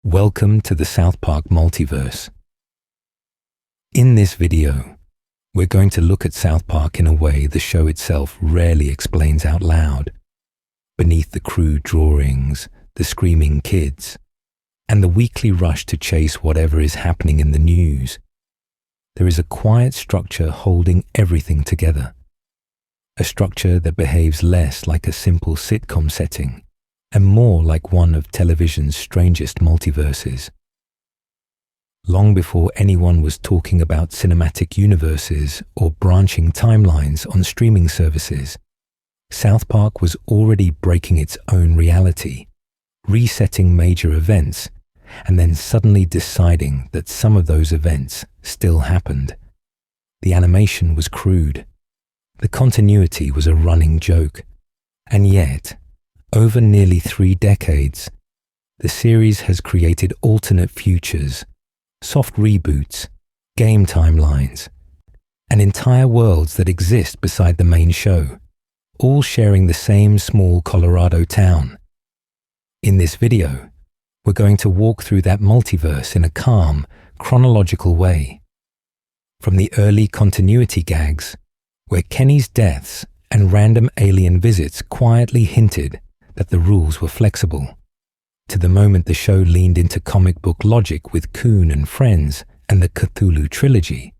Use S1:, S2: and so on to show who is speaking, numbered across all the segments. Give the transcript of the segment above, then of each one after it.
S1: Welcome to the South Park Multiverse. In this video, we're going to look at South Park in a way the show itself rarely explains out loud. Beneath the crude drawings, the screaming kids, and the weekly rush to chase whatever is happening in the news, there is a quiet structure holding everything together. A structure that behaves less like a simple sitcom setting and more like one of television's strangest multiverses. Long before anyone was talking about cinematic universes or branching timelines on streaming services, South Park was already breaking its own reality, resetting major events, and then suddenly deciding that some of those events still happened. The animation was crude. The continuity was a running joke. And yet, over nearly 3 decades, the series has created alternate futures, soft reboots, game timelines, and entire worlds that exist beside the main show, all sharing the same small Colorado town. In this video, we're going to walk through that multiverse in a calm, chronological way. From the early continuity gags, where Kenny's deaths and random alien visits quietly hinted that the rules were flexible, to the moment the show leaned into comic book logic with Coon and Friends and the Cthulhu trilogy,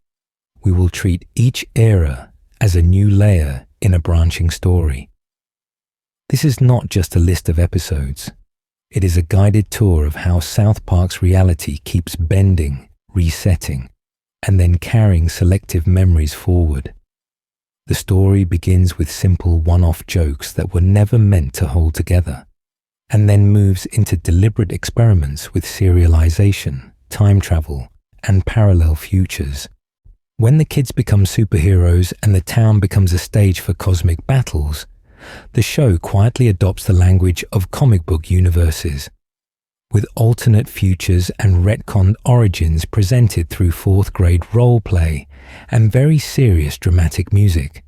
S1: we will treat each era as a new layer in a branching story. This is not just a list of episodes. It is a guided tour of how South Park's reality keeps bending, resetting, and then carrying selective memories forward. The story begins with simple one-off jokes that were never meant to hold together, and then moves into deliberate experiments with serialization, time travel, and parallel futures. When the kids become superheroes and the town becomes a stage for cosmic battles, the show quietly adopts the language of comic book universes, with alternate futures and retconned origins presented through 4th grade role play and very serious dramatic music.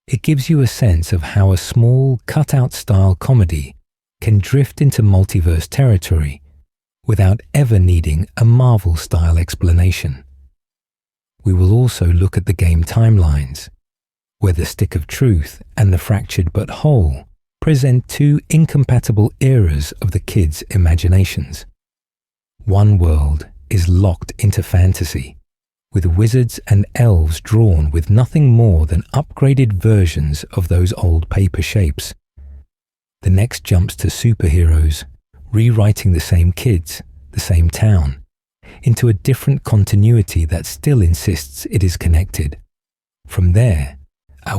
S1: It gives you a sense of how a small, cut-out style comedy can drift into multiverse territory without ever needing a Marvel-style explanation. We will also look at the game timelines, where the stick of truth and the fractured but whole present 2 incompatible eras of the kids' imaginations. One world is locked into fantasy, with wizards and elves drawn with nothing more than upgraded versions of those old paper shapes. The next jumps to superheroes, rewriting the same kids, the same town, into a different continuity that still insists it is connected. From there,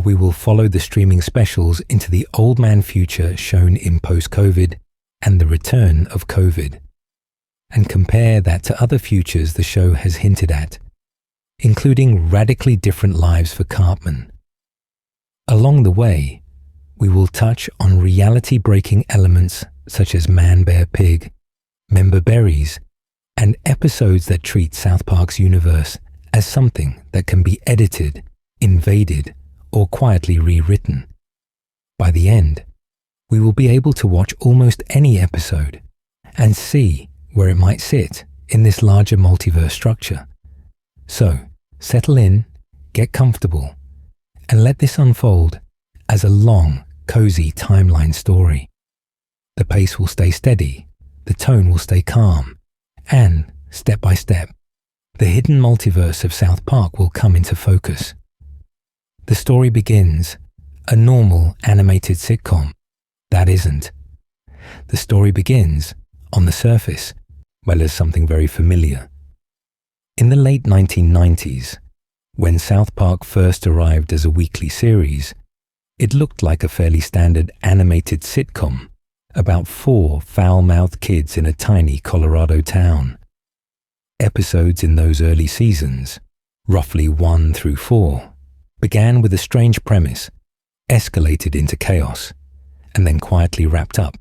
S1: we will follow the streaming specials into the old man future shown in post-COVID and the return of COVID, and compare that to other futures the show has hinted at, including radically different lives for Cartman. Along the way, we will touch on reality-breaking elements such as ManBearPig, Member Berries, and episodes that treat South Park's universe as something that can be edited, invaded, or quietly rewritten. By the end, we will be able to watch almost any episode and see where it might sit in this larger multiverse structure. So, settle in, get comfortable, and let this unfold as a long, cozy timeline story. The pace will stay steady, the tone will stay calm, and, step by step, the hidden multiverse of South Park will come into focus. The story begins, a normal animated sitcom. That isn't. The story begins, on the surface, well, as something very familiar. In the late 1990s, when South Park first arrived as a weekly series, it looked like a fairly standard animated sitcom about 4 foul-mouthed kids in a tiny Colorado town. Episodes in those early seasons, roughly 1 through 4, began with a strange premise, escalated into chaos, and then quietly wrapped up,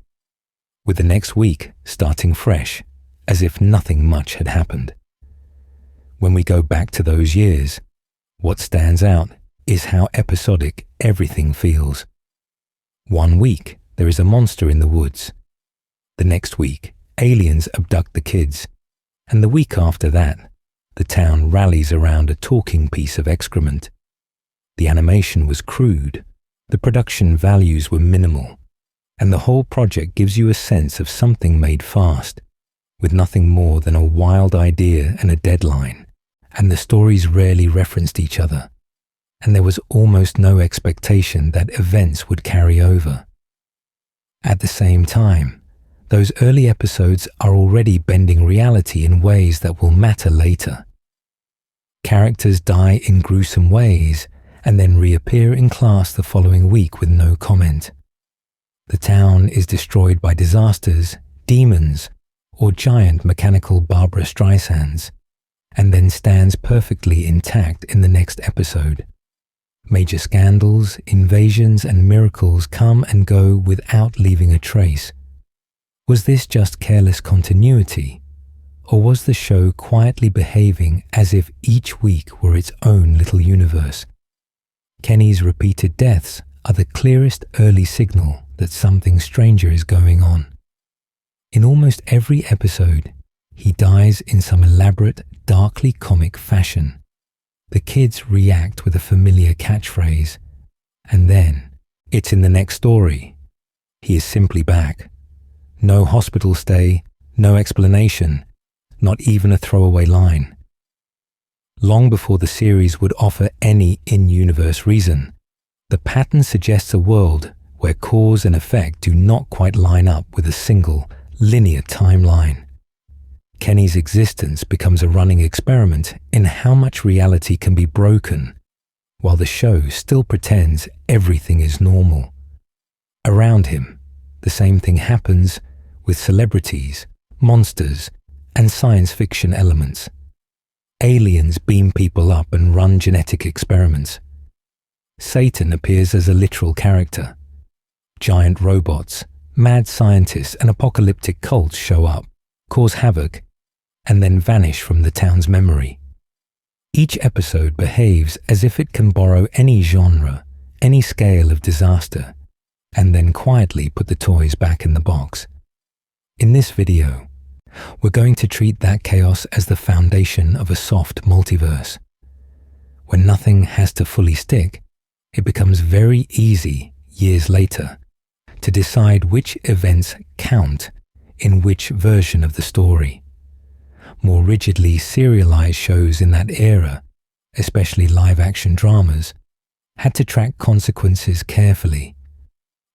S1: with the next week starting fresh, as if nothing much had happened. When we go back to those years, what stands out is how episodic everything feels. One week, there is a monster in the woods. The next week, aliens abduct the kids, and the week after that, the town rallies around a talking piece of excrement. The animation was crude, the production values were minimal, and the whole project gives you a sense of something made fast, with nothing more than a wild idea and a deadline, and the stories rarely referenced each other, and there was almost no expectation that events would carry over. At the same time, those early episodes are already bending reality in ways that will matter later. Characters die in gruesome ways and then reappear in class the following week with no comment. The town is destroyed by disasters, demons, or giant mechanical Barbra Streisands, and then stands perfectly intact in the next episode. Major scandals, invasions, and miracles come and go without leaving a trace. Was this just careless continuity, or was the show quietly behaving as if each week were its own little universe? Kenny's repeated deaths are the clearest early signal that something stranger is going on. In almost every episode, he dies in some elaborate, darkly comic fashion. The kids react with a familiar catchphrase, and then, it's in the next story. He is simply back. No hospital stay, no explanation, not even a throwaway line. Long before the series would offer any in-universe reason, the pattern suggests a world where cause and effect do not quite line up with a single, linear timeline. Kenny's existence becomes a running experiment in how much reality can be broken, while the show still pretends everything is normal. Around him, the same thing happens with celebrities, monsters, and science fiction elements. Aliens beam people up and run genetic experiments. Satan appears as a literal character. Giant robots, mad scientists, and apocalyptic cults show up, cause havoc, and then vanish from the town's memory. Each episode behaves as if it can borrow any genre, any scale of disaster, and then quietly put the toys back in the box. In this video, we're going to treat that chaos as the foundation of a soft multiverse. When nothing has to fully stick, it becomes very easy, years later, to decide which events count in which version of the story. More rigidly serialized shows in that era, especially live-action dramas, had to track consequences carefully.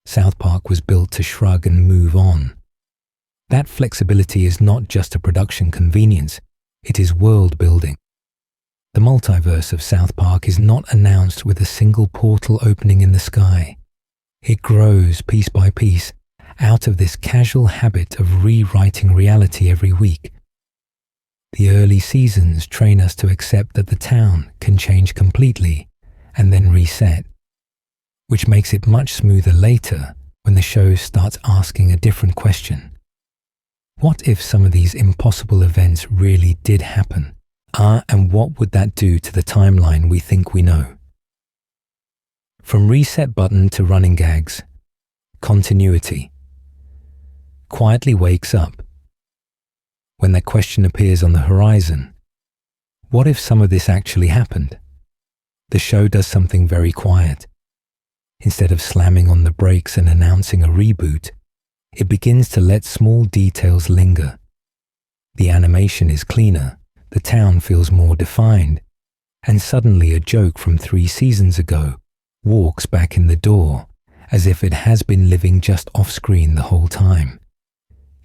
S1: South Park was built to shrug and move on. That flexibility is not just a production convenience, it is world building. The multiverse of South Park is not announced with a single portal opening in the sky. It grows piece by piece out of this casual habit of rewriting reality every week. The early seasons train us to accept that the town can change completely and then reset, which makes it much smoother later when the show starts asking a different question. What if some of these impossible events really did happen? And what would that do to the timeline we think we know? From reset button to running gags, continuity quietly wakes up. When that question appears on the horizon, what if some of this actually happened? The show does something very quiet. Instead of slamming on the brakes and announcing a reboot, it begins to let small details linger. The animation is cleaner, the town feels more defined, and suddenly a joke from 3 seasons ago walks back in the door as if it has been living just off-screen the whole time.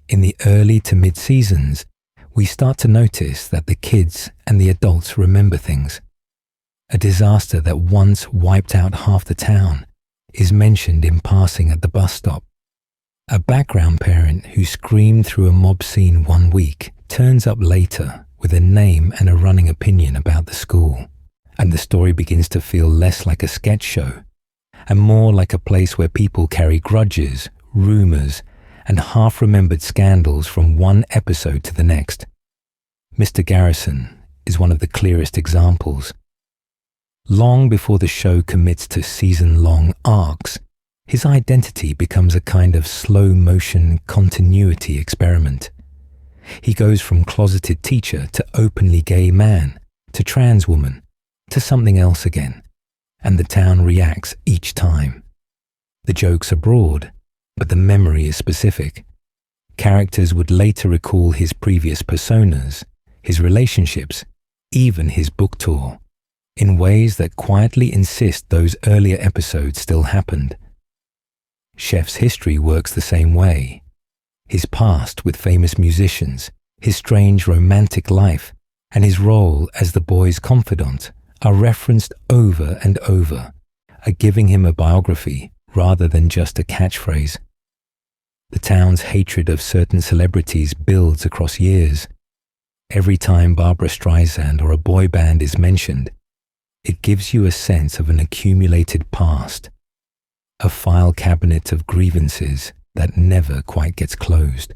S1: In the early to mid-seasons, we start to notice that the kids and the adults remember things. A disaster that once wiped out half the town is mentioned in passing at the bus stop. A background parent who screamed through a mob scene one week turns up later with a name and a running opinion about the school, and the story begins to feel less like a sketch show and more like a place where people carry grudges, rumors, and half-remembered scandals from one episode to the next. Mr. Garrison is one of the clearest examples. Long before the show commits to season-long arcs, his identity becomes a kind of slow-motion continuity experiment. He goes from closeted teacher to openly gay man, to trans woman, to something else again, and the town reacts each time. The jokes are broad, but the memory is specific. Characters would later recall his previous personas, his relationships, even his book tour, in ways that quietly insist those earlier episodes still happened. Chef's history works the same way. His past with famous musicians, his strange romantic life, and his role as the boy's confidant are referenced over and over, giving him a biography rather than just a catchphrase. The town's hatred of certain celebrities builds across years. Every time Barbra Streisand or a boy band is mentioned, it gives you a sense of an accumulated past, a file cabinet of grievances that never quite gets closed.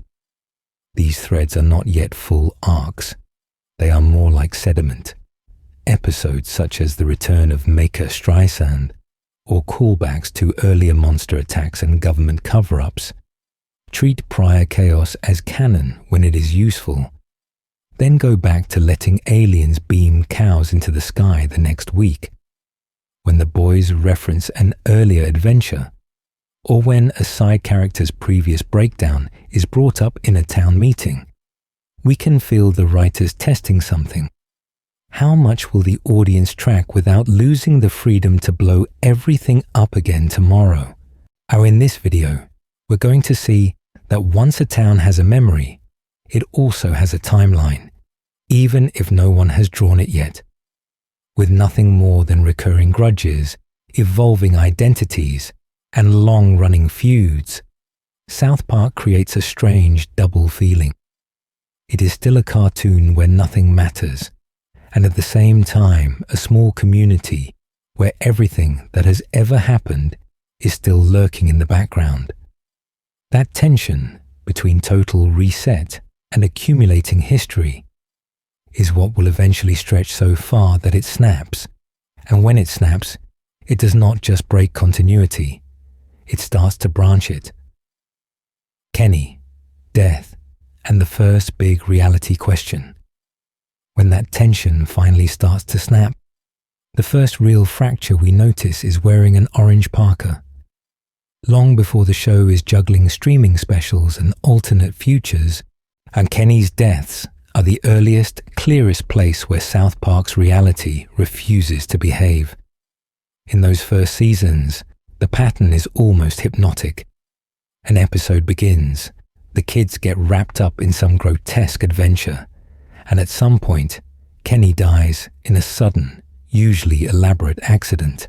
S1: These threads are not yet full arcs. They are more like sediment. Episodes such as the return of Maker Streisand or callbacks to earlier monster attacks and government cover-ups treat prior chaos as canon when it is useful, then go back to letting aliens beam cows into the sky the next week, when the boys reference an earlier adventure, or when a side character's previous breakdown is brought up in a town meeting. We can feel the writers testing something. How much will the audience track without losing the freedom to blow everything up again tomorrow? In this video, we're going to see that once a town has a memory, it also has a timeline, even if no one has drawn it yet. With nothing more than recurring grudges, evolving identities, and long-running feuds, South Park creates a strange double feeling. It is still a cartoon where nothing matters, and at the same time a small community where everything that has ever happened is still lurking in the background. That tension between total reset and accumulating history is what will eventually stretch so far that it snaps, and when it snaps, it does not just break continuity, it starts to branch it. Kenny, death, and the first big reality question. When that tension finally starts to snap, the first real fracture we notice is wearing an orange parka. Long before the show is juggling streaming specials and alternate futures, and Kenny's deaths are the earliest, clearest place where South Park's reality refuses to behave. In those first seasons, the pattern is almost hypnotic. An episode begins, the kids get wrapped up in some grotesque adventure, and at some point, Kenny dies in a sudden, usually elaborate accident.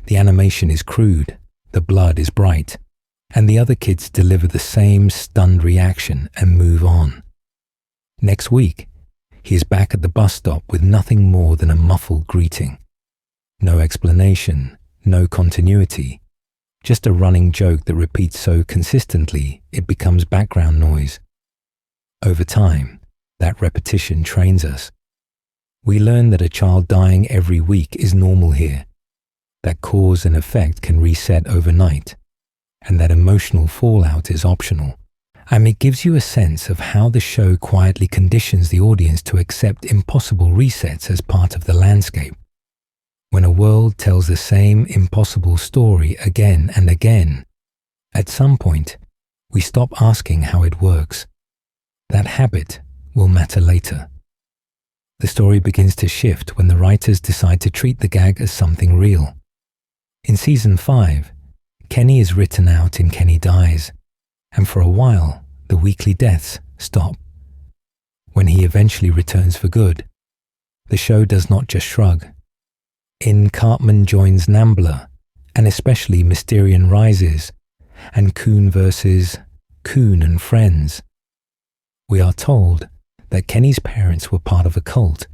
S1: The animation is crude, the blood is bright, and the other kids deliver the same stunned reaction and move on. Next week, he is back at the bus stop with nothing more than a muffled greeting. No explanation, no continuity, just a running joke that repeats so consistently it becomes background noise. Over time, that repetition trains us. We learn that a child dying every week is normal here, that cause and effect can reset overnight, and that emotional fallout is optional. It gives you a sense of how the show quietly conditions the audience to accept impossible resets as part of the landscape. When a world tells the same impossible story again and again, at some point, we stop asking how it works. That habit will matter later. The story begins to shift when the writers decide to treat the gag as something real. In Season 5, Kenny is written out in Kenny Dies, and for a while, the weekly deaths stop. When he eventually returns for good, the show does not just shrug. In Cartman Joins Nambler, and especially Mysterion Rises, and Coon vs. Coon and Friends, we are told that Kenny's parents were part of a cult,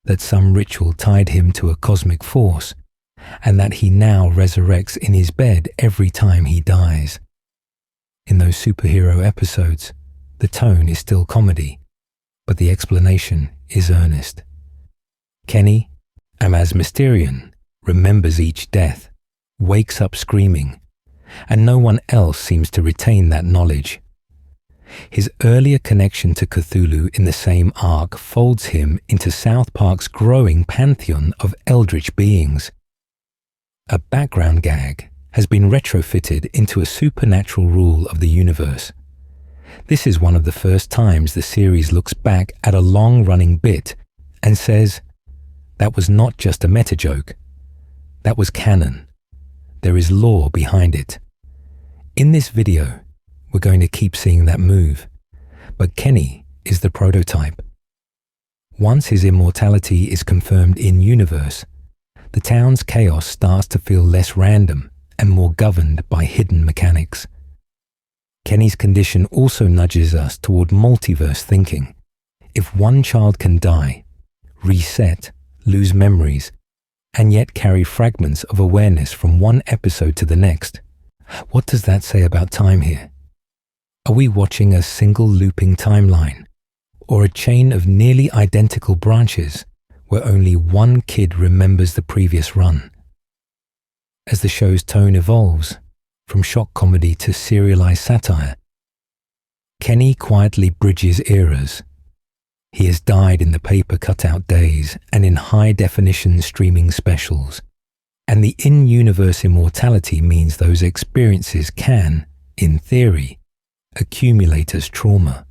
S1: that some ritual tied him to a cosmic force, and that he now resurrects in his bed every time he dies. In those superhero episodes, the tone is still comedy, but the explanation is earnest. Kenny, as Mysterion, remembers each death, wakes up screaming, and no one else seems to retain that knowledge. His earlier connection to Cthulhu in the same arc folds him into South Park's growing pantheon of eldritch beings. A background gag has been retrofitted into a supernatural rule of the universe. This is one of the first times the series looks back at a long-running bit and says, "That was not just a meta-joke. That was canon. There is lore behind it." In this video, we're going to keep seeing that move, but Kenny is the prototype. Once his immortality is confirmed in-universe, the town's chaos starts to feel less random and more governed by hidden mechanics. Kenny's condition also nudges us toward multiverse thinking. If one child can die, reset, lose memories, and yet carry fragments of awareness from one episode to the next, what does that say about time here? Are we watching a single looping timeline, or a chain of nearly identical branches where only one kid remembers the previous run? As the show's tone evolves, from shock comedy to serialized satire, Kenny quietly bridges eras. He has died in the paper cutout days and in high-definition streaming specials, and the in-universe immortality means those experiences can, in theory, accumulate as trauma.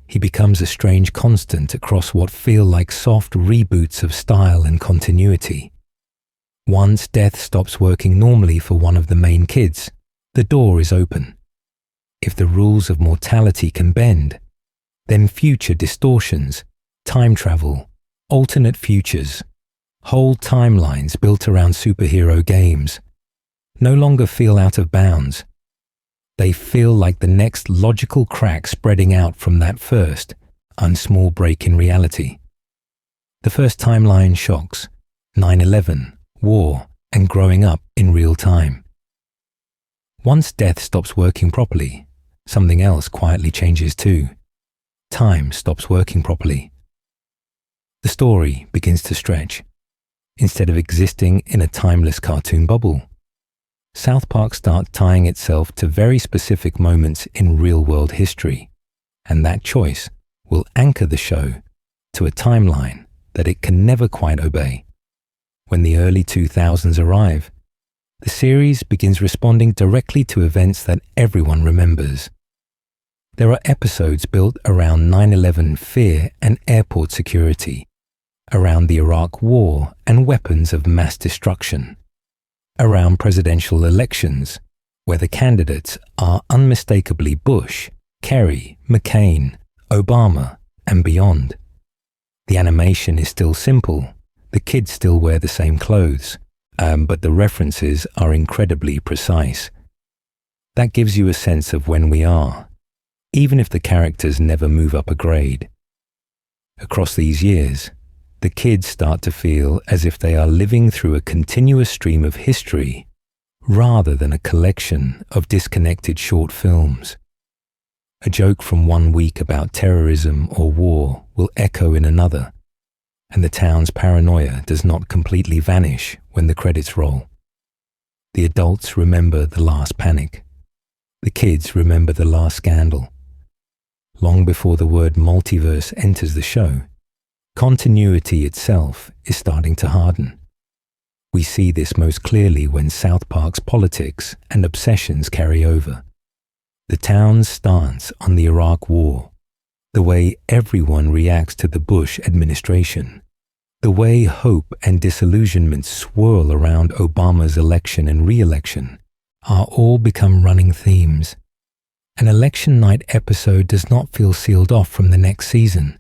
S1: He becomes a strange constant across what feel like soft reboots of style and continuity. Once death stops working normally for one of the main kids, the door is open. If the rules of mortality can bend, then future distortions, time travel, alternate futures, whole timelines built around superhero games, no longer feel out of bounds. They feel like the next logical crack spreading out from that first, unsmall break in reality. The first timeline shocks, 9/11, war, and growing up in real time. Once death stops working properly, something else quietly changes too. Time stops working properly. The story begins to stretch. Instead of existing in a timeless cartoon bubble, South Park starts tying itself to very specific moments in real-world history, and that choice will anchor the show to a timeline that it can never quite obey. When the early 2000s arrive, the series begins responding directly to events that everyone remembers. There are episodes built around 9/11 fear and airport security, around the Iraq War and weapons of mass destruction, around presidential elections, where the candidates are unmistakably Bush, Kerry, McCain, Obama, and beyond. The animation is still simple, the kids still wear the same clothes, but the references are incredibly precise. That gives you a sense of when we are, even if the characters never move up a grade. Across these years, the kids start to feel as if they are living through a continuous stream of history rather than a collection of disconnected short films. A joke from one week about terrorism or war will echo in another, and the town's paranoia does not completely vanish when the credits roll. The adults remember the last panic. The kids remember the last scandal. Long before the word multiverse enters the show, continuity itself is starting to harden. We see this most clearly when South Park's politics and obsessions carry over. The town's stance on the Iraq War, the way everyone reacts to the Bush administration, the way hope and disillusionment swirl around Obama's election and re-election, are all become running themes. An election night episode does not feel sealed off from the next season.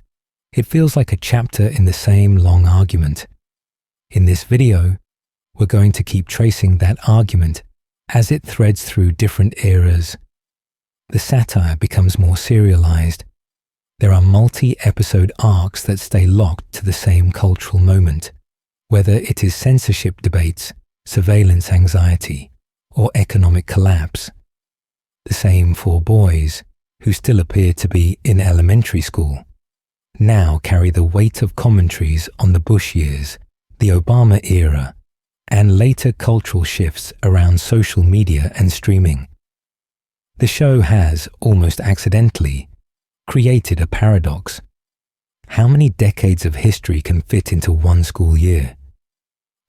S1: It feels like a chapter in the same long argument. In this video, we're going to keep tracing that argument as it threads through different eras. The satire becomes more serialized. There are multi-episode arcs that stay locked to the same cultural moment, whether it is censorship debates, surveillance anxiety, or economic collapse. The same four boys, who still appear to be in elementary school, now carry the weight of commentaries on the Bush years, the Obama era, and later cultural shifts around social media and streaming. The show has, almost accidentally, created a paradox. How many decades of history can fit into one school year?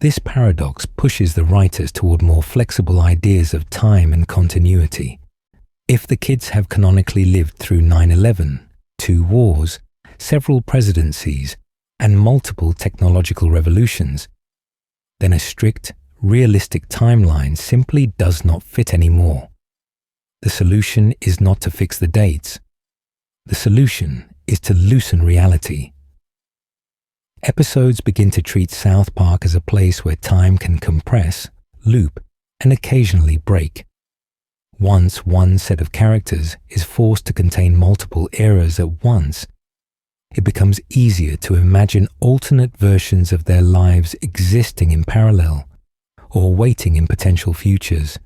S1: This paradox pushes the writers toward more flexible ideas of time and continuity. If the kids have canonically lived through 9/11, 2 wars, several presidencies, and multiple technological revolutions, then a strict, realistic timeline simply does not fit anymore. The solution is not to fix the dates. The solution is to loosen reality. Episodes begin to treat South Park as a place where time can compress, loop, and occasionally break. Once one set of characters is forced to contain multiple eras at once, it becomes easier to imagine alternate versions of their lives existing in parallel or waiting in potential futures.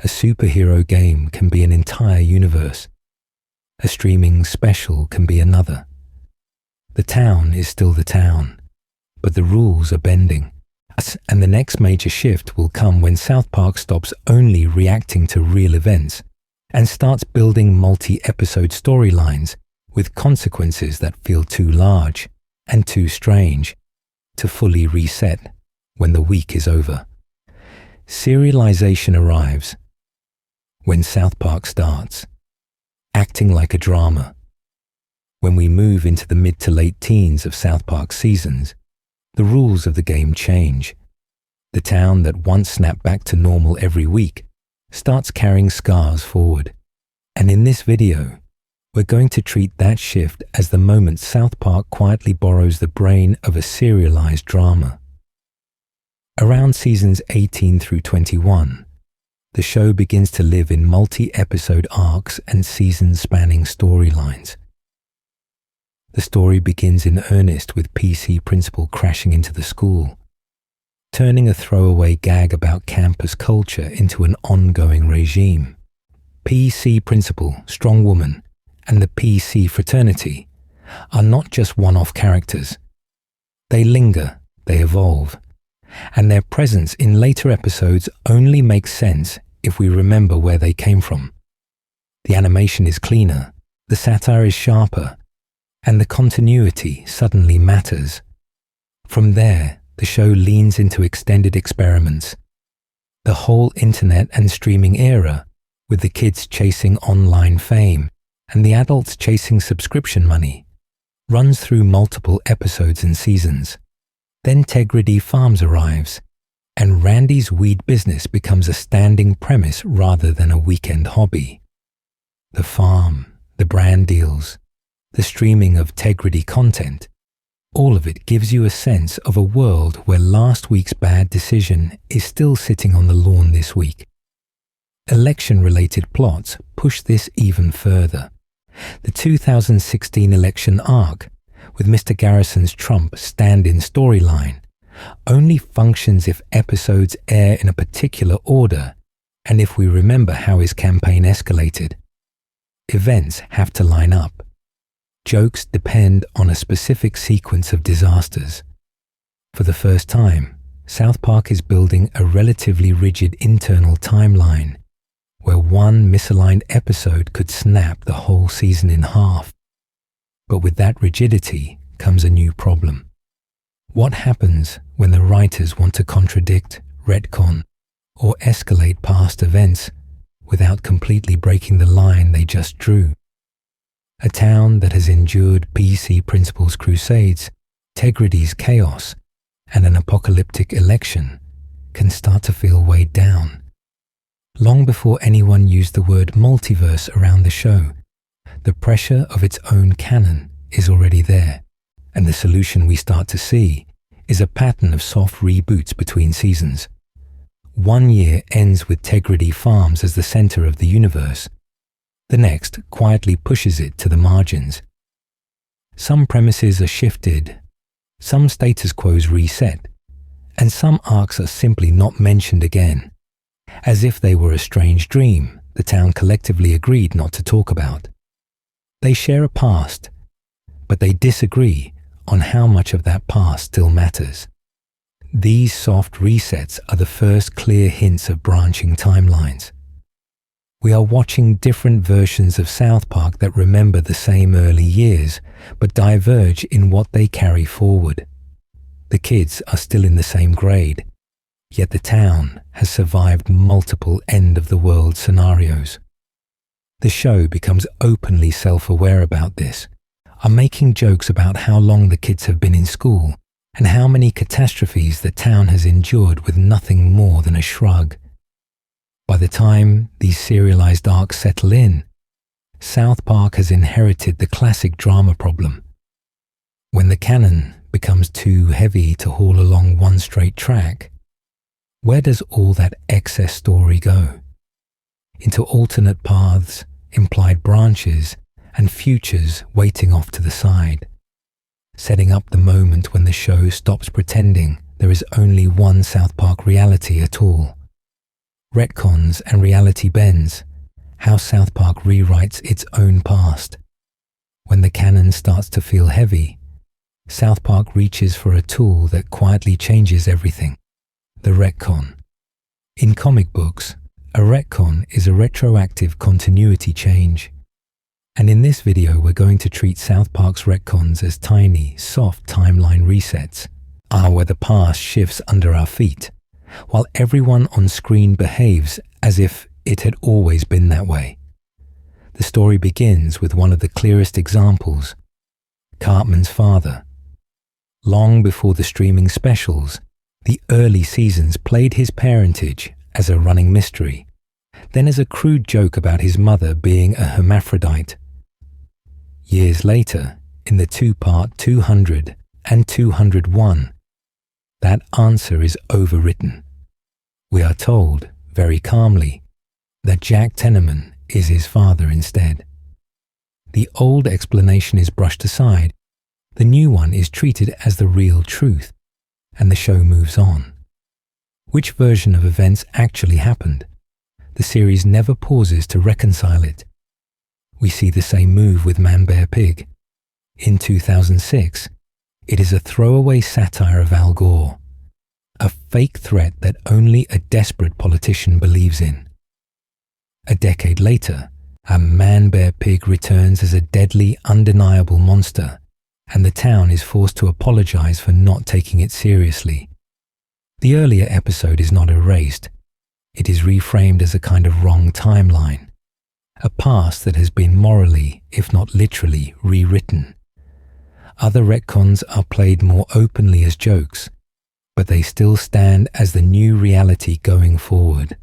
S1: A superhero game can be an entire universe. A streaming special can be another. The town is still the town, but the rules are bending. And the next major shift will come when South Park stops only reacting to real events and starts building multi-episode storylines with consequences that feel too large and too strange to fully reset when the week is over. Serialization arrives when South Park starts, acting like a drama. When we move into the mid to late teens of South Park seasons, the rules of the game change. The town that once snapped back to normal every week starts carrying scars forward. And in this video, we're going to treat that shift as the moment South Park quietly borrows the brain of a serialized drama. Around seasons 18 through 21, the show begins to live in multi-episode arcs and season-spanning storylines. The story begins in earnest with PC Principal crashing into the school, turning a throwaway gag about campus culture into an ongoing regime. PC Principal, Strong Woman, and the PC Fraternity are not just one-off characters. They linger, they evolve, and their presence in later episodes only makes sense if we remember where they came from. The animation is cleaner, the satire is sharper, and the continuity suddenly matters. From there, the show leans into extended experiments. The whole internet and streaming era, with the kids chasing online fame and the adults chasing subscription money, runs through multiple episodes and seasons. Then Tegrity Farms arrives, and Randy's weed business becomes a standing premise rather than a weekend hobby. The farm, the brand deals, the streaming of Tegrity content, all of it gives you a sense of a world where last week's bad decision is still sitting on the lawn this week. Election-related plots push this even further. The 2016 election arc, with Mr. Garrison's Trump stand-in storyline, only functions if episodes air in a particular order and if we remember how his campaign escalated. Events have to line up. Jokes depend on a specific sequence of disasters. For the first time, South Park is building a relatively rigid internal timeline where one misaligned episode could snap the whole season in half. But with that rigidity comes a new problem. What happens when the writers want to contradict, retcon, or escalate past events without completely breaking the line they just drew? A town that has endured PC Principal's crusades, Tegrity's chaos, and an apocalyptic election can start to feel weighed down. Long before anyone used the word multiverse around the show, the pressure of its own canon is already there, and the solution we start to see is a pattern of soft reboots between seasons. One year ends with Tegrity Farms as the center of the universe. The next quietly pushes it to the margins. Some premises are shifted, some status quos reset, and some arcs are simply not mentioned again, as if they were a strange dream the town collectively agreed not to talk about. They share a past, but they disagree on how much of that past still matters. These soft resets are the first clear hints of branching timelines. We are watching different versions of South Park that remember the same early years, but diverge in what they carry forward. The kids are still in the same grade, yet the town has survived multiple end-of-the-world scenarios. The show becomes openly self-aware about this, are making jokes about how long the kids have been in school and how many catastrophes the town has endured with nothing more than a shrug. By the time these serialized arcs settle in, South Park has inherited the classic drama problem. When the canon becomes too heavy to haul along one straight track, where does all that excess story go? Into alternate paths, implied branches, and futures waiting off to the side, setting up the moment when the show stops pretending there is only one South Park reality at all. Retcons and reality bends, how South Park rewrites its own past. When the canon starts to feel heavy, South Park reaches for a tool that quietly changes everything, the retcon. In comic books, a retcon is a retroactive continuity change. And in this video, we're going to treat South Park's retcons as tiny, soft timeline resets, where the past shifts under our feet, while everyone on screen behaves as if it had always been that way. The story begins with one of the clearest examples, Cartman's father. Long before the streaming specials, the early seasons played his parentage as a running mystery, then as a crude joke about his mother being a hermaphrodite. Years later, in the two-part 200 and 201, that answer is overwritten. We are told, very calmly, that Jack Tenorman is his father instead. The old explanation is brushed aside, the new one is treated as the real truth, and the show moves on. Which version of events actually happened? The series never pauses to reconcile it. We see the same move with ManBearPig. In 2006, it is a throwaway satire of Al Gore, a fake threat that only a desperate politician believes in. A decade later, a ManBearPig returns as a deadly, undeniable monster, and the town is forced to apologize for not taking it seriously. The earlier episode is not erased. It is reframed as a kind of wrong timeline, a past that has been morally, if not literally, rewritten. Other retcons are played more openly as jokes, but they still stand as the new reality going forward.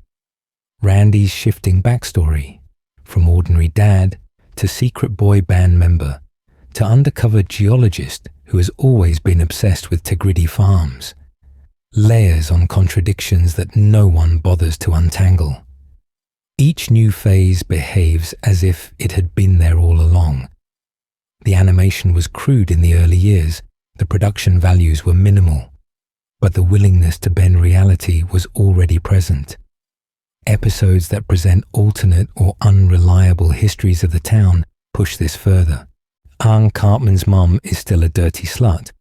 S1: Randy's shifting backstory, from ordinary dad to secret boy band member to undercover geologist who has always been obsessed with Tegridy farms. Layers on contradictions that no one bothers to untangle. Each new phase behaves as if it had been there all along. The animation was crude in the early years, the production values were minimal, but the willingness to bend reality was already present. Episodes that present alternate or unreliable histories of the town push this further. Cartman's mom is still a dirty slut.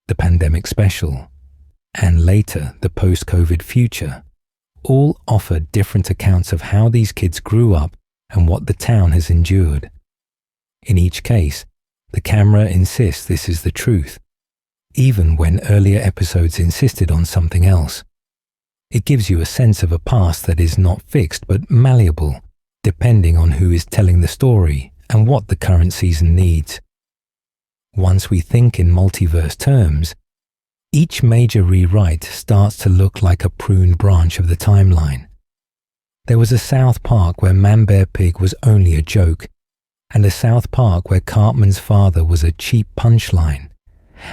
S1: The pandemic special, and later the post-COVID future, all offer different accounts of how these kids grew up and what the town has endured. In each case, the camera insists this is the truth, even when earlier episodes insisted on something else. It gives you a sense of a past that is not fixed but malleable, depending on who is telling the story and what the current season needs. Once we think in multiverse terms, each major rewrite starts to look like a pruned branch of the timeline. There was a South Park where ManBearPig was only a joke, and a South Park where Cartman's father was a cheap punchline,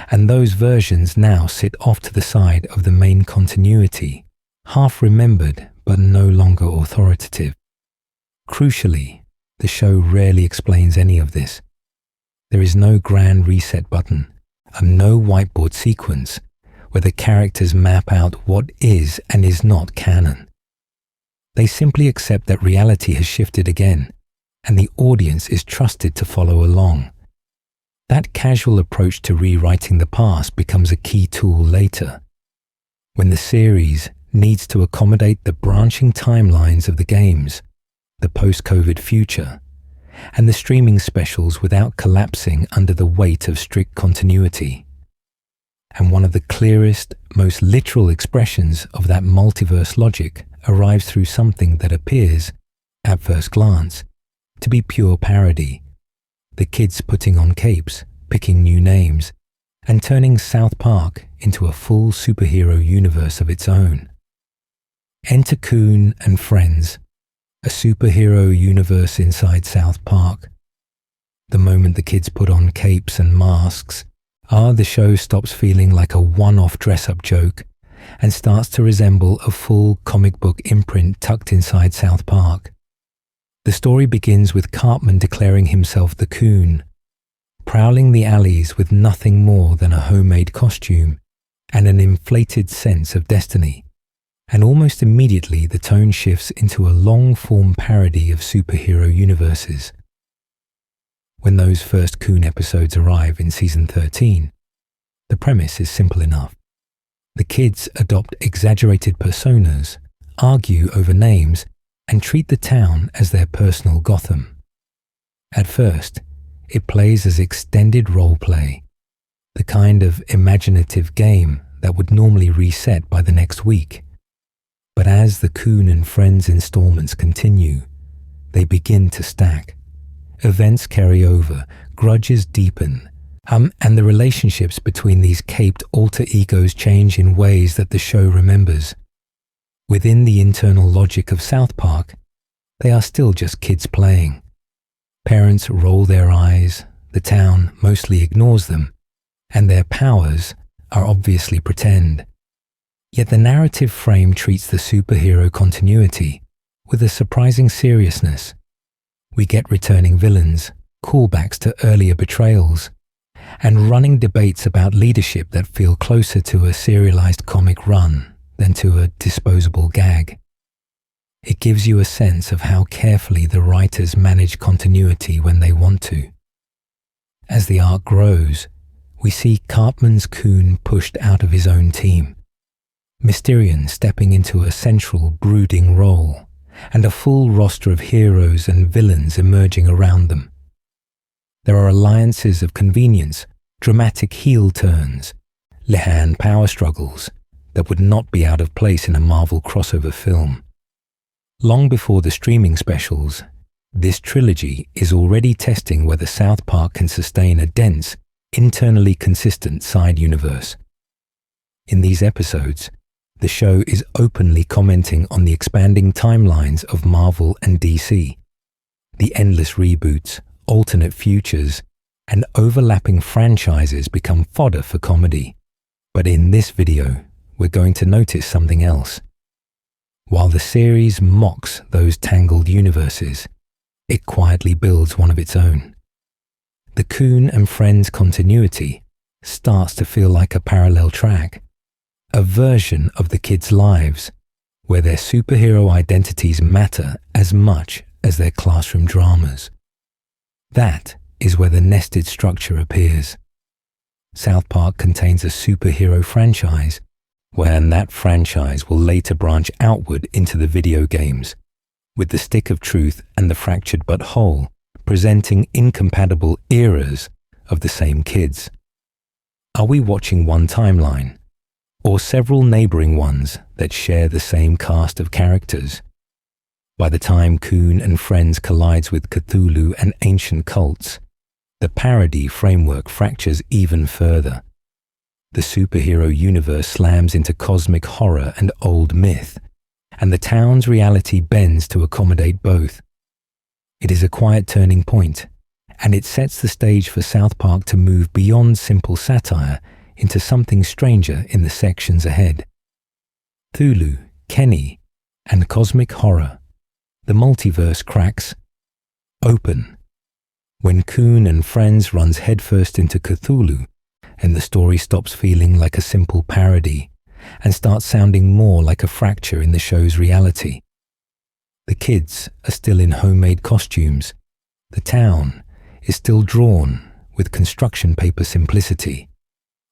S1: and those versions now sit off to the side of the main continuity, half remembered but no longer authoritative. Crucially, the show rarely explains any of this. There is no grand reset button, and no whiteboard sequence where the characters map out what is and is not canon. They simply accept that reality has shifted again, and the audience is trusted to follow along. That casual approach to rewriting the past becomes a key tool later, when the series needs to accommodate the branching timelines of the games, the post-COVID future, and the streaming specials without collapsing under the weight of strict continuity. And one of the clearest, most literal expressions of that multiverse logic arrives through something that appears, at first glance, to be pure parody. The kids putting on capes, picking new names, and turning South Park into a full superhero universe of its own. Enter Coon and Friends, a superhero universe inside South Park. The moment the kids put on capes and masks, the show stops feeling like a one-off dress-up joke and starts to resemble a full comic book imprint tucked inside South Park. The story begins with Cartman declaring himself the Coon, prowling the alleys with nothing more than a homemade costume and an inflated sense of destiny. And almost immediately the tone shifts into a long-form parody of superhero universes. When those first Coon episodes arrive in season 13, the premise is simple enough. The kids adopt exaggerated personas, argue over names, and treat the town as their personal Gotham. At first, it plays as extended role play, the kind of imaginative game that would normally reset by the next week. But as the Coon and Friends installments continue, they begin to stack. Events carry over, grudges deepen, and the relationships between these caped alter egos change in ways that the show remembers. Within the internal logic of South Park, they are still just kids playing. Parents roll their eyes, the town mostly ignores them, and their powers are obviously pretend. Yet the narrative frame treats the superhero continuity with a surprising seriousness. We get returning villains, callbacks to earlier betrayals, and running debates about leadership that feel closer to a serialized comic run than to a disposable gag. It gives you a sense of how carefully the writers manage continuity when they want to. As the arc grows, we see Cartman's Coon pushed out of his own team, Mysterion stepping into a central brooding role, and a full roster of heroes and villains emerging around them. There are alliances of convenience, dramatic heel turns, Lehan power struggles that would not be out of place in a Marvel crossover film. Long before the streaming specials, this trilogy is already testing whether South Park can sustain a dense, internally consistent side universe. In these episodes, the show is openly commenting on the expanding timelines of Marvel and DC, the endless reboots, alternate futures, and overlapping franchises become fodder for comedy. But in this video, we're going to notice something else. While the series mocks those tangled universes, it quietly builds one of its own. The Coon and Friends continuity starts to feel like a parallel track, a version of the kids' lives where their superhero identities matter as much as their classroom dramas. That is where the nested structure appears. South Park contains a superhero franchise, where that franchise will later branch outward into the video games, with the stick of truth and the fractured but whole presenting incompatible eras of the same kids. Are we watching one timeline, or several neighboring ones that share the same cast of characters? By the time Coon and Friends collides with Cthulhu and ancient cults, the parody framework fractures even further. The superhero universe slams into cosmic horror and old myth, and the town's reality bends to accommodate both. It is a quiet turning point, and it sets the stage for South Park to move beyond simple satire into something stranger in the sections ahead. Cthulhu, Kenny, and cosmic horror. The multiverse cracks open. When Coon and Friends runs headfirst into Cthulhu, and the story stops feeling like a simple parody and starts sounding more like a fracture in the show's reality. The kids are still in homemade costumes. The town is still drawn with construction paper simplicity,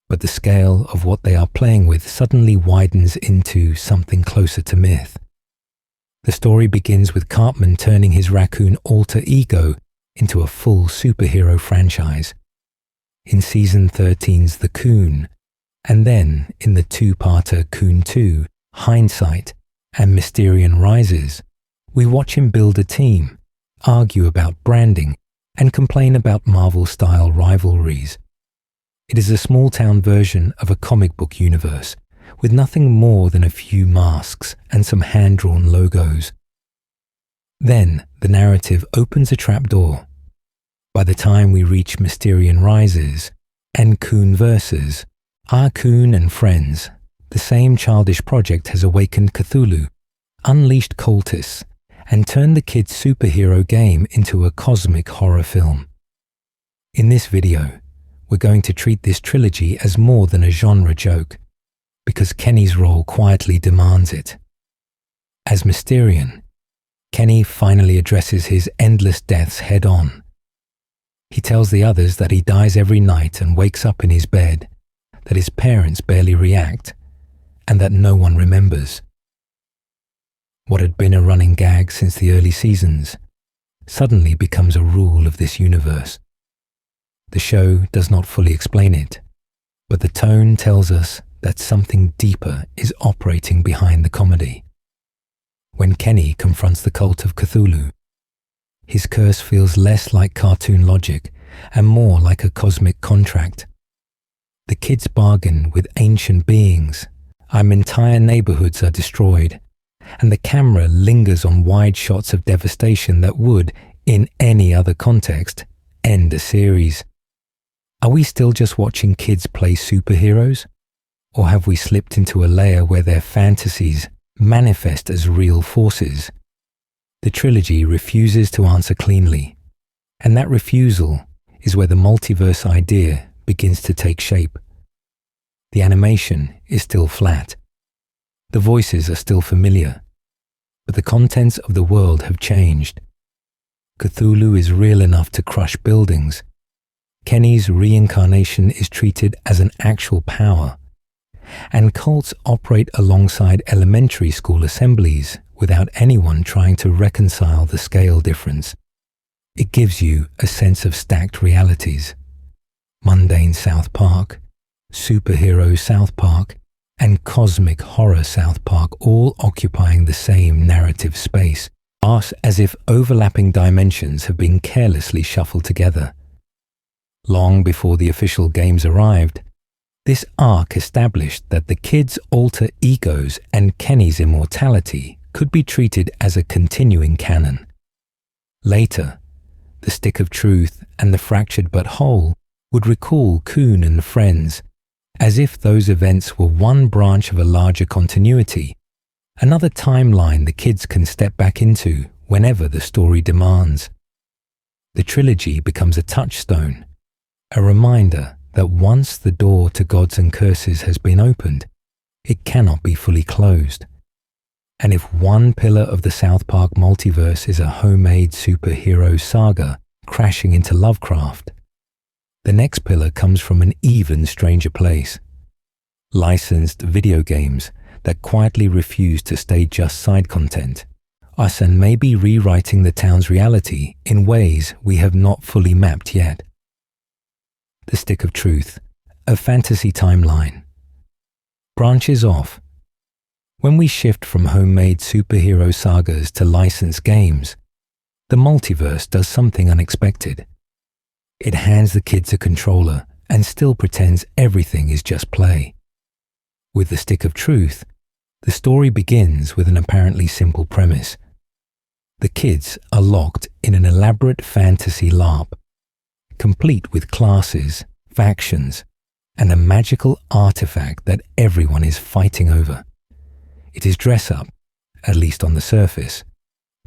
S1: but the scale of what they are playing with suddenly widens into something closer to myth. The story begins with Cartman turning his raccoon alter ego into a full superhero franchise. In Season 13's The Coon, and then in the two-parter Coon 2, Hindsight, and Mysterion Rises, we watch him build a team, argue about branding, and complain about Marvel-style rivalries. It is a small-town version of a comic book universe, with nothing more than a few masks and some hand-drawn logos. Then the narrative opens a trapdoor. By the time we reach Mysterion Rises and Coon Verses, our Coon and Friends, the same childish project has awakened Cthulhu, unleashed cultists, and turned the kids' superhero game into a cosmic horror film. In this video, we're going to treat this trilogy as more than a genre joke, because Kenny's role quietly demands it. As Mysterion, Kenny finally addresses his endless deaths head-on. He tells the others that he dies every night and wakes up in his bed, that his parents barely react, and that no one remembers. What had been a running gag since the early seasons suddenly becomes a rule of this universe. The show does not fully explain it, but the tone tells us that something deeper is operating behind the comedy. When Kenny confronts the cult of Cthulhu, his curse feels less like cartoon logic and more like a cosmic contract. The kids bargain with ancient beings, our entire neighborhoods are destroyed, and the camera lingers on wide shots of devastation that would, in any other context, end a series. Are we still just watching kids play superheroes? Or have we slipped into a layer where their fantasies manifest as real forces? The trilogy refuses to answer cleanly, and that refusal is where the multiverse idea begins to take shape. The animation is still flat. The voices are still familiar, but the contents of the world have changed. Cthulhu is real enough to crush buildings. Kenny's reincarnation is treated as an actual power, and cults operate alongside elementary school assemblies without anyone trying to reconcile the scale difference. It gives you a sense of stacked realities. Mundane South Park, superhero South Park, and cosmic horror South Park all occupying the same narrative space, as if overlapping dimensions have been carelessly shuffled together. Long before the official games arrived, this arc established that the kids' alter egos and Kenny's immortality could be treated as a continuing canon. Later, the Stick of Truth and the Fractured But Whole would recall Coon and Friends, as if those events were one branch of a larger continuity, another timeline the kids can step back into whenever the story demands. The trilogy becomes a touchstone, a reminder that once the door to gods and curses has been opened, it cannot be fully closed. And if one pillar of the South Park multiverse is a homemade superhero saga crashing into Lovecraft, the next pillar comes from an even stranger place. Licensed video games that quietly refuse to stay just side content, us and maybe rewriting the town's reality in ways we have not fully mapped yet. The Stick of Truth, a fantasy timeline, branches off. When we shift from homemade superhero sagas to licensed games, the multiverse does something unexpected. It hands the kids a controller and still pretends everything is just play. With the Stick of Truth, the story begins with an apparently simple premise. The kids are locked in an elaborate fantasy LARP, complete with classes, factions, and a magical artifact that everyone is fighting over. It is dress up, at least on the surface,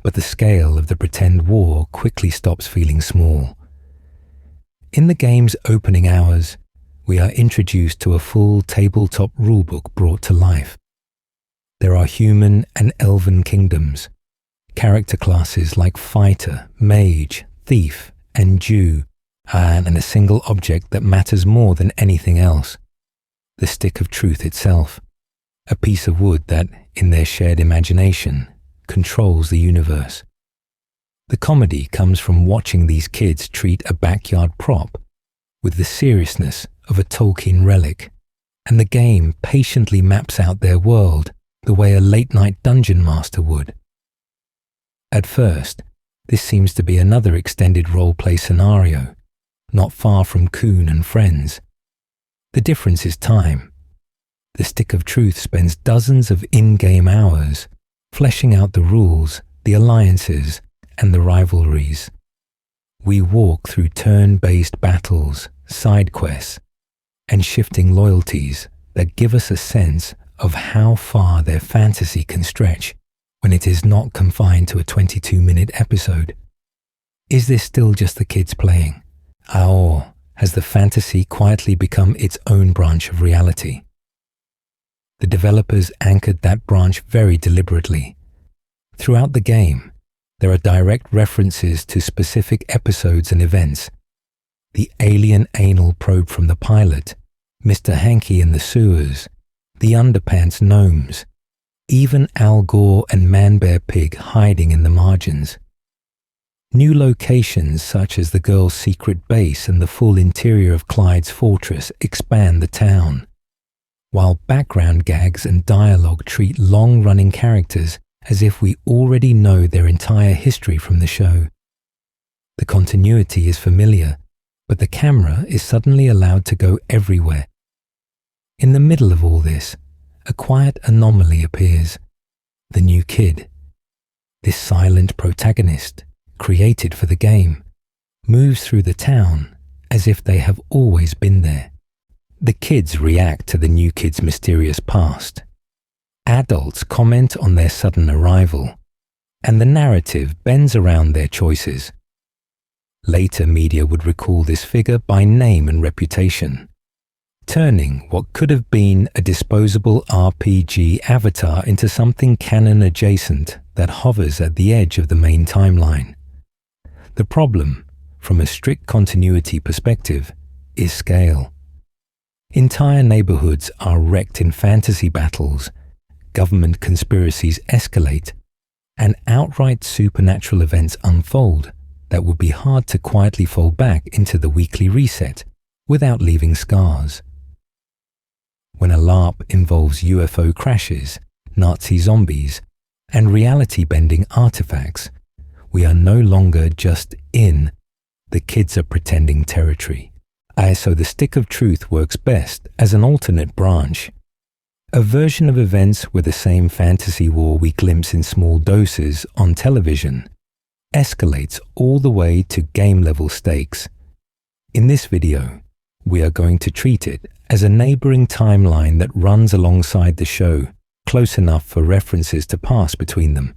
S1: but the scale of the pretend war quickly stops feeling small. In the game's opening hours, we are introduced to a full tabletop rulebook brought to life. There are human and elven kingdoms, character classes like fighter, mage, thief, and Jew, and a single object that matters more than anything else, the Stick of Truth itself, a piece of wood that, in their shared imagination, controls the universe. The comedy comes from watching these kids treat a backyard prop with the seriousness of a Tolkien relic, and the game patiently maps out their world the way a late-night dungeon master would. At first, this seems to be another extended role-play scenario, not far from Coon and Friends. The difference is time. The Stick of Truth spends dozens of in-game hours fleshing out the rules, the alliances, and the rivalries. We walk through turn-based battles, side quests, and shifting loyalties that give us a sense of how far their fantasy can stretch when it is not confined to a 22-minute episode. Is this still just the kids playing? Or has the fantasy quietly become its own branch of reality? The developers anchored that branch very deliberately. Throughout the game, there are direct references to specific episodes and events. The alien anal probe from the pilot, Mr. Hanky in the sewers, the underpants gnomes, even Al Gore and ManBearPig hiding in the margins. New locations such as the girl's secret base and the full interior of Clyde's fortress expand the town, while background gags and dialogue treat long-running characters as if we already know their entire history from the show. The continuity is familiar, but the camera is suddenly allowed to go everywhere. In the middle of all this, a quiet anomaly appears. The new kid. This silent protagonist, created for the game, moves through the town as if they have always been there. The kids react to the new kid's mysterious past. Adults comment on their sudden arrival, and the narrative bends around their choices. Later media would recall this figure by name and reputation, turning what could have been a disposable RPG avatar into something canon adjacent that hovers at the edge of the main timeline. The problem, from a strict continuity perspective, is scale. Entire neighborhoods are wrecked in fantasy battles, government conspiracies escalate, and outright supernatural events unfold that would be hard to quietly fold back into the weekly reset without leaving scars. When a LARP involves UFO crashes, Nazi zombies, and reality-bending artifacts, we are no longer just in the kids are pretending territory. So the Stick of Truth works best as an alternate branch, a version of events where the same fantasy war we glimpse in small doses on television escalates all the way to game-level stakes. In this video, we are going to treat it as a neighboring timeline that runs alongside the show, close enough for references to pass between them,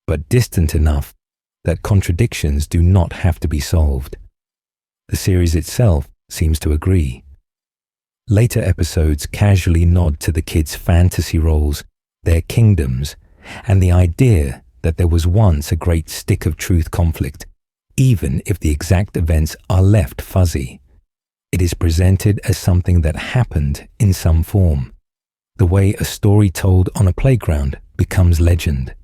S1: but distant enough that contradictions do not have to be solved. The series itself seems to agree. Later episodes casually nod to the kids' fantasy roles, their kingdoms, and the idea that there was once a great Stick of Truth conflict, even if the exact events are left fuzzy. It is presented as something that happened in some form, the way a story told on a playground becomes legend.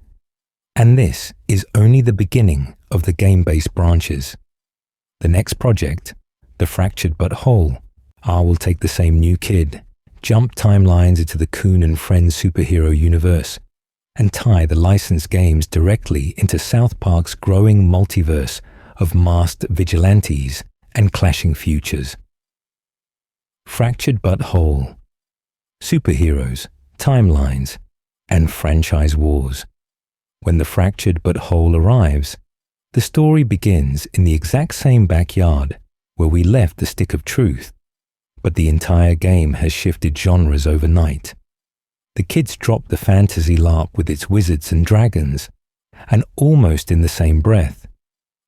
S1: And this is only the beginning of the game-based branches. The next project, The Fractured But Whole, will take the same new kid, jump timelines into the Coon and Friends superhero universe, and tie the licensed games directly into South Park's growing multiverse of masked vigilantes and clashing futures. Fractured But Whole. Superheroes, timelines, and franchise wars. When the Fractured But Whole arrives, the story begins in the exact same backyard where we left the Stick of Truth, but the entire game has shifted genres overnight. The kids drop the fantasy LARP with its wizards and dragons, and almost in the same breath,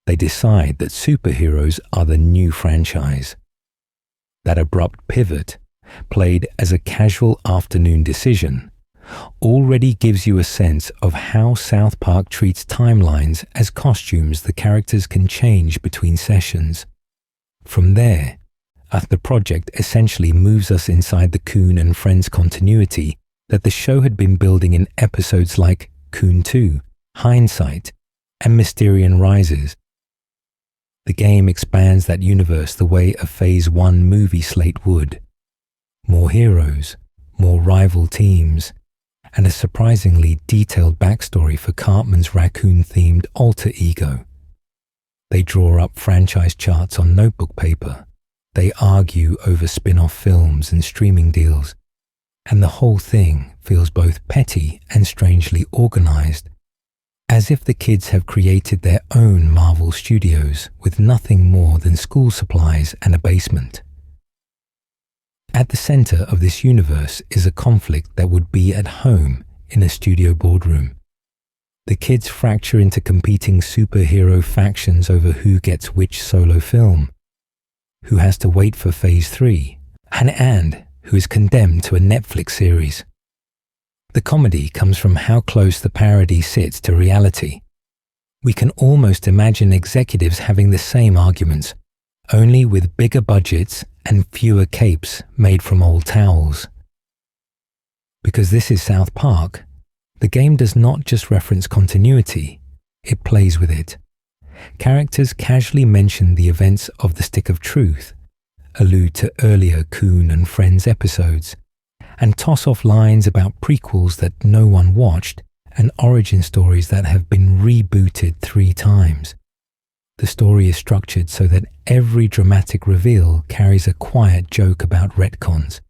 S1: they decide that superheroes are the new franchise. That abrupt pivot, played as a casual afternoon decision, already gives you a sense of how South Park treats timelines as costumes the characters can change between sessions. From there, the project essentially moves us inside the Coon and Friends continuity that the show had been building in episodes like Coon 2 Hindsight, and Mysterion Rises. The game expands that universe the way a Phase 1 movie slate would. More heroes, more rival teams, and a surprisingly detailed backstory for Cartman's raccoon-themed alter ego. They draw up franchise charts on notebook paper. They argue over spin-off films and streaming deals. And the whole thing feels both petty and strangely organized, as if the kids have created their own Marvel Studios with nothing more than school supplies and a basement. At the center of this universe is a conflict that would be at home in a studio boardroom. The kids fracture into competing superhero factions over who gets which solo film, who has to wait for Phase 3, and who is condemned to a Netflix series. The comedy comes from how close the parody sits to reality. We can almost imagine executives having the same arguments, only with bigger budgets and fewer capes made from old towels. Because this is South Park, the game does not just reference continuity, it plays with it. Characters casually mention the events of the Stick of Truth, allude to earlier Coon and Friends episodes, and toss off lines about prequels that no one watched and origin stories that have been rebooted 3 times. The story is structured so that every dramatic reveal carries a quiet joke about retcons.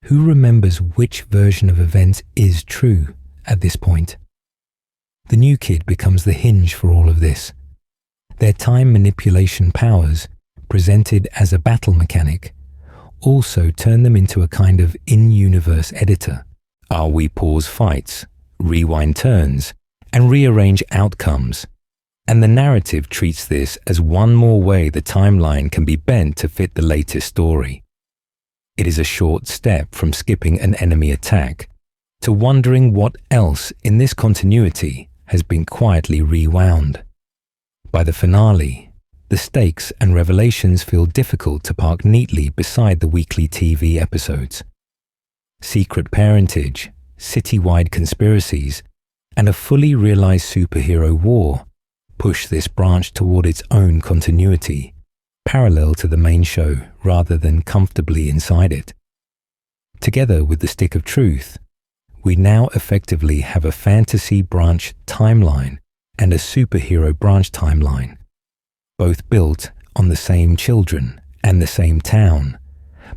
S1: Who remembers which version of events is true at this point? The new kid becomes the hinge for all of this. Their time manipulation powers, presented as a battle mechanic, also turn them into a kind of in-universe editor. We pause fights, rewind turns, and rearrange outcomes. And the narrative treats this as one more way the timeline can be bent to fit the latest story. It is a short step from skipping an enemy attack to wondering what else in this continuity has been quietly rewound. By the finale, the stakes and revelations feel difficult to park neatly beside the weekly TV episodes. Secret parentage, city-wide conspiracies, and a fully realized superhero war push this branch toward its own continuity, parallel to the main show rather than comfortably inside it. Together with the Stick of Truth, we now effectively have a fantasy branch timeline and a superhero branch timeline, both built on the same children and the same town,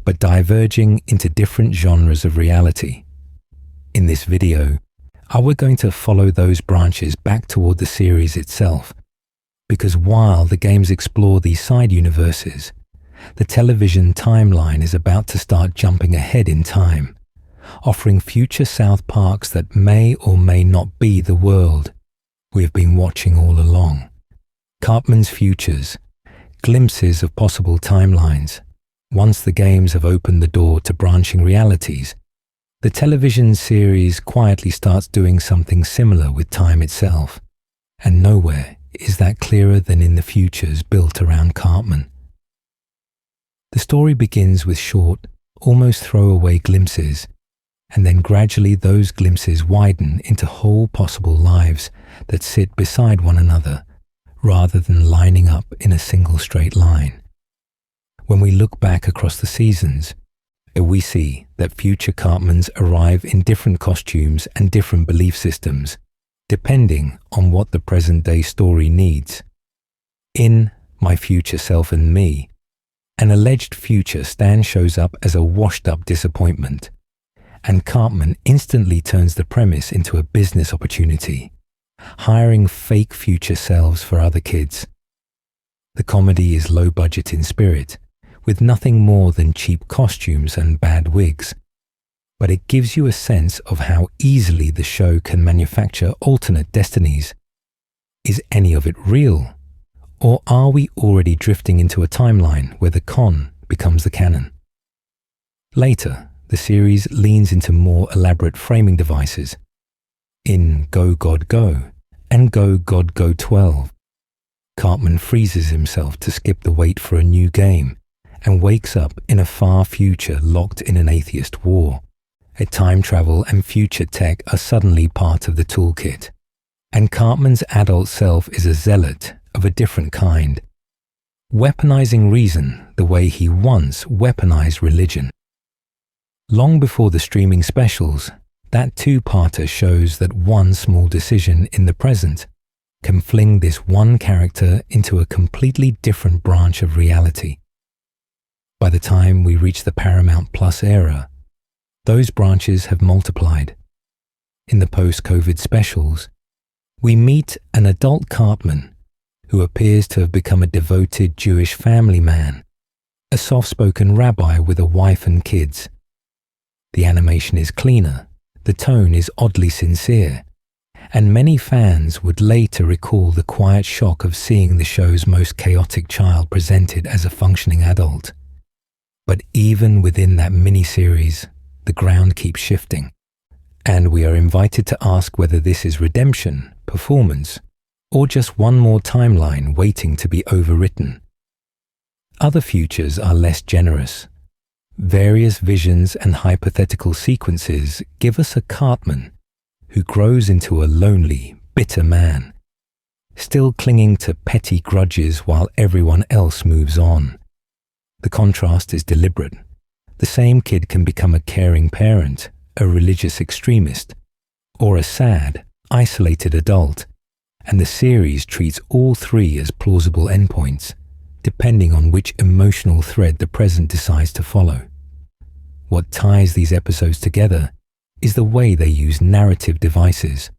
S1: but diverging into different genres of reality. In this video, we're going to follow those branches back toward the series itself, because while the games explore these side universes, the television timeline is about to start jumping ahead in time, offering future South Parks that may or may not be the world we have been watching all along. Cartman's futures, glimpses of possible timelines. Once the games have opened the door to branching realities, the television series quietly starts doing something similar with time itself, and nowhere is that clearer than in the futures built around Cartman. The story begins with short, almost throwaway glimpses, and then gradually those glimpses widen into whole possible lives that sit beside one another, rather than lining up in a single straight line. When we look back across the seasons, we see that future Cartmans arrive in different costumes and different belief systems, depending on what the present-day story needs. In My Future Self and Me, an alleged future Stan shows up as a washed-up disappointment, and Cartman instantly turns the premise into a business opportunity, hiring fake future selves for other kids. The comedy is low-budget in spirit, with nothing more than cheap costumes and bad wigs, but it gives you a sense of how easily the show can manufacture alternate destinies. Is any of it real? Or are we already drifting into a timeline where the con becomes the canon? Later, the series leans into more elaborate framing devices. In Go God Go and Go God Go 12, Cartman freezes himself to skip the wait for a new game and wakes up in a far future locked in an atheist war. Time travel and future tech are suddenly part of the toolkit. and Cartman's adult self is a zealot of a different kind, weaponizing reason the way he once weaponized religion. Long before the streaming specials, that two-parter shows that one small decision in the present can fling this one character into a completely different branch of reality. By the time we reach the Paramount Plus era, those branches have multiplied. In the post-COVID specials, we meet an adult Cartman who appears to have become a devoted Jewish family man, a soft-spoken rabbi with a wife and kids. The animation is cleaner, the tone is oddly sincere, and many fans would later recall the quiet shock of seeing the show's most chaotic child presented as a functioning adult. But even within that mini-series, the ground keeps shifting, and we are invited to ask whether this is redemption, performance, or just one more timeline waiting to be overwritten. Other futures are less generous. Various visions and hypothetical sequences give us a Cartman who grows into a lonely, bitter man, still clinging to petty grudges while everyone else moves on. The contrast is deliberate. The same kid can become a caring parent, a religious extremist, or a sad, isolated adult, and the series treats all three as plausible endpoints, depending on which emotional thread the present decides to follow. What ties these episodes together is the way they use narrative devices,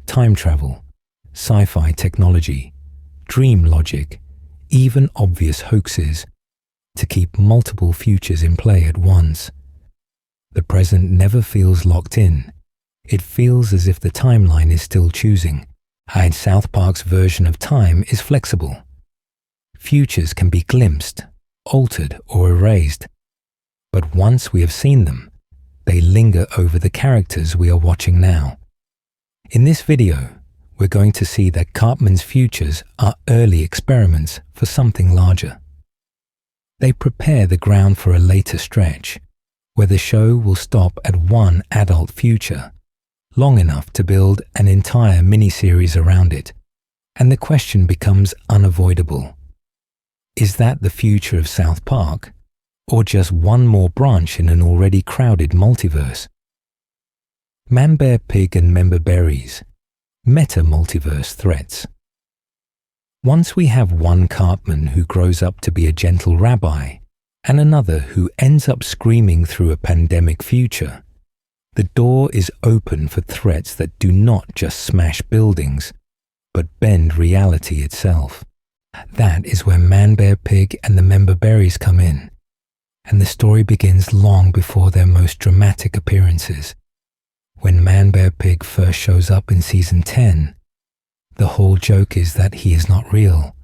S1: time travel, sci-fi technology, dream logic, even obvious hoaxes, to keep multiple futures in play at once. The present never feels locked in. It feels as if the timeline is still choosing, and South Park's version of time is flexible. Futures can be glimpsed, altered, or erased, but once we have seen them, they linger over the characters we are watching now. In this video, we're going to see that Cartman's futures are early experiments for something larger. They prepare the ground for a later stretch, where the show will stop at one adult future, long enough to build an entire miniseries around it, and the question becomes unavoidable. Is that the future of South Park, or just one more branch in an already crowded multiverse? ManBearPig and MemberBerries, meta-multiverse threats. Once we have one Cartman who grows up to be a gentle rabbi, and another who ends up screaming through a pandemic future, the door is open for threats that do not just smash buildings, but bend reality itself. That is where ManBearPig and the MemberBerries come in, and the story begins long before their most dramatic appearances. When ManBearPig first shows up in season 10, the whole joke is that he is not real.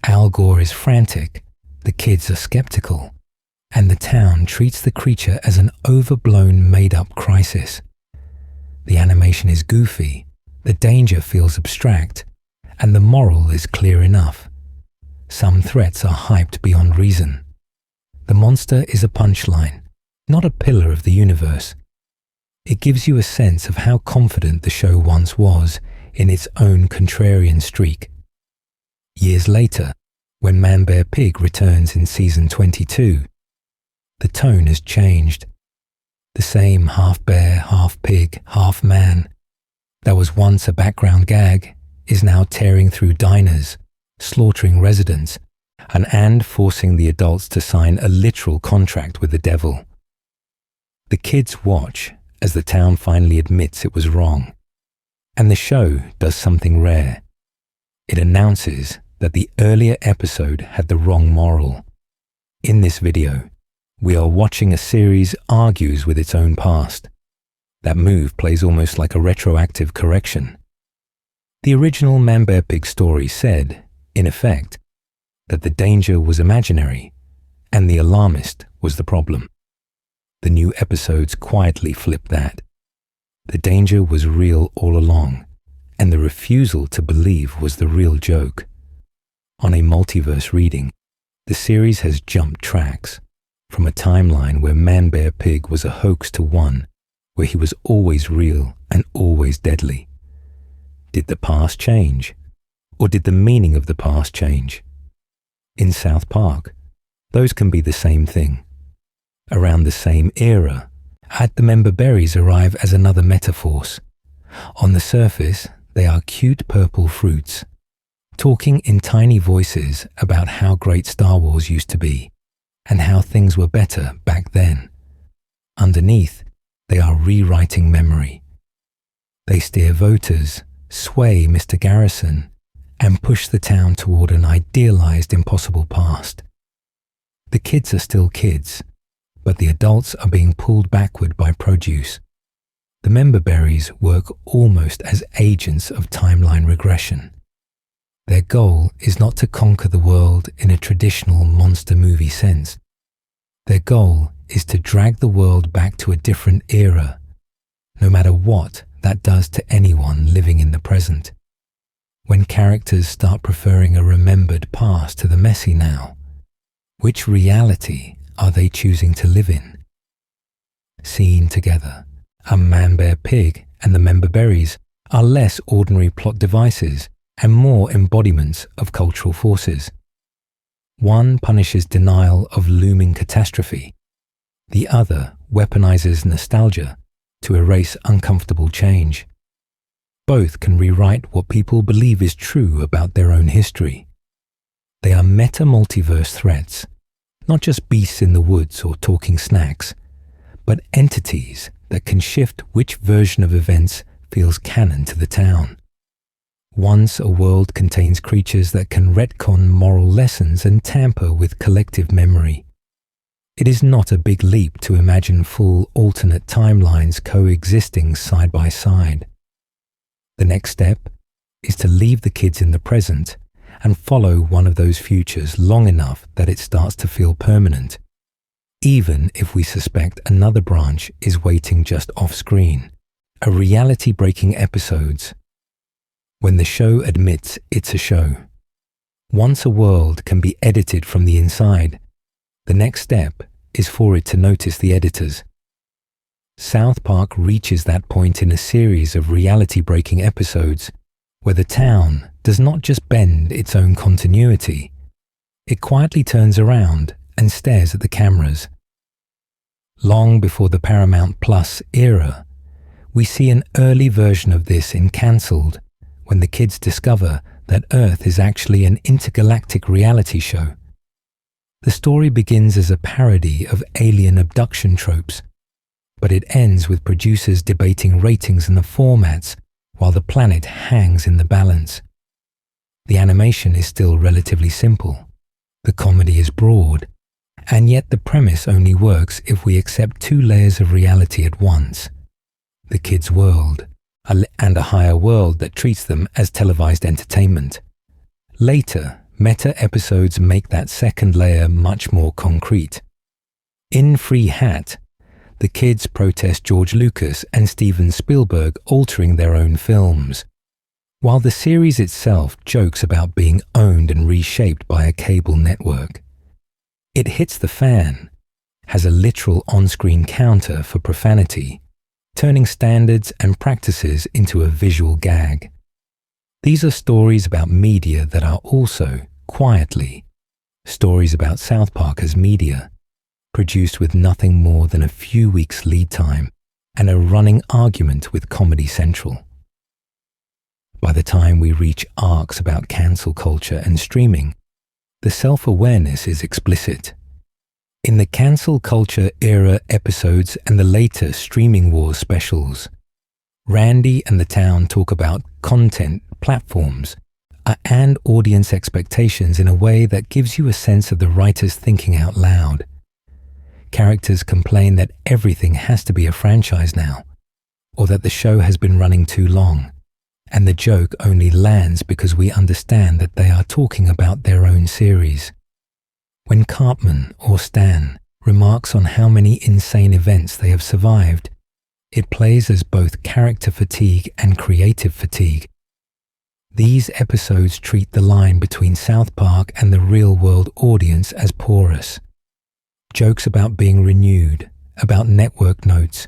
S1: Al Gore is frantic, the kids are skeptical, and the town treats the creature as an overblown made-up crisis. The animation is goofy, the danger feels abstract, and the moral is clear enough. Some threats are hyped beyond reason. The monster is a punchline, not a pillar of the universe. It gives you a sense of how confident the show once was in its own contrarian streak. Years later, when ManBearPig returns in season 22, the tone has changed. The same half-bear, half-pig, half-man that was once a background gag is now tearing through diners, slaughtering residents, and forcing the adults to sign a literal contract with the devil. The kids watch as the town finally admits it was wrong, and the show does something rare. It announces that the earlier episode had the wrong moral. In this video, we are watching a series argues with its own past. That move plays almost like a retroactive correction. The original ManBearPig story said, in effect, that the danger was imaginary and the alarmist was the problem. The new episodes quietly flip that. The danger was real all along, and the refusal to believe was the real joke. On a multiverse reading, the series has jumped tracks from a timeline where ManBearPig was a hoax to one where he was always real and always deadly. Did the past change? Or did the meaning of the past change? In South Park, those can be the same thing. Around the same era, had the member berries arrive as another metaphors. On the surface, they are cute purple fruits, talking in tiny voices about how great Star Wars used to be and how things were better back then. Underneath, they are rewriting memory. They steer voters, sway Mr. Garrison, and push the town toward an idealized impossible past. The kids are still kids, but the adults are being pulled backward by produce. The member berries work almost as agents of timeline regression. Their goal is not to conquer the world in a traditional monster movie sense. Their goal is to drag the world back to a different era, no matter what that does to anyone living in the present. When characters start preferring a remembered past to the messy now, which reality are they choosing to live in? Seen together, a ManBearPig and the member berries are less ordinary plot devices and more embodiments of cultural forces. One punishes denial of looming catastrophe. The other weaponizes nostalgia to erase uncomfortable change. Both can rewrite what people believe is true about their own history. They are meta-multiverse threats, not just beasts in the woods or talking snacks, but entities that can shift which version of events feels canon to the town. Once a world contains creatures that can retcon moral lessons and tamper with collective memory. It is not a big leap to imagine full alternate timelines coexisting side by side. The next step is to leave the kids in the present and follow one of those futures long enough that it starts to feel permanent, even if we suspect another branch is waiting just off-screen, a reality-breaking episodes. When the show admits it's a show. Once a world can be edited from the inside, the next step is for it to notice the editors. South Park reaches that point in a series of reality-breaking episodes where the town does not just bend its own continuity, it quietly turns around and stares at the cameras. Long before the Paramount Plus era, we see an early version of this in Cancelled, when the kids discover that Earth is actually an intergalactic reality show. The story begins as a parody of alien abduction tropes, but it ends with producers debating ratings and the formats while the planet hangs in the balance. The animation is still relatively simple. The comedy is broad, and yet the premise only works if we accept two layers of reality at once. The kids' world, and a higher world that treats them as televised entertainment. Later, meta episodes make that second layer much more concrete. In Free Hat, the kids protest George Lucas and Steven Spielberg altering their own films, while the series itself jokes about being owned and reshaped by a cable network. It hits the fan, has a literal on-screen counter for profanity, turning standards and practices into a visual gag. These are stories about media that are also, quietly, stories about South Park as media, produced with nothing more than a few weeks lead time and a running argument with Comedy Central. By the time we reach arcs about cancel culture and streaming, the self-awareness is explicit. In the cancel culture era episodes and the later Streaming Wars specials, Randy and the town talk about content, platforms, and audience expectations in a way that gives you a sense of the writers thinking out loud. Characters complain that everything has to be a franchise now, or that the show has been running too long, and the joke only lands because we understand that they are talking about their own series. When Cartman or Stan remarks on how many insane events they have survived, it plays as both character fatigue and creative fatigue. These episodes treat the line between South Park and the real-world audience as porous. Jokes about being renewed, about network notes,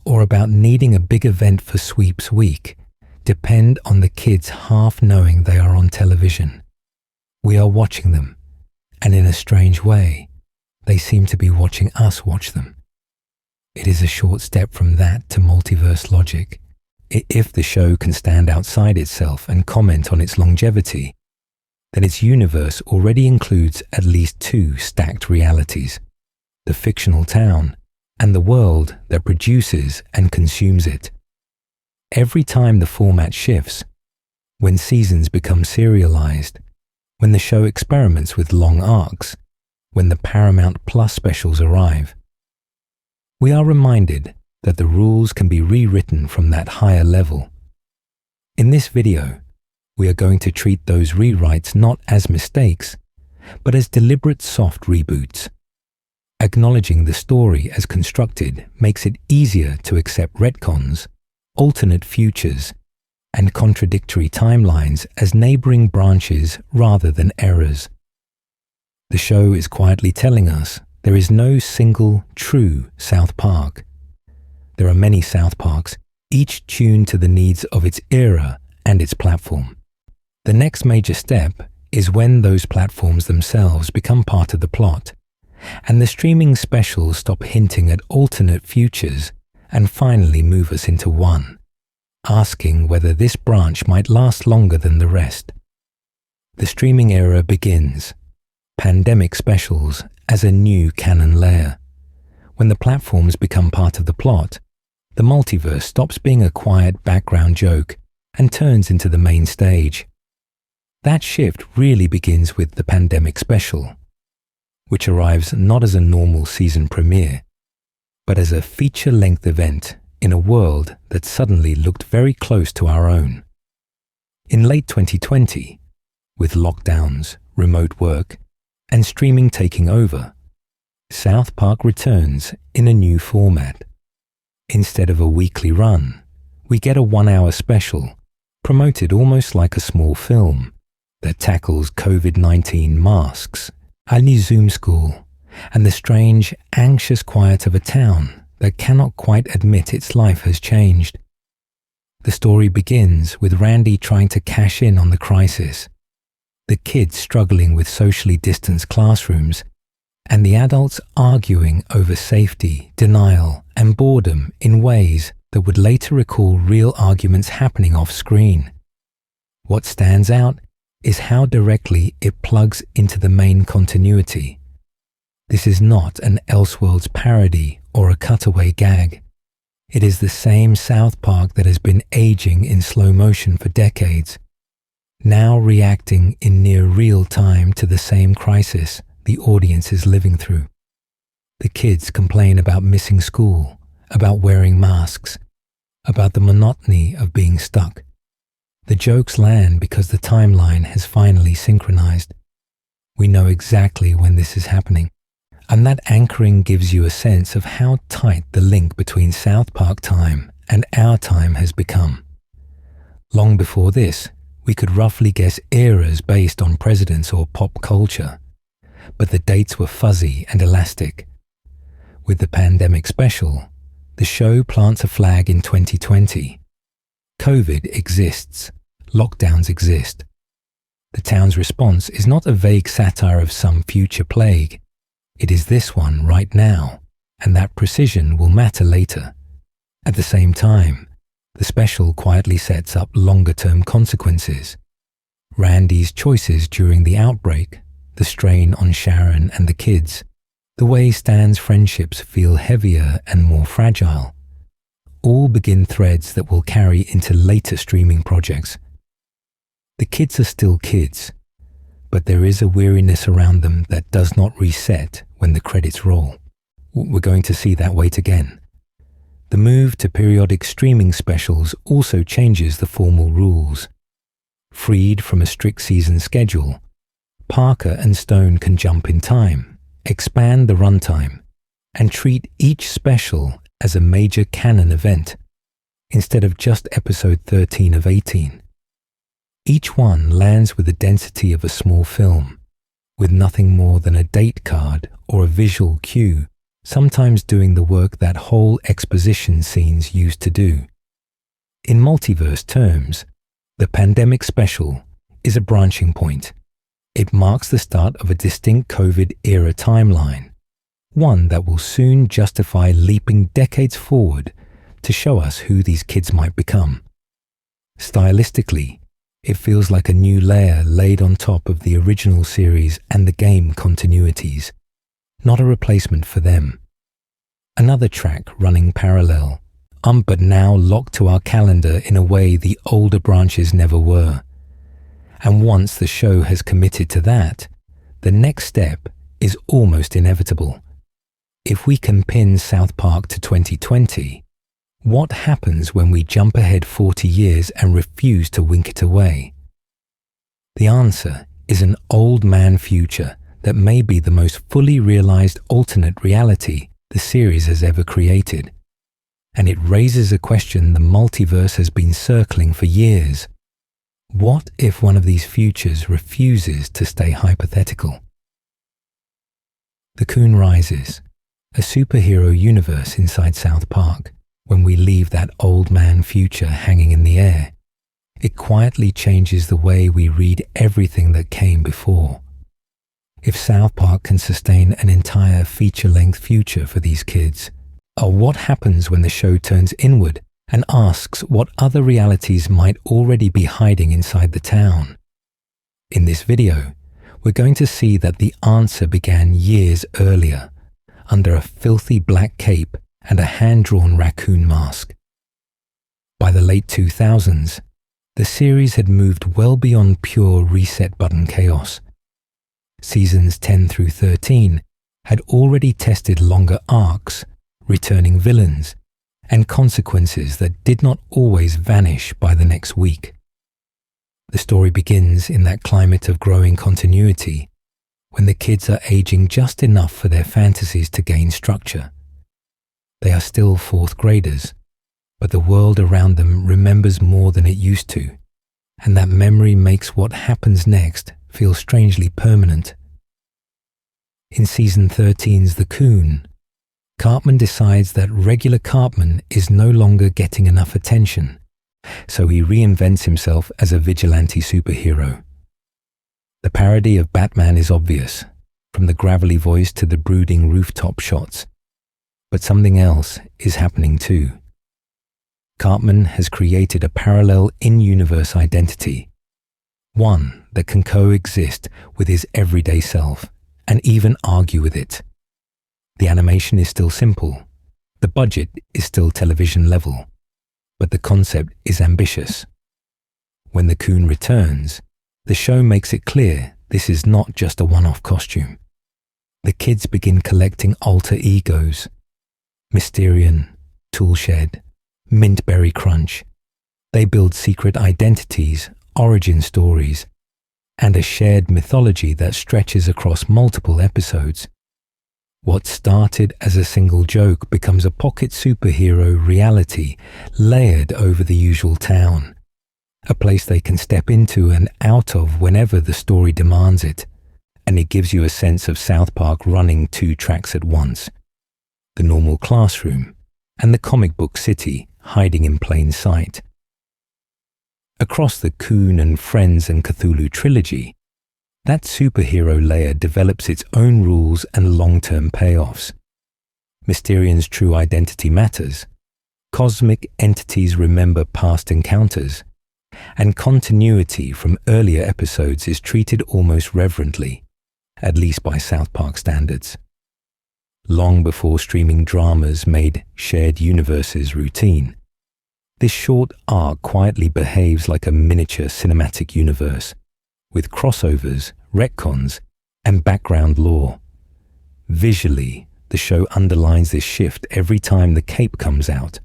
S1: or about needing a big event for sweeps week depend on the kids half knowing they are on television. We are watching them, and in a strange way, they seem to be watching us watch them. It is a short step from that to multiverse logic. If the show can stand outside itself and comment on its longevity, then its universe already includes at least two stacked realities: the fictional town and the world that produces and consumes it. Every time the format shifts, when seasons become serialized, when the show experiments with long arcs, when the Paramount Plus specials arrive, we are reminded that the rules can be rewritten from that higher level. In this video, we are going to treat those rewrites not as mistakes, but as deliberate soft reboots. Acknowledging the story as constructed makes it easier to accept retcons, alternate futures, and contradictory timelines as neighboring branches rather than errors. The show is quietly telling us there is no single true South Park. There are many South Parks, each tuned to the needs of its era and its platform. The next major step is when those platforms themselves become part of the plot, and the streaming specials stop hinting at alternate futures and finally move us into one, asking whether this branch might last longer than the rest. The streaming era begins, pandemic specials as a new canon layer. When the platforms become part of the plot, the multiverse stops being a quiet background joke and turns into the main stage. That shift really begins with the pandemic special, which arrives not as a normal season premiere, but as a feature-length event in a world that suddenly looked very close to our own. In late 2020, with lockdowns, remote work, and streaming taking over, South Park returns in a new format. Instead of a weekly run, we get a 1-hour special, promoted almost like a small film, that tackles COVID-19 masks, a new Zoom school, and the strange, anxious quiet of a town that cannot quite admit its life has changed. The story begins with Randy trying to cash in on the crisis, the kids struggling with socially distanced classrooms, and the adults arguing over safety, denial, and boredom in ways that would later recall real arguments happening off-screen. What stands out is how directly it plugs into the main continuity. This is not an Elseworlds parody or a cutaway gag. It is the same South Park that has been aging in slow motion for decades, now reacting in near real time to the same crisis the audience is living through. The kids complain about missing school, about wearing masks, about the monotony of being stuck. The jokes land because the timeline has finally synchronized. We know exactly when this is happening, and that anchoring gives you a sense of how tight the link between South Park time and our time has become. Long before this, we could roughly guess eras based on presidents or pop culture, but the dates were fuzzy and elastic. With the pandemic special, the show plants a flag in 2020. COVID exists. Lockdowns exist. The town's response is not a vague satire of some future plague. It is this one right now, and that precision will matter later. At the same time, the special quietly sets up longer-term consequences. Randy's choices during the outbreak, the strain on Sharon and the kids, the way Stan's friendships feel heavier and more fragile, all begin threads that will carry into later streaming projects. The kids are still kids, but there is a weariness around them that does not reset when the credits roll. We're going to see that weight again. The move to periodic streaming specials also changes the formal rules. Freed from a strict season schedule, Parker and Stone can jump in time, expand the runtime, and treat each special as a major canon event, instead of just episode 13 of 18. Each one lands with the density of a small film, with nothing more than a date card or a visual cue, sometimes doing the work that whole exposition scenes used to do. In multiverse terms, the pandemic special is a branching point. It marks the start of a distinct COVID-era timeline, one that will soon justify leaping decades forward to show us who these kids might become. Stylistically, it feels like a new layer laid on top of the original series and the game continuities, not a replacement for them. Another track running parallel, but now locked to our calendar in a way the older branches never were. And once the show has committed to that, the next step is almost inevitable. If we can pin South Park to 2020, what happens when we jump ahead 40 years and refuse to wink it away? The answer is an old man future that may be the most fully realized alternate reality the series has ever created. And it raises a question the multiverse has been circling for years. What if one of these futures refuses to stay hypothetical? The Coon rises, a superhero universe inside South Park. When we leave that old man future hanging in the air, it quietly changes the way we read everything that came before. If South Park can sustain an entire feature-length future for these kids, what happens when the show turns inward and asks what other realities might already be hiding inside the town? In this video, we're going to see that the answer began years earlier, under a filthy black cape and a hand-drawn raccoon mask. By the late 2000s, the series had moved well beyond pure reset button chaos. Seasons 10 through 13 had already tested longer arcs, returning villains, and consequences that did not always vanish by the next week. The story begins in that climate of growing continuity, when the kids are aging just enough for their fantasies to gain structure. They are still fourth graders, but the world around them remembers more than it used to, and that memory makes what happens next feel strangely permanent. In season 13's The Coon, Cartman decides that regular Cartman is no longer getting enough attention, so he reinvents himself as a vigilante superhero. The parody of Batman is obvious, from the gravelly voice to the brooding rooftop shots. But something else is happening too. Cartman has created a parallel in-universe identity, one that can coexist with his everyday self and even argue with it. The animation is still simple, the budget is still television level, but the concept is ambitious. When the Coon returns, the show makes it clear this is not just a one-off costume. The kids begin collecting alter egos: Mysterian, Toolshed, Mintberry Crunch. They build secret identities, origin stories, and a shared mythology that stretches across multiple episodes. What started as a single joke becomes a pocket superhero reality layered over the usual town, a place they can step into and out of whenever the story demands it, and it gives you a sense of South Park running two tracks at once: the normal classroom and the comic book city hiding in plain sight. Across the Coon and Friends and Cthulhu trilogy, that superhero layer develops its own rules and long-term payoffs. Mysterian's true identity matters, cosmic entities remember past encounters, and continuity from earlier episodes is treated almost reverently, at least by South Park standards. Long before streaming dramas made shared universes routine, this short arc quietly behaves like a miniature cinematic universe, with crossovers, retcons, and background lore. Visually, the show underlines this shift every time the cape comes out.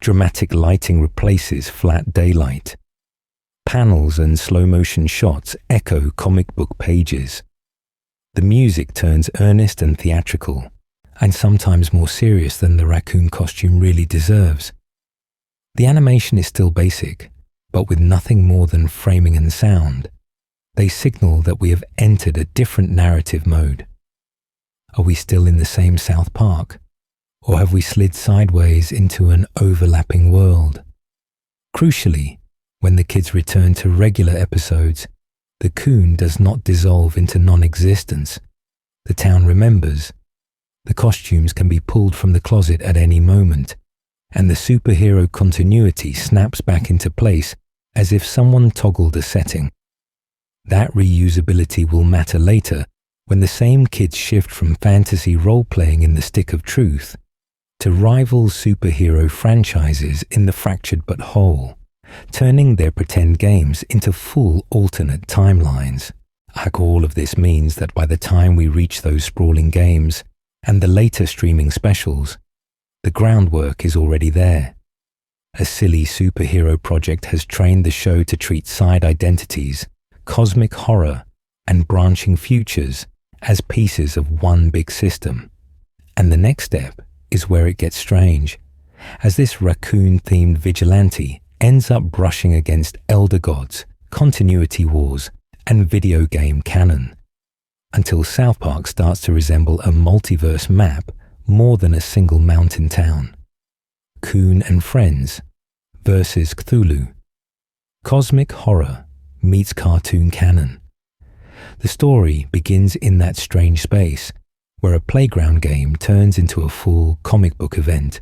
S1: Dramatic lighting replaces flat daylight. Panels and slow-motion shots echo comic book pages. The music turns earnest and theatrical, and sometimes more serious than the raccoon costume really deserves. The animation is still basic, but with nothing more than framing and sound. They signal that we have entered a different narrative mode. Are we still in the same South Park, or have we slid sideways into an overlapping world? Crucially, when the kids return to regular episodes, the coon does not dissolve into non-existence. The town remembers. The costumes can be pulled from the closet at any moment, and the superhero continuity snaps back into place as if someone toggled a setting. That reusability will matter later when the same kids shift from fantasy role-playing in the Stick of Truth to rival superhero franchises in the Fractured But Whole, turning their pretend games into full alternate timelines. All of this means that by the time we reach those sprawling games and the later streaming specials, the groundwork is already there. A silly superhero project has trained the show to treat side identities, cosmic horror, and branching futures as pieces of one big system. And the next step is where it gets strange, as this raccoon-themed vigilante ends up brushing against elder gods, continuity wars, and video game canon, until South Park starts to resemble a multiverse map more than a single mountain town. Coon and Friends versus Cthulhu. Cosmic horror meets cartoon canon. The story begins in that strange space where a playground game turns into a full comic book event.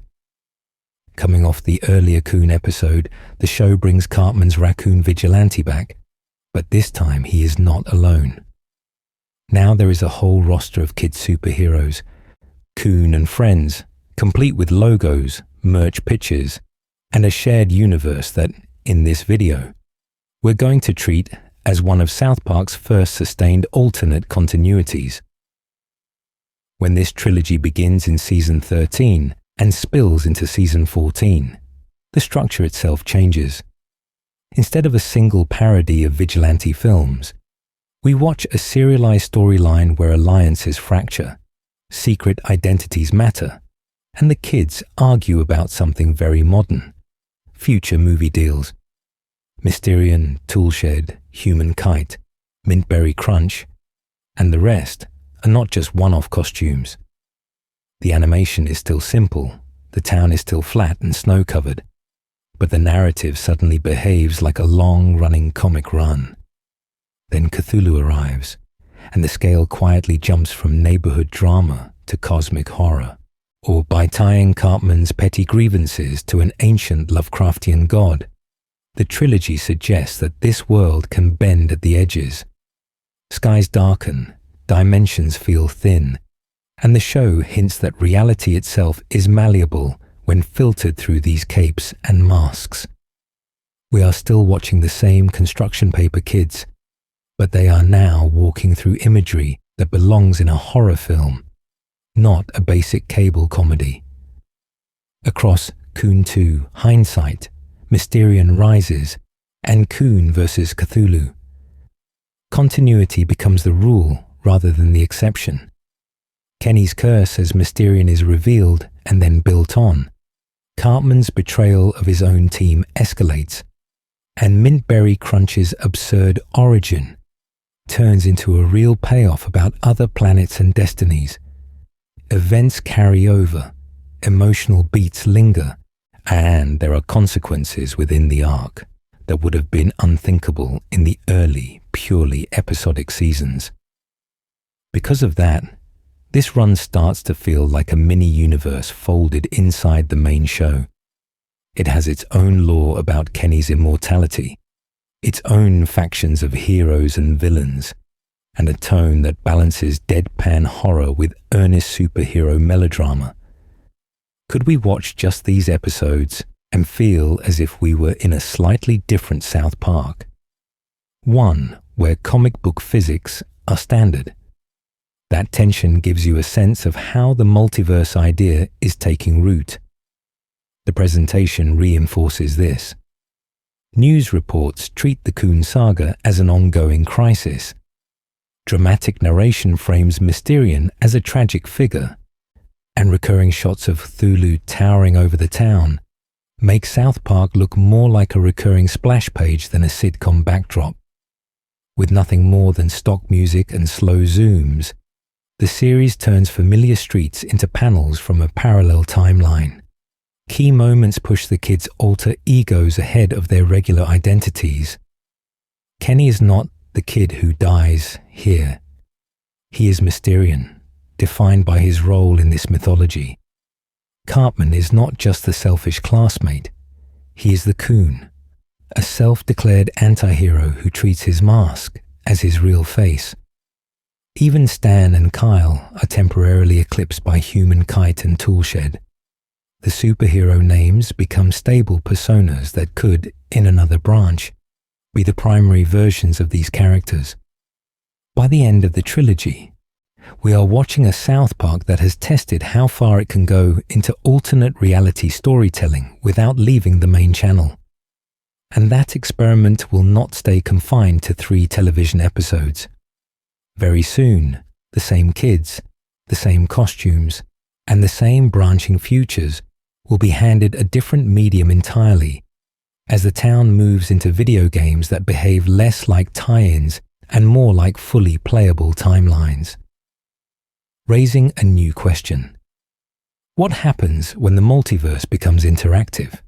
S1: Coming off the earlier Coon episode, the show brings Cartman's raccoon vigilante back, but this time he is not alone. Now there is a whole roster of kid superheroes, Coon and Friends, complete with logos, merch pictures, and a shared universe that, in this video, we're going to treat as one of South Park's first sustained alternate continuities. When this trilogy begins in season 13 and spills into season 14, the structure itself changes. Instead of a single parody of vigilante films, we watch a serialized storyline where alliances fracture, secret identities matter, and the kids argue about something very modern: future movie deals. Mysterion, Toolshed, Human Kite, Mintberry Crunch, and the rest are not just one-off costumes. The animation is still simple, the town is still flat and snow-covered, but the narrative suddenly behaves like a long-running comic run. Then Cthulhu arrives, and the scale quietly jumps from neighborhood drama to cosmic horror. Or by tying Cartman's petty grievances to an ancient Lovecraftian god, the trilogy suggests that this world can bend at the edges. Skies darken, dimensions feel thin, and the show hints that reality itself is malleable when filtered through these capes and masks. We are still watching the same construction paper kids, but they are now walking through imagery that belongs in a horror film, not a basic cable comedy. Across Coon 2, Hindsight, Mysterion Rises, and Coon vs. Cthulhu, continuity becomes the rule rather than the exception. Kenny's curse as Mysterion is revealed and then built on. Cartman's betrayal of his own team escalates, and Mintberry Crunch's absurd origin turns into a real payoff about other planets and destinies. Events carry over, emotional beats linger, and there are consequences within the arc that would have been unthinkable in the early, purely episodic seasons. Because of that, this run starts to feel like a mini-universe folded inside the main show. It has its own lore about Kenny's immortality, its own factions of heroes and villains, and a tone that balances deadpan horror with earnest superhero melodrama. Could we watch just these episodes and feel as if we were in a slightly different South Park? One where comic book physics are standard. That tension gives you a sense of how the multiverse idea is taking root. The presentation reinforces this. News reports treat the Coon saga as an ongoing crisis. Dramatic narration frames Mysterion as a tragic figure, and recurring shots of Cthulhu towering over the town make South Park look more like a recurring splash page than a sitcom backdrop. With nothing more than stock music and slow zooms, the series turns familiar streets into panels from a parallel timeline. Key moments push the kids' alter egos ahead of their regular identities. Kenny is not the kid who dies here. He is Mysterian, defined by his role in this mythology. Cartman is not just the selfish classmate. He is the Coon, a self-declared anti-hero who treats his mask as his real face. Even Stan and Kyle are temporarily eclipsed by Human Kite and Toolshed. The superhero names become stable personas that could, in another branch, be the primary versions of these characters. By the end of the trilogy, we are watching a South Park that has tested how far it can go into alternate reality storytelling without leaving the main channel. And that experiment will not stay confined to 3 television episodes. Very soon, the same kids, the same costumes, and the same branching futures will be handed a different medium entirely, as the town moves into video games that behave less like tie-ins and more like fully playable timelines. Raising a new question. What happens when the multiverse becomes interactive?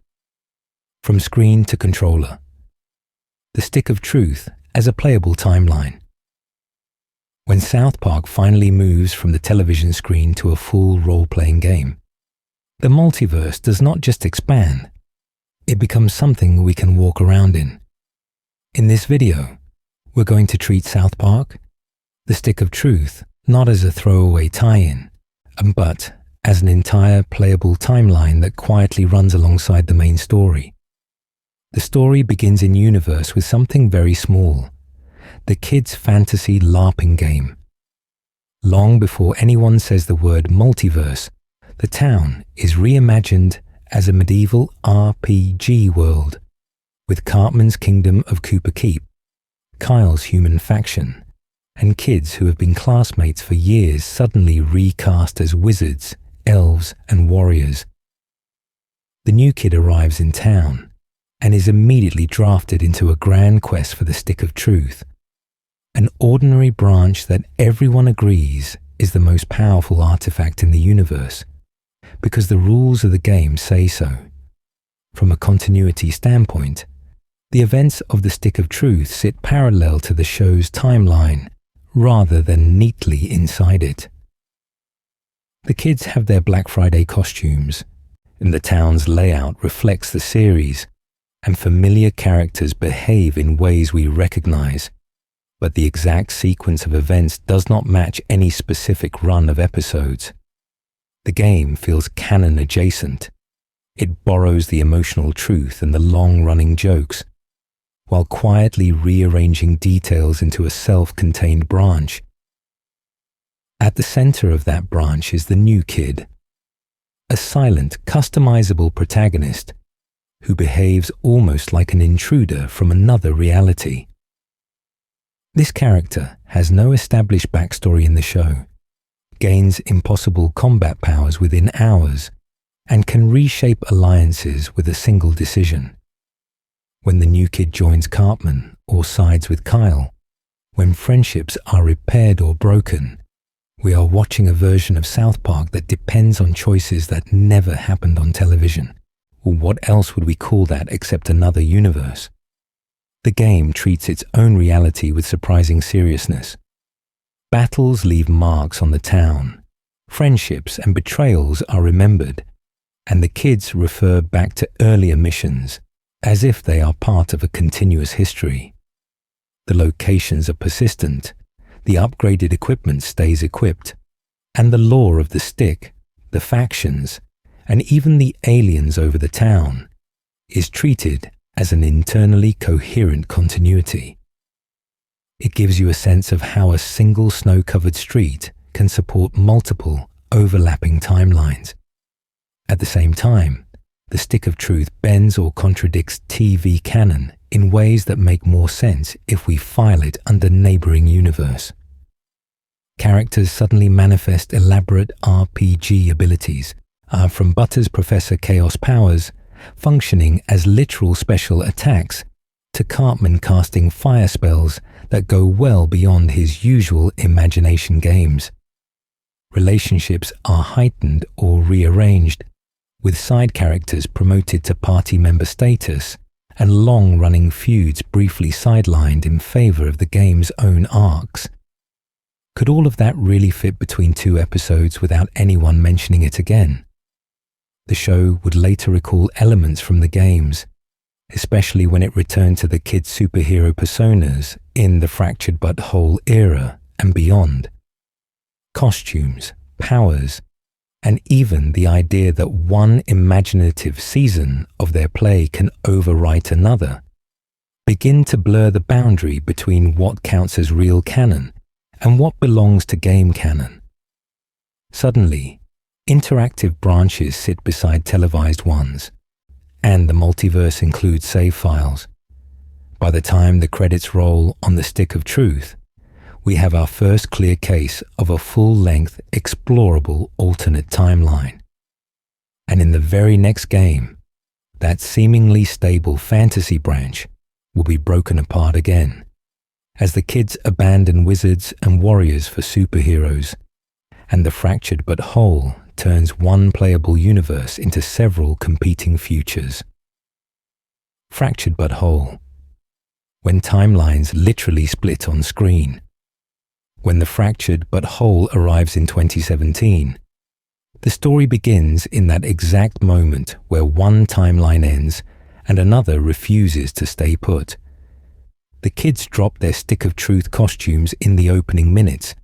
S1: From screen to controller. The stick of truth as a playable timeline. When South Park finally moves from the television screen to a full role-playing game, the multiverse does not just expand, it becomes something we can walk around in. In this video, we're going to treat South Park, the stick of truth, not as a throwaway tie-in, but as an entire playable timeline that quietly runs alongside the main story. The story begins in universe with something very small, the kids' fantasy LARPing game. Long before anyone says the word multiverse, the town is reimagined as a medieval RPG world, with Cartman's kingdom of Cooper Keep, Kyle's human faction, and kids who have been classmates for years suddenly recast as wizards, elves, and warriors. The new kid arrives in town and is immediately drafted into a grand quest for the Stick of Truth, an ordinary branch that everyone agrees is the most powerful artifact in the universe, because the rules of the game say so. From a continuity standpoint, the events of the Stick of Truth sit parallel to the show's timeline, rather than neatly inside it. The kids have their Black Friday costumes, and the town's layout reflects the series, and familiar characters behave in ways we recognize, but the exact sequence of events does not match any specific run of episodes. The game feels canon adjacent. It borrows the emotional truth and the long-running jokes, while quietly rearranging details into a self-contained branch. At the center of that branch is the new kid, a silent, customizable protagonist who behaves almost like an intruder from another reality. This character has no established backstory in the show, gains impossible combat powers within hours, and can reshape alliances with a single decision. When the new kid joins Cartman or sides with Kyle, when friendships are repaired or broken, we are watching a version of South Park that depends on choices that never happened on television. Or what else would we call that except another universe? The game treats its own reality with surprising seriousness. Battles leave marks on the town, friendships and betrayals are remembered, and the kids refer back to earlier missions, as if they are part of a continuous history. The locations are persistent, the upgraded equipment stays equipped, and the lore of the stick, the factions, and even the aliens over the town is treated as an internally coherent continuity. It gives you a sense of how a single snow-covered street can support multiple overlapping timelines. At the same time, the Stick of Truth bends or contradicts TV canon in ways that make more sense if we file it under neighboring universe. Characters suddenly manifest elaborate RPG abilities, from Butter's Professor Chaos powers functioning as literal special attacks to Cartman casting fire spells that go well beyond his usual imagination games. Relationships are heightened or rearranged, with side characters promoted to party member status and long-running feuds briefly sidelined in favor of the game's own arcs. Could all of that really fit between 2 episodes without anyone mentioning it again? The show would later recall elements from the games, especially when it returned to the kids' superhero personas in the Fractured But Whole era and beyond. Costumes, powers, and even the idea that one imaginative season of their play can overwrite another begin to blur the boundary between what counts as real canon and what belongs to game canon. Suddenly, interactive branches sit beside televised ones, and the multiverse includes save files. By the time the credits roll on the Stick of Truth, we have our first clear case of a full-length, explorable alternate timeline. And in the very next game, that seemingly stable fantasy branch will be broken apart again, as the kids abandon wizards and warriors for superheroes, and the Fractured But Whole turns one playable universe into several competing futures. Fractured But Whole. When timelines literally split on screen. When the Fractured But Whole arrives in 2017, the story begins in that exact moment where one timeline ends and another refuses to stay put. The kids drop their Stick of Truth costumes in the opening minutes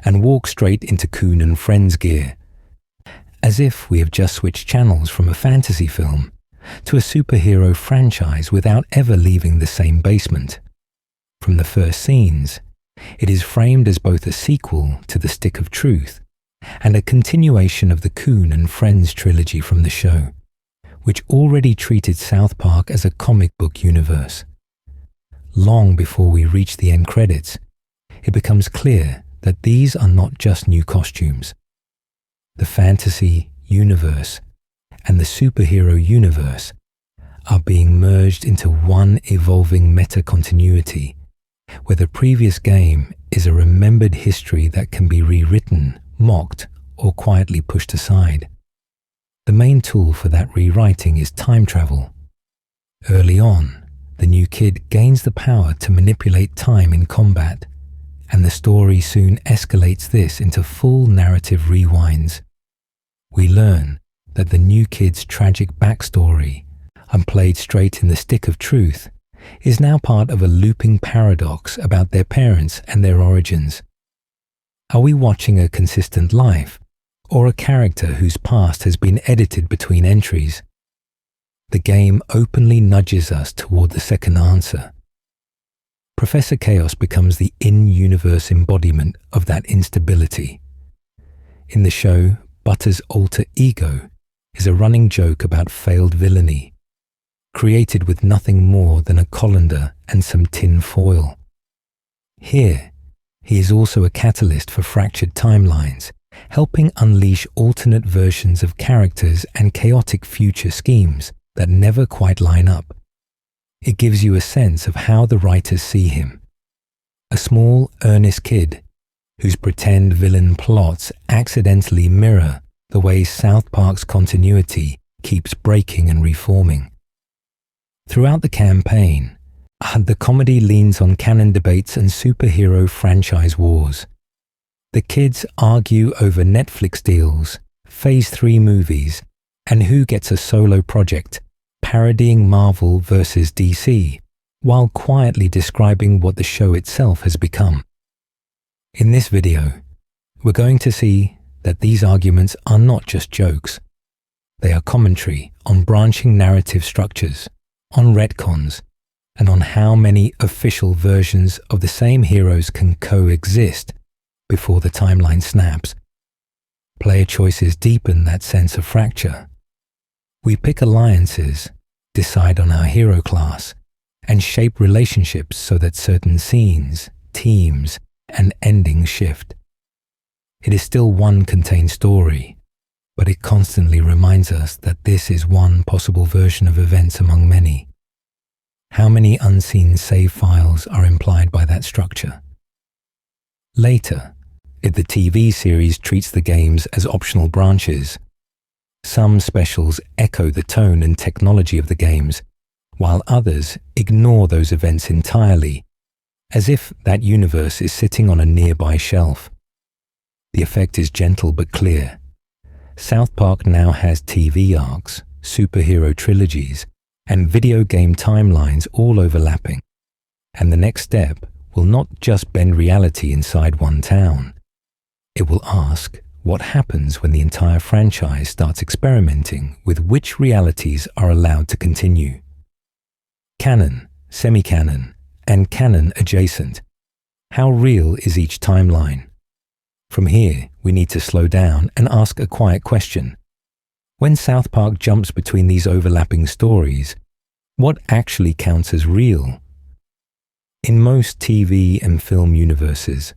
S1: and walk straight into Coon and Friends gear, as if we have just switched channels from a fantasy film to a superhero franchise without ever leaving the same basement. From the first scenes, it is framed as both a sequel to the Stick of Truth and a continuation of the Coon and Friends trilogy from the show, which already treated South Park as a comic book universe. Long before we reach the end credits, it becomes clear that these are not just new costumes. The fantasy universe and the superhero universe are being merged into one evolving meta-continuity, where the previous game is a remembered history that can be rewritten, mocked, or quietly pushed aside. The main tool for that rewriting is time travel. Early on, the new kid gains the power to manipulate time in combat, and the story soon escalates this into full narrative rewinds. We learn that the new kid's tragic backstory, unplayed straight in the Stick of Truth, is now part of a looping paradox about their parents and their origins. Are we watching a consistent life, or a character whose past has been edited between entries? The game openly nudges us toward the second answer. Professor Chaos becomes the in-universe embodiment of that instability. In the show, Butter's alter ego is a running joke about failed villainy, created with nothing more than a colander and some tin foil. Here, he is also a catalyst for fractured timelines, helping unleash alternate versions of characters and chaotic future schemes that never quite line up. It gives you a sense of how the writers see him. A small, earnest kid whose pretend villain plots accidentally mirror the way South Park's continuity keeps breaking and reforming. Throughout the campaign, the comedy leans on canon debates and superhero franchise wars. The kids argue over Netflix deals, Phase 3 movies, and who gets a solo project, parodying Marvel versus DC, while quietly describing what the show itself has become. In this video, we're going to see that these arguments are not just jokes. They are commentary on branching narrative structures, on retcons, and on how many official versions of the same heroes can coexist before the timeline snaps. Player choices deepen that sense of fracture. We pick alliances, decide on our hero class, and shape relationships so that certain scenes, teams, and endings shift. It is still one contained story, but it constantly reminds us that this is one possible version of events among many. How many unseen save files are implied by that structure? Later, if the TV series treats the games as optional branches, Some specials echo the tone and technology of the games, while others ignore those events entirely, as if that universe is sitting on a nearby shelf. The effect is gentle but clear. South Park now has TV arcs, superhero trilogies, and video game timelines all overlapping, and the next step will not just bend reality inside one town. It will ask what happens when the entire franchise starts experimenting with which realities are allowed to continue. Canon, semi-canon, and canon adjacent. How real is each timeline? From here, we need to slow down and ask a quiet question. When South Park jumps between these overlapping stories, what actually counts as real? In most TV and film universes,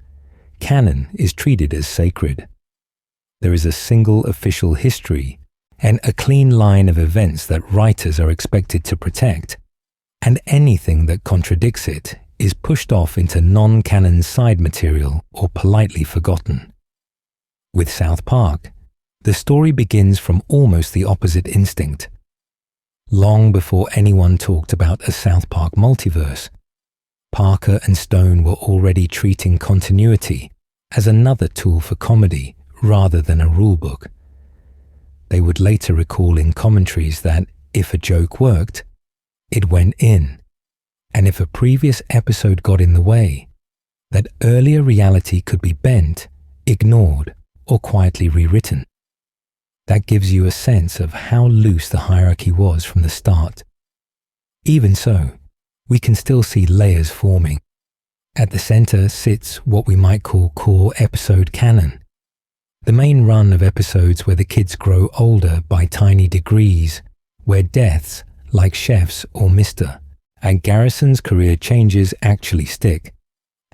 S1: canon is treated as sacred. There is a single official history and a clean line of events that writers are expected to protect, and anything that contradicts it is pushed off into non-canon side material or politely forgotten. With South Park, the story begins from almost the opposite instinct. Long before anyone talked about a South Park multiverse, Parker and Stone were already treating continuity as another tool for comedy rather than a rulebook. They would later recall in commentaries that if a joke worked, it went in, and if a previous episode got in the way, that earlier reality could be bent, ignored, or quietly rewritten. That gives you a sense of how loose the hierarchy was from the start. Even so, we can still see layers forming. At the center sits what we might call core episode canon, the main run of episodes where the kids grow older by tiny degrees, where deaths, like Chef's or Mr., and Garrison's career changes actually stick,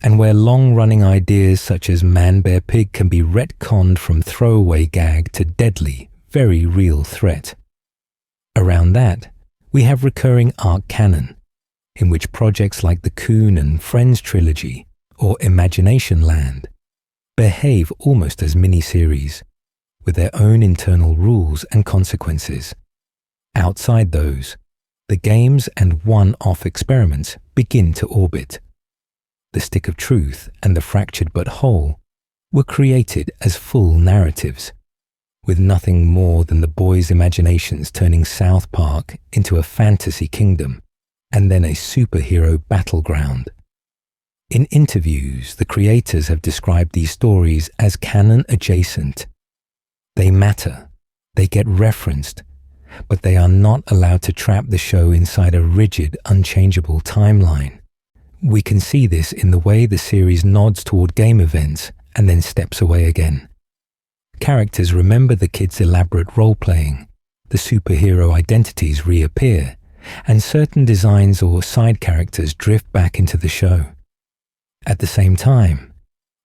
S1: and where long-running ideas such as ManBearPig can be retconned from throwaway gag to deadly, very real threat. Around that, we have recurring arc canon, in which projects like the Coon and Friends trilogy or Imagination Land behave almost as mini-series, with their own internal rules and consequences. Outside those, the games and one-off experiments begin to orbit. The Stick of Truth and the Fractured But Whole were created as full narratives, with nothing more than the boys' imaginations turning South Park into a fantasy kingdom and then a superhero battleground. In interviews, the creators have described these stories as canon adjacent. They matter, they get referenced, but they are not allowed to trap the show inside a rigid, unchangeable timeline. We can see this in the way the series nods toward game events and then steps away again. Characters remember the kids' elaborate role-playing, the superhero identities reappear, and certain designs or side characters drift back into the show. At the same time,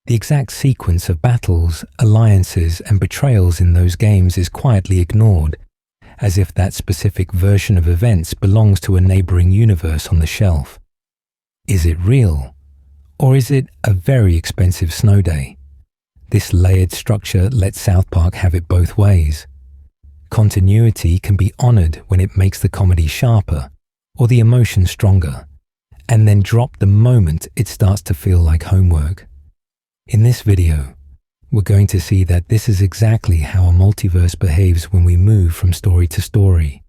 S1: the exact sequence of battles, alliances, and betrayals in those games is quietly ignored, as if that specific version of events belongs to a neighboring universe on the shelf. Is it real? Or is it a very expensive snow day? This layered structure lets South Park have it both ways. Continuity can be honored when it makes the comedy sharper or the emotion stronger, and then drop the moment it starts to feel like homework. In this video, we're going to see that this is exactly how a multiverse behaves when we move from story to story,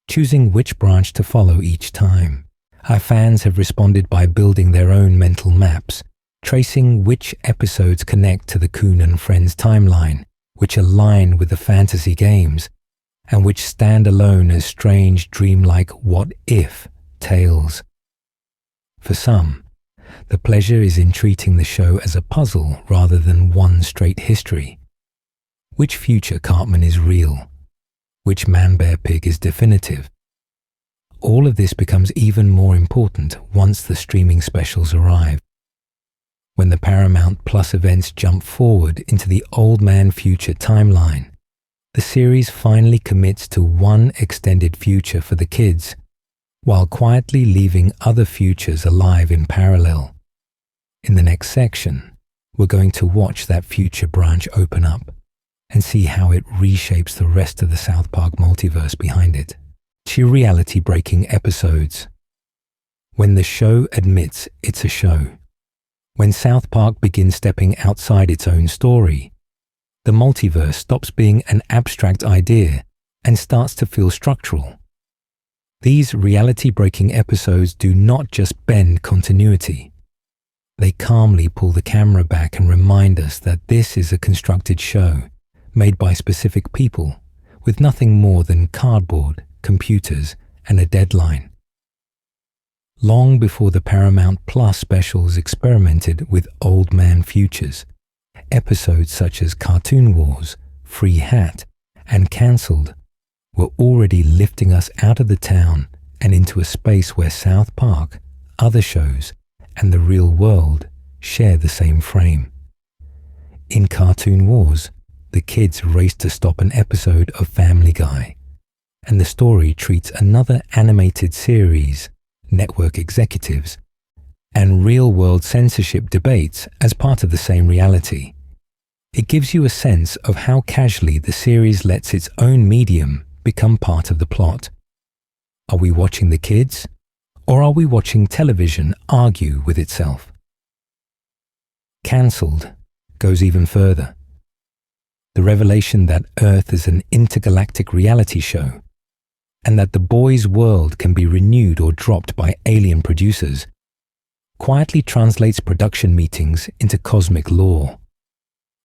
S1: choosing which branch to follow each time. Our fans have responded by building their own mental maps, tracing which episodes connect to the Coon and Friends timeline, which align with the fantasy games, and which stand alone as strange, dreamlike what-if tales. For some, the pleasure is in treating the show as a puzzle rather than one straight history. Which future Cartman is real? Which ManBearPig is definitive? All of this becomes even more important once the streaming specials arrive. When the Paramount Plus events jump forward into the Old Man Future timeline, the series finally commits to one extended future for the kids, while quietly leaving other futures alive in parallel. In the next section, we're going to watch that future branch open up and see how it reshapes the rest of the South Park multiverse behind it. To reality-breaking episodes. When the show admits it's a show. When South Park begins stepping outside its own story, the multiverse stops being an abstract idea and starts to feel structural. These reality-breaking episodes do not just bend continuity. They calmly pull the camera back and remind us that this is a constructed show made by specific people with nothing more than cardboard, computers, and a deadline. Long before the Paramount Plus specials experimented with old man futures, episodes such as Cartoon Wars, Free Hat, and Cancelled were already lifting us out of the town and into a space where South Park, other shows, and the real world share the same frame. In Cartoon Wars, the kids race to stop an episode of Family Guy, and the story treats another animated series, network executives, and real-world censorship debates as part of the same reality. It gives you a sense of how casually the series lets its own medium become part of the plot. Are we watching the kids, or are we watching television argue with itself? Cancelled goes even further. The revelation that Earth is an intergalactic reality show, and that the boys' world can be renewed or dropped by alien producers, quietly translates production meetings into cosmic law.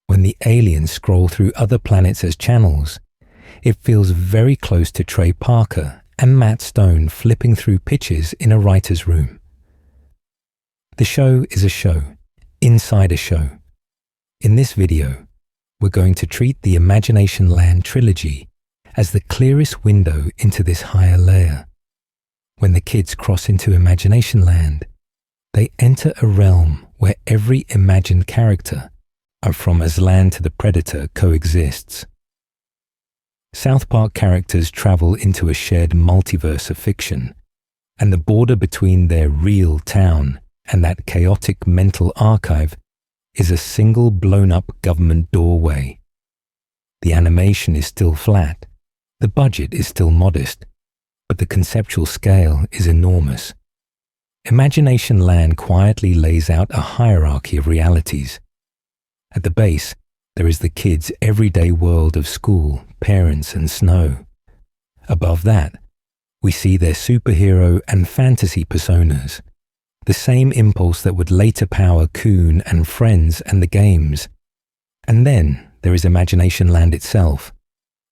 S1: When the aliens scroll through other planets as channels, it feels very close to Trey Parker and Matt Stone flipping through pitches in a writer's room. The show is a show, inside a show. In this video, we're going to treat the Imagination Land trilogy as the clearest window into this higher layer. When the kids cross into Imagination Land, they enter a realm where every imagined character, from Aslan to the Predator, coexists. South Park characters travel into a shared multiverse of fiction, and the border between their real town and that chaotic mental archive is a single blown-up government doorway. The animation is still flat, the budget is still modest, but the conceptual scale is enormous. Imagination Land quietly lays out a hierarchy of realities. At the base, there is the kids' everyday world of school, parents, and snow. Above that, we see their superhero and fantasy personas, the same impulse that would later power Coon and Friends and the games. And then there is Imagination Land itself,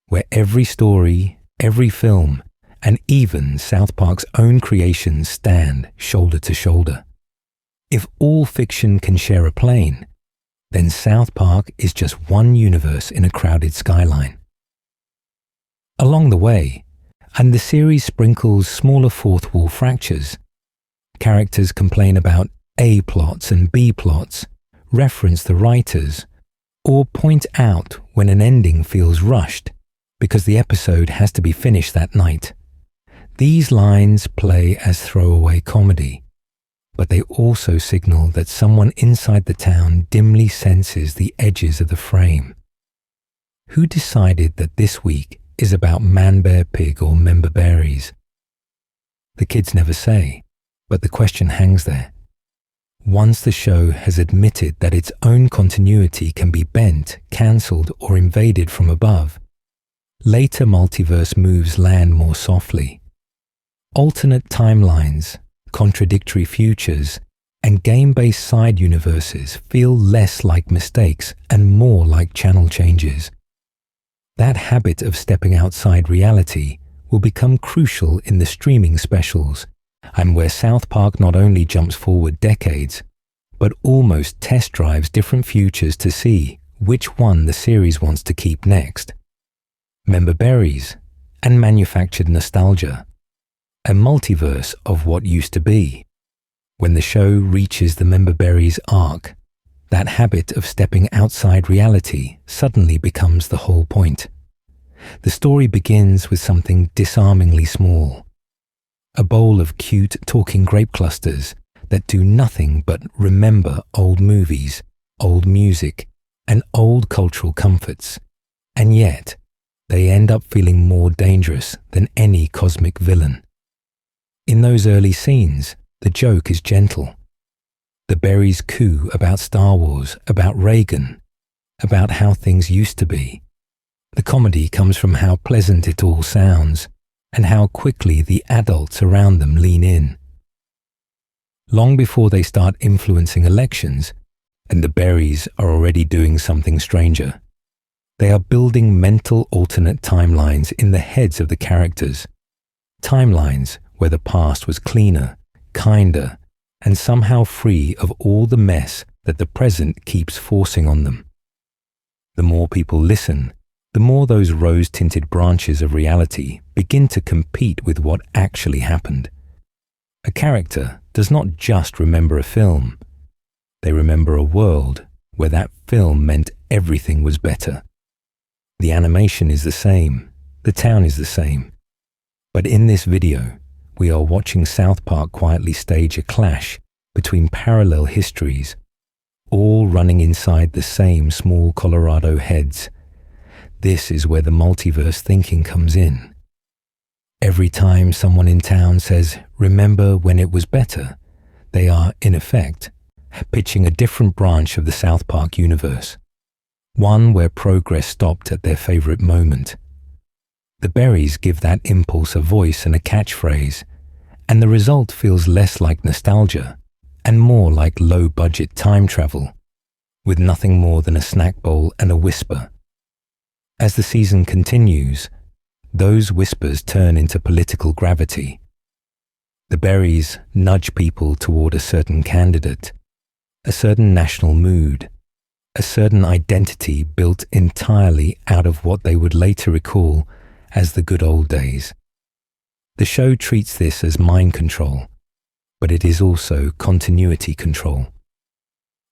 S1: where every story, every film, and even South Park's own creations stand shoulder to shoulder. If all fiction can share a plane, then South Park is just one universe in a crowded skyline. Along the way, and the series sprinkles smaller fourth wall fractures. Characters complain about A plots and B plots, reference the writers, or point out when an ending feels rushed because the episode has to be finished that night. These lines play as throwaway comedy, but they also signal that someone inside the town dimly senses the edges of the frame. Who decided that this week is about ManBearPig or MemberBerries? The kids never say, but the question hangs there. Once the show has admitted that its own continuity can be bent, cancelled, or invaded from above, later multiverse moves land more softly. Alternate timelines, contradictory futures, and game-based side universes feel less like mistakes and more like channel changes. That habit of stepping outside reality will become crucial in the streaming specials, and where South Park not only jumps forward decades, but almost test drives different futures to see which one the series wants to keep next. MemberBerries and Manufactured Nostalgia, a multiverse of what used to be. When the show reaches the MemberBerries arc, that habit of stepping outside reality suddenly becomes the whole point. The story begins with something disarmingly small. A bowl of cute talking grape clusters that do nothing but remember old movies, old music, and old cultural comforts. and yet they end up feeling more dangerous than any cosmic villain. In those early scenes, the joke is gentle. The berries coo about Star Wars, about Reagan, about how things used to be. The comedy comes from how pleasant it all sounds, and how quickly the adults around them lean in. Long before they start influencing elections, and the berries are already doing something stranger, they are building mental alternate timelines in the heads of the characters. Timelines where the past was cleaner, kinder, and somehow free of all the mess that the present keeps forcing on them. The more people listen, the more those rose-tinted branches of reality begin to compete with what actually happened. A character does not just remember a film. They remember a world where that film meant everything was better. The animation is the same, the town is the same. But in this video, we are watching South Park quietly stage a clash between parallel histories, all running inside the same small Colorado heads. This is where the multiverse thinking comes in. Every time someone in town says, "Remember when it was better," they are, in effect, pitching a different branch of the South Park universe, one where progress stopped at their favorite moment. The berries give that impulse a voice and a catchphrase, and the result feels less like nostalgia and more like low-budget time travel, with nothing more than a snack bowl and a whisper. As the season continues, those whispers turn into political gravity. The berries nudge people toward a certain candidate, a certain national mood, a certain identity built entirely out of what they would later recall as the good old days. The show treats this as mind control, but it is also continuity control.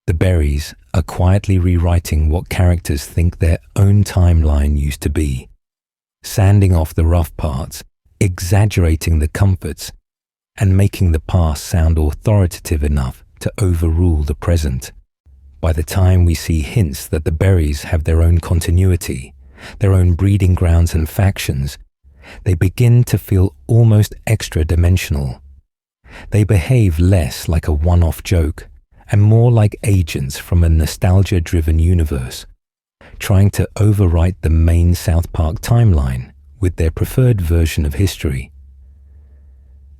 S1: The berries are quietly rewriting what characters think their own timeline used to be, sanding off the rough parts, exaggerating the comforts, and making the past sound authoritative enough to overrule the present. By the time we see hints that the berries have their own continuity, their own breeding grounds and factions, they begin to feel almost extra-dimensional. They behave less like a one-off joke and more like agents from a nostalgia-driven universe, trying to overwrite the main South Park timeline with their preferred version of history.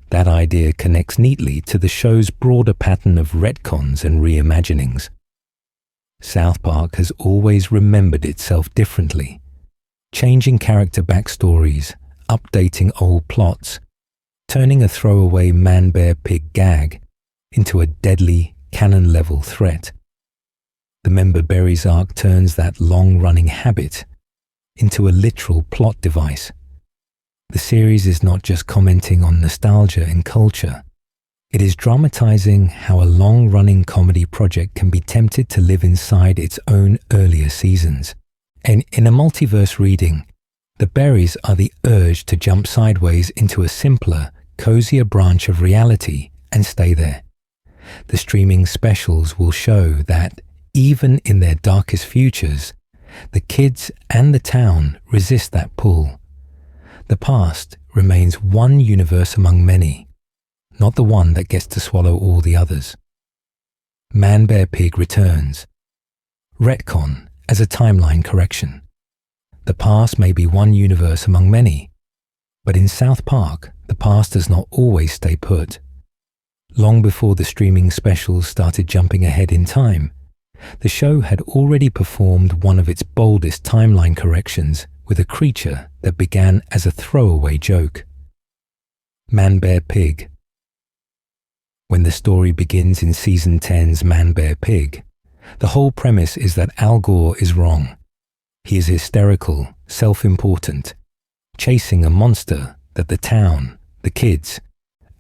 S1: That idea connects neatly to the show's broader pattern of retcons and reimaginings. South Park has always remembered itself differently, changing character backstories, updating old plots, turning a throwaway ManBearPig gag into a deadly Canon-level threat. The ManBearPig's arc turns that long-running habit into a literal plot device. The series is not just commenting on nostalgia and culture. It is dramatizing how a long-running comedy project can be tempted to live inside its own earlier seasons. And in a multiverse reading, the berries are the urge to jump sideways into a simpler, cozier branch of reality and stay there. The streaming specials will show that, even in their darkest futures, the kids and the town resist that pull. The past remains one universe among many, not the one that gets to swallow all the others. ManBearPig returns. Retcon as a timeline correction. The past may be one universe among many, but in South Park, the past does not always stay put. Long before the streaming specials started jumping ahead in time, the show had already performed one of its boldest timeline corrections with a creature that began as a throwaway joke. ManBearPig. When the story begins in Season 10's ManBearPig, the whole premise is that Al Gore is wrong. He is hysterical, self-important, chasing a monster that the town, the kids,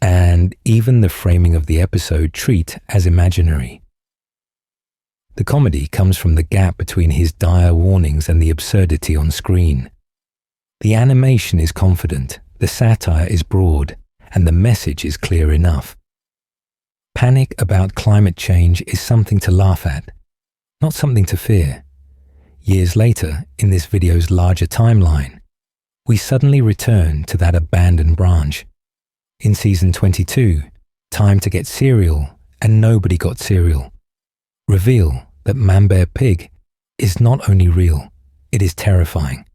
S1: and even the framing of the episode treat as imaginary. The comedy comes from the gap between his dire warnings and the absurdity on screen. The animation is confident, the satire is broad, and the message is clear enough. Panic about climate change is something to laugh at, not something to fear. Years later, in this video's larger timeline, we suddenly return to that abandoned branch. In season 22, Time to Get Cereal and Nobody Got Cereal reveal that ManBearPig is not only real, it is terrifying.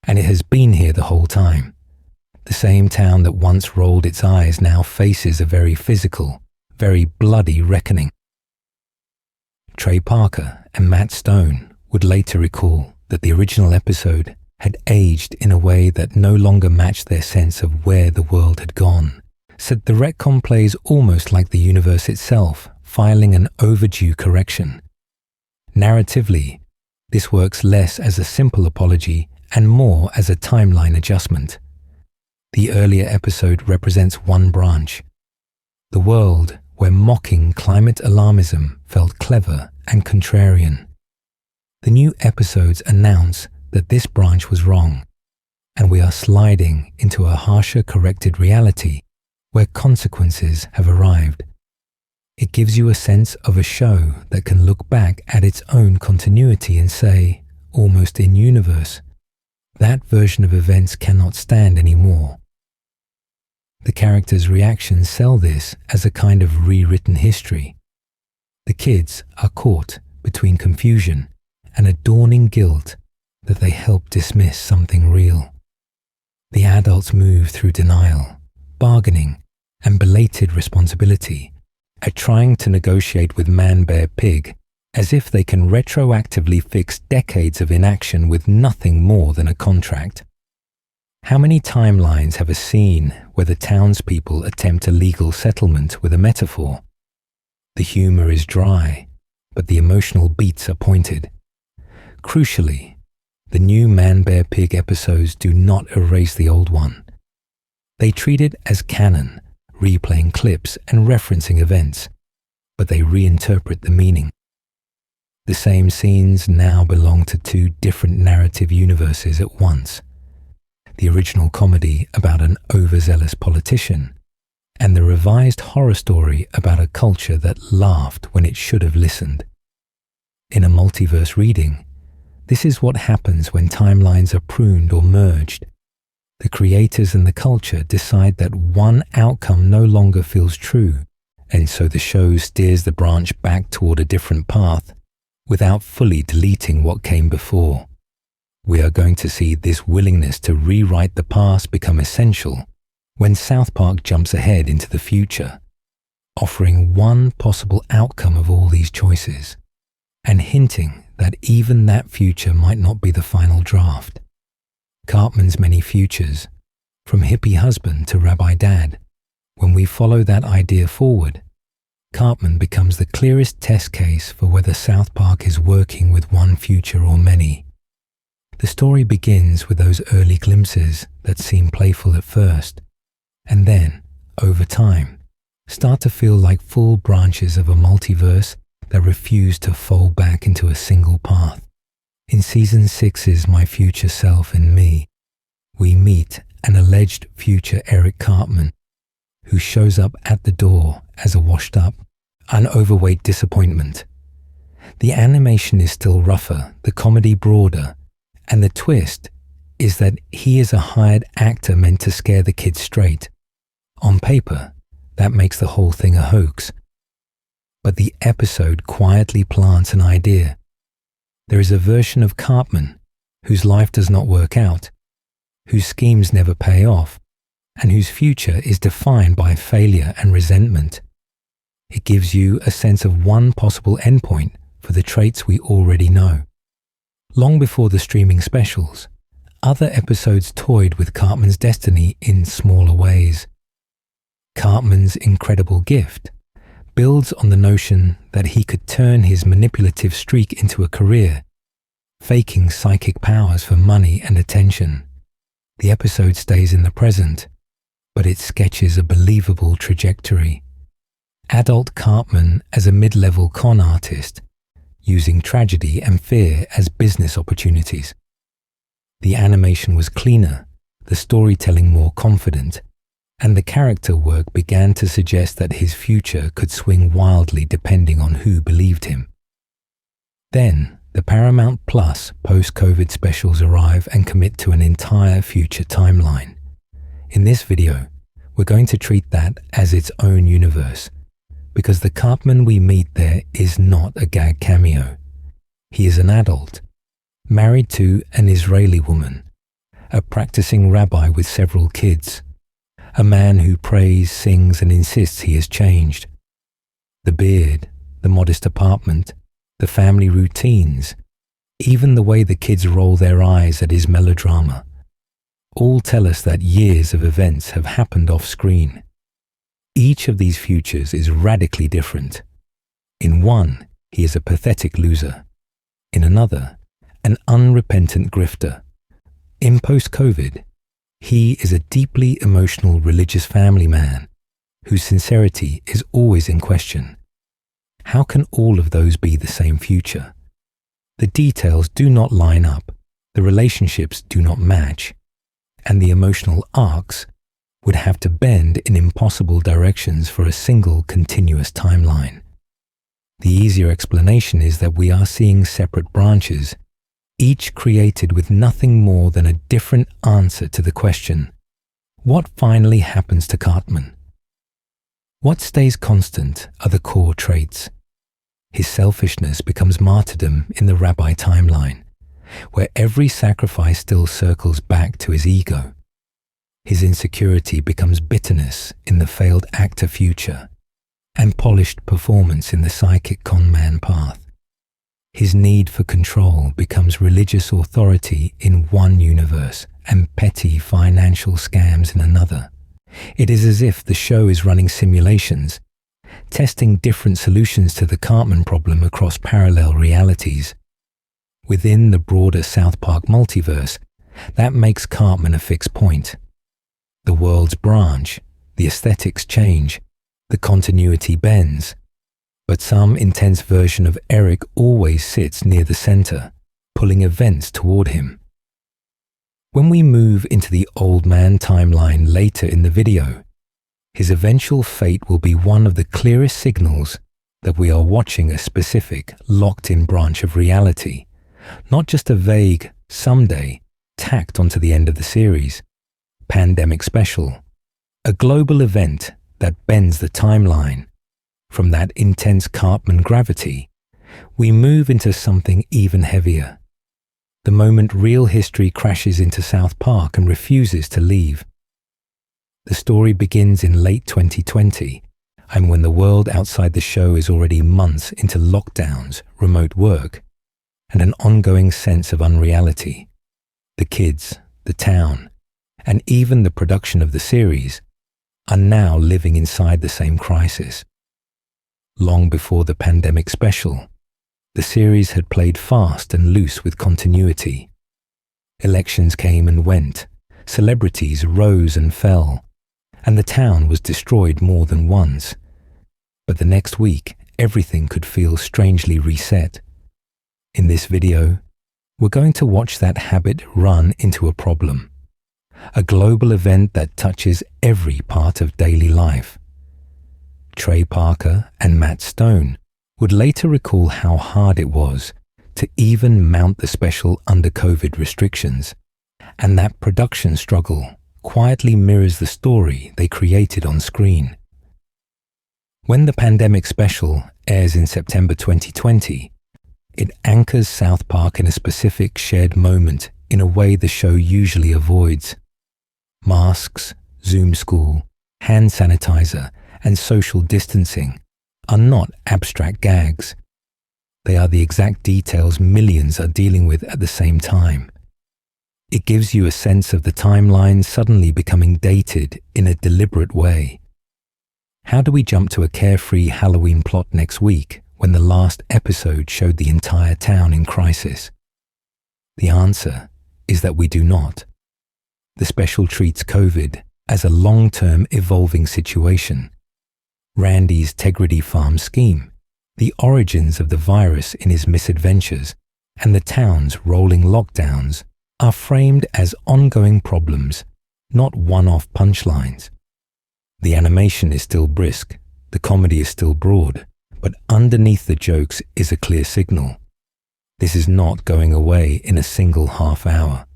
S1: And it has been here the whole time. The same town that once rolled its eyes now faces a very physical, very bloody reckoning. Trey Parker and Matt Stone would later recall that the original episode had aged in a way that no longer matched their sense of where the world had gone, said the retcon plays almost like the universe itself, filing an overdue correction. Narratively, this works less as a simple apology and more as a timeline adjustment. The earlier episode represents one branch, the world where mocking climate alarmism felt clever and contrarian. The new episodes announce that this branch was wrong, and we are sliding into a harsher corrected reality where consequences have arrived. It gives you a sense of a show that can look back at its own continuity and say, almost in universe, that version of events cannot stand anymore. The characters' reactions sell this as a kind of rewritten history. The kids are caught between confusion and a dawning guilt that they help dismiss something real. The adults move through denial, bargaining, and belated responsibility, at trying to negotiate with ManBearPig as if they can retroactively fix decades of inaction with nothing more than a contract. How many timelines have a scene where the townspeople attempt a legal settlement with a metaphor? The humor is dry, but the emotional beats are pointed. Crucially, the new ManBearPig episodes do not erase the old one. They treat it as canon, replaying clips and referencing events, but they reinterpret the meaning. The same scenes now belong to two different narrative universes at once. The original comedy about an overzealous politician, and the revised horror story about a culture that laughed when it should have listened. In a multiverse reading, this is what happens when timelines are pruned or merged. The creators and the culture decide that one outcome no longer feels true, and so the show steers the branch back toward a different path, without fully deleting what came before. We are going to see this willingness to rewrite the past become essential when South Park jumps ahead into the future, offering one possible outcome of all these choices, and hinting that even that future might not be the final draft. Cartman's many futures, from hippie husband to rabbi dad, when we follow that idea forward, Cartman becomes the clearest test case for whether South Park is working with one future or many. The story begins with those early glimpses that seem playful at first, and then, over time, start to feel like full branches of a multiverse that refuse to fold back into a single path. In season 6's My Future Self and Me, we meet an alleged future Eric Cartman, who shows up at the door as a washed-up, overweight disappointment. The animation is still rougher, the comedy broader, and the twist is that he is a hired actor meant to scare the kids straight. On paper, that makes the whole thing a hoax. But the episode quietly plants an idea. There is a version of Cartman whose life does not work out, whose schemes never pay off, and whose future is defined by failure and resentment. It gives you a sense of one possible endpoint for the traits we already know. Long before the streaming specials, other episodes toyed with Cartman's destiny in smaller ways. Cartman's incredible gift builds on the notion that he could turn his manipulative streak into a career, faking psychic powers for money and attention. The episode stays in the present, but it sketches a believable trajectory. Adult Cartman as a mid-level con artist, using tragedy and fear as business opportunities. The animation was cleaner, the storytelling more confident, and the character work began to suggest that his future could swing wildly depending on who believed him. Then the Paramount Plus post-COVID specials arrive and commit to an entire future timeline. In this video, we're going to treat that as its own universe, because the Cartman we meet there is not a gag cameo. He is an adult, married to an Israeli woman, a practicing rabbi with several kids, a man who prays, sings, and insists he has changed. The beard, the modest apartment, the family routines, even the way the kids roll their eyes at his melodrama, all tell us that years of events have happened off-screen. Each of these futures is radically different. In one, he is a pathetic loser. In another, an unrepentant grifter. In post-COVID, he is a deeply emotional religious family man whose sincerity is always in question. How can all of those be the same future? The details do not line up, the relationships do not match, and the emotional arcs would have to bend in impossible directions for a single continuous timeline. The easier explanation is that we are seeing separate branches, each created with nothing more than a different answer to the question, what finally happens to Cartman? What stays constant are the core traits. His selfishness becomes martyrdom in the rabbi timeline, where every sacrifice still circles back to his ego. His insecurity becomes bitterness in the failed actor future, and polished performance in the psychic con-man path. His need for control becomes religious authority in one universe and petty financial scams in another. It is as if the show is running simulations, testing different solutions to the Cartman problem across parallel realities. Within the broader South Park multiverse, that makes Cartman a fixed point. The worlds branch, the aesthetics change, the continuity bends, but some intense version of Eric always sits near the center, pulling events toward him. When we move into the old man timeline later in the video, his eventual fate will be one of the clearest signals that we are watching a specific, locked-in branch of reality, not just a vague someday tacked onto the end of the series. Pandemic special, a global event that bends the timeline. From that intense Cartman gravity, we move into something even heavier. The moment real history crashes into South Park and refuses to leave. The story begins in late 2020, and when the world outside the show is already months into lockdowns, remote work, and an ongoing sense of unreality. The kids, the town, and even the production of the series are now living inside the same crisis. Long before the pandemic special, the series had played fast and loose with continuity. Elections came and went, celebrities rose and fell, and the town was destroyed more than once. But the next week, everything could feel strangely reset. In this video, we're going to watch that habit run into a problem. A global event that touches every part of daily life. Trey Parker and Matt Stone would later recall how hard it was to even mount the special under COVID restrictions, and that production struggle quietly mirrors the story they created on screen. When the pandemic special airs in September 2020, it anchors South Park in a specific shared moment in a way the show usually avoids. Masks, Zoom school, hand sanitizer, and social distancing are not abstract gags. They are the exact details millions are dealing with at the same time. It gives you a sense of the timeline suddenly becoming dated in a deliberate way. How do we jump to a carefree Halloween plot next week when the last episode showed the entire town in crisis? The answer is that we do not. The special treats COVID as a long-term evolving situation. Randy's Tegrity Farm scheme, the origins of the virus in his misadventures, and the town's rolling lockdowns are framed as ongoing problems, not one-off punchlines. The animation is still brisk, the comedy is still broad, but underneath the jokes is a clear signal. This is not going away in a single half hour,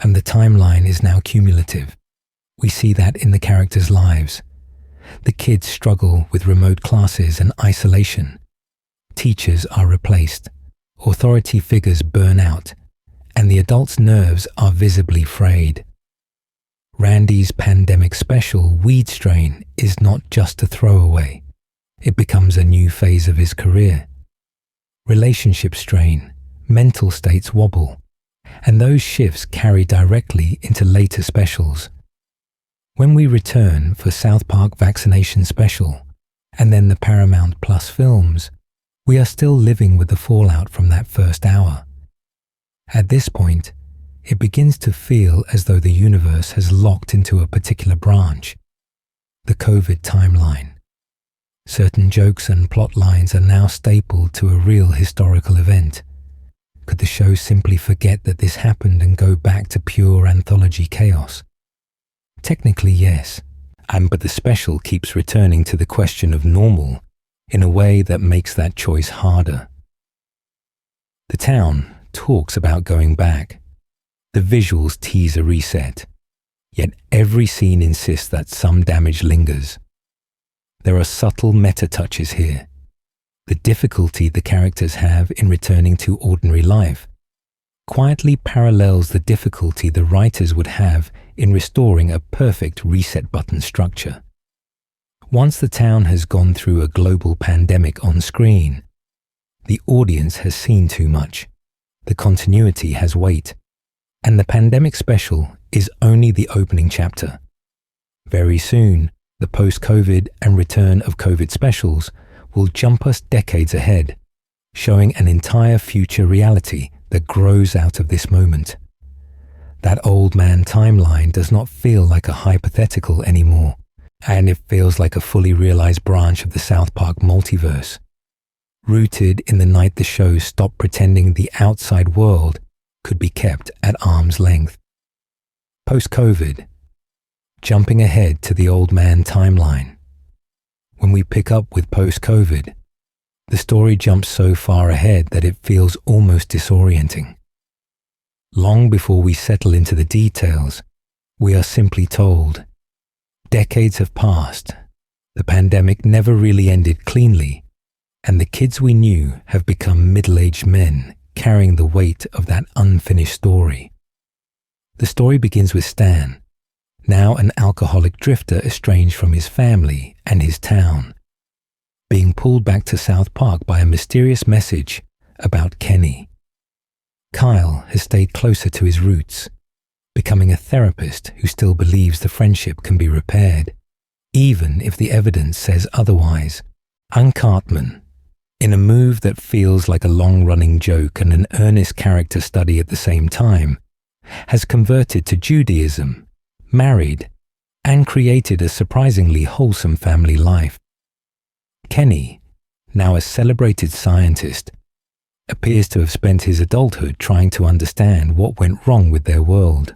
S1: and the timeline is now cumulative. We see that in the characters' lives. The kids struggle with remote classes and isolation. Teachers are replaced, authority figures burn out, and the adults' nerves are visibly frayed. Randy's pandemic special, Weed Strain, is not just a throwaway. It becomes a new phase of his career. Relationship strain, mental states wobble, and those shifts carry directly into later specials. When we return for South Park Vaccination Special, and then the Paramount Plus films, we are still living with the fallout from that first hour. At this point, it begins to feel as though the universe has locked into a particular branch, the COVID timeline. Certain jokes and plot lines are now stapled to a real historical event. Could the show simply forget that this happened and go back to pure anthology chaos? Technically, yes, but the special keeps returning to the question of normal in a way that makes that choice harder. The town talks about going back. The visuals tease a reset, yet every scene insists that some damage lingers. There are subtle meta-touches here. The difficulty the characters have in returning to ordinary life quietly parallels the difficulty the writers would have in restoring a perfect reset button structure. Once the town has gone through a global pandemic on screen, the audience has seen too much. The continuity has weight, and the pandemic special is only the opening chapter. Very soon, the post-COVID and return of COVID specials will jump us decades ahead, showing an entire future reality that grows out of this moment. That old man timeline does not feel like a hypothetical anymore, and it feels like a fully realized branch of the South Park multiverse, rooted in the night the show stopped pretending the outside world could be kept at arm's length. Post-COVID, jumping ahead to the old man timeline. When we pick up with post-COVID, the story jumps so far ahead that it feels almost disorienting. Long before we settle into the details, we are simply told, decades have passed, the pandemic never really ended cleanly, and the kids we knew have become middle-aged men carrying the weight of that unfinished story. The story begins with Stan, now an alcoholic drifter estranged from his family and his town, being pulled back to South Park by a mysterious message about Kenny. Kyle has stayed closer to his roots, becoming a therapist who still believes the friendship can be repaired, even if the evidence says otherwise. And Cartman, in a move that feels like a long-running joke and an earnest character study at the same time, has converted to Judaism, married, and created a surprisingly wholesome family life. Kenny, now a celebrated scientist, appears to have spent his adulthood trying to understand what went wrong with their world.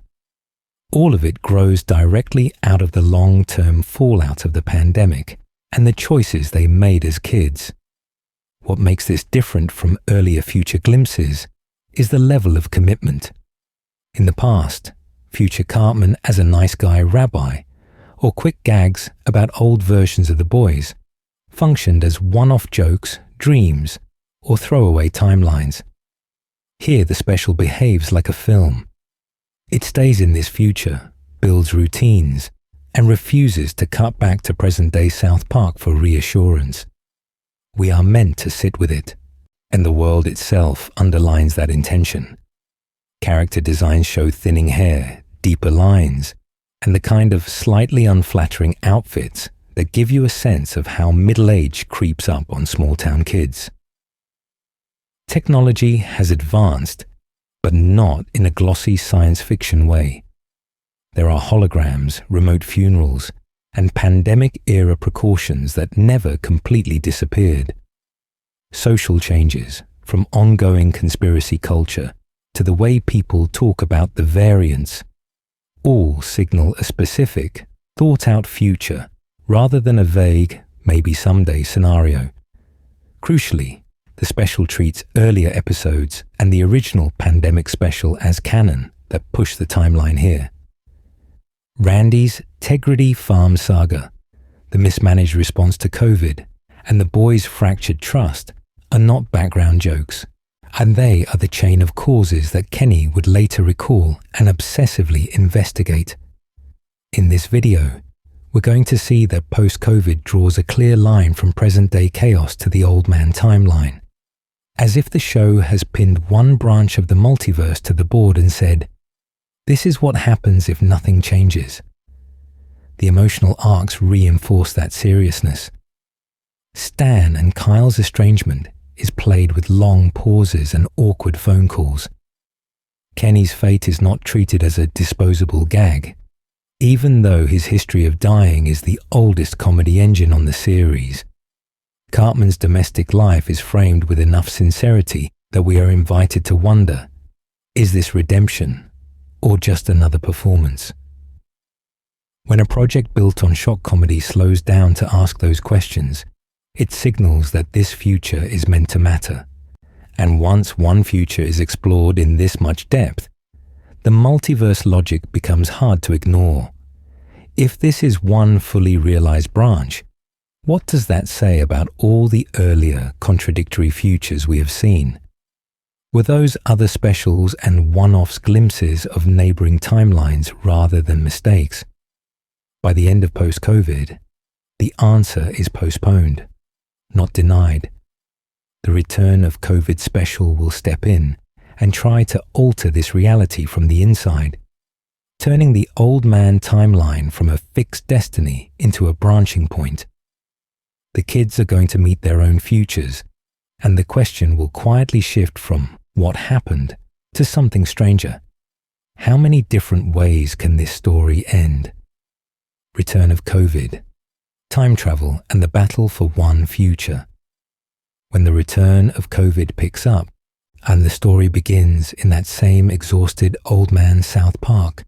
S1: All of it grows directly out of the long-term fallout of the pandemic and the choices they made as kids. What makes this different from earlier future glimpses is the level of commitment. In the past, future Cartman as a nice guy rabbi, or quick gags about old versions of the boys, functioned as one-off jokes, dreams, or throwaway timelines. Here the special behaves like a film. It stays in this future, builds routines, and refuses to cut back to present-day South Park for reassurance. We are meant to sit with it, and the world itself underlines that intention. Character designs show thinning hair, deeper lines, and the kind of slightly unflattering outfits that give you a sense of how middle age creeps up on small-town kids. Technology has advanced, but not in a glossy science fiction way. There are holograms, remote funerals, and pandemic-era precautions that never completely disappeared. Social changes, from ongoing conspiracy culture to the way people talk about the variants, all signal a specific, thought-out future rather than a vague, maybe someday scenario. Crucially, The special treats earlier episodes and the original pandemic special as canon that push the timeline here. Randy's Tegrity Farm Saga, the mismanaged response to COVID, and the boys' fractured trust are not background jokes, and they are the chain of causes that Kenny would later recall and obsessively investigate. In this video, we're going to see that post-COVID draws a clear line from present-day chaos to the old man timeline, as if the show has pinned one branch of the multiverse to the board and said, "This is what happens if nothing changes." The emotional arcs reinforce that seriousness. Stan and Kyle's estrangement is played with long pauses and awkward phone calls. Kenny's fate is not treated as a disposable gag, even though his history of dying is the oldest comedy engine on the series. Cartman's domestic life is framed with enough sincerity that we are invited to wonder, is this redemption or just another performance? When a project built on shock comedy slows down to ask those questions, it signals that this future is meant to matter. And once one future is explored in this much depth, the multiverse logic becomes hard to ignore. If this is one fully realized branch, what does that say about all the earlier contradictory futures we have seen? Were those other specials and one-offs glimpses of neighboring timelines rather than mistakes? By the end of post-COVID, the answer is postponed, not denied. The return of COVID special will step in and try to alter this reality from the inside, turning the old man timeline from a fixed destiny into a branching point. The kids are going to meet their own futures, and the question will quietly shift from what happened to something stranger. How many different ways can this story end? Return of COVID, time travel, and the battle for one future. When the return of COVID picks up, and the story begins in that same exhausted old man South Park,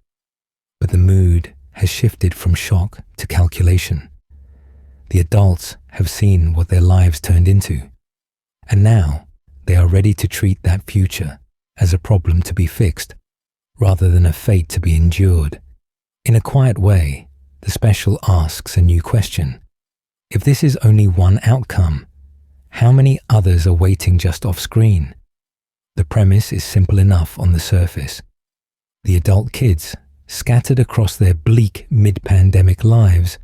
S1: but the mood has shifted from shock to calculation. The adults have seen what their lives turned into, and now they are ready to treat that future as a problem to be fixed, rather than a fate to be endured. In a quiet way, the special asks a new question. If this is only one outcome, how many others are waiting just off screen? The premise is simple enough on the surface. The adult kids, scattered across their bleak mid-pandemic lives,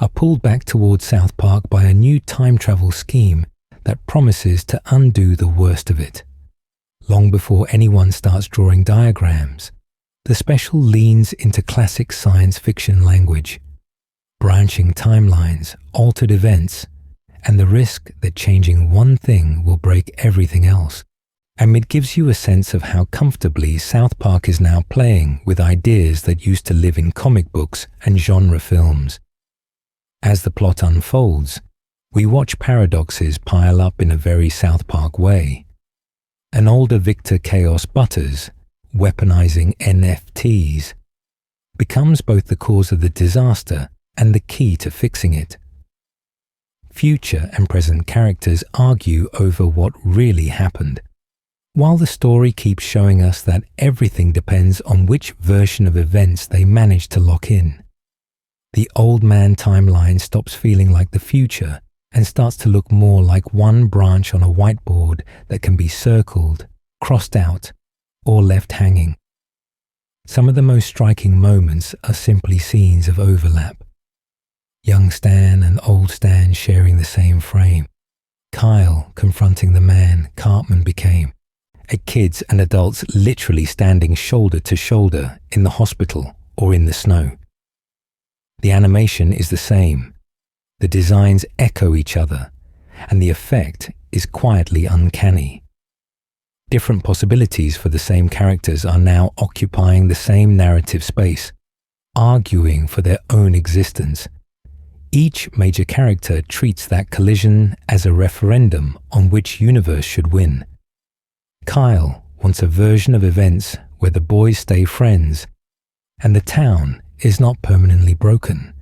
S1: are pulled back towards South Park by a new time travel scheme that promises to undo the worst of it. Long before anyone starts drawing diagrams, the special leans into classic science fiction language, branching timelines, altered events, and the risk that changing one thing will break everything else. And it gives you a sense of how comfortably South Park is now playing with ideas that used to live in comic books and genre films. As the plot unfolds, we watch paradoxes pile up in a very South Park way. An older Victor Chaos Butters, weaponizing NFTs, becomes both the cause of the disaster and the key to fixing it. Future and present characters argue over what really happened, while the story keeps showing us that everything depends on which version of events they manage to lock in. The old man timeline stops feeling like the future and starts to look more like one branch on a whiteboard that can be circled, crossed out, or left hanging. Some of the most striking moments are simply scenes of overlap. Young Stan and old Stan sharing the same frame. Kyle confronting the man Cartman became. Kids and adults literally standing shoulder to shoulder in the hospital or in the snow. The animation is the same. The designs echo each other, and the effect is quietly uncanny. Different possibilities for the same characters are now occupying the same narrative space, arguing for their own existence. Each major character treats that collision as a referendum on which universe should win. Kyle wants a version of events where the boys stay friends, and the town is not permanently broken.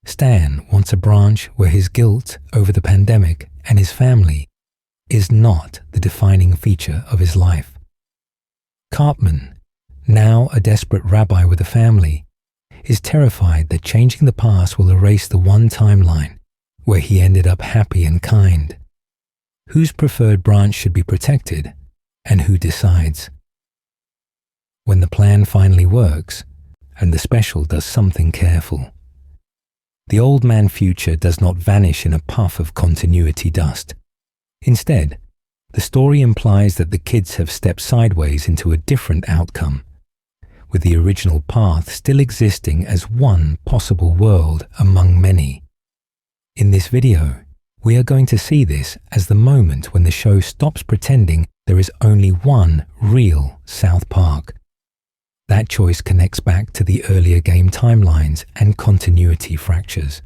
S1: Stan wants a branch where his guilt over the pandemic and his family is not the defining feature of his life. Cartman, now a desperate rabbi with a family, is terrified that changing the past will erase the one timeline where he ended up happy and kind. Whose preferred branch should be protected, and who decides? When the plan finally works, and the special does something careful, the old man future does not vanish in a puff of continuity dust. Instead, the story implies that the kids have stepped sideways into a different outcome, with the original path still existing as one possible world among many. In this video, we are going to see this as the moment when the show stops pretending there is only one real South Park. That choice connects back to the earlier game timelines and continuity fractures.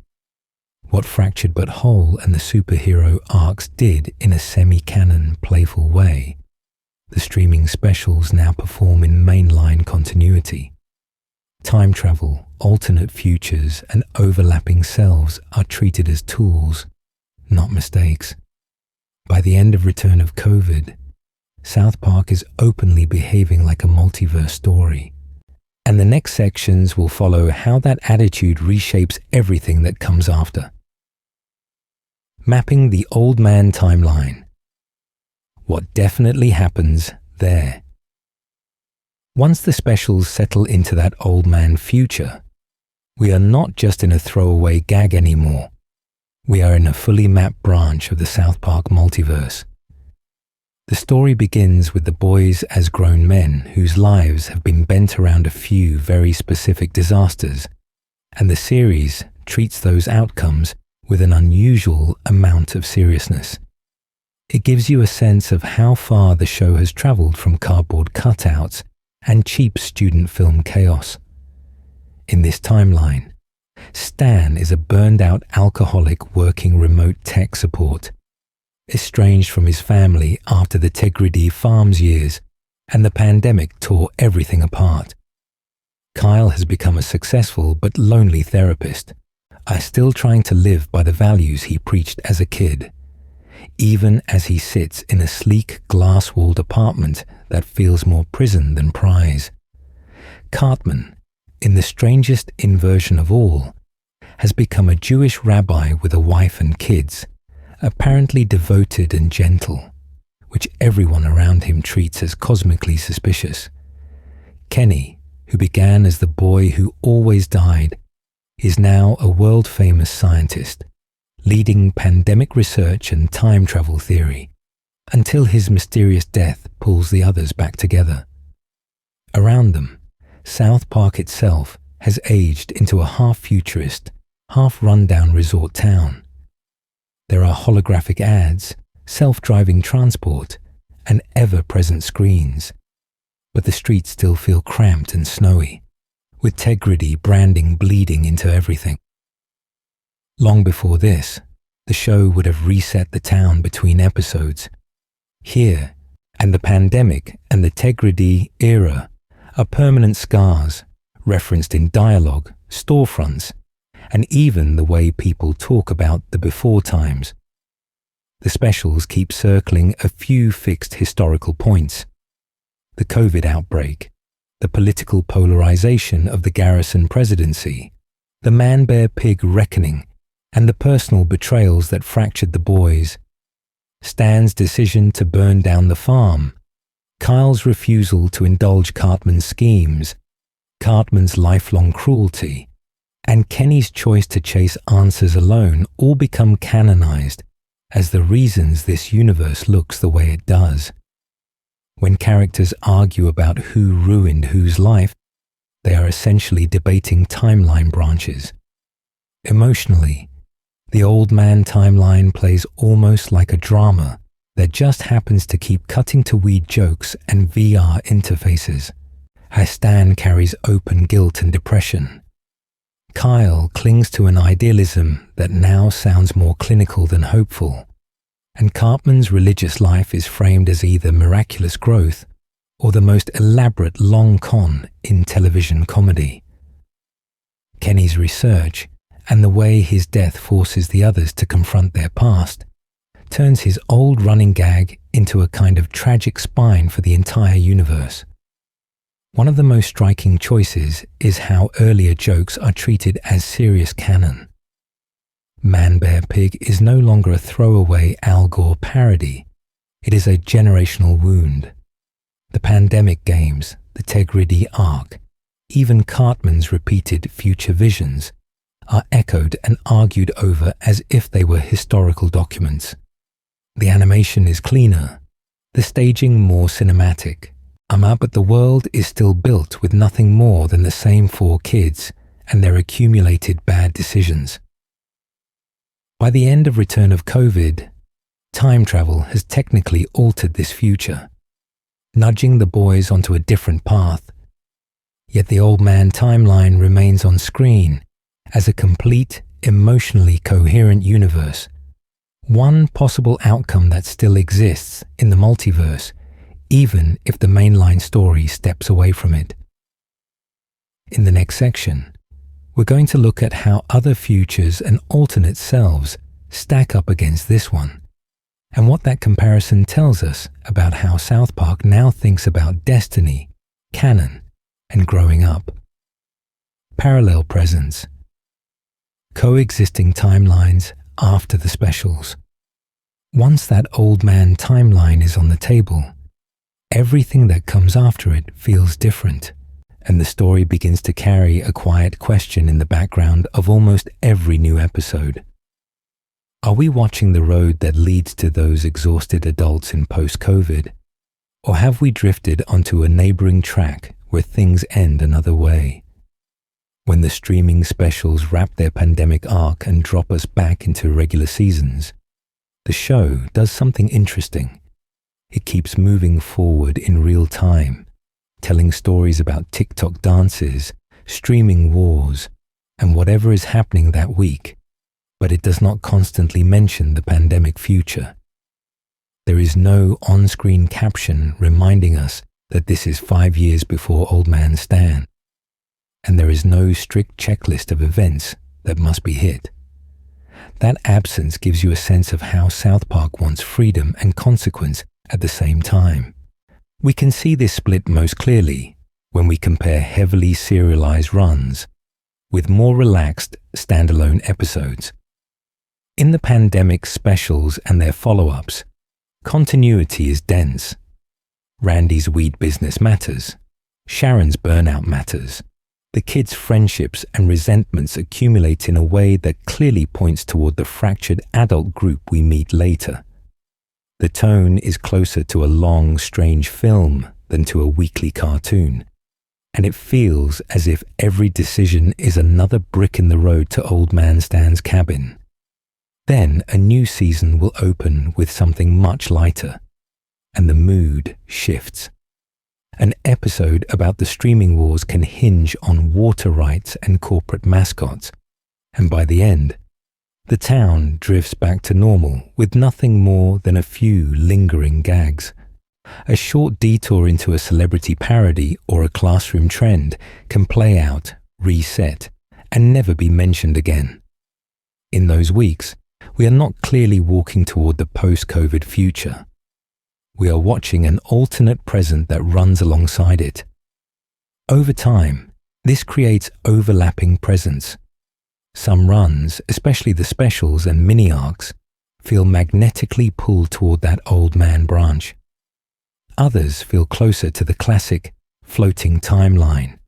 S1: What Fractured But Whole and the superhero arcs did in a semi-canon, playful way, the streaming specials now perform in mainline continuity. Time travel, alternate futures, and overlapping selves are treated as tools, not mistakes. By the end of Return of COVID, South Park is openly behaving like a multiverse story, and the next sections will follow how that attitude reshapes everything that comes after. Mapping the old man timeline. What definitely happens there. Once the specials settle into that old man future, we are not just in a throwaway gag anymore. We are in a fully mapped branch of the South Park multiverse. The story begins with the boys as grown men whose lives have been bent around a few very specific disasters, and the series treats those outcomes with an unusual amount of seriousness. It gives you a sense of how far the show has traveled from cardboard cutouts and cheap student film chaos. In this timeline, Stan is a burned-out alcoholic working remote tech support, estranged from his family after the Tegrity Farms years and the pandemic tore everything apart. Kyle has become a successful but lonely therapist, still trying to live by the values he preached as a kid, even as he sits in a sleek glass-walled apartment that feels more prison than prize. Cartman, in the strangest inversion of all, has become a Jewish rabbi with a wife and kids, apparently devoted and gentle, which everyone around him treats as cosmically suspicious. Kenny, who began as the boy who always died, is now a world-famous scientist, leading pandemic research and time travel theory, until his mysterious death pulls the others back together. Around them, South Park itself has aged into a half-futurist, half-rundown resort town. There are holographic ads, self-driving transport, and ever-present screens, but the streets still feel cramped and snowy, with Tegrity branding bleeding into everything. Long before this, the show would have reset the town between episodes. Here, and the pandemic and the Tegrity era are permanent scars, referenced in dialogue, storefronts, and even the way people talk about the before times. The specials keep circling a few fixed historical points: the COVID outbreak, the political polarization of the Garrison presidency, the ManBearPig reckoning, and the personal betrayals that fractured the boys. Stan's decision to burn down the farm, Kyle's refusal to indulge Cartman's schemes, Cartman's lifelong cruelty, and Kenny's choice to chase answers alone all become canonized as the reasons this universe looks the way it does. When characters argue about who ruined whose life, they are essentially debating timeline branches. Emotionally, the old man timeline plays almost like a drama that just happens to keep cutting to weed jokes and VR interfaces, as Stan carries open guilt and depression. Kyle clings to an idealism that now sounds more clinical than hopeful, and Cartman's religious life is framed as either miraculous growth or the most elaborate long con in television comedy. Kenny's research and the way his death forces the others to confront their past turns his old running gag into a kind of tragic spine for the entire universe. One of the most striking choices is how earlier jokes are treated as serious canon. ManBearPig is no longer a throwaway Al Gore parody. It is a generational wound. The pandemic games, the Tegrity arc, even Cartman's repeated future visions are echoed and argued over as if they were historical documents. The animation is cleaner, the staging more cinematic, but the world is still built with nothing more than the same four kids and their accumulated bad decisions. By the end of Return of COVID, time travel has technically altered this future, nudging the boys onto a different path. Yet the old man timeline remains on screen as a complete, emotionally coherent universe. One possible outcome that still exists in the multiverse, even if the mainline story steps away from it. In the next section, we're going to look at how other futures and alternate selves stack up against this one, and what that comparison tells us about how South Park now thinks about destiny, canon, and growing up. Parallel presence. Coexisting timelines after the specials. Once that old man timeline is on the table, everything that comes after it feels different, and the story begins to carry a quiet question in the background of almost every new episode. Are we watching the road that leads to those exhausted adults in post-COVID? Or have we drifted onto a neighboring track where things end another way? When the streaming specials wrap their pandemic arc and drop us back into regular seasons, the show does something interesting. It keeps moving forward in real time, telling stories about TikTok dances, streaming wars, and whatever is happening that week, but it does not constantly mention the pandemic future. There is no on-screen caption reminding us that this is 5 years before Old Man Stan, and there is no strict checklist of events that must be hit. That absence gives you a sense of how South Park wants freedom and consequence at the same time. We can see this split most clearly when we compare heavily serialized runs with more relaxed standalone episodes. In the pandemic specials and their follow-ups, continuity is dense. Randy's weed business matters. Sharon's burnout matters. The kids' friendships and resentments accumulate in a way that clearly points toward the fractured adult group we meet later. The tone is closer to a long, strange film than to a weekly cartoon, and it feels as if every decision is another brick in the road to Old Man Stan's cabin. Then a new season will open with something much lighter, and the mood shifts. An episode about the streaming wars can hinge on water rights and corporate mascots, and by the end, the town drifts back to normal with nothing more than a few lingering gags. A short detour into a celebrity parody or a classroom trend can play out, reset, and never be mentioned again. In those weeks, we are not clearly walking toward the post-COVID future. We are watching an alternate present that runs alongside it. Over time, this creates overlapping presents. Some runs, especially the specials and mini-arcs, feel magnetically pulled toward that old man branch. Others feel closer to the classic floating timeline,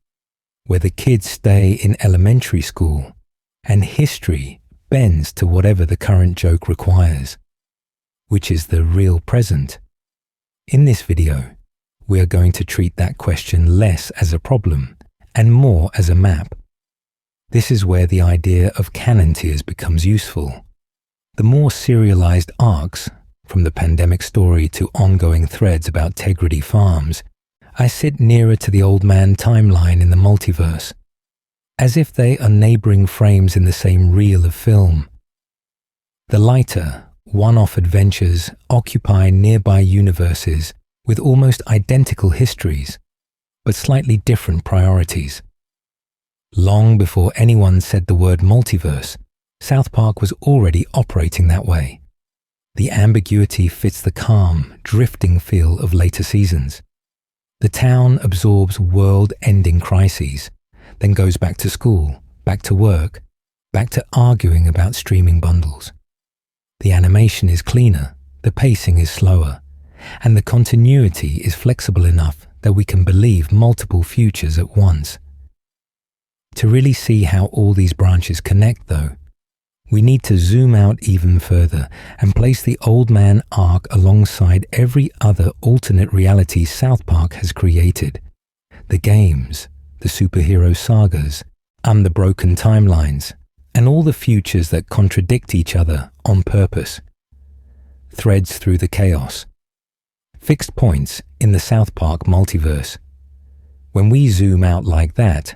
S1: where the kids stay in elementary school and history bends to whatever the current joke requires, which is the real present. In this video, we are going to treat that question less as a problem and more as a map. This is where the idea of canon tiers becomes useful. The more serialized arcs, from the pandemic story to ongoing threads about Tegrity Farms, I sit nearer to the old man timeline in the multiverse, as if they are neighboring frames in the same reel of film. The lighter, one-off adventures occupy nearby universes with almost identical histories, but slightly different priorities. Long before anyone said the word multiverse, South Park was already operating that way. The ambiguity fits the calm, drifting feel of later seasons. The town absorbs world-ending crises, then goes back to school, back to work, back to arguing about streaming bundles. The animation is cleaner, the pacing is slower, and the continuity is flexible enough that we can believe multiple futures at once. To really see how all these branches connect, though, we need to zoom out even further and place the Old Man arc alongside every other alternate reality South Park has created. The games, the superhero sagas, and the broken timelines, and all the futures that contradict each other on purpose. Threads through the chaos. Fixed points in the South Park multiverse. When we zoom out like that,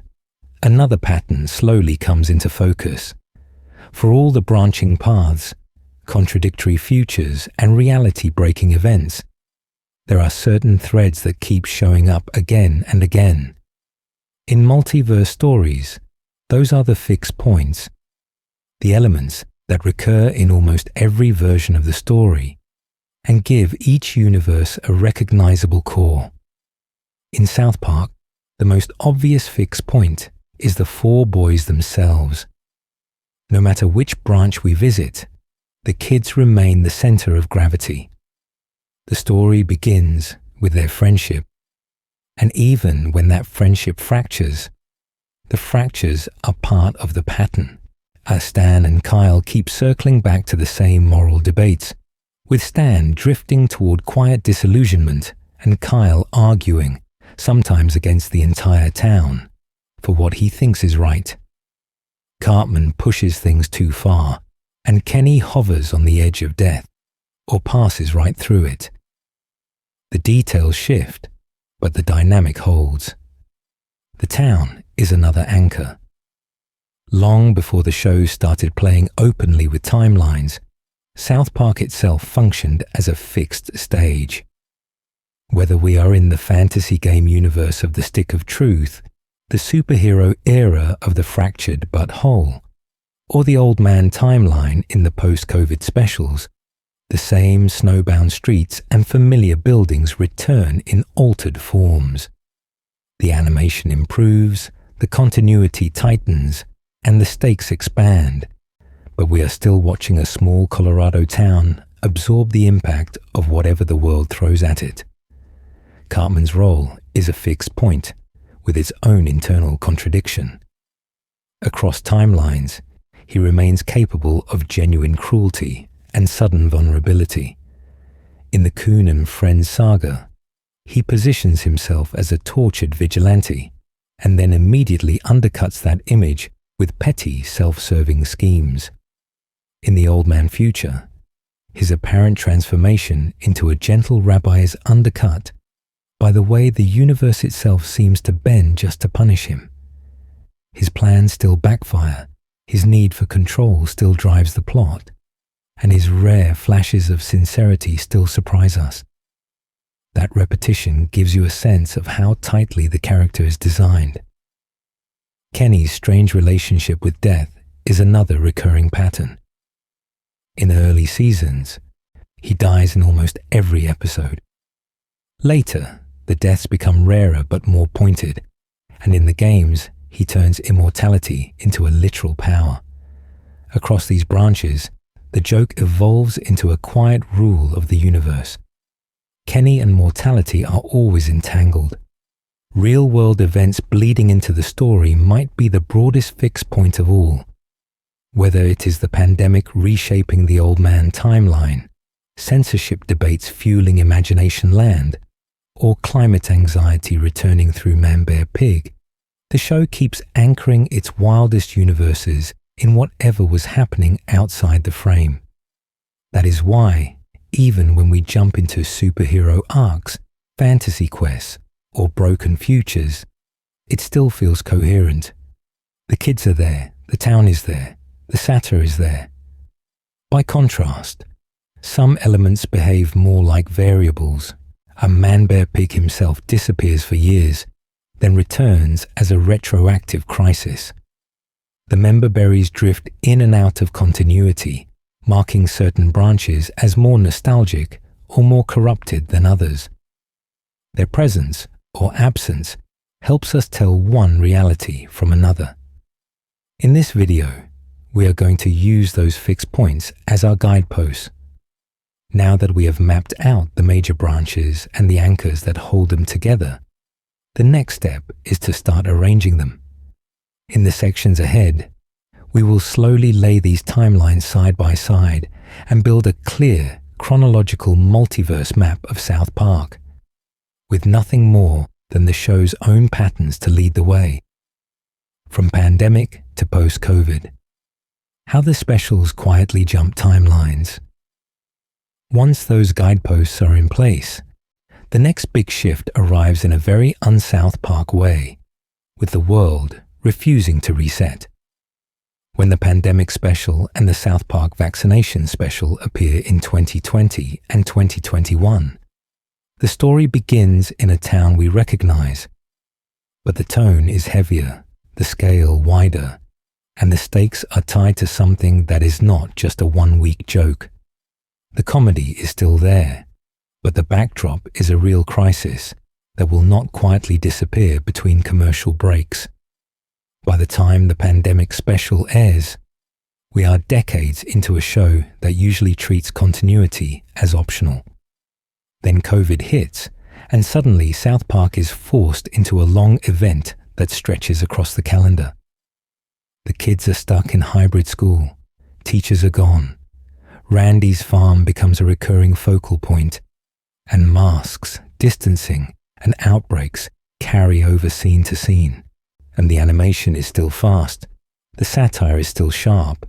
S1: another pattern slowly comes into focus. For all the branching paths, contradictory futures, and reality-breaking events, there are certain threads that keep showing up again and again. In multiverse stories, those are the fixed points, the elements that recur in almost every version of the story and give each universe a recognizable core. In South Park, the most obvious fixed point is the four boys themselves. No matter which branch we visit, the kids remain the center of gravity. The story begins with their friendship, and even when that friendship fractures, the fractures are part of the pattern, as Stan and Kyle keep circling back to the same moral debates, with Stan drifting toward quiet disillusionment and Kyle arguing, sometimes against the entire town, for what he thinks is right. Cartman pushes things too far, and Kenny hovers on the edge of death, or passes right through it. The details shift, but the dynamic holds. The town is another anchor. Long before the show started playing openly with timelines, South Park itself functioned as a fixed stage. Whether we are in the fantasy game universe of the Stick of Truth, the superhero era of the Fractured but Whole, or the Old Man timeline in the post-COVID specials, the same snowbound streets and familiar buildings return in altered forms. The animation improves, the continuity tightens, and the stakes expand, but we are still watching a small Colorado town absorb the impact of whatever the world throws at it. Cartman's role is a fixed point, with its own internal contradiction. Across timelines, he remains capable of genuine cruelty and sudden vulnerability. In the Coon and Friends saga, he positions himself as a tortured vigilante, and then immediately undercuts that image with petty, self-serving schemes. In the Old Man future, his apparent transformation into a gentle rabbi is undercut by the way the universe itself seems to bend just to punish him. His plans still backfire, his need for control still drives the plot, and his rare flashes of sincerity still surprise us. That repetition gives you a sense of how tightly the character is designed. Kenny's strange relationship with death is another recurring pattern. In early seasons, he dies in almost every episode. Later, the deaths become rarer but more pointed, and in the games, he turns immortality into a literal power. Across these branches, the joke evolves into a quiet rule of the universe. Kenny and mortality are always entangled. Real-world events bleeding into the story might be the broadest fixed point of all. Whether it is the pandemic reshaping the Old Man timeline, censorship debates fueling Imagination Land, or climate anxiety returning through ManBearPig, the show keeps anchoring its wildest universes in whatever was happening outside the frame. That is why, even when we jump into superhero arcs, fantasy quests, or broken futures, it still feels coherent. The kids are there, the town is there, the satire is there. By contrast, some elements behave more like variables. A ManBearPig himself disappears for years, then returns as a retroactive crisis. The member berries drift in and out of continuity, marking certain branches as more nostalgic or more corrupted than others. Their presence or absence helps us tell one reality from another. In this video, we are going to use those fixed points as our guideposts. Now that we have mapped out the major branches and the anchors that hold them together, the next step is to start arranging them. In the sections ahead, we will slowly lay these timelines side by side and build a clear, chronological multiverse map of South Park, with nothing more than the show's own patterns to lead the way. From pandemic to post-COVID, how the specials quietly jump timelines. Once those guideposts are in place, the next big shift arrives in a very un-South Park way, with the world refusing to reset. When the pandemic special and the South Park vaccination special appear in 2020 and 2021, the story begins in a town we recognize, but the tone is heavier, the scale wider, and the stakes are tied to something that is not just a one-week joke. The comedy is still there, but the backdrop is a real crisis that will not quietly disappear between commercial breaks. By the time the pandemic special airs, we are decades into a show that usually treats continuity as optional. Then COVID hits, and suddenly South Park is forced into a long event that stretches across the calendar. The kids are stuck in hybrid school, teachers are gone, Randy's farm becomes a recurring focal point, and masks, distancing, and outbreaks carry over scene to scene. And the animation is still fast, the satire is still sharp,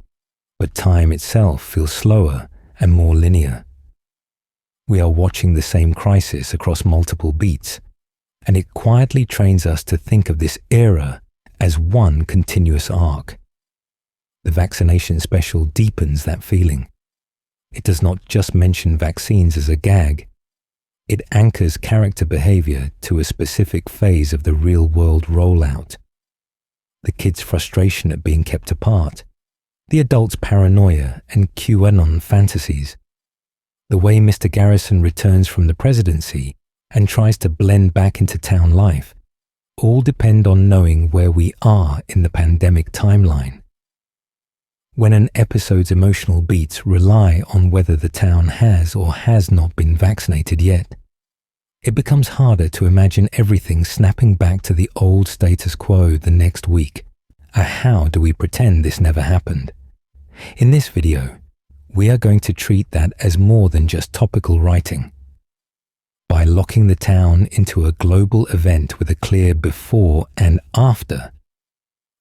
S1: but time itself feels slower and more linear. We are watching the same crisis across multiple beats, and it quietly trains us to think of this era as one continuous arc. The vaccination special deepens that feeling. It does not just mention vaccines as a gag. It anchors character behavior to a specific phase of the real-world rollout. The kids' frustration at being kept apart, the adults' paranoia and QAnon fantasies, the way Mr. Garrison returns from the presidency and tries to blend back into town life, all depend on knowing where we are in the pandemic timeline. When an episode's emotional beats rely on whether the town has or has not been vaccinated yet, it becomes harder to imagine everything snapping back to the old status quo the next week. How do we pretend this never happened? In this video, we are going to treat that as more than just topical writing. By locking the town into a global event with a clear before and after,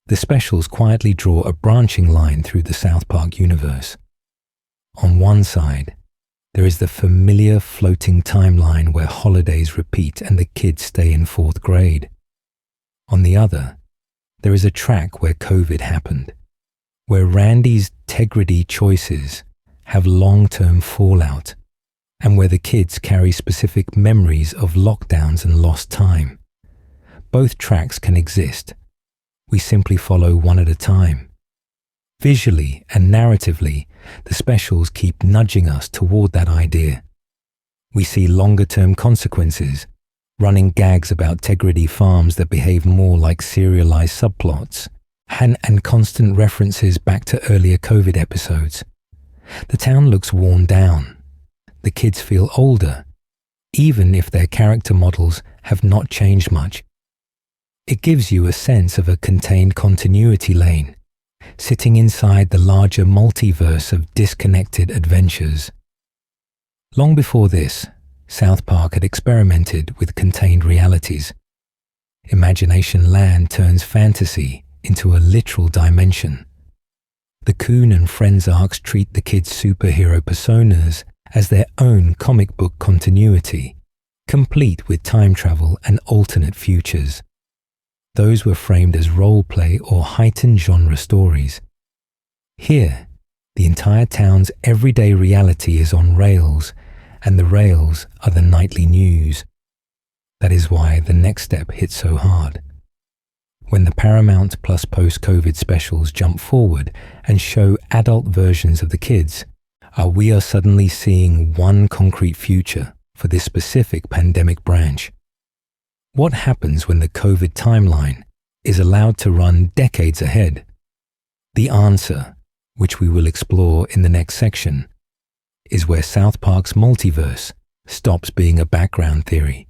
S1: the specials quietly draw a branching line through the South Park universe. On one side, there is the familiar floating timeline where holidays repeat and the kids stay in 4th grade. On the other, there is a track where COVID happened, where Randy's integrity choices have long-term fallout, and where the kids carry specific memories of lockdowns and lost time. Both tracks can exist. We simply follow one at a time. Visually and narratively, the specials keep nudging us toward that idea. We see longer-term consequences, running gags about Tegrity farms that behave more like serialized subplots, and constant references back to earlier COVID episodes. The town looks worn down. The kids feel older, even if their character models have not changed much. It gives you a sense of a contained continuity lane, sitting inside the larger multiverse of disconnected adventures. Long before this, South Park had experimented with contained realities. Imagination land turns fantasy into a literal dimension. The Coon and Friends arcs treat the kids' superhero personas as their own comic book continuity, complete with time travel and alternate futures. Those were framed as role-play or heightened genre stories. Here, the entire town's everyday reality is on rails, and the rails are the nightly news. That is why the next step hits so hard. When the Paramount plus post-COVID specials jump forward and show adult versions of the kids, we are suddenly seeing one concrete future for this specific pandemic branch. What happens when the COVID timeline is allowed to run decades ahead? The answer, which we will explore in the next section, is where South Park's multiverse stops being a background theory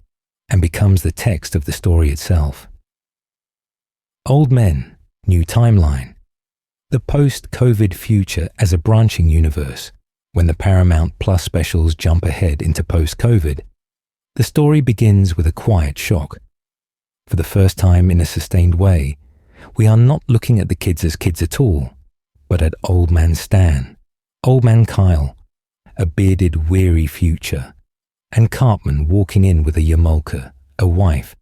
S1: and becomes the text of the story itself. Old Men, New Timeline. The post-COVID future as a branching universe. When the Paramount Plus specials jump ahead into post-COVID, the story begins with a quiet shock. For the first time in a sustained way, we are not looking at the kids as kids at all, but at Old Man Stan, Old Man Kyle, a bearded, weary future, and Cartman walking in with a yarmulke, a wife,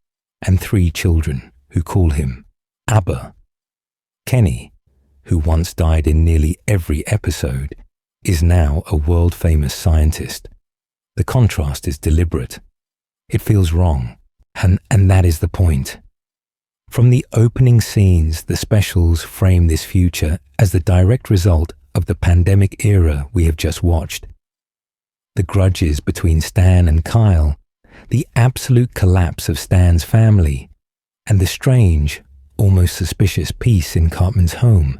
S1: and 3 children who call him Abba. Kenny, who once died in nearly every episode, is now a world-famous scientist. The contrast is deliberate. It feels wrong, and that is the point. From the opening scenes, the specials frame this future as the direct result of the pandemic era we have just watched. The grudges between Stan and Kyle, the absolute collapse of Stan's family, and the strange, almost suspicious peace in Cartman's home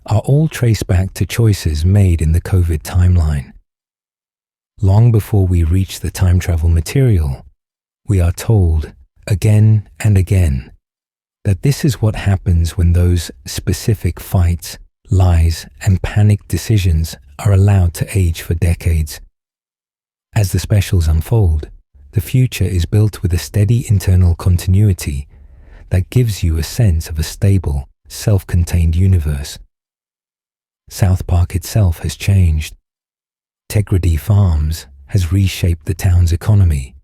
S1: are all traced back to choices made in the COVID timeline. Long before we reach the time travel material, we are told again and again that this is what happens when those specific fights, lies, and panicked decisions are allowed to age for decades. As the specials unfold, the future is built with a steady internal continuity that gives you a sense of a stable, self-contained universe. South Park itself has changed. Tegrity Farms has reshaped the town's economy.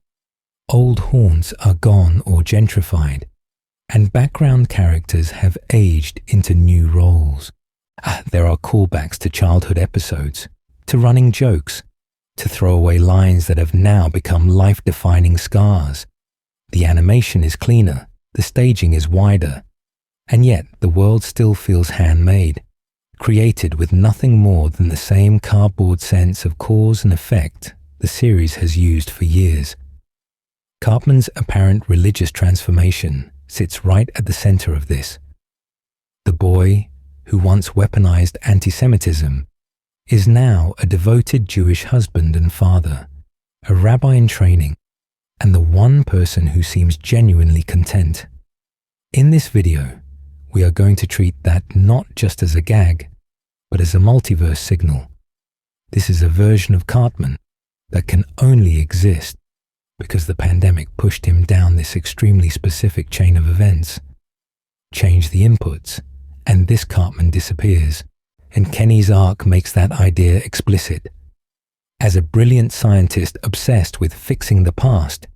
S1: Old haunts are gone or gentrified, and background characters have aged into new roles. There are callbacks to childhood episodes, to running jokes, to throwaway lines that have now become life-defining scars. The animation is cleaner, the staging is wider, and yet the world still feels handmade, created with nothing more than the same cardboard sense of cause and effect the series has used for years. Cartman's apparent religious transformation sits right at the center of this. The boy, who once weaponized anti-Semitism, is now a devoted Jewish husband and father, a rabbi in training, and the one person who seems genuinely content. In this video, we are going to treat that not just as a gag, but as a multiverse signal. This is a version of Cartman that can only exist because the pandemic pushed him down this extremely specific chain of events. Change the inputs, and this Cartman disappears, and Kenny's arc makes that idea explicit. As a brilliant scientist obsessed with fixing the past,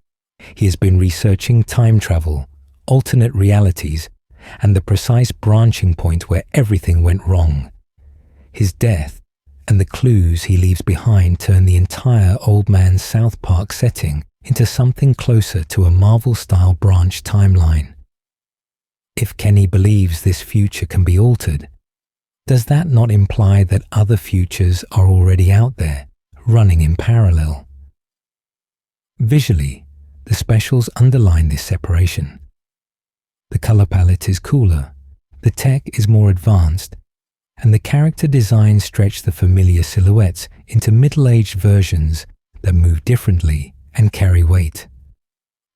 S1: he has been researching time travel, alternate realities, and the precise branching point where everything went wrong. His death and the clues he leaves behind turn the entire Old Man South Park setting into something closer to a Marvel-style branch timeline. If Kenny believes this future can be altered, does that not imply that other futures are already out there, running in parallel? Visually, the specials underline this separation. The color palette is cooler, the tech is more advanced, and the character designs stretch the familiar silhouettes into middle-aged versions that move differently and carry weight.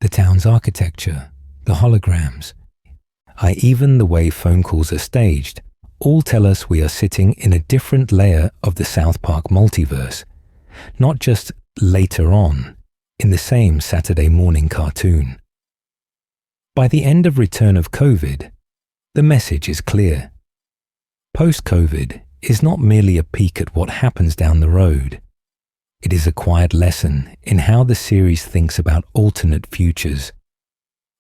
S1: The town's architecture, the holograms, even the way phone calls are staged, all tell us we are sitting in a different layer of the South Park multiverse, not just later on in the same Saturday morning cartoon. By the end of Return of COVID, the message is clear. Post-COVID is not merely a peek at what happens down the road. It is a quiet lesson in how the series thinks about alternate futures.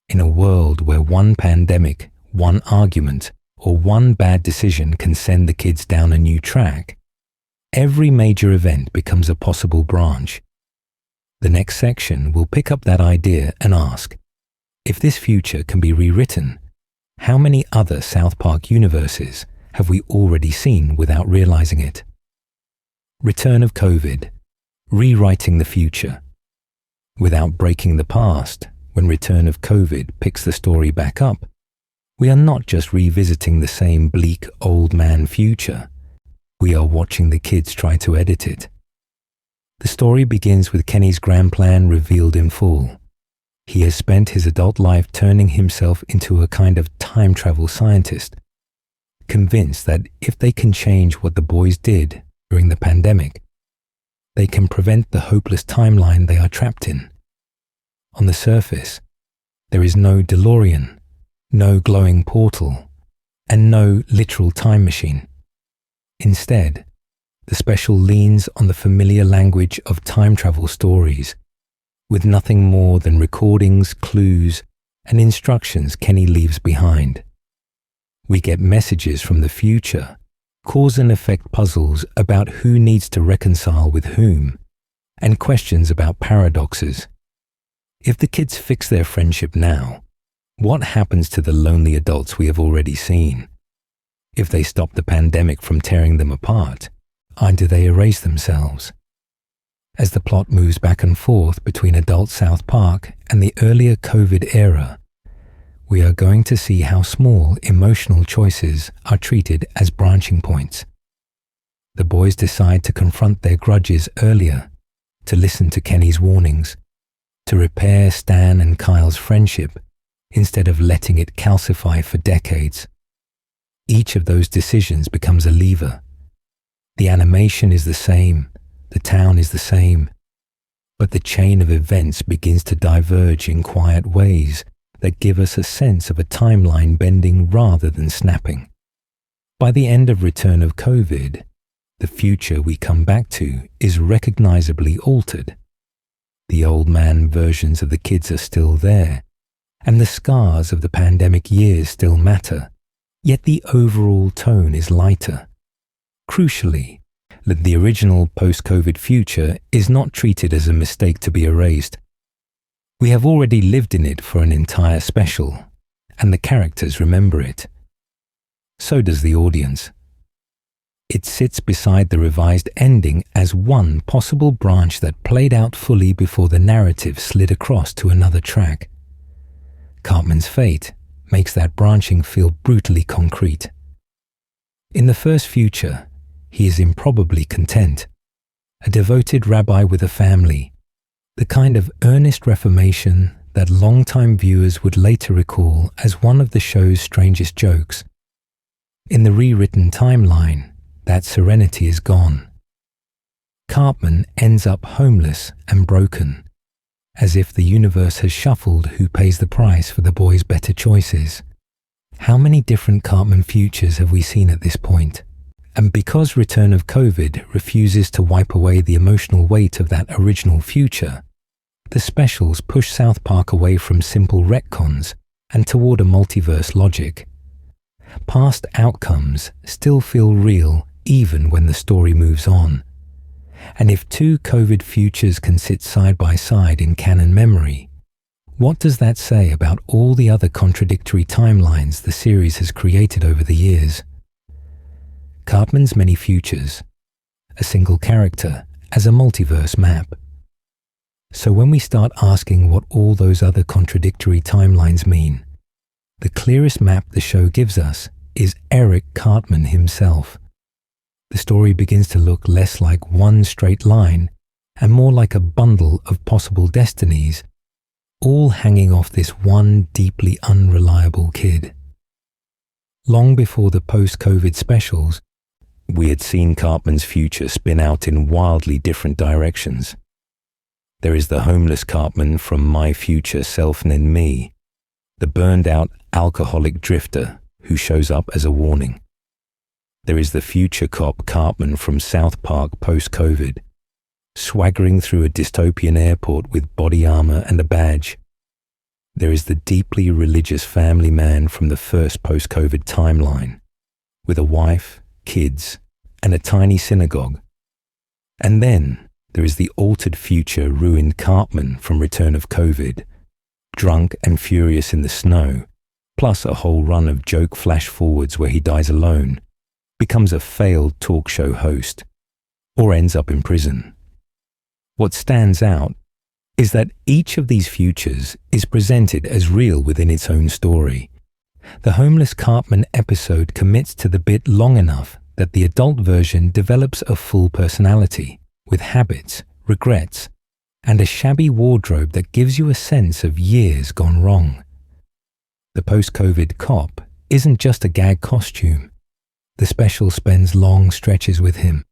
S1: In a world where one pandemic, one argument, or one bad decision can send the kids down a new track, every major event becomes a possible branch. The next section will pick up that idea and ask, if this future can be rewritten, how many other South Park universes have we already seen without realizing it? Return of COVID, rewriting the future. Without breaking the past, when Return of COVID picks the story back up, we are not just revisiting the same bleak old man future. We are watching the kids try to edit it. The story begins with Kenny's grand plan revealed in full. He has spent his adult life turning himself into a kind of time travel scientist, convinced that if they can change what the boys did during the pandemic, they can prevent the hopeless timeline they are trapped in. On the surface, there is no DeLorean, no glowing portal, and no literal time machine. Instead, the special leans on the familiar language of time travel stories, with nothing more than recordings, clues, and instructions Kenny leaves behind. We get messages from the future, cause and effect puzzles about who needs to reconcile with whom, and questions about paradoxes. If the kids fix their friendship now, what happens to the lonely adults we have already seen? If they stop the pandemic from tearing them apart, do they erase themselves? As the plot moves back and forth between adult South Park and the earlier COVID era, we are going to see how small emotional choices are treated as branching points. The boys decide to confront their grudges earlier, to listen to Kenny's warnings, to repair Stan and Kyle's friendship instead of letting it calcify for decades. Each of those decisions becomes a lever. The animation is the same, the town is the same, but the chain of events begins to diverge in quiet ways that give us a sense of a timeline bending rather than snapping. By the end of Return of COVID, the future we come back to is recognizably altered. The old man versions of the kids are still there, and the scars of the pandemic years still matter, yet the overall tone is lighter. Crucially, the original post-COVID future is not treated as a mistake to be erased. We have already lived in it for an entire special, and the characters remember it. So does the audience. It sits beside the revised ending as one possible branch that played out fully before the narrative slid across to another track. Cartman's fate makes that branching feel brutally concrete. In the first future, he is improbably content, a devoted rabbi with a family, the kind of earnest reformation that longtime viewers would later recall as one of the show's strangest jokes. In the rewritten timeline, that serenity is gone. Cartman ends up homeless and broken, as if the universe has shuffled who pays the price for the boys' better choices. How many different Cartman futures have we seen at this point? And because Return of COVID refuses to wipe away the emotional weight of that original future, the specials push South Park away from simple retcons and toward a multiverse logic. Past outcomes still feel real even when the story moves on. And if two COVID futures can sit side by side in canon memory, what does that say about all the other contradictory timelines the series has created over the years? Cartman's many futures, a single character as a multiverse map. So when we start asking what all those other contradictory timelines mean, the clearest map the show gives us is Eric Cartman himself. The story begins to look less like one straight line and more like a bundle of possible destinies, all hanging off this one deeply unreliable kid. Long before the post-COVID specials, we had seen Cartman's future spin out in wildly different directions. There is the homeless Cartman from My Future Self and Me, the burned-out alcoholic drifter who shows up as a warning. There is the future cop Cartman from South Park post-COVID, swaggering through a dystopian airport with body armor and a badge. There is the deeply religious family man from the first post-COVID timeline, with a wife, kids, and a tiny synagogue. And then there is the altered future ruined Cartman from Return of COVID, drunk and furious in the snow, plus a whole run of joke flash forwards where he dies alone, becomes a failed talk show host, or ends up in prison. What stands out is that each of these futures is presented as real within its own story. The homeless Cartman episode commits to the bit long enough that the adult version develops a full personality, with habits, regrets, and a shabby wardrobe that gives you a sense of years gone wrong. The post-COVID cop isn't just a gag costume. The special spends long stretches with him,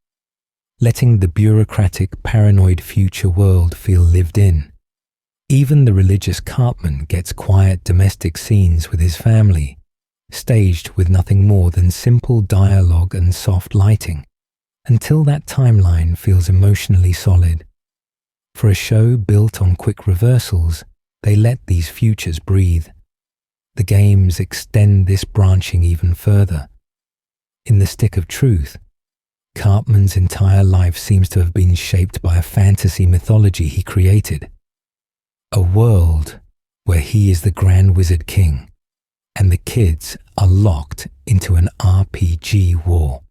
S1: letting the bureaucratic, paranoid future world feel lived in. Even the religious Cartman gets quiet domestic scenes with his family, staged with nothing more than simple dialogue and soft lighting, until that timeline feels emotionally solid. For a show built on quick reversals, they let these futures breathe. The games extend this branching even further. In The Stick of Truth, Cartman's entire life seems to have been shaped by a fantasy mythology he created. A world where he is the Grand Wizard King, and the kids are locked into an RPG war.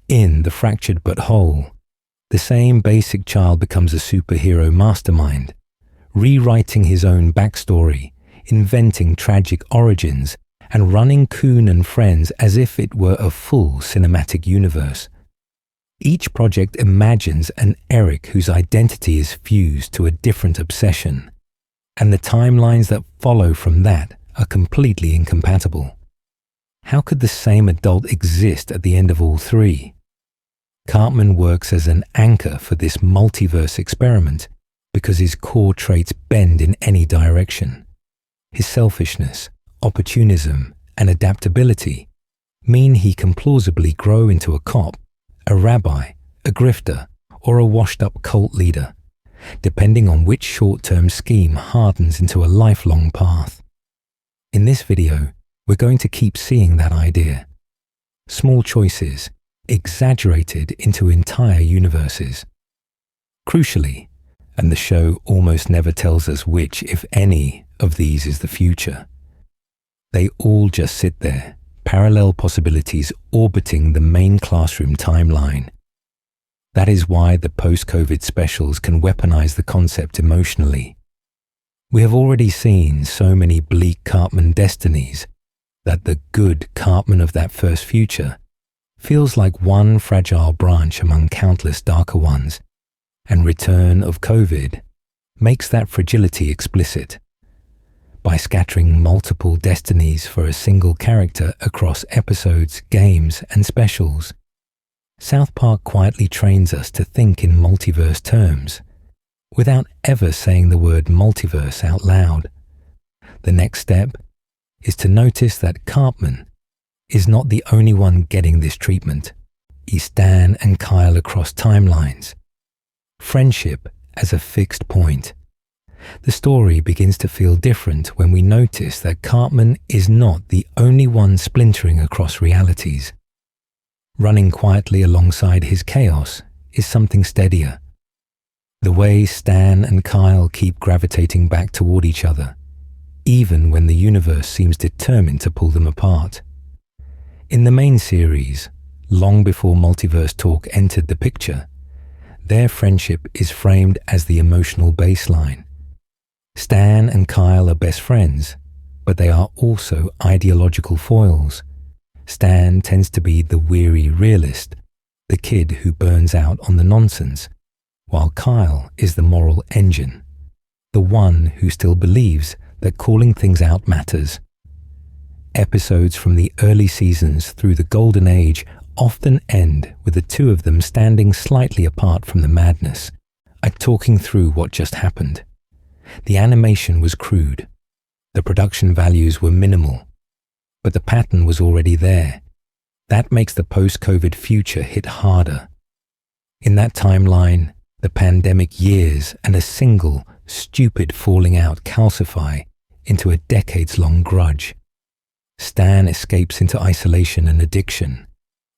S1: In The Fractured But Whole, the same basic child becomes a superhero mastermind, rewriting his own backstory, inventing tragic origins, and running Coon and Friends as if it were a full cinematic universe. Each project imagines an Eric whose identity is fused to a different obsession, and the timelines that follow from that are completely incompatible. How could the same adult exist at the end of all three? Cartman works as an anchor for this multiverse experiment because his core traits bend in any direction. His selfishness, opportunism, and adaptability mean he can plausibly grow into a cop, a rabbi, a grifter, or a washed-up cult leader, depending on which short-term scheme hardens into a lifelong path. In this video, we're going to keep seeing that idea. Small choices, exaggerated into entire universes. Crucially, and the show almost never tells us which, if any, of these is the future, they all just sit there, parallel possibilities orbiting the main classroom timeline. That is why the post-COVID specials can weaponize the concept emotionally. We have already seen so many bleak Cartman destinies that the good Cartman of that first future feels like one fragile branch among countless darker ones, and Return of COVID makes that fragility explicit. By scattering multiple destinies for a single character across episodes, games, and specials, South Park quietly trains us to think in multiverse terms, without ever saying the word multiverse out loud. The next step is to notice that Cartman is not the only one getting this treatment. He's Dan and Kyle across timelines. Friendship as a fixed point. The story begins to feel different when we notice that Cartman is not the only one splintering across realities. Running quietly alongside his chaos is something steadier. The way Stan and Kyle keep gravitating back toward each other, even when the universe seems determined to pull them apart. In the main series, long before multiverse talk entered the picture, their friendship is framed as the emotional baseline. Stan and Kyle are best friends, but they are also ideological foils. Stan tends to be the weary realist, the kid who burns out on the nonsense, while Kyle is the moral engine, the one who still believes that calling things out matters. Episodes from the early seasons through the Golden Age often end with the two of them standing slightly apart from the madness, talking through what just happened. The animation was crude. The production values were minimal, but the pattern was already there. That makes the post-COVID future hit harder. In that timeline, the pandemic years and a single, stupid falling out calcify into a decades-long grudge. Stan escapes into isolation and addiction.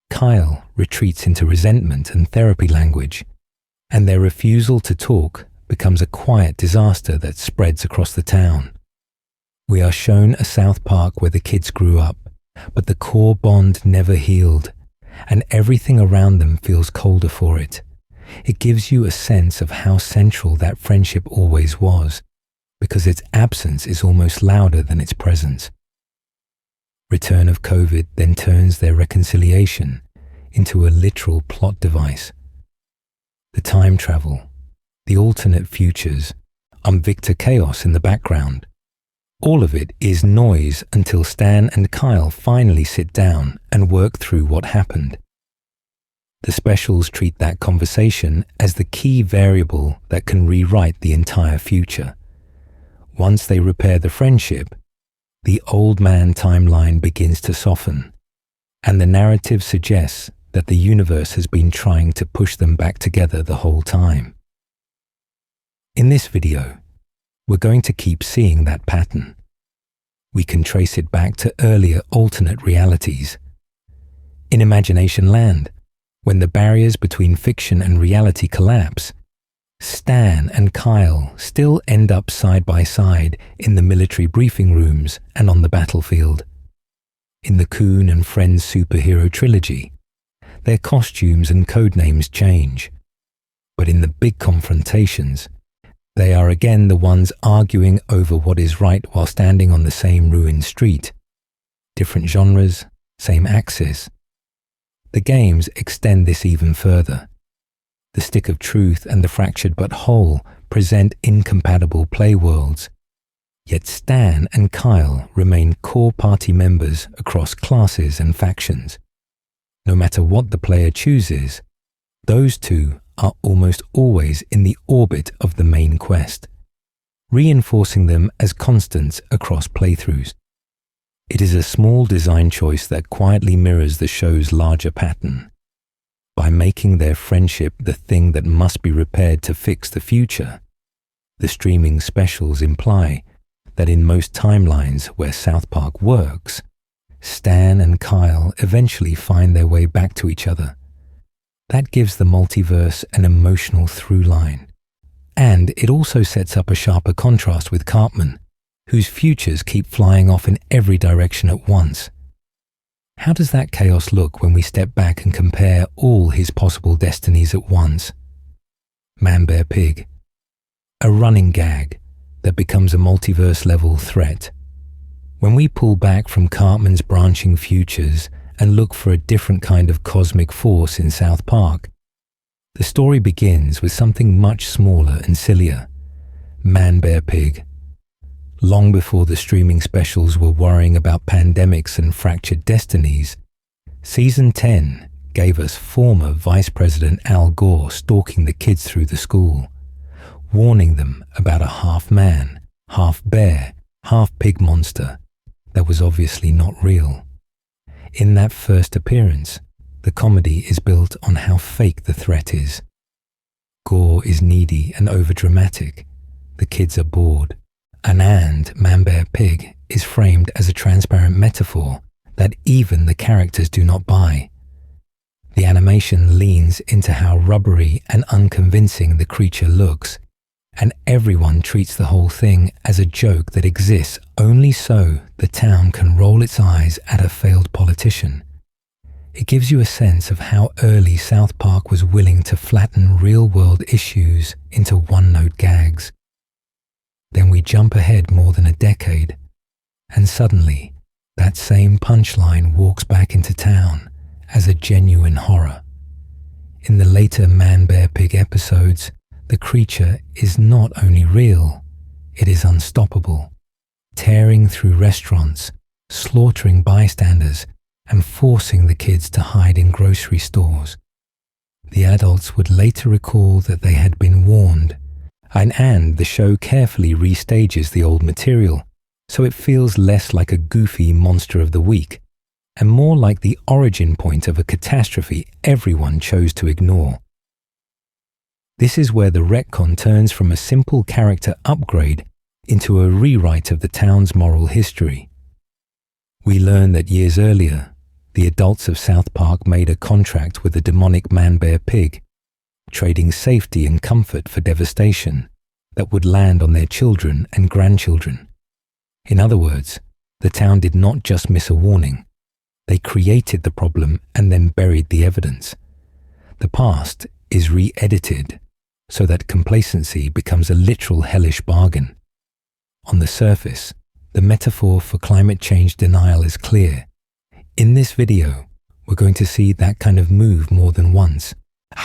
S1: Kyle retreats into resentment and therapy language, and their refusal to talk becomes a quiet disaster that spreads across the town. We are shown a South Park where the kids grew up, but the core bond never healed, and everything around them feels colder for it. It gives you a sense of how central that friendship always was, because its absence is almost louder than its presence. Return of COVID then turns their reconciliation into a literal plot device. The time travel, the alternate futures, Victor chaos in the background. All of it is noise until Stan and Kyle finally sit down and work through what happened. The specials treat that conversation as the key variable that can rewrite the entire future. Once they repair the friendship, the old man timeline begins to soften, and the narrative suggests that the universe has been trying to push them back together the whole time. In this video, we're going to keep seeing that pattern. We can trace it back to earlier alternate realities. In Imagination Land, when the barriers between fiction and reality collapse, Stan and Kyle still end up side by side in the military briefing rooms and on the battlefield. In the Coon and Friends superhero trilogy, their costumes and codenames change. But in the big confrontations, they are again the ones arguing over what is right while standing on the same ruined street. Different genres, same axis. The games extend this even further. The Stick of Truth and the Fractured But Whole present incompatible play worlds, yet Stan and Kyle remain core party members across classes and factions. No matter what the player chooses, those two are almost always in the orbit of the main quest, reinforcing them as constants across playthroughs. It is a small design choice that quietly mirrors the show's larger pattern. By making their friendship the thing that must be repaired to fix the future, the streaming specials imply that in most timelines where South Park works, Stan and Kyle eventually find their way back to each other. That gives the multiverse an emotional through line. And it also sets up a sharper contrast with Cartman, whose futures keep flying off in every direction at once. How does that chaos look when we step back and compare all his possible destinies at once? ManBearPig, a running gag that becomes a multiverse-level threat. When we pull back from Cartman's branching futures and look for a different kind of cosmic force in South Park, the story begins with something much smaller and sillier, ManBearPig. Long before the streaming specials were worrying about pandemics and fractured destinies, Season 10 gave us former Vice President Al Gore stalking the kids through the school, warning them about a half-man, half-bear, half-pig monster that was obviously not real. In that first appearance, the comedy is built on how fake the threat is. Gore is needy and overdramatic. The kids are bored. And ManBearPig is framed as a transparent metaphor that even the characters do not buy. The animation leans into how rubbery and unconvincing the creature looks, and everyone treats the whole thing as a joke that exists only so the town can roll its eyes at a failed politician. It gives you a sense of how early South Park was willing to flatten real-world issues into one-note gags. Then we jump ahead more than a decade, and suddenly that same punchline walks back into town as a genuine horror. In the later ManBearPig episodes, the creature is not only real, it is unstoppable, tearing through restaurants, slaughtering bystanders, and forcing the kids to hide in grocery stores. The adults would later recall that they had been warned, and the show carefully restages the old material, so it feels less like a goofy monster of the week, and more like the origin point of a catastrophe everyone chose to ignore. This is where the retcon turns from a simple character upgrade into a rewrite of the town's moral history. We learn that years earlier, the adults of South Park made a contract with the demonic ManBearPig, trading safety and comfort for devastation that would land on their children and grandchildren. In other words, the town did not just miss a warning. They created the problem and then buried the evidence. The past is re-edited so that complacency becomes a literal hellish bargain. On the surface, the metaphor for climate change denial is clear. In this video, we're going to see that kind of move more than once,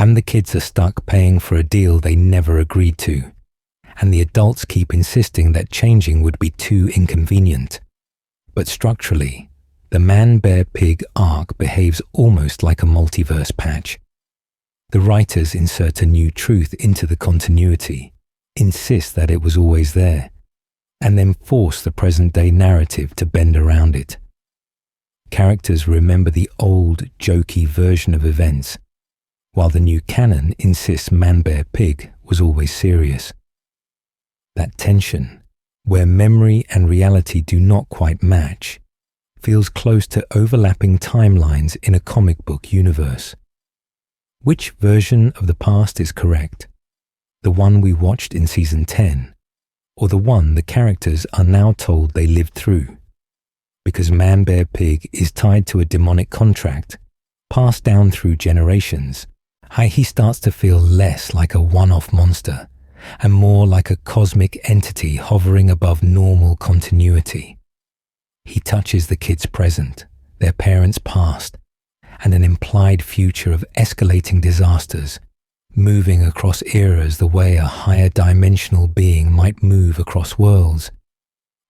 S1: and the kids are stuck paying for a deal they never agreed to, and the adults keep insisting that changing would be too inconvenient. But structurally, the ManBearPig arc behaves almost like a multiverse patch. The writers insert a new truth into the continuity, insist that it was always there, and then force the present-day narrative to bend around it. Characters remember the old, jokey version of events, while the new canon insists ManBearPig was always serious. That tension, where memory and reality do not quite match, feels close to overlapping timelines in a comic book universe. Which version of the past is correct? The one we watched in Season 10, or the one the characters are now told they lived through? Because ManBearPig is tied to a demonic contract, passed down through generations, he starts to feel less like a one-off monster, and more like a cosmic entity hovering above normal continuity. He touches the kids' present, their parents' past, and an implied future of escalating disasters, moving across eras the way a higher dimensional being might move across worlds.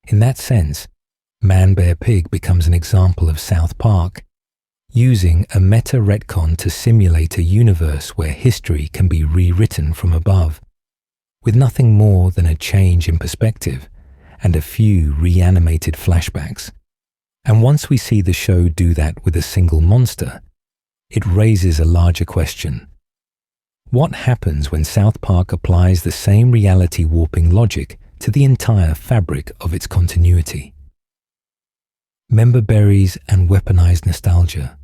S1: In that sense, ManBearPig becomes an example of South Park, using a meta-retcon to simulate a universe where history can be rewritten from above, with nothing more than a change in perspective and a few reanimated flashbacks. And once we see the show do that with a single monster, it raises a larger question. What happens when South Park applies the same reality warping logic to the entire fabric of its continuity? Member berries and weaponized nostalgia,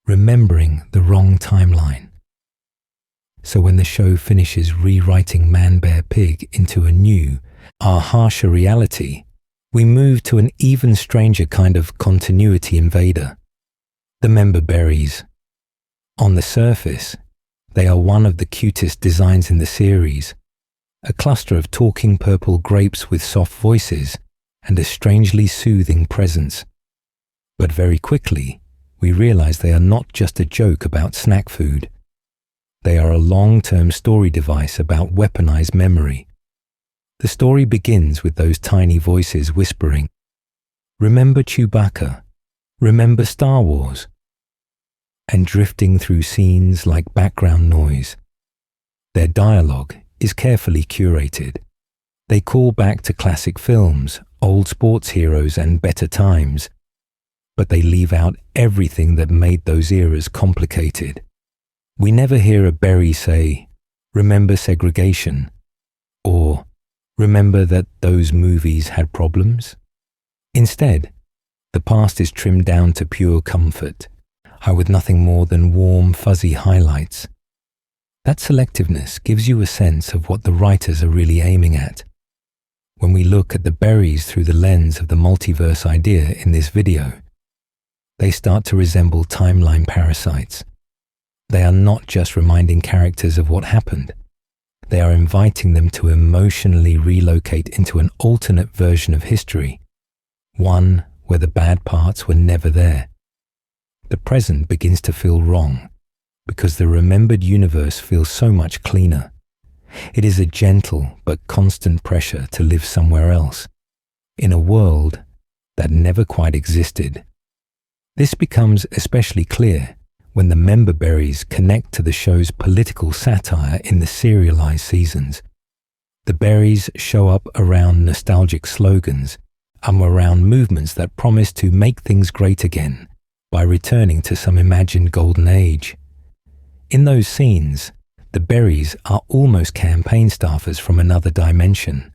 S1: remembering the wrong timeline. So when the show finishes rewriting ManBearPig into a new, harsher reality, we move to an even stranger kind of continuity invader, the member berries. On the surface, they are one of the cutest designs in the series, a cluster of talking purple grapes with soft voices and a strangely soothing presence. But very quickly, we realize they are not just a joke about snack food. They are a long-term story device about weaponized memory. The story begins with those tiny voices whispering, "Remember Chewbacca? Remember Star Wars?" and drifting through scenes like background noise. Their dialogue is carefully curated. They call back to classic films, old sports heroes, and better times, but they leave out everything that made those eras complicated. We never hear a berry say, "Remember segregation," or "Remember that those movies had problems?" Instead, the past is trimmed down to pure comfort, with nothing more than warm, fuzzy highlights. That selectiveness gives you a sense of what the writers are really aiming at. When we look at the berries through the lens of the multiverse idea in this video, they start to resemble timeline parasites. They are not just reminding characters of what happened. They are inviting them to emotionally relocate into an alternate version of history, one where the bad parts were never there. The present begins to feel wrong because the remembered universe feels so much cleaner. It is a gentle but constant pressure to live somewhere else, in a world that never quite existed. This becomes especially clear when the member berries connect to the show's political satire in the serialized seasons. The berries show up around nostalgic slogans and around movements that promise to make things great again by returning to some imagined golden age. In those scenes, the berries are almost campaign staffers from another dimension,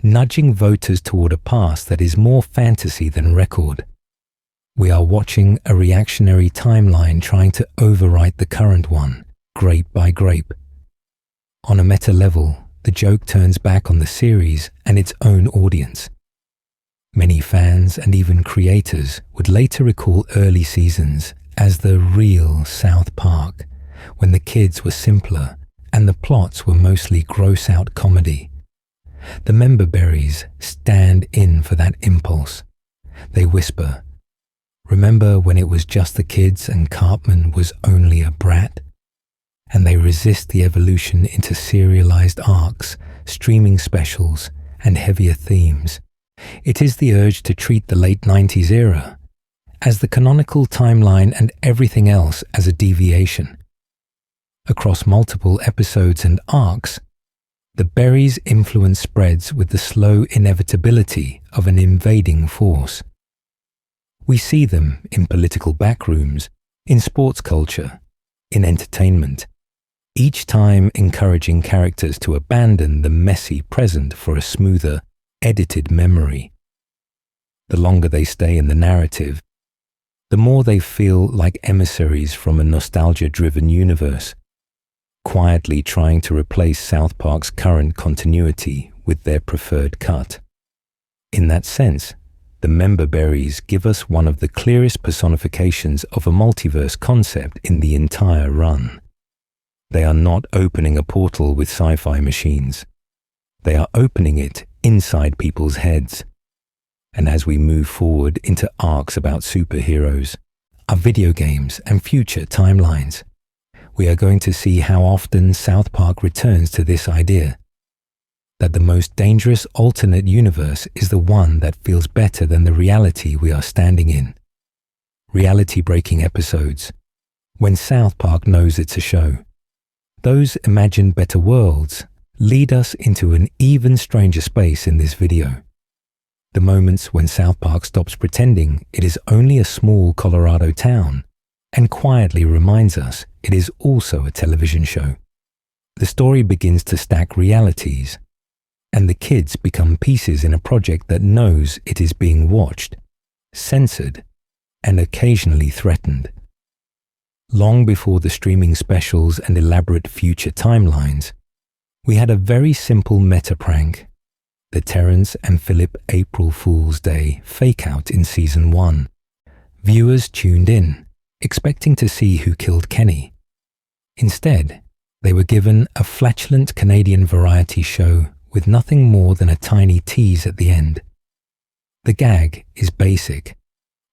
S1: nudging voters toward a past that is more fantasy than record. We are watching a reactionary timeline trying to overwrite the current one, grape by grape. On a meta level, the joke turns back on the series and its own audience. Many fans and even creators would later recall early seasons as the real South Park, when the kids were simpler and the plots were mostly gross-out comedy. The ManBearPigs stand in for that impulse. They whisper, "Remember when it was just the kids and Cartman was only a brat?" And they resist the evolution into serialized arcs, streaming specials, and heavier themes. It is the urge to treat the late 90s era as the canonical timeline and everything else as a deviation. Across multiple episodes and arcs, the berries' influence spreads with the slow inevitability of an invading force. We see them in political backrooms, in sports culture, in entertainment, each time encouraging characters to abandon the messy present for a smoother, edited memory. The longer they stay in the narrative, the more they feel like emissaries from a nostalgia-driven universe, quietly trying to replace South Park's current continuity with their preferred cut. In that sense, the ManBearPigs give us one of the clearest personifications of a multiverse concept in the entire run. They are not opening a portal with sci-fi machines. They are opening it inside people's heads. And as we move forward into arcs about superheroes, our video games and future timelines, we are going to see how often South Park returns to this idea, that the most dangerous alternate universe is the one that feels better than the reality we are standing in. Reality-breaking episodes, when South Park knows it's a show. Those imagined better worlds lead us into an even stranger space in this video. The moments when South Park stops pretending it is only a small Colorado town and quietly reminds us it is also a television show. The story begins to stack realities, and the kids become pieces in a project that knows it is being watched, censored, and occasionally threatened. Long before the streaming specials and elaborate future timelines, we had a very simple meta prank, the Terrence and Philip April Fool's Day fake-out in Season 1. Viewers tuned in, expecting to see who killed Kenny. Instead, they were given a flatulent Canadian variety show with nothing more than a tiny tease at the end. The gag is basic,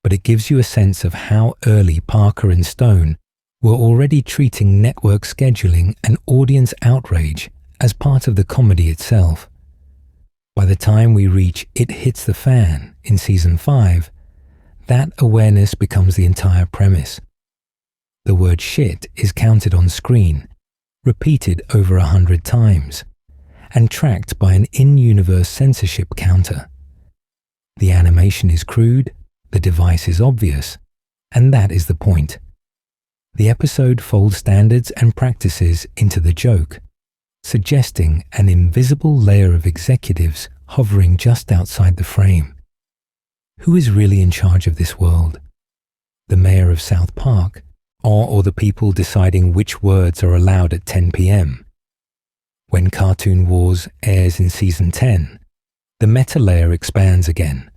S1: but it gives you a sense of how early Parker and Stone were already treating network scheduling and audience outrage as part of the comedy itself. By the time we reach It Hits the Fan in Season 5, that awareness becomes the entire premise. The word shit is counted on screen, repeated over 100 times, and tracked by an in-universe censorship counter. The animation is crude, the device is obvious, and that is the point. The episode folds standards and practices into the joke, suggesting an invisible layer of executives hovering just outside the frame. Who is really in charge of this world? The mayor of South Park, or the people deciding which words are allowed at 10 p.m.? When Cartoon Wars airs in Season 10, the meta layer expands again.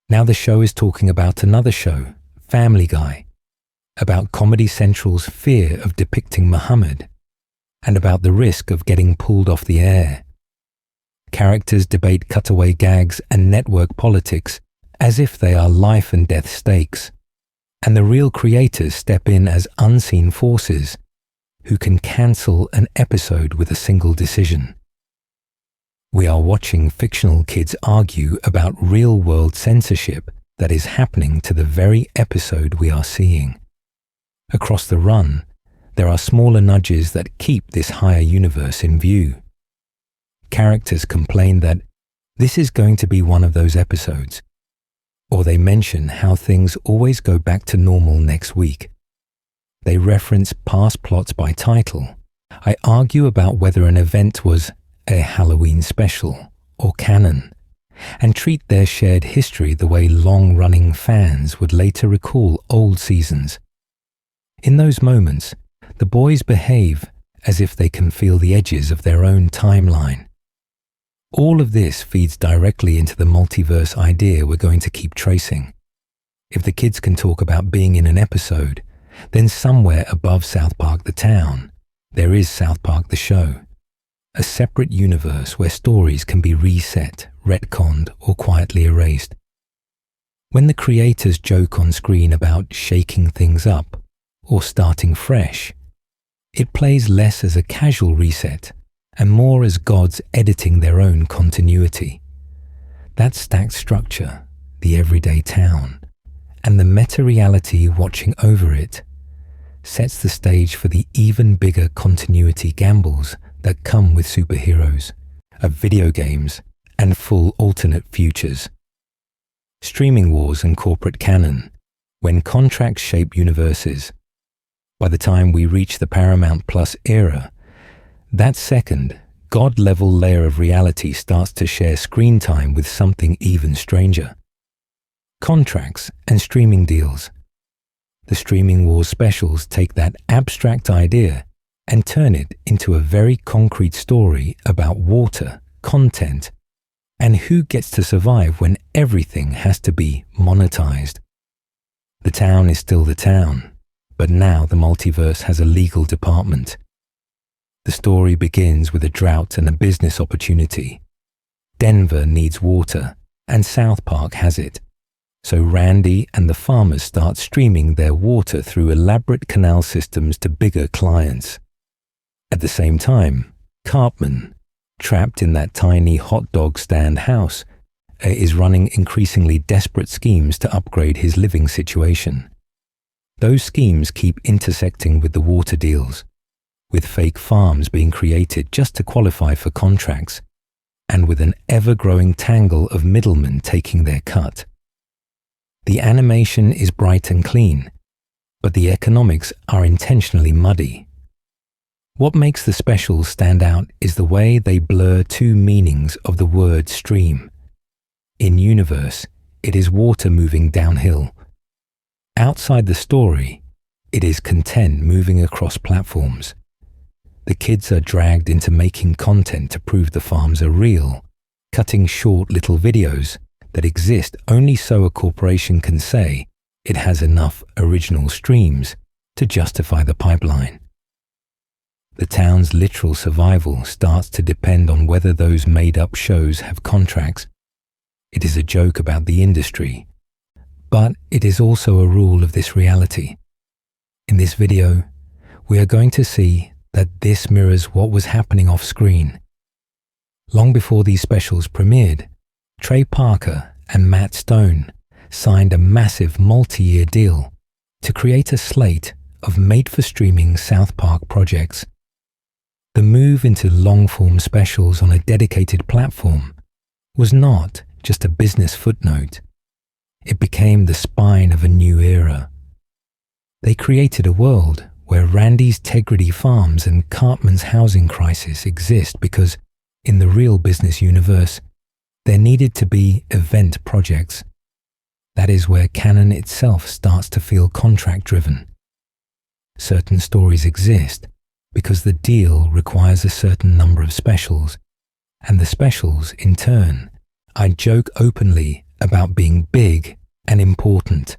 S1: Now the show is talking about another show, Family Guy, about Comedy Central's fear of depicting Muhammad, and about the risk of getting pulled off the air. Characters debate cutaway gags and network politics as if they are life and death stakes, and the real creators step in as unseen forces who can cancel an episode with a single decision. We are watching fictional kids argue about real-world censorship that is happening to the very episode we are seeing. Across the run, there are smaller nudges that keep this higher universe in view. Characters complain that this is going to be one of those episodes, or they mention how things always go back to normal next week. They reference past plots by title. I argue about whether an event was a Halloween special or canon, and treat their shared history the way long-running fans would later recall old seasons. In those moments, the boys behave as if they can feel the edges of their own timeline. All of this feeds directly into the multiverse idea we're going to keep tracing. If the kids can talk about being in an episode, Then somewhere above South Park the town, there is South Park the show, a separate universe where stories can be reset, retconned, or quietly erased. When the creators joke on screen about shaking things up or starting fresh, it plays less as a casual reset and more as gods editing their own continuity. That stacked structure, the everyday town, and the meta-reality watching over it, sets the stage for the even bigger continuity gambles that come with superheroes, of video games, and full alternate futures. Streaming wars and corporate canon, when contracts shape universes. By the time we reach the Paramount Plus era, that second, God-level layer of reality starts to share screen time with something even stranger. Contracts and streaming deals. The streaming wars specials take that abstract idea and turn it into a very concrete story about water, content, and who gets to survive when everything has to be monetized. The town is still the town, but now the multiverse has a legal department. The story begins with a drought and a business opportunity. Denver needs water, and South Park has it. So Randy and the farmers start streaming their water through elaborate canal systems to bigger clients. At the same time, Cartman, trapped in that tiny hot dog stand house, is running increasingly desperate schemes to upgrade his living situation. Those schemes keep intersecting with the water deals, with fake farms being created just to qualify for contracts, and with an ever-growing tangle of middlemen taking their cut. The animation is bright and clean, but the economics are intentionally muddy. What makes the specials stand out is the way they blur two meanings of the word stream. In universe, it is water moving downhill. Outside the story, it is content moving across platforms. The kids are dragged into making content to prove the farms are real, cutting short little videos that exist only so a corporation can say it has enough original streams to justify the pipeline. The town's literal survival starts to depend on whether those made-up shows have contracts. It is a joke about the industry, but it is also a rule of this reality. In this video, we are going to see that this mirrors what was happening off-screen. Long before these specials premiered, Trey Parker and Matt Stone signed a massive multi-year deal to create a slate of made-for-streaming South Park projects. The move into long-form specials on a dedicated platform was not just a business footnote. It became the spine of a new era. They created a world where Randy's Tegrity Farms and Cartman's housing crisis exist because, in the real business universe, there needed to be event projects. That is where Canon itself starts to feel contract-driven. Certain stories exist because the deal requires a certain number of specials, and the specials, in turn, I joke openly about being big and important.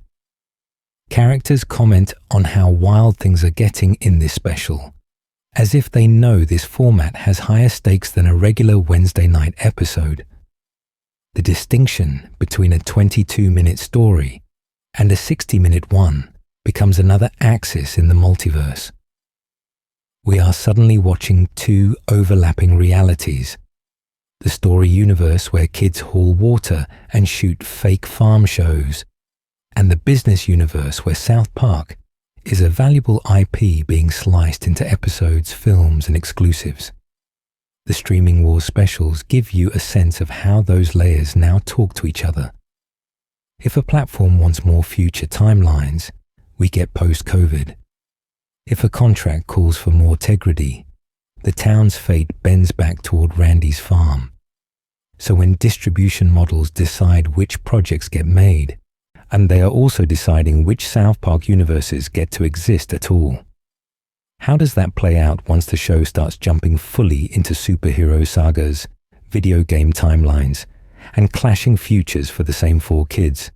S1: Characters comment on how wild things are getting in this special, as if they know this format has higher stakes than a regular Wednesday night episode. The distinction between a 22-minute story and a 60-minute one becomes another axis in the multiverse. We are suddenly watching two overlapping realities: the story universe where kids haul water and shoot fake farm shows, and the business universe where South Park is a valuable IP being sliced into episodes, films, and exclusives. The streaming wars specials give you a sense of how those layers now talk to each other. If a platform wants more future timelines, we get post-COVID. If a contract calls for more integrity, the town's fate bends back toward Randy's farm. So when distribution models decide which projects get made, and they are also deciding which South Park universes get to exist at all. How does that play out once the show starts jumping fully into superhero sagas, video game timelines, and clashing futures for the same four kids?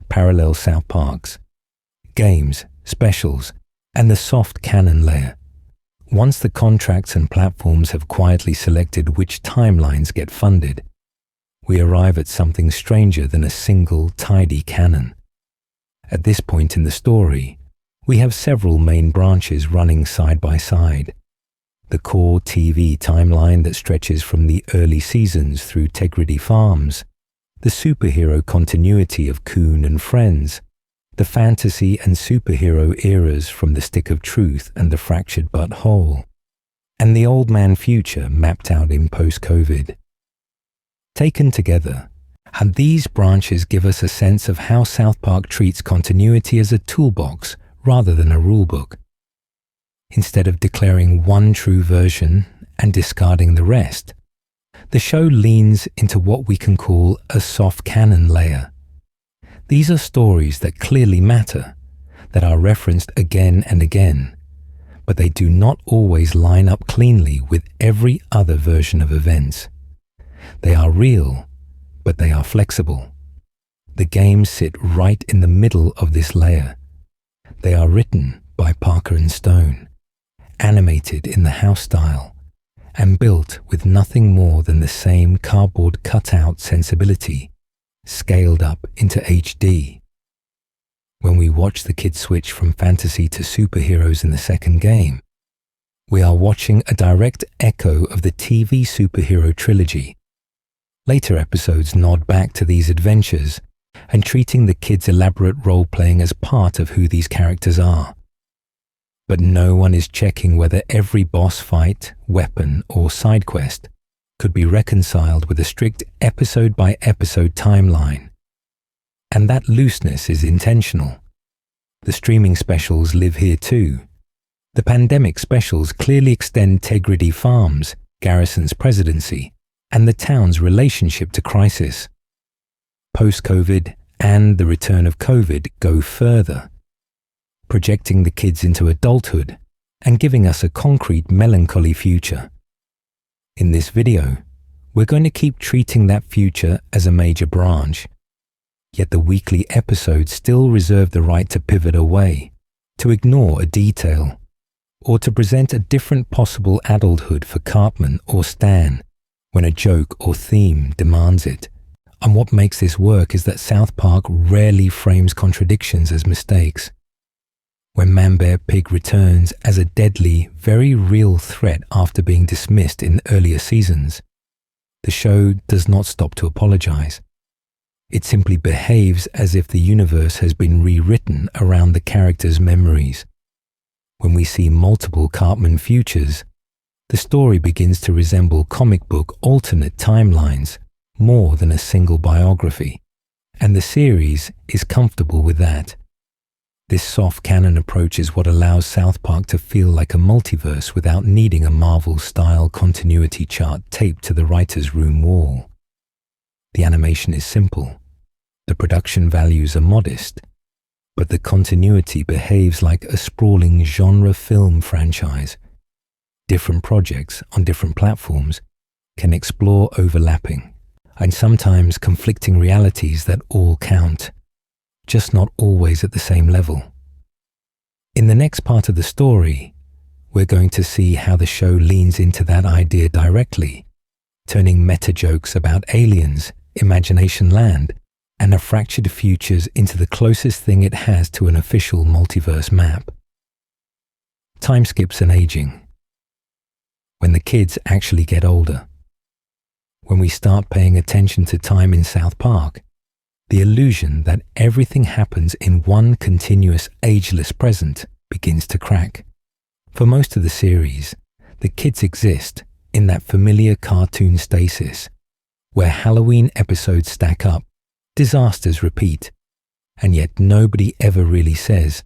S1: Parallel South Parks, games, specials, and the soft Canon layer. Once the contracts and platforms have quietly selected which timelines get funded, we arrive at something stranger than a single tidy canon. At this point in the story, we have several main branches running side by side. The core TV timeline that stretches from the early seasons through Tegrity Farms, the superhero continuity of Coon and Friends, the fantasy and superhero eras from the Stick of Truth and the Fractured But Whole, and the old man future mapped out in post-COVID. Taken together, and these branches give us a sense of how South Park treats continuity as a toolbox rather than a rulebook. Instead of declaring one true version and discarding the rest, the show leans into what we can call a soft canon layer. These are stories that clearly matter, that are referenced again and again, but they do not always line up cleanly with every other version of events. They are real, but they are flexible. The games sit right in the middle of this layer. They are written by Parker and Stone, animated in the house style, and built with nothing more than the same cardboard cutout sensibility, scaled up into HD. When we watch the kids switch from fantasy to superheroes in the second game, we are watching a direct echo of the TV superhero trilogy. Later episodes nod back to these adventures and treating the kids' elaborate role-playing as part of who these characters are. But no one is checking whether every boss fight, weapon, or side quest could be reconciled with a strict episode-by-episode timeline. And that looseness is intentional. The streaming specials live here too. The pandemic specials clearly extend Tegrity Farms, Garrison's presidency, and the town's relationship to crisis. Post-COVID and the return of COVID go further, projecting the kids into adulthood and giving us a concrete melancholy future. In this video, we're going to keep treating that future as a major branch, yet the weekly episodes still reserve the right to pivot away, to ignore a detail, or to present a different possible adulthood for Cartman or Stan when a joke or theme demands it. And what makes this work is that South Park rarely frames contradictions as mistakes. When ManBearPig returns as a deadly, very real threat after being dismissed in earlier seasons, the show does not stop to apologize. It simply behaves as if the universe has been rewritten around the characters' memories. When we see multiple Cartman futures, the story begins to resemble comic book alternate timelines more than a single biography, and the series is comfortable with that. This soft canon approach is what allows South Park to feel like a multiverse without needing a Marvel-style continuity chart taped to the writer's room wall. The animation is simple, the production values are modest, but the continuity behaves like a sprawling genre film franchise. Different projects on different platforms can explore overlapping and sometimes conflicting realities that all count, just not always at the same level. In the next part of the story, we're going to see how the show leans into that idea directly, turning meta jokes about aliens, Imagination Land, and a fractured futures into the closest thing it has to an official multiverse map. Time skips and aging. When the kids actually get older. When we start paying attention to time in South Park, the illusion that everything happens in one continuous ageless present begins to crack. For most of the series, the kids exist in that familiar cartoon stasis, where Halloween episodes stack up, disasters repeat, and yet nobody ever really says,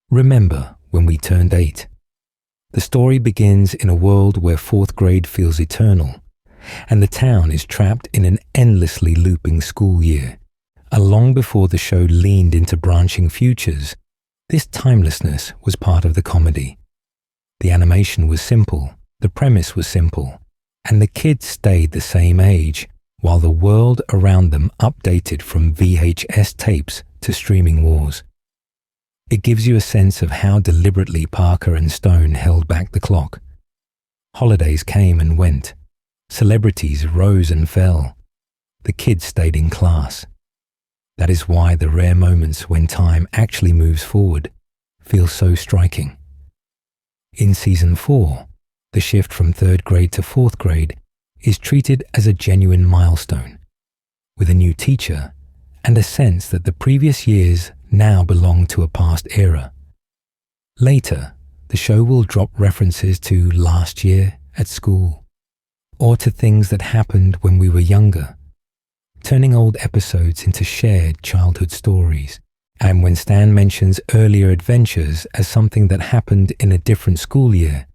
S1: "Remember when we turned 8. The story begins in a world where 4th grade feels eternal, and the town is trapped in an endlessly looping school year. Long before the show leaned into branching futures, this timelessness was part of the comedy. The animation was simple, the premise was simple, and the kids stayed the same age, while the world around them updated from VHS tapes to streaming wars. It gives you a sense of how deliberately Parker and Stone held back the clock. Holidays came and went. Celebrities rose and fell. The kids stayed in class. That is why the rare moments when time actually moves forward feel so striking. In Season 4, the shift from 3rd grade to 4th grade is treated as a genuine milestone, with a new teacher and a sense that the previous years now belong to a past era. Later, the show will drop references to last year at school, or to things that happened when we were younger, turning old episodes into shared childhood stories. And when Stan mentions earlier adventures as something that happened in a different school year,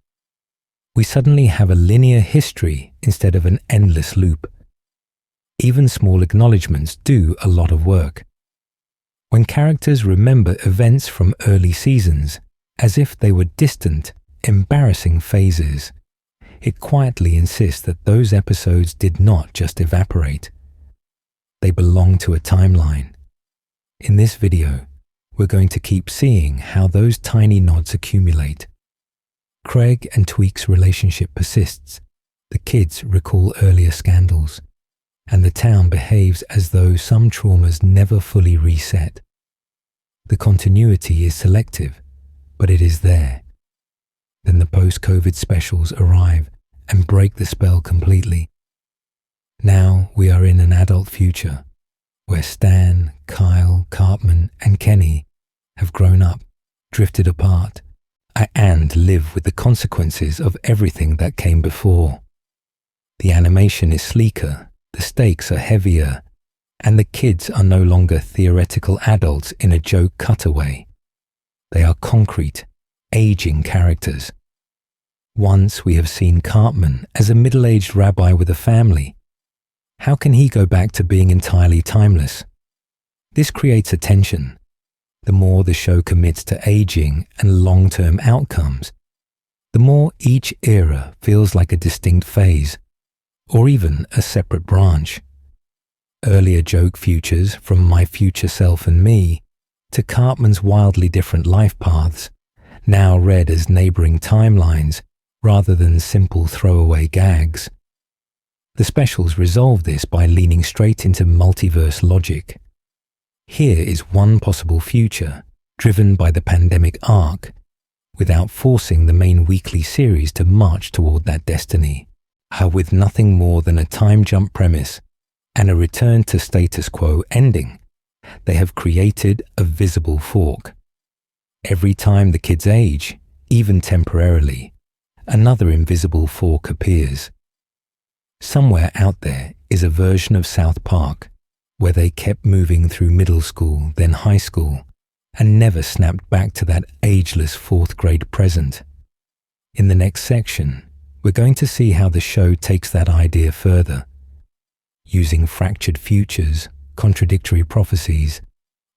S1: we suddenly have a linear history instead of an endless loop. Even small acknowledgements do a lot of work. When characters remember events from early seasons as if they were distant, embarrassing phases, it quietly insists that those episodes did not just evaporate. They belong to a timeline. In this video, we're going to keep seeing how those tiny nods accumulate. Craig and Tweek's relationship persists, the kids recall earlier scandals, and the town behaves as though some traumas never fully reset. The continuity is selective, but it is there. Then the post-COVID specials arrive and break the spell completely. Now we are in an adult future, where Stan, Kyle, Cartman, and Kenny have grown up, drifted apart, and live with the consequences of everything that came before. The animation is sleeker, the stakes are heavier, and the kids are no longer theoretical adults in a joke cutaway. They are concrete, aging characters. Once we have seen Cartman as a middle-aged rabbi with a family. How can he go back to being entirely timeless? This creates a tension. The more the show commits to aging and long-term outcomes, the more each era feels like a distinct phase, or even a separate branch. Earlier joke futures from My Future Self and Me to Cartman's wildly different life paths, now read as neighboring timelines rather than simple throwaway gags. The specials resolve this by leaning straight into multiverse logic. Here is one possible future, driven by the pandemic arc, without forcing the main weekly series to march toward that destiny. With nothing more than a time jump premise and a return to status quo ending, they have created a visible fork. Every time the kids age, even temporarily, another invisible fork appears. Somewhere out there is a version of South Park where they kept moving through middle school, then high school, and never snapped back to that ageless 4th grade present. In the next section, we're going to see how the show takes that idea further, using fractured futures, contradictory prophecies,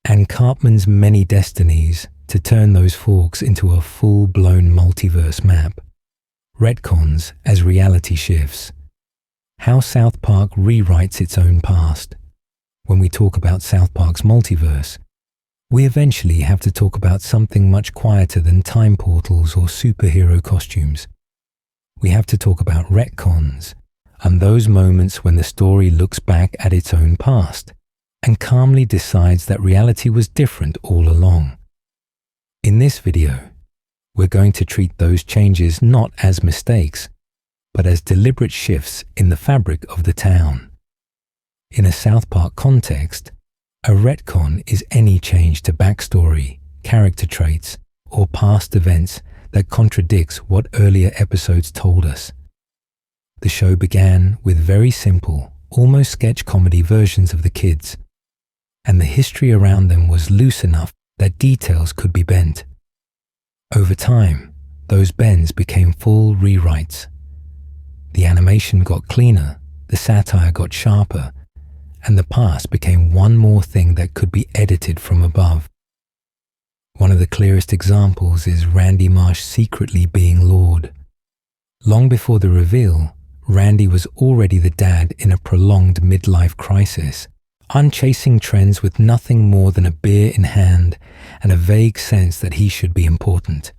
S1: and Cartman's many destinies to turn those forks into a full-blown multiverse map. Retcons as reality shifts. How South Park rewrites its own past. When we talk about South Park's multiverse, we eventually have to talk about something much quieter than time portals or superhero costumes. We have to talk about retcons, and those moments when the story looks back at its own past and calmly decides that reality was different all along. In this video, we're going to treat those changes not as mistakes, but as deliberate shifts in the fabric of the town. In a South Park context, a retcon is any change to backstory, character traits, or past events that contradicts what earlier episodes told us. The show began with very simple, almost sketch comedy versions of the kids, and the history around them was loose enough that details could be bent. Over time, those bends became full rewrites. The animation got cleaner, the satire got sharper, and the past became one more thing that could be edited from above. One of the clearest examples is Randy Marsh secretly being Lord. Long before the reveal, Randy was already the dad in a prolonged midlife crisis, I'm chasing trends with nothing more than a beer in hand and a vague sense that he should be important.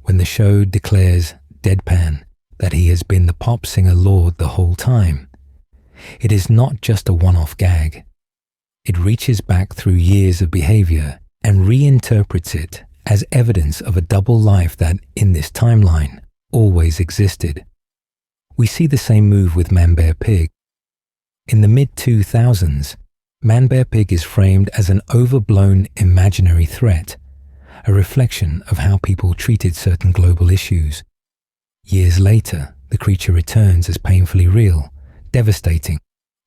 S1: When the show declares, deadpan, that he has been the pop singer lord the whole time, it is not just a one-off gag. It reaches back through years of behavior and reinterprets it as evidence of a double life that, in this timeline, always existed. We see the same move with ManBearPig. In the mid-2000s, ManBearPig is framed as an overblown imaginary threat, a reflection of how people treated certain global issues. Years later, the creature returns as painfully real, devastating,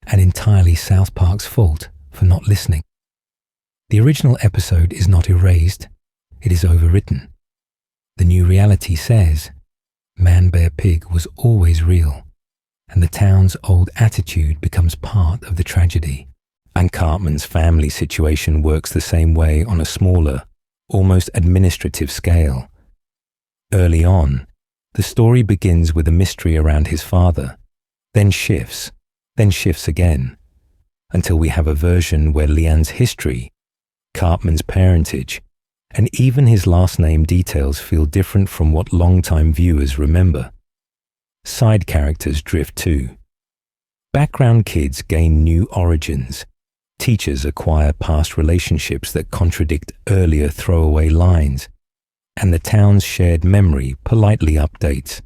S1: and entirely South Park's fault for not listening. The original episode is not erased, it is overwritten. The new reality says, ManBearPig was always real, and the town's old attitude becomes part of the tragedy. And Cartman's family situation works the same way on a smaller, almost administrative scale. Early on, the story begins with a mystery around his father, then shifts again, until we have a version where Leanne's history, Cartman's parentage, and even his last name details feel different from what long-time viewers remember. Side characters drift too. Background kids gain new origins. Teachers acquire past relationships that contradict earlier throwaway lines, and the town's shared memory politely updates.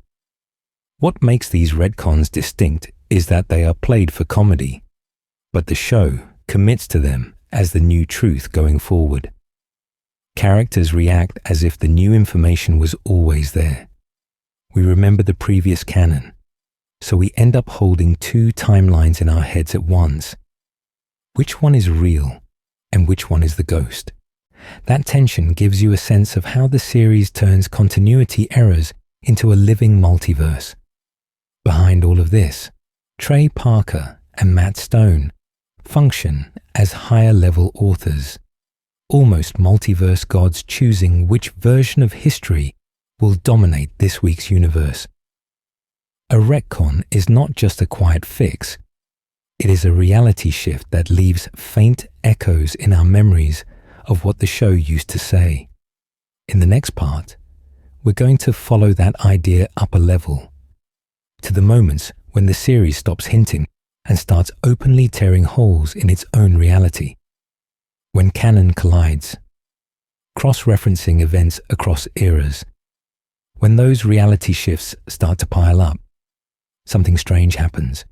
S1: What makes these retcons distinct is that they are played for comedy, but the show commits to them as the new truth going forward. Characters react as if the new information was always there. We remember the previous canon, so we end up holding two timelines in our heads at once. Which one is real and which one is the ghost? That tension gives you a sense of how the series turns continuity errors into a living multiverse. Behind all of this, Trey Parker and Matt Stone function as higher-level authors, almost multiverse gods choosing which version of history will dominate this week's universe. A retcon is not just a quiet fix, it is a reality shift that leaves faint echoes in our memories of what the show used to say. In the next part, we're going to follow that idea up a level, to the moments when the series stops hinting and starts openly tearing holes in its own reality. When canon collides, cross-referencing events across eras, when those reality shifts start to pile up, something strange happens.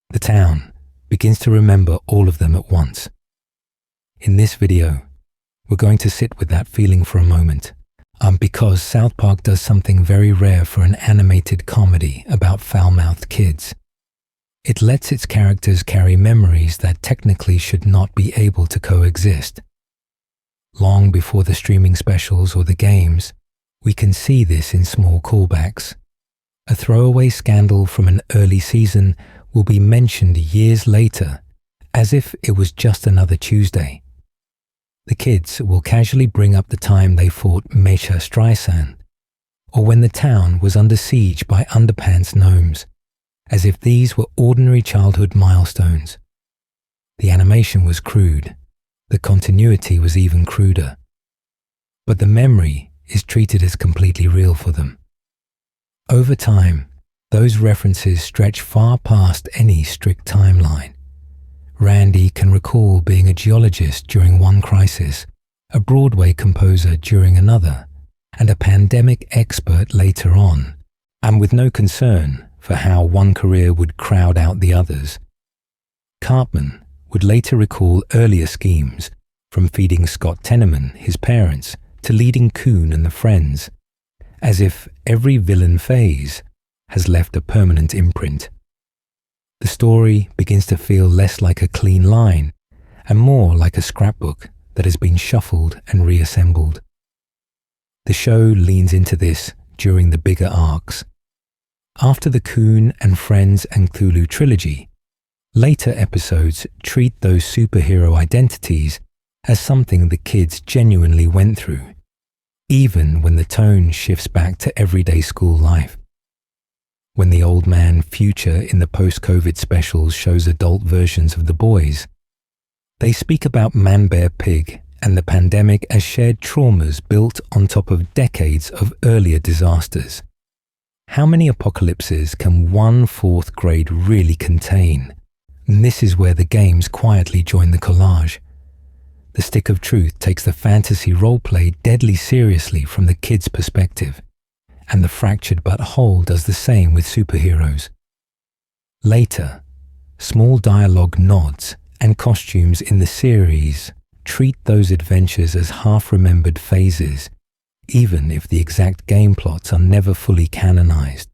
S1: The town begins to remember all of them at once. In this video, we're going to sit with that feeling for a moment, because South Park does something very rare for an animated comedy about foul-mouthed kids. It lets its characters carry memories that technically should not be able to coexist. Long before the streaming specials or the games, we can see this in small callbacks. A throwaway scandal from an early season will be mentioned years later, as if it was just another Tuesday. The kids will casually bring up the time they fought Mecha Streisand, or when the town was under siege by underpants gnomes, as if these were ordinary childhood milestones. The animation was crude, the continuity was even cruder, but the memory is treated as completely real for them. Over time, those references stretch far past any strict timeline. Randy can recall being a geologist during one crisis, a Broadway composer during another, and a pandemic expert later on, and with no concern for how one career would crowd out the others. Cartman would later recall earlier schemes, from feeding Scott Tenorman, his parents, to leading Coon and the Friends, as if every villain phase has left a permanent imprint. The story begins to feel less like a clean line and more like a scrapbook that has been shuffled and reassembled. The show leans into this during the bigger arcs. After the Coon and Friends and Cthulhu trilogy, later episodes treat those superhero identities as something the kids genuinely went through, even when the tone shifts back to everyday school life. When the old man Future in the post-COVID specials shows adult versions of the boys, They speak about ManBearPig and the pandemic as shared traumas built on top of decades of earlier disasters. How many apocalypses can one fourth grade really contain? And this is where the games quietly join the collage. The Stick of Truth takes the fantasy roleplay deadly seriously from the kid's perspective, and the Fractured But Whole does the same with superheroes. Later, small dialogue nods and costumes in the series treat those adventures as half-remembered phases, even if the exact game plots are never fully canonized.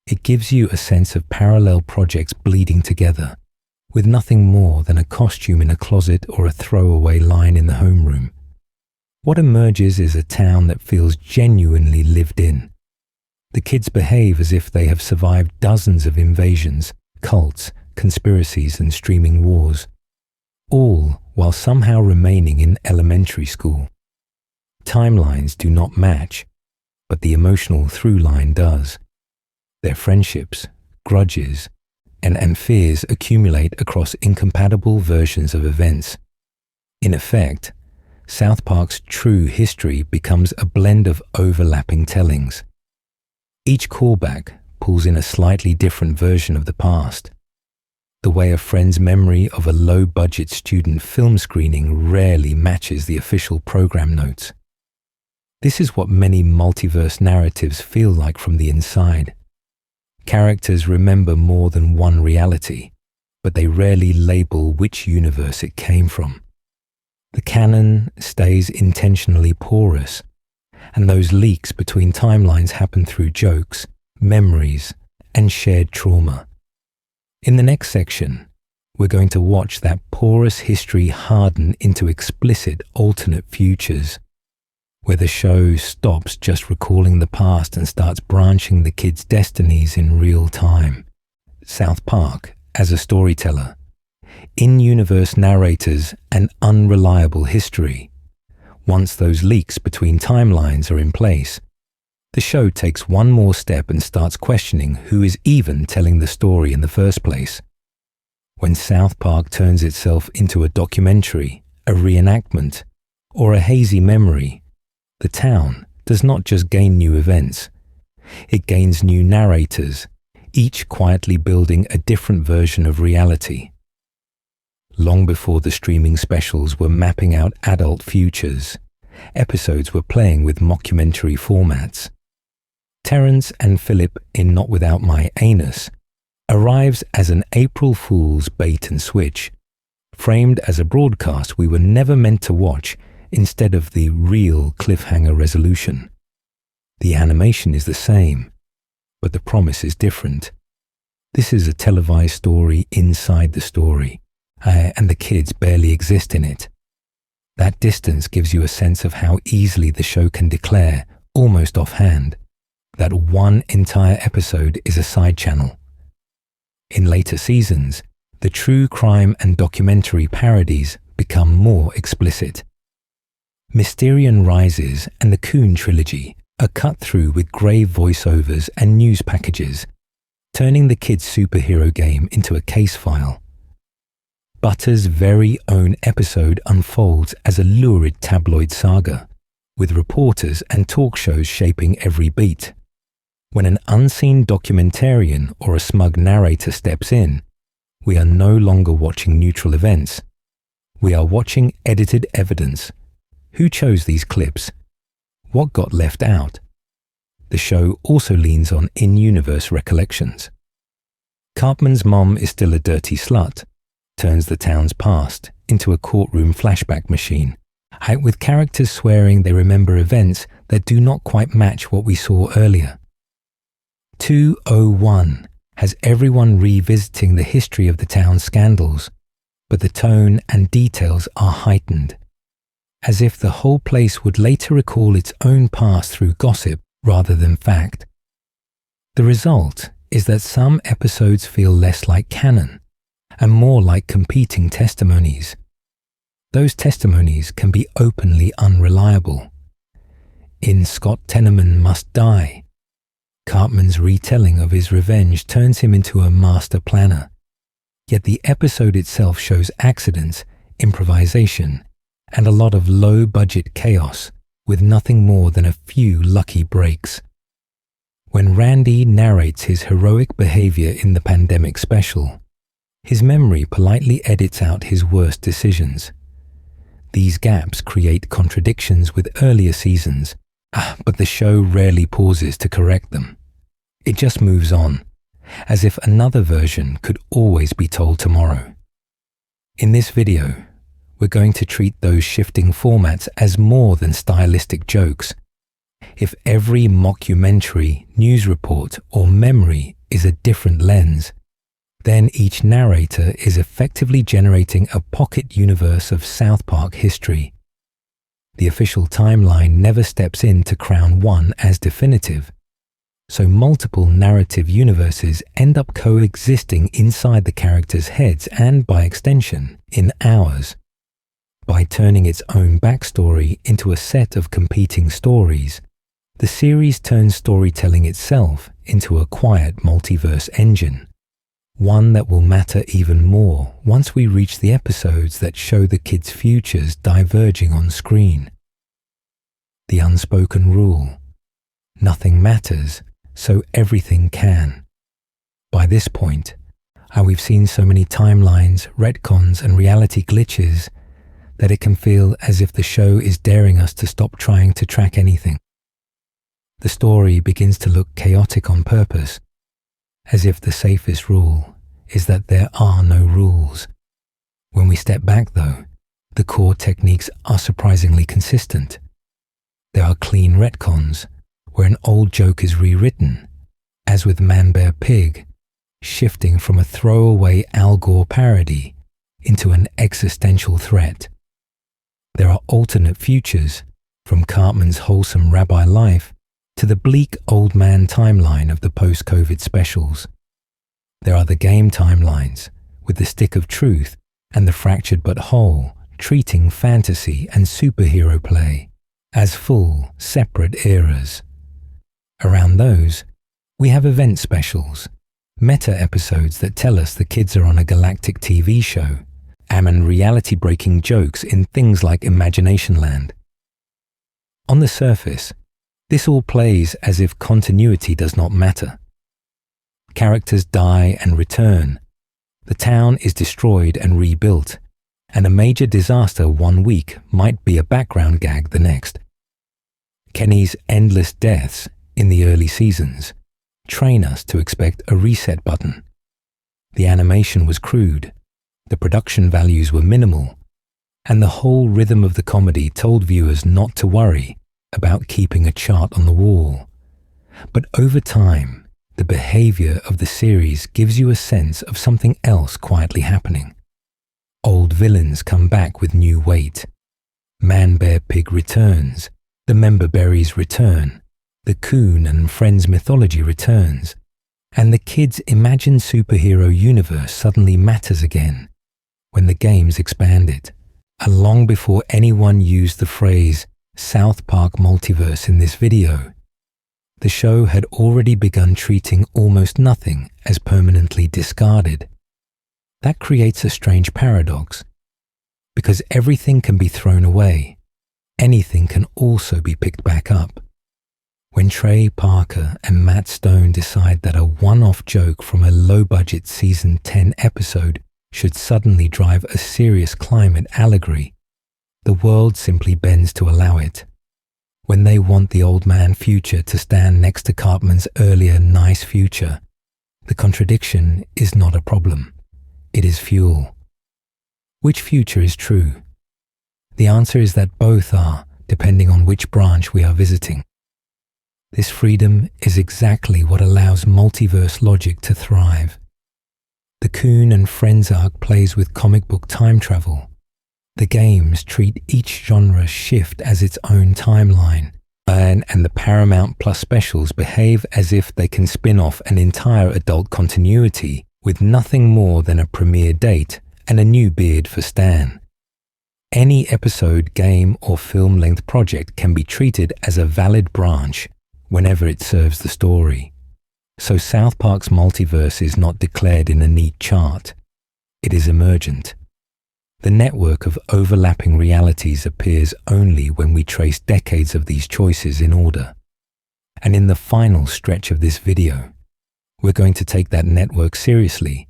S1: It gives you a sense of parallel projects bleeding together, with nothing more than a costume in a closet or a throwaway line in the homeroom. What emerges is a town that feels genuinely lived in. The kids behave as if they have survived dozens of invasions, cults, conspiracies, and streaming wars, all while somehow remaining in elementary school. Timelines do not match, but the emotional through line does. Their friendships, grudges, and fears accumulate across incompatible versions of events. In effect, South Park's true history becomes a blend of overlapping tellings. Each callback pulls in a slightly different version of the past. The way a friend's memory of a low-budget student film screening rarely matches the official program notes. This is what many multiverse narratives feel like from the inside. Characters remember more than one reality, but they rarely label which universe it came from. The canon stays intentionally porous, and those leaks between timelines happen through jokes, memories, and shared trauma. In the next section, we're going to watch that porous history harden into explicit alternate futures, where the show stops just recalling the past and starts branching the kids' destinies in real time. South Park, as a storyteller, in-universe narrators, and unreliable history. Once those leaks between timelines are in place, the show takes one more step and starts questioning who is even telling the story in the first place. When South Park turns itself into a documentary, a reenactment, or a hazy memory, the town does not just gain new events, it gains new narrators, each quietly building a different version of reality. Long before the streaming specials were mapping out adult futures, episodes were playing with mockumentary formats. Terrence and Philip in Not Without My Anus arrives as an April Fool's bait and switch, framed as a broadcast we were never meant to watch instead of the real cliffhanger resolution. The animation is the same, but the promise is different. This is a televised story inside the story, and the kids barely exist in it. That distance gives you a sense of how easily the show can declare, almost offhand, that one entire episode is a side channel. In later seasons, the true crime and documentary parodies become more explicit. Mysterion Rises and the Coon trilogy are cut through with grave voiceovers and news packages, turning the kids' superhero game into a case file. Butter's very own episode unfolds as a lurid tabloid saga, with reporters and talk shows shaping every beat. When an unseen documentarian or a smug narrator steps in, we are no longer watching neutral events. We are watching edited evidence. Who chose these clips? What got left out? The show also leans on in-universe recollections. Cartman's mom is still a dirty slut, turns the town's past into a courtroom flashback machine, with characters swearing they remember events that do not quite match what we saw earlier. 201 has everyone revisiting the history of the town's scandals, but the tone and details are heightened, as if the whole place would later recall its own past through gossip rather than fact. The result is that some episodes feel less like canon and more like competing testimonies. Those testimonies can be openly unreliable. In Scott Tenorman Must Die, Cartman's retelling of his revenge turns him into a master planner, yet the episode itself shows accidents improvisation, and a lot of low-budget chaos with nothing more than a few lucky breaks. When Randy narrates his heroic behavior in the pandemic special, his memory politely edits out his worst decisions. These gaps create contradictions with earlier seasons, but the show rarely pauses to correct them. It just moves on, as if another version could always be told tomorrow. In this video, we're going to treat those shifting formats as more than stylistic jokes. If every mockumentary, news report, or memory is a different lens, then each narrator is effectively generating a pocket universe of South Park history. The official timeline never steps in to crown one as definitive, so multiple narrative universes end up coexisting inside the characters' heads and, by extension, in ours. By turning its own backstory into a set of competing stories, the series turns storytelling itself into a quiet multiverse engine, one that will matter even more once we reach the episodes that show the kids' futures diverging on screen. The unspoken rule: nothing matters, so everything can. By this point, we've seen so many timelines, retcons, and reality glitches that it can feel as if the show is daring us to stop trying to track anything. The story begins to look chaotic on purpose, as if the safest rule is that there are no rules. When we step back, though, the core techniques are surprisingly consistent. There are clean retcons, where an old joke is rewritten, as with ManBearPig, shifting from a throwaway Al Gore parody into an existential threat. There are alternate futures, from Cartman's wholesome rabbi life to the bleak old man timeline of the post-COVID specials. There are the game timelines, with the stick of truth and the fractured but whole, treating fantasy and superhero play as full, separate eras. Around those, we have event specials, meta episodes that tell us the kids are on a galactic TV show, and reality-breaking jokes in things like Imagination Land. On the surface, this all plays as if continuity does not matter. Characters die and return, the town is destroyed and rebuilt, and a major disaster one week might be a background gag the next. Kenny's endless deaths in the early seasons train us to expect a reset button. The animation was crude, the production values were minimal, and the whole rhythm of the comedy told viewers not to worry about keeping a chart on the wall. But over time, the behavior of the series gives you a sense of something else quietly happening. Old villains come back with new weight. ManBearPig returns, the member berries return, the Coon and Friends mythology returns, and the kids' imagined superhero universe suddenly matters again when the games expand it. And long before anyone used the phrase South Park Multiverse in this video, the show had already begun treating almost nothing as permanently discarded. That creates a strange paradox, because everything can be thrown away, anything can also be picked back up. When Trey Parker and Matt Stone decide that a one-off joke from a low-budget season 10 episode should suddenly drive a serious climate allegory, the world simply bends to allow it. When they want the old man future to stand next to Cartman's earlier nice future, the contradiction is not a problem. It is fuel. Which future is true? The answer is that both are, depending on which branch we are visiting. This freedom is exactly what allows multiverse logic to thrive. The Coon and Friends arc plays with comic book time travel. The games treat each genre shift as its own timeline, and the Paramount Plus specials behave as if they can spin off an entire adult continuity with nothing more than a premiere date and a new beard for Stan. Any episode, game, or film-length project can be treated as a valid branch whenever it serves the story. So South Park's multiverse is not declared in a neat chart. It is emergent. The network of overlapping realities appears only when we trace decades of these choices in order. And in the final stretch of this video, we're going to take that network seriously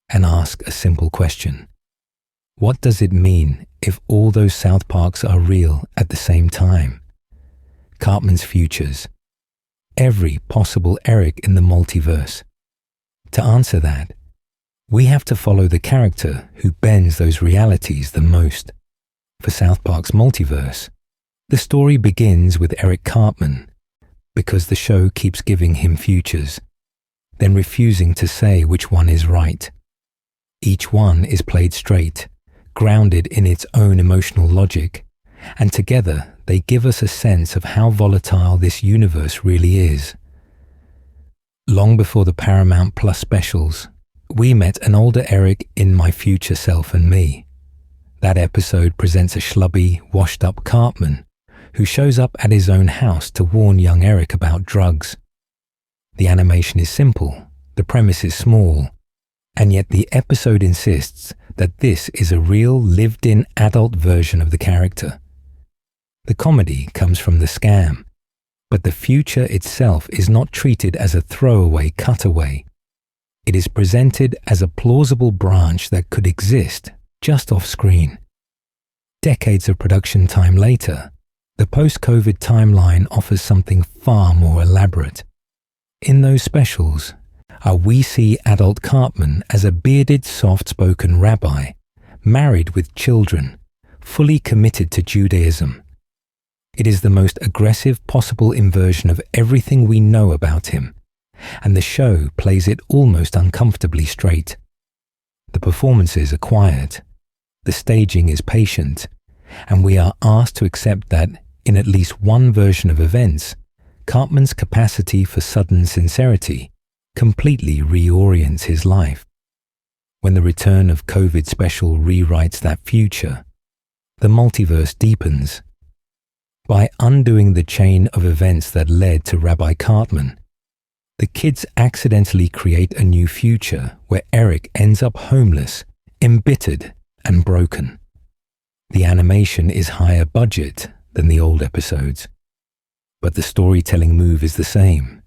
S1: and ask a simple question. What does it mean if all those South Parks are real at the same time? Cartman's futures. Every possible Eric in the multiverse. To answer that, we have to follow the character who bends those realities the most. For South Park's multiverse, the story begins with Eric Cartman because the show keeps giving him futures, then refusing to say which one is right. Each one is played straight, grounded in its own emotional logic, and together they give us a sense of how volatile this universe really is. Long before the Paramount Plus specials, we met an older Eric in My Future Self and Me. That episode presents a schlubby, washed-up Cartman who shows up at his own house to warn young Eric about drugs. The animation is simple, the premise is small, and yet the episode insists that this is a real, lived-in adult version of the character. The comedy comes from the scam, but the future itself is not treated as a throwaway cutaway. It is presented as a plausible branch that could exist just off screen. Decades of production time later, the post-COVID timeline offers something far more elaborate. In those specials, we see adult Cartman as a bearded, soft-spoken rabbi, married with children, fully committed to Judaism. It is the most aggressive possible inversion of everything we know about him, and the show plays it almost uncomfortably straight. The performances are quiet, the staging is patient, and we are asked to accept that, in at least one version of events, Cartman's capacity for sudden sincerity completely reorients his life. When the return of COVID special rewrites that future, the multiverse deepens. By undoing the chain of events that led to Rabbi Cartman, the kids accidentally create a new future where Eric ends up homeless, embittered, and broken. The animation is higher budget than the old episodes, but the storytelling move is the same.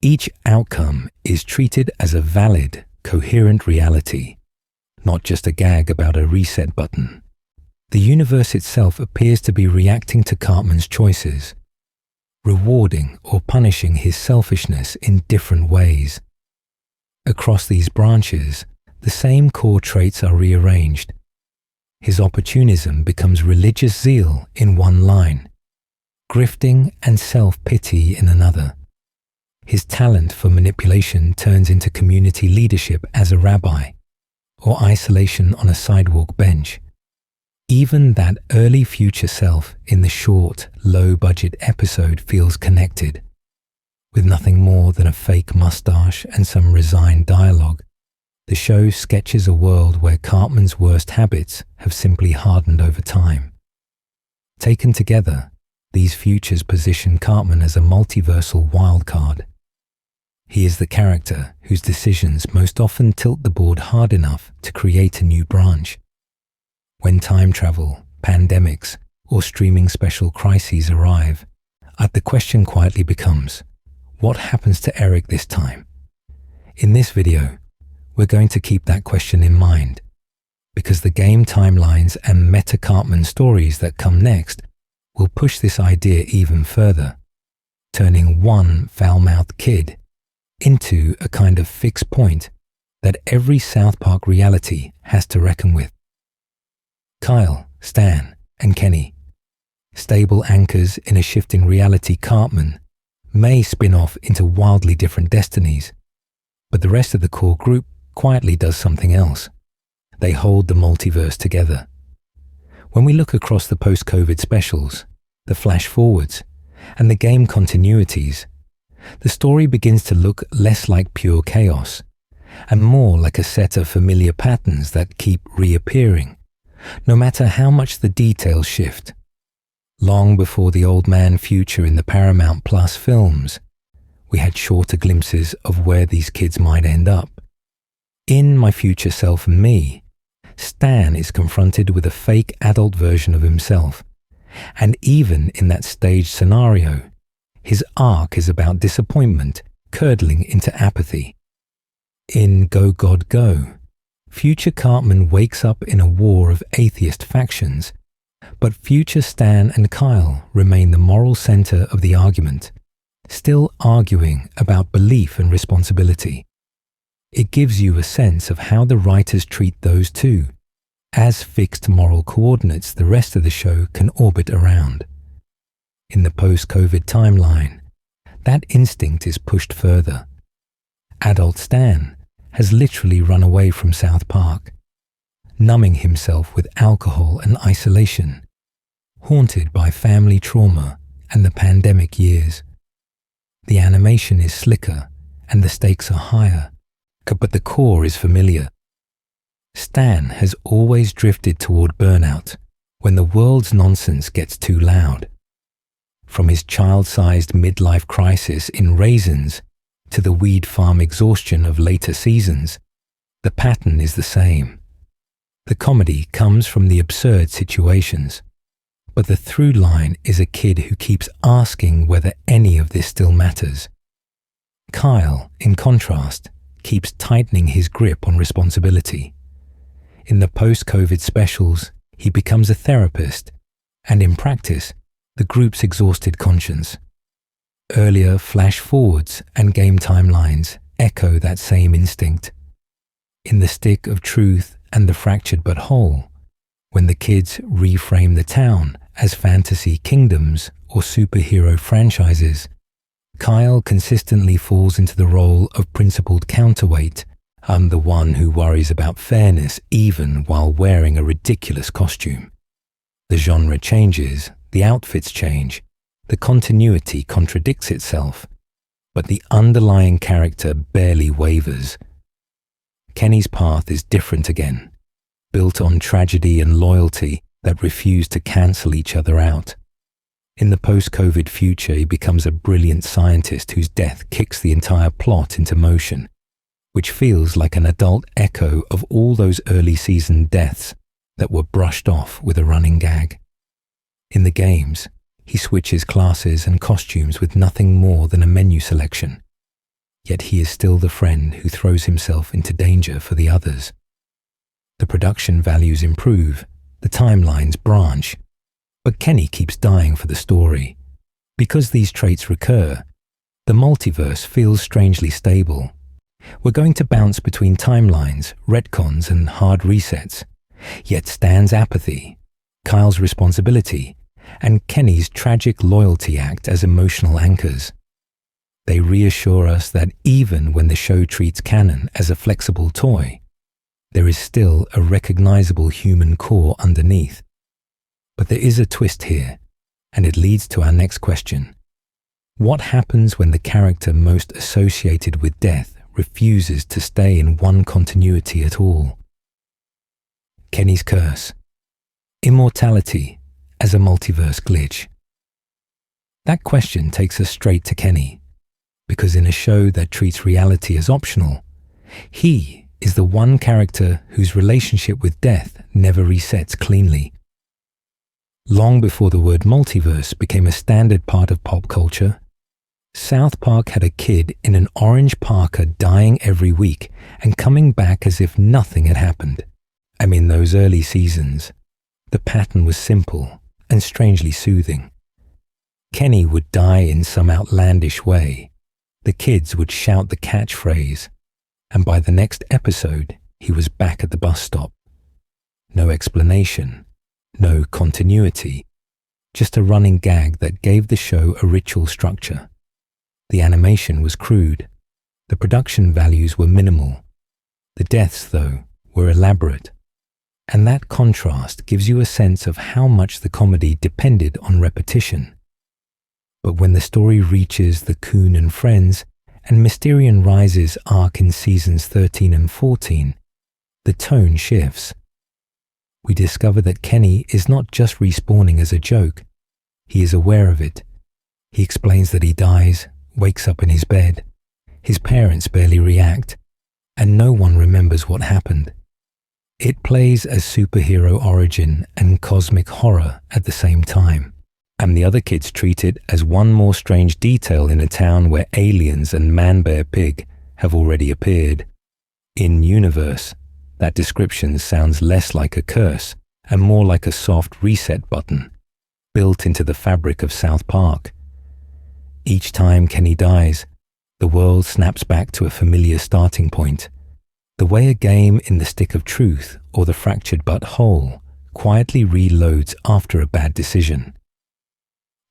S1: Each outcome is treated as a valid, coherent reality, not just a gag about a reset button. The universe itself appears to be reacting to Cartman's choices, rewarding or punishing his selfishness in different ways. Across these branches, the same core traits are rearranged. His opportunism becomes religious zeal in one line, grifting and self-pity in another. His talent for manipulation turns into community leadership as a rabbi, or isolation on a sidewalk bench. Even that early future self in the short, low-budget episode feels connected. With nothing more than a fake mustache and some resigned dialogue, the show sketches a world where Cartman's worst habits have simply hardened over time. Taken together, these futures position Cartman as a multiversal wildcard. He is the character whose decisions most often tilt the board hard enough to create a new branch. When time travel, pandemics, or streaming special crises arrive, the question quietly becomes, what happens to Eric this time? In this video, we're going to keep that question in mind, because the game timelines and meta-Cartman stories that come next will push this idea even further, turning one foul-mouthed kid into a kind of fixed point that every South Park reality has to reckon with. Kyle, Stan, and Kenny, stable anchors in a shifting reality Cartman, may spin off into wildly different destinies, but the rest of the core group quietly does something else. They hold the multiverse together. When we look across the post-COVID specials, the flash-forwards, and the game continuities, the story begins to look less like pure chaos, and more like a set of familiar patterns that keep reappearing, no matter how much the details shift. Long before the old man future in the Paramount Plus films, we had shorter glimpses of where these kids might end up. In My Future Self and Me, Stan is confronted with a fake adult version of himself. And even in that staged scenario, his arc is about disappointment curdling into apathy. In Go God Go, future Cartman wakes up in a war of atheist factions, but future Stan and Kyle remain the moral center of the argument, still arguing about belief and responsibility. It gives you a sense of how the writers treat those two, as fixed moral coordinates the rest of the show can orbit around. In the post-COVID timeline, that instinct is pushed further. Adult Stan has literally run away from South Park, numbing himself with alcohol and isolation, haunted by family trauma and the pandemic years. The animation is slicker and the stakes are higher, but the core is familiar. Stan has always drifted toward burnout when the world's nonsense gets too loud. From his child-sized midlife crisis in Raisins to the weed farm exhaustion of later seasons, the pattern is the same. The comedy comes from the absurd situations, but the through line is a kid who keeps asking whether any of this still matters. Kyle, in contrast, keeps tightening his grip on responsibility. In the post-COVID specials, he becomes a therapist, and in practice, the group's exhausted conscience. Earlier flash-forwards and game timelines echo that same instinct. In The Stick of Truth and The Fractured But Whole, when the kids reframe the town as fantasy kingdoms or superhero franchises, Kyle consistently falls into the role of principled counterweight. I'm the one who worries about fairness even while wearing a ridiculous costume. The genre changes, the outfits change, the continuity contradicts itself, but the underlying character barely wavers. Kenny's path is different again, built on tragedy and loyalty that refuse to cancel each other out. In the post-COVID future, he becomes a brilliant scientist whose death kicks the entire plot into motion, which feels like an adult echo of all those early season deaths that were brushed off with a running gag. In the games, he switches classes and costumes with nothing more than a menu selection, yet he is still the friend who throws himself into danger for the others. The production values improve, the timelines branch, but Kenny keeps dying for the story. Because these traits recur, the multiverse feels strangely stable. We're going to bounce between timelines, retcons, and hard resets, yet Stan's apathy, Kyle's responsibility, and Kenny's tragic loyalty act as emotional anchors. They reassure us that even when the show treats Canon as a flexible toy, there is still a recognizable human core underneath. But there is a twist here, and it leads to our next question. What happens when the character most associated with death refuses to stay in one continuity at all? Kenny's curse. Immortality as a multiverse glitch. That question takes us straight to Kenny, because in a show that treats reality as optional, he is the one character whose relationship with death never resets cleanly. Long before the word multiverse became a standard part of pop culture, South Park had a kid in an orange parka dying every week and coming back as if nothing had happened. In those early seasons, the pattern was simple and strangely soothing. Kenny would die in some outlandish way. The kids would shout the catchphrase, and by the next episode, he was back at the bus stop. No explanation, no continuity, just a running gag that gave the show a ritual structure. The animation was crude. The production values were minimal. The deaths, though, were elaborate. And that contrast gives you a sense of how much the comedy depended on repetition. But when the story reaches the Coon and Friends and Mysterion Rises arc in seasons 13 and 14, the tone shifts. We discover that Kenny is not just respawning as a joke. He is aware of it. He explains that he dies, wakes up in his bed. His parents barely react, and no one remembers what happened. It plays as superhero origin and cosmic horror at the same time, and the other kids treat it as one more strange detail in a town where aliens and ManBearPig have already appeared. In universe, that description sounds less like a curse and more like a soft reset button built into the fabric of South Park. Each time Kenny dies, the world snaps back to a familiar starting point, the way a game in the Stick of Truth or the Fractured But Whole quietly reloads after a bad decision.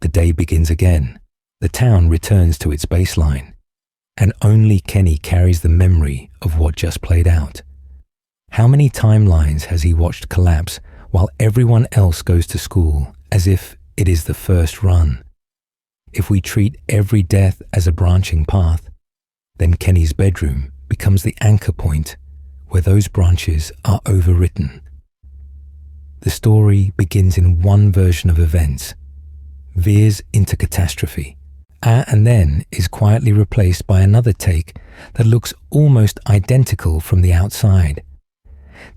S1: The day begins again, the town returns to its baseline, and only Kenny carries the memory of what just played out. How many timelines has he watched collapse while everyone else goes to school as if it is the first run? If we treat every death as a branching path, then Kenny's bedroom becomes the anchor point where those branches are overwritten. The story begins in one version of events, veers into catastrophe, and then is quietly replaced by another take that looks almost identical from the outside.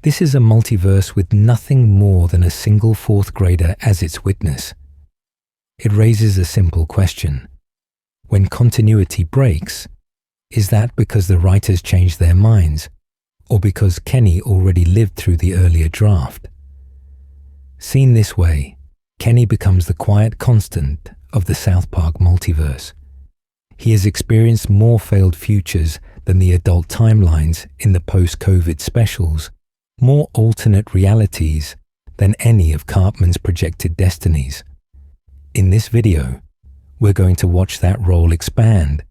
S1: This is a multiverse with nothing more than a single fourth grader as its witness. It raises a simple question. When continuity breaks, is that because the writers changed their minds, or because Kenny already lived through the earlier draft? Seen this way, Kenny becomes the quiet constant of the South Park multiverse. He has experienced more failed futures than the adult timelines in the post-COVID specials, more alternate realities than any of Cartman's projected destinies. In this video, we're going to watch that role expand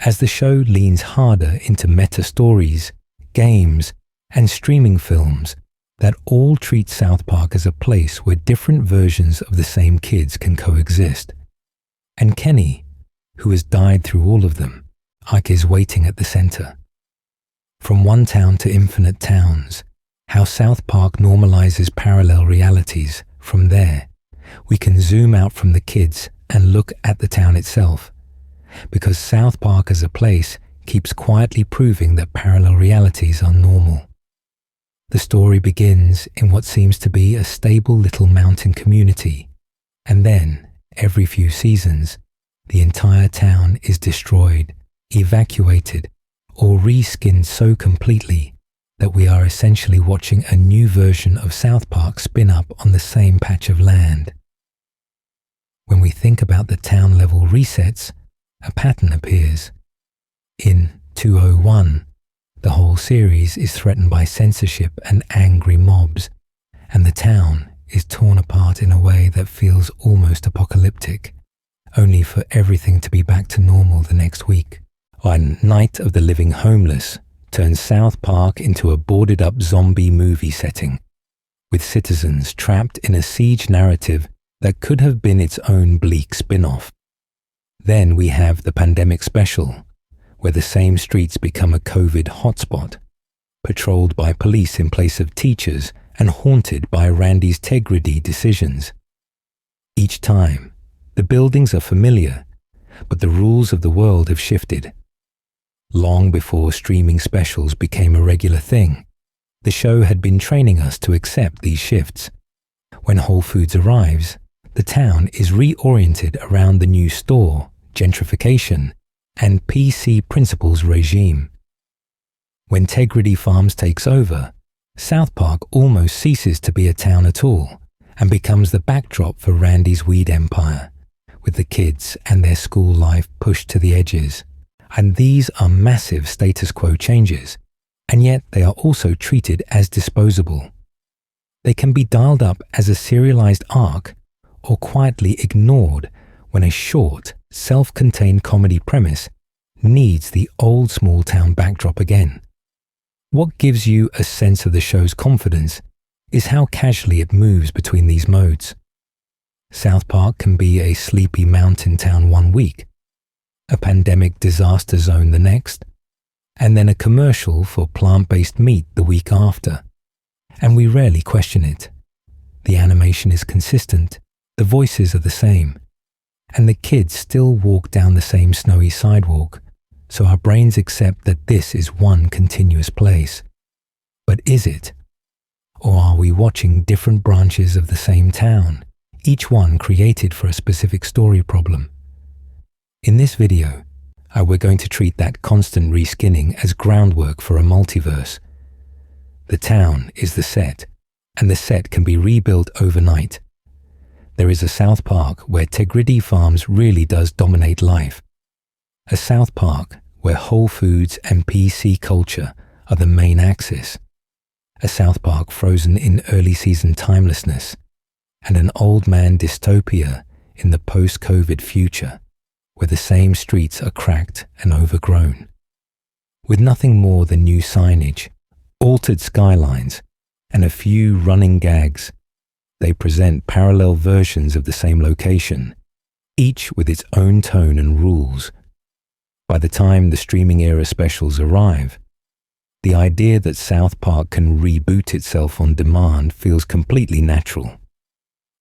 S1: as the show leans harder into meta stories, games, and streaming films that all treat South Park as a place where different versions of the same kids can coexist. And Kenny, who has died through all of them, is waiting at the center. From one town to infinite towns, how South Park normalizes parallel realities. From there, we can zoom out from the kids and look at the town itself, because South Park as a place keeps quietly proving that parallel realities are normal. The story begins in what seems to be a stable little mountain community, and then, every few seasons, the entire town is destroyed, evacuated, or reskinned so completely that we are essentially watching a new version of South Park spin up on the same patch of land. When we think about the town-level resets, a pattern appears. In 201, the whole series is threatened by censorship and angry mobs, and the town is torn apart in a way that feels almost apocalyptic, only for everything to be back to normal the next week. On Night of the Living Homeless turns South Park into a boarded-up zombie movie setting, with citizens trapped in a siege narrative that could have been its own bleak spin-off. Then we have the pandemic special, where the same streets become a COVID hotspot, patrolled by police in place of teachers and haunted by Randy's Tegrity decisions. Each time, the buildings are familiar, but the rules of the world have shifted. Long before streaming specials became a regular thing, the show had been training us to accept these shifts. When Whole Foods arrives, the town is reoriented around the new store, gentrification, and PC principles regime. When Tegrity Farms takes over, South Park almost ceases to be a town at all and becomes the backdrop for Randy's weed empire, with the kids and their school life pushed to the edges. And these are massive status quo changes, and yet they are also treated as disposable. They can be dialed up as a serialized arc or quietly ignored when a short, self-contained comedy premise needs the old small-town backdrop again. What gives you a sense of the show's confidence is how casually it moves between these modes. South Park can be a sleepy mountain town one week, a pandemic disaster zone the next, and then a commercial for plant-based meat the week after. And we rarely question it. The animation is consistent, the voices are the same, and the kids still walk down the same snowy sidewalk, so our brains accept that this is one continuous place. But is it? Or are we watching different branches of the same town, each one created for a specific story problem? In this video, we're going to treat that constant reskinning as groundwork for a multiverse. The town is the set, and the set can be rebuilt overnight. There is a South Park where Tegrity Farms really does dominate life. A South Park where Whole Foods and PC culture are the main axis. A South Park frozen in early season timelessness, and an old man dystopia in the post-COVID future, where the same streets are cracked and overgrown. With nothing more than new signage, altered skylines, and a few running gags, they present parallel versions of the same location, each with its own tone and rules. By the time the streaming era specials arrive, the idea that South Park can reboot itself on demand feels completely natural.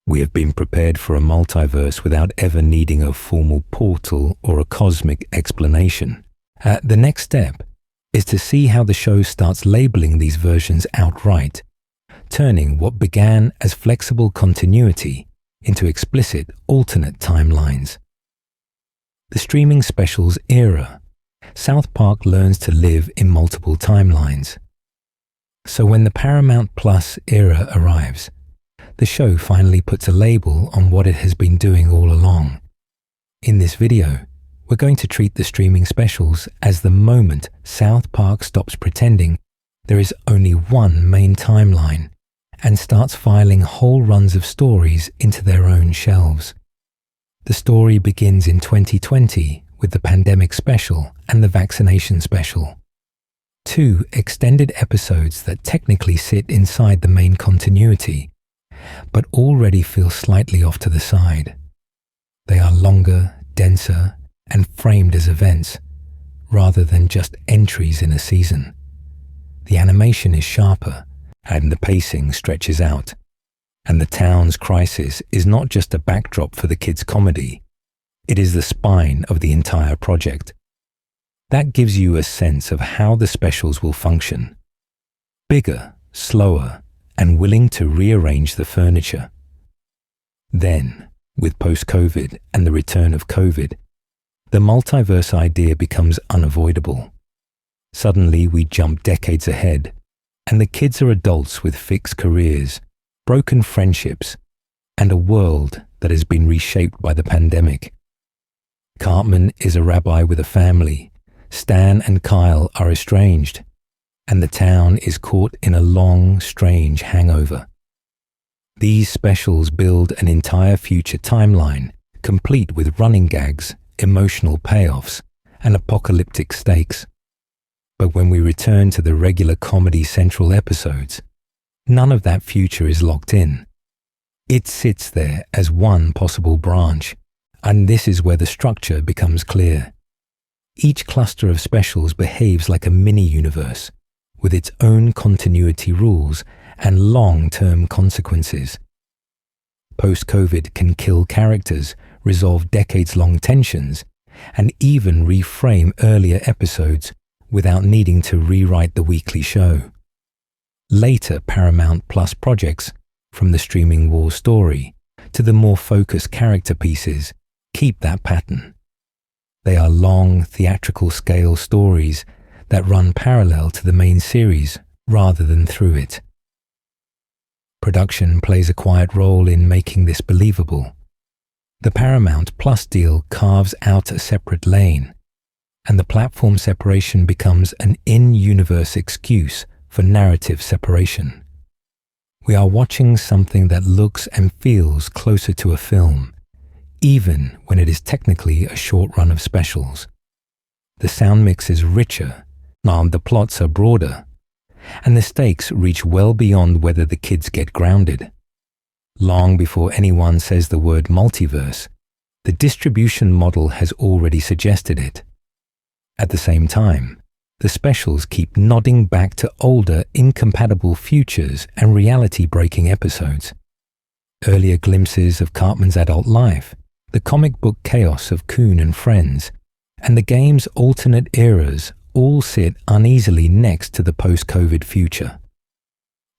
S1: We have been prepared for a multiverse without ever needing a formal portal or a cosmic explanation. The next step is to see how the show starts labeling these versions outright, turning what began as flexible continuity into explicit alternate timelines. The streaming specials era, South Park learns to live in multiple timelines. So when the Paramount Plus era arrives, the show finally puts a label on what it has been doing all along. In this video, we're going to treat the streaming specials as the moment South Park stops pretending there is only one main timeline and starts filing whole runs of stories into their own shelves. The story begins in 2020 with the pandemic special and the vaccination special. Two extended episodes that technically sit inside the main continuity, but already feel slightly off to the side. They are longer, denser, and framed as events, rather than just entries in a season. The animation is sharper, and the pacing stretches out. And the town's crisis is not just a backdrop for the kids' comedy, it is the spine of the entire project. That gives you a sense of how the specials will function. Bigger, slower, and willing to rearrange the furniture. Then, with post-COVID and the return of COVID, the multiverse idea becomes unavoidable. Suddenly we jump decades ahead, and the kids are adults with fixed careers, broken friendships, and a world that has been reshaped by the pandemic. Cartman is a rabbi with a family, Stan and Kyle are estranged, and the town is caught in a long, strange hangover. These specials build an entire future timeline, complete with running gags, emotional payoffs, and apocalyptic stakes. But when we return to the regular Comedy Central episodes, none of that future is locked in. It sits there as one possible branch, and this is where the structure becomes clear. Each cluster of specials behaves like a mini-universe, with its own continuity rules and long-term consequences. Post-COVID can kill characters, resolve decades-long tensions, and even reframe earlier episodes without needing to rewrite the weekly show. Later Paramount Plus projects, from the streaming war story to the more focused character pieces, keep that pattern. They are long, theatrical scale stories that run parallel to the main series rather than through it. Production plays a quiet role in making this believable. The Paramount Plus deal carves out a separate lane, and the platform separation becomes an in-universe excuse for narrative separation. We are watching something that looks and feels closer to a film, even when it is technically a short run of specials. The sound mix is richer, the plots are broader, and the stakes reach well beyond whether the kids get grounded. Long before anyone says the word multiverse, the distribution model has already suggested it. At the same time, the specials keep nodding back to older, incompatible futures and reality-breaking episodes. Earlier glimpses of Cartman's adult life, the comic book chaos of Coon and Friends, and the game's alternate eras all sit uneasily next to the post-COVID future.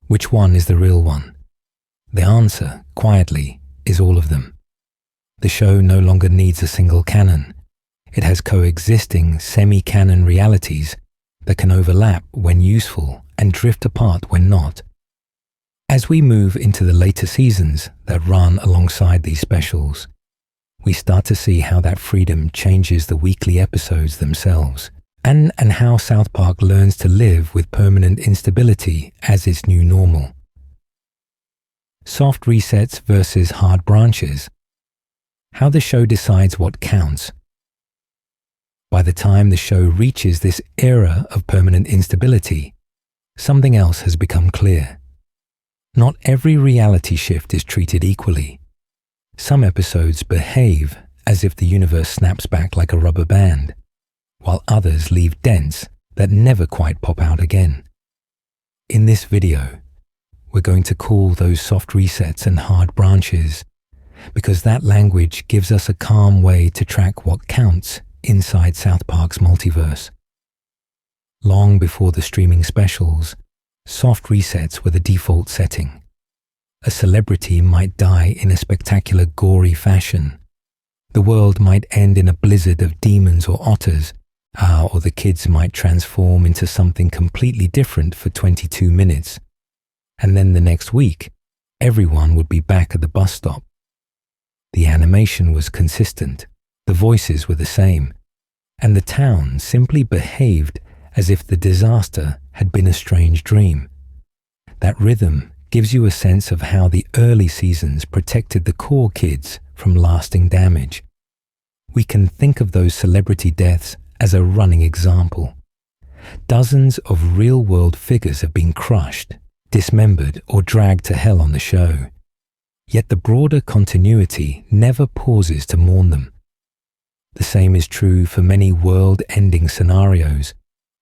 S1: Which one is the real one? The answer, quietly, is all of them. The show no longer needs a single canon. It has coexisting semi-canon realities that can overlap when useful and drift apart when not. As we move into the later seasons that run alongside these specials, we start to see how that freedom changes the weekly episodes themselves, and how South Park learns to live with permanent instability as its new normal. Soft resets versus hard branches. How the show decides what counts. By the time the show reaches this era of permanent instability, something else has become clear. Not every reality shift is treated equally. Some episodes behave as if the universe snaps back like a rubber band, while others leave dents that never quite pop out again. In this video, we're going to call those soft resets and hard branches, because that language gives us a calm way to track what counts inside South Park's multiverse. Long before the streaming specials, soft resets were the default setting. A celebrity might die in a spectacular, gory fashion. The world might end in a blizzard of demons or otters, or the kids might transform into something completely different for 22 minutes. And then the next week, everyone would be back at the bus stop. The animation was consistent, the voices were the same, and the town simply behaved as if the disaster had been a strange dream. That rhythm gives you a sense of how the early seasons protected the core kids from lasting damage. We can think of those celebrity deaths as a running example. Dozens of real-world figures have been crushed, dismembered, or dragged to hell on the show. Yet the broader continuity never pauses to mourn them. The same is true for many world-ending scenarios,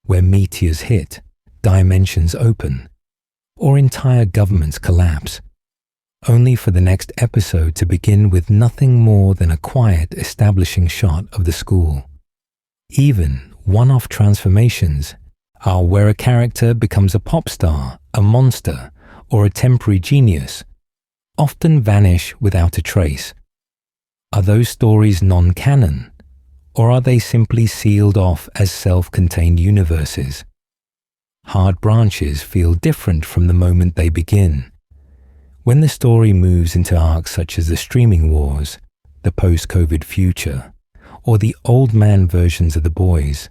S1: where meteors hit, dimensions open, or entire governments collapse, only for the next episode to begin with nothing more than a quiet establishing shot of the school. Even one-off transformations are where a character becomes a pop star, a monster, or a temporary genius, often vanish without a trace. Are those stories non-canon, or are they simply sealed off as self-contained universes? Hard branches feel different from the moment they begin. When the story moves into arcs such as the streaming wars, the post-COVID future, or the old man versions of the boys,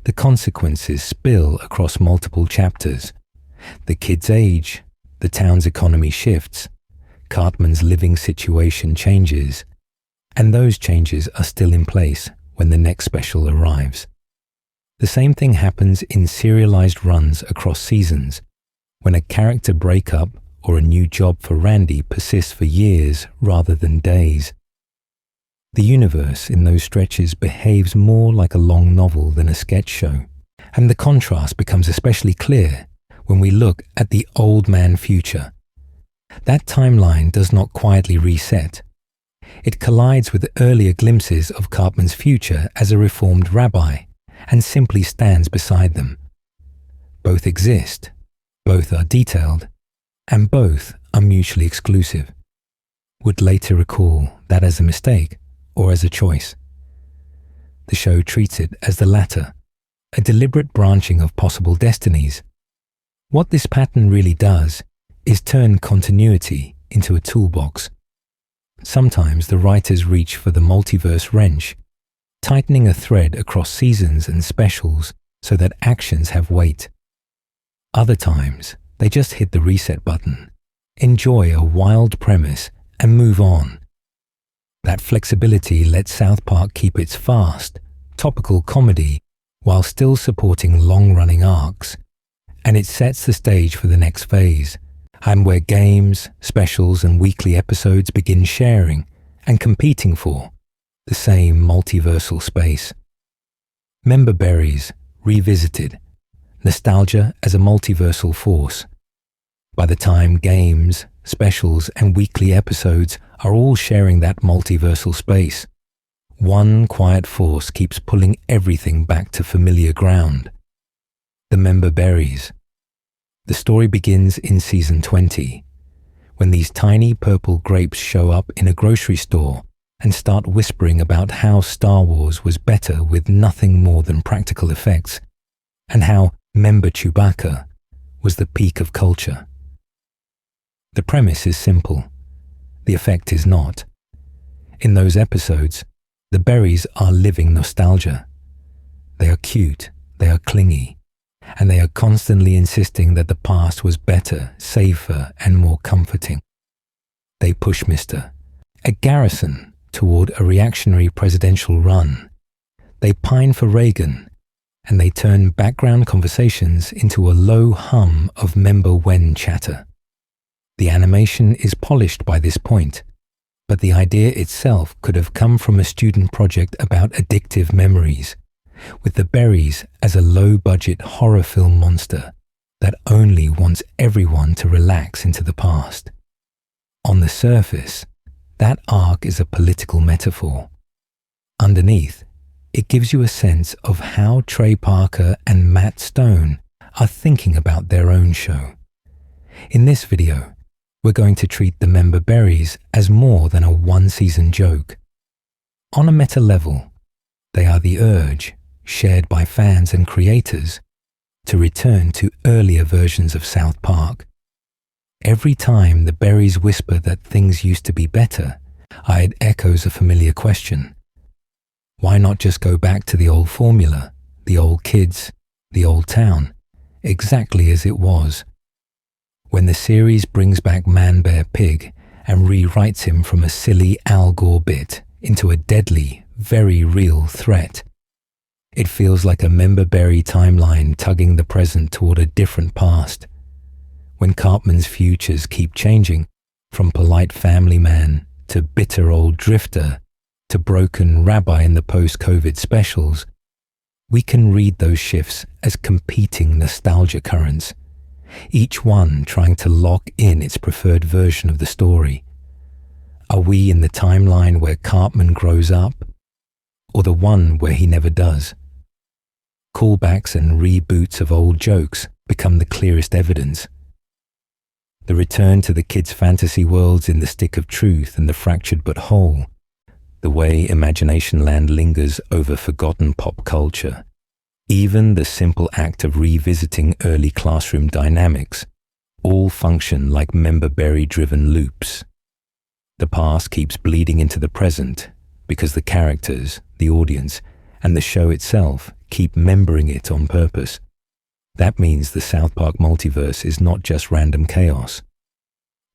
S1: the consequences spill across multiple chapters. The kids age, the town's economy shifts, Cartman's living situation changes, and those changes are still in place when the next special arrives. The same thing happens in serialized runs across seasons, when a character breakup or a new job for Randy persists for years rather than days. The universe in those stretches behaves more like a long novel than a sketch show, and the contrast becomes especially clear when we look at the old man future. That timeline does not quietly reset. It collides with earlier glimpses of Cartman's future as a reformed rabbi, and simply stands beside them. Both exist, both are detailed, and both are mutually exclusive. Would later recall that as a mistake or as a choice. The show treats it as the latter, a deliberate branching of possible destinies. What this pattern really does is turn continuity into a toolbox. Sometimes the writers reach for the multiverse wrench, tightening a thread across seasons and specials so that actions have weight. Other times, they just hit the reset button, enjoy a wild premise, and move on. That flexibility lets South Park keep its fast, topical comedy while still supporting long-running arcs, and it sets the stage for the next phase, and where games, specials, and weekly episodes begin sharing and competing for the same multiversal space. Member berries revisited, nostalgia as a multiversal force. By the time games, specials, and weekly episodes are all sharing that multiversal space, one quiet force keeps pulling everything back to familiar ground. The member berries. The story begins in season 20, when these tiny purple grapes show up in a grocery store and start whispering about how Star Wars was better with nothing more than practical effects, and how Member Chewbacca was the peak of culture. The premise is simple. The effect is not. In those episodes, the berries are living nostalgia. They are cute, they are clingy, and they are constantly insisting that the past was better, safer, and more comforting. They push Mr. a Garrison toward a reactionary presidential run. They pine for Reagan, and they turn background conversations into a low hum of member when chatter. The animation is polished by this point, but the idea itself could have come from a student project about addictive memories, with the berries as a low-budget horror film monster that only wants everyone to relax into the past. On the surface, that arc is a political metaphor. Underneath, it gives you a sense of how Trey Parker and Matt Stone are thinking about their own show. In this video, we're going to treat the member berries as more than a one-season joke. On a meta level, they are the urge, shared by fans and creators, to return to earlier versions of South Park. Every time the berries whisper that things used to be better, it echoes a familiar question. Why not just go back to the old formula, the old kids, the old town, exactly as it was? When the series brings back ManBearPig and rewrites him from a silly Al Gore bit into a deadly, very real threat, it feels like a member-berry timeline tugging the present toward a different past. When Cartman's futures keep changing, from polite family man to bitter old drifter to broken rabbi in the post-COVID specials, we can read those shifts as competing nostalgia currents, each one trying to lock in its preferred version of the story. Are we in the timeline where Cartman grows up, or the one where he never does? Callbacks and reboots of old jokes become the clearest evidence. The return to the kids' fantasy worlds in The Stick of Truth and The Fractured But Whole, the way Imagination Land lingers over forgotten pop culture, even the simple act of revisiting early classroom dynamics, all function like member-berry-driven loops. The past keeps bleeding into the present because the characters, the audience, and the show itself keep membering it on purpose. That means the South Park multiverse is not just random chaos.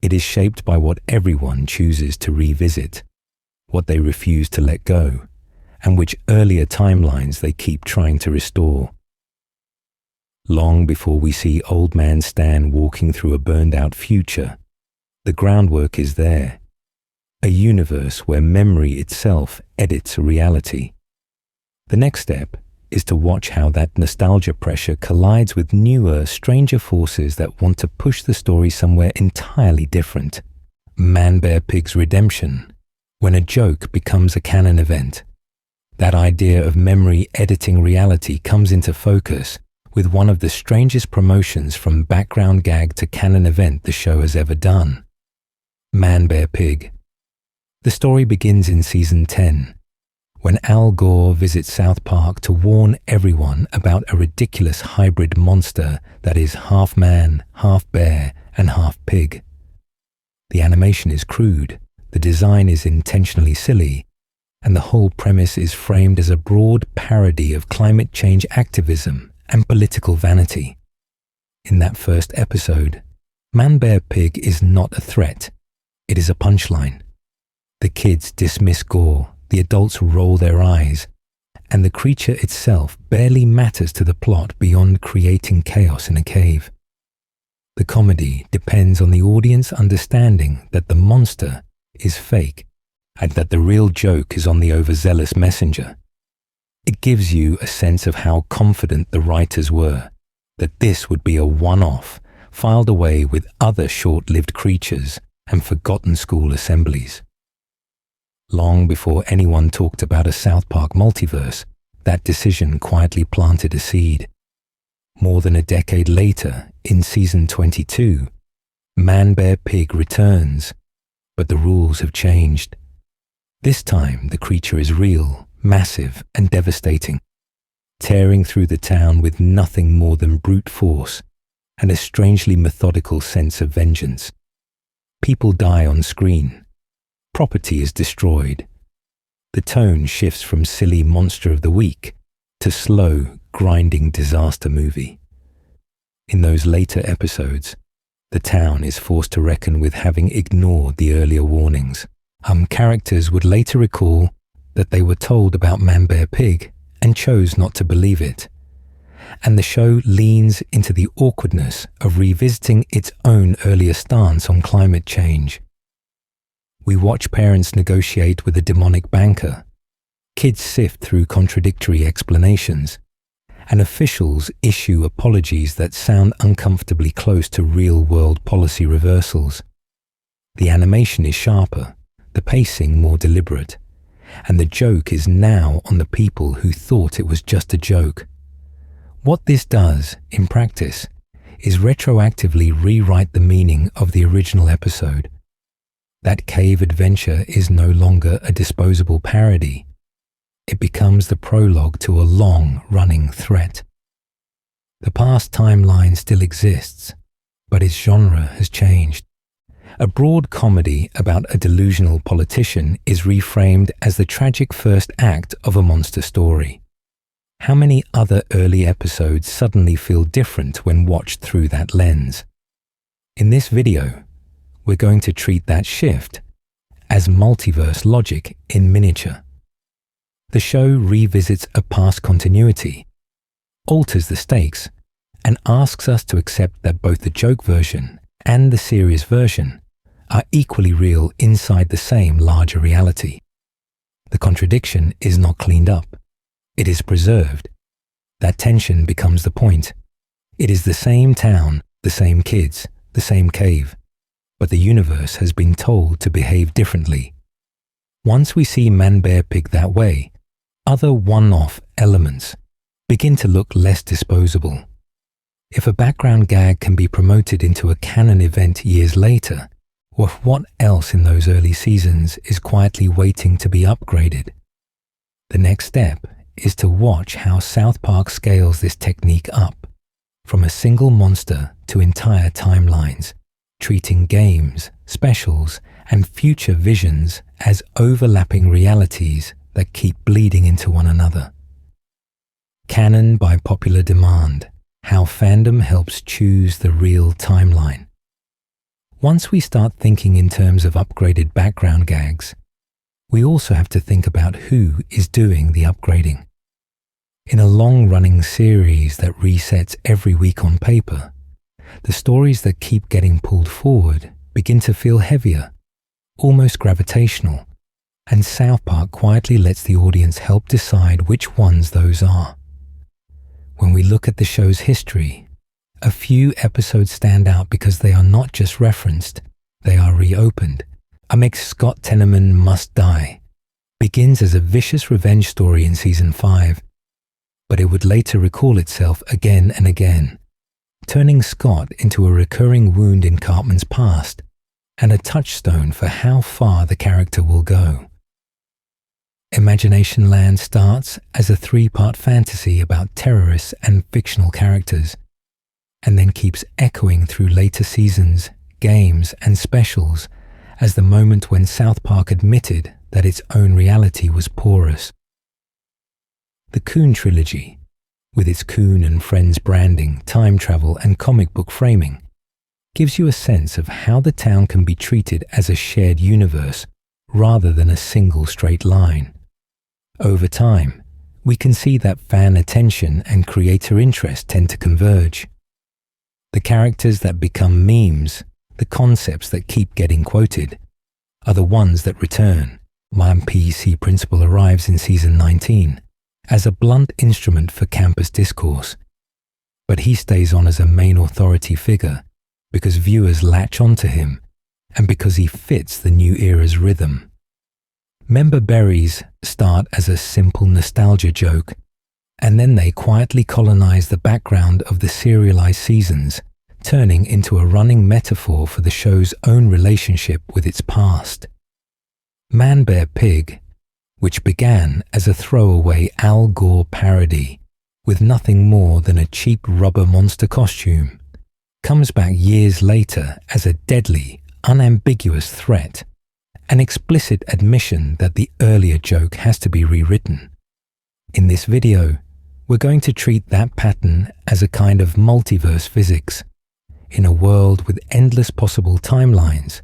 S1: It is shaped by what everyone chooses to revisit, what they refuse to let go, and which earlier timelines they keep trying to restore. Long before we see Old Man Stan walking through a burned-out future, the groundwork is there. A universe where memory itself edits reality. The next step is to watch how that nostalgia pressure collides with newer, stranger forces that want to push the story somewhere entirely different. ManBearPig's redemption, when a joke becomes a canon event. That idea of memory editing reality comes into focus with one of the strangest promotions from background gag to canon event the show has ever done. ManBearPig. The story begins in season 10, when Al Gore visits South Park to warn everyone about a ridiculous hybrid monster that is half man, half bear, and half pig. The animation is crude, the design is intentionally silly, and the whole premise is framed as a broad parody of climate change activism and political vanity. In that first episode, ManBearPig is not a threat, it is a punchline. The kids dismiss Gore, the adults roll their eyes, and the creature itself barely matters to the plot beyond creating chaos in a cave. The comedy depends on the audience understanding that the monster is fake and that the real joke is on the overzealous messenger. It gives you a sense of how confident the writers were that this would be a one-off, filed away with other short-lived creatures and forgotten school assemblies. Long before anyone talked about a South Park multiverse, that decision quietly planted a seed. More than a decade later, in season 22, ManBearPig returns, but the rules have changed. This time the creature is real, massive and devastating, tearing through the town with nothing more than brute force and a strangely methodical sense of vengeance. People die on screen. Property is destroyed. The tone shifts from silly monster of the week to slow, grinding disaster movie. In those later episodes, the town is forced to reckon with having ignored the earlier warnings. Characters would later recall that they were told about ManBearPig and chose not to believe it. And the show leans into the awkwardness of revisiting its own earlier stance on climate change. We watch parents negotiate with a demonic banker, kids sift through contradictory explanations, and officials issue apologies that sound uncomfortably close to real-world policy reversals. The animation is sharper, the pacing more deliberate, and the joke is now on the people who thought it was just a joke. What this does, in practice, is retroactively rewrite the meaning of the original episode. That cave adventure is no longer a disposable parody. It becomes the prologue to a long-running threat. The past timeline still exists, but its genre has changed. A broad comedy about a delusional politician is reframed as the tragic first act of a monster story. How many other early episodes suddenly feel different when watched through that lens? In this video, we're going to treat that shift as multiverse logic in miniature. The show revisits a past continuity, alters the stakes, and asks us to accept that both the joke version and the serious version are equally real inside the same larger reality. The contradiction is not cleaned up. It is preserved. That tension becomes the point. It is the same town, the same kids, the same cave, but the universe has been told to behave differently. Once we see ManBearPig that way, other one-off elements begin to look less disposable. If a background gag can be promoted into a canon event years later, what else in those early seasons is quietly waiting to be upgraded? The next step is to watch how South Park scales this technique up, from a single monster to entire timelines, treating games, specials, and future visions as overlapping realities that keep bleeding into one another. Canon by popular demand, how fandom helps choose the real timeline. Once we start thinking in terms of upgraded background gags, we also have to think about who is doing the upgrading. In a long-running series that resets every week on paper, the stories that keep getting pulled forward begin to feel heavier, almost gravitational, and South Park quietly lets the audience help decide which ones those are. When we look at the show's history, a few episodes stand out because they are not just referenced, they are reopened. A Scott Tenorman Must Die begins as a vicious revenge story in season 5, but it would later recall itself again and again, turning Scott into a recurring wound in Cartman's past and a touchstone for how far the character will go. Imagination Land starts as a 3-part fantasy about terrorists and fictional characters, and then keeps echoing through later seasons, games, and specials as the moment when South Park admitted that its own reality was porous. The Coon trilogy, with its Coon and Friends branding, time travel, and comic book framing, gives you a sense of how the town can be treated as a shared universe rather than a single straight line. Over time, we can see that fan attention and creator interest tend to converge. The characters that become memes, the concepts that keep getting quoted, are the ones that return. ManBearPig Principal arrives in season 19 as a blunt instrument for campus discourse, but he stays on as a main authority figure because viewers latch onto him and because he fits the new era's rhythm. Member berries start as a simple nostalgia joke, and then they quietly colonize the background of the serialized seasons turning into a running metaphor for the show's own relationship with its past. ManBearPig, which began as a throwaway Al Gore parody with nothing more than a cheap rubber monster costume, comes back years later as a deadly, unambiguous threat, an explicit admission that the earlier joke has to be rewritten. In this video, we're going to treat that pattern as a kind of multiverse physics. In a world with endless possible timelines,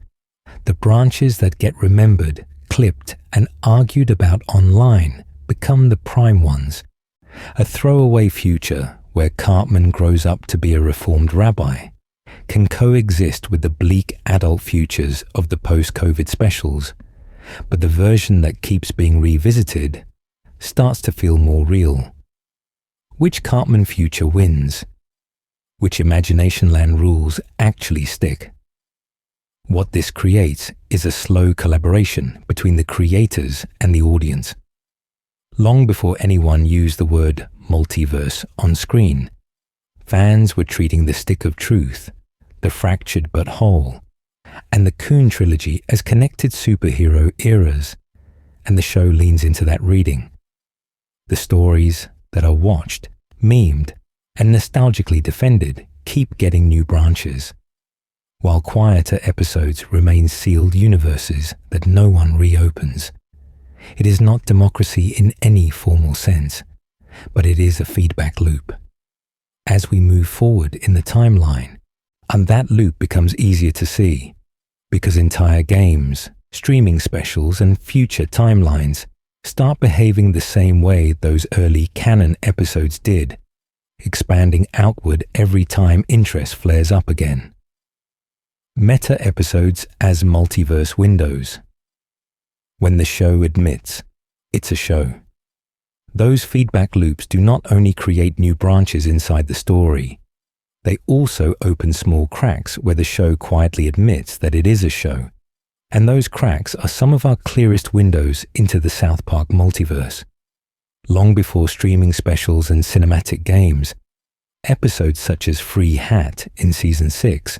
S1: the branches that get remembered, clipped, and argued about online become the prime ones. A throwaway future where Cartman grows up to be a reformed rabbi can coexist with the bleak adult futures of the post-COVID specials, but the version that keeps being revisited starts to feel more real. Which Cartman future wins? Which Imagination Land rules actually stick? What this creates is a slow collaboration between the creators and the audience. Long before anyone used the word multiverse on screen, fans were treating the Stick of Truth, the Fractured But Whole, and the Coon trilogy as connected superhero eras, and the show leans into that reading. The stories that are watched, memed, and nostalgically defended keep getting new branches, while quieter episodes remain sealed universes that no one reopens. It is not democracy in any formal sense, but it is a feedback loop. As we move forward in the timeline, and that loop becomes easier to see, because entire games, streaming specials, and future timelines start behaving the same way those early Canon episodes did, expanding outward every time interest flares up again. Meta episodes as multiverse windows. When the show admits it's a show. Those feedback loops do not only create new branches inside the story, they also open small cracks where the show quietly admits that it is a show, and those cracks are some of our clearest windows into the South Park multiverse. Long before streaming specials and cinematic games, episodes such as Free Hat in Season 6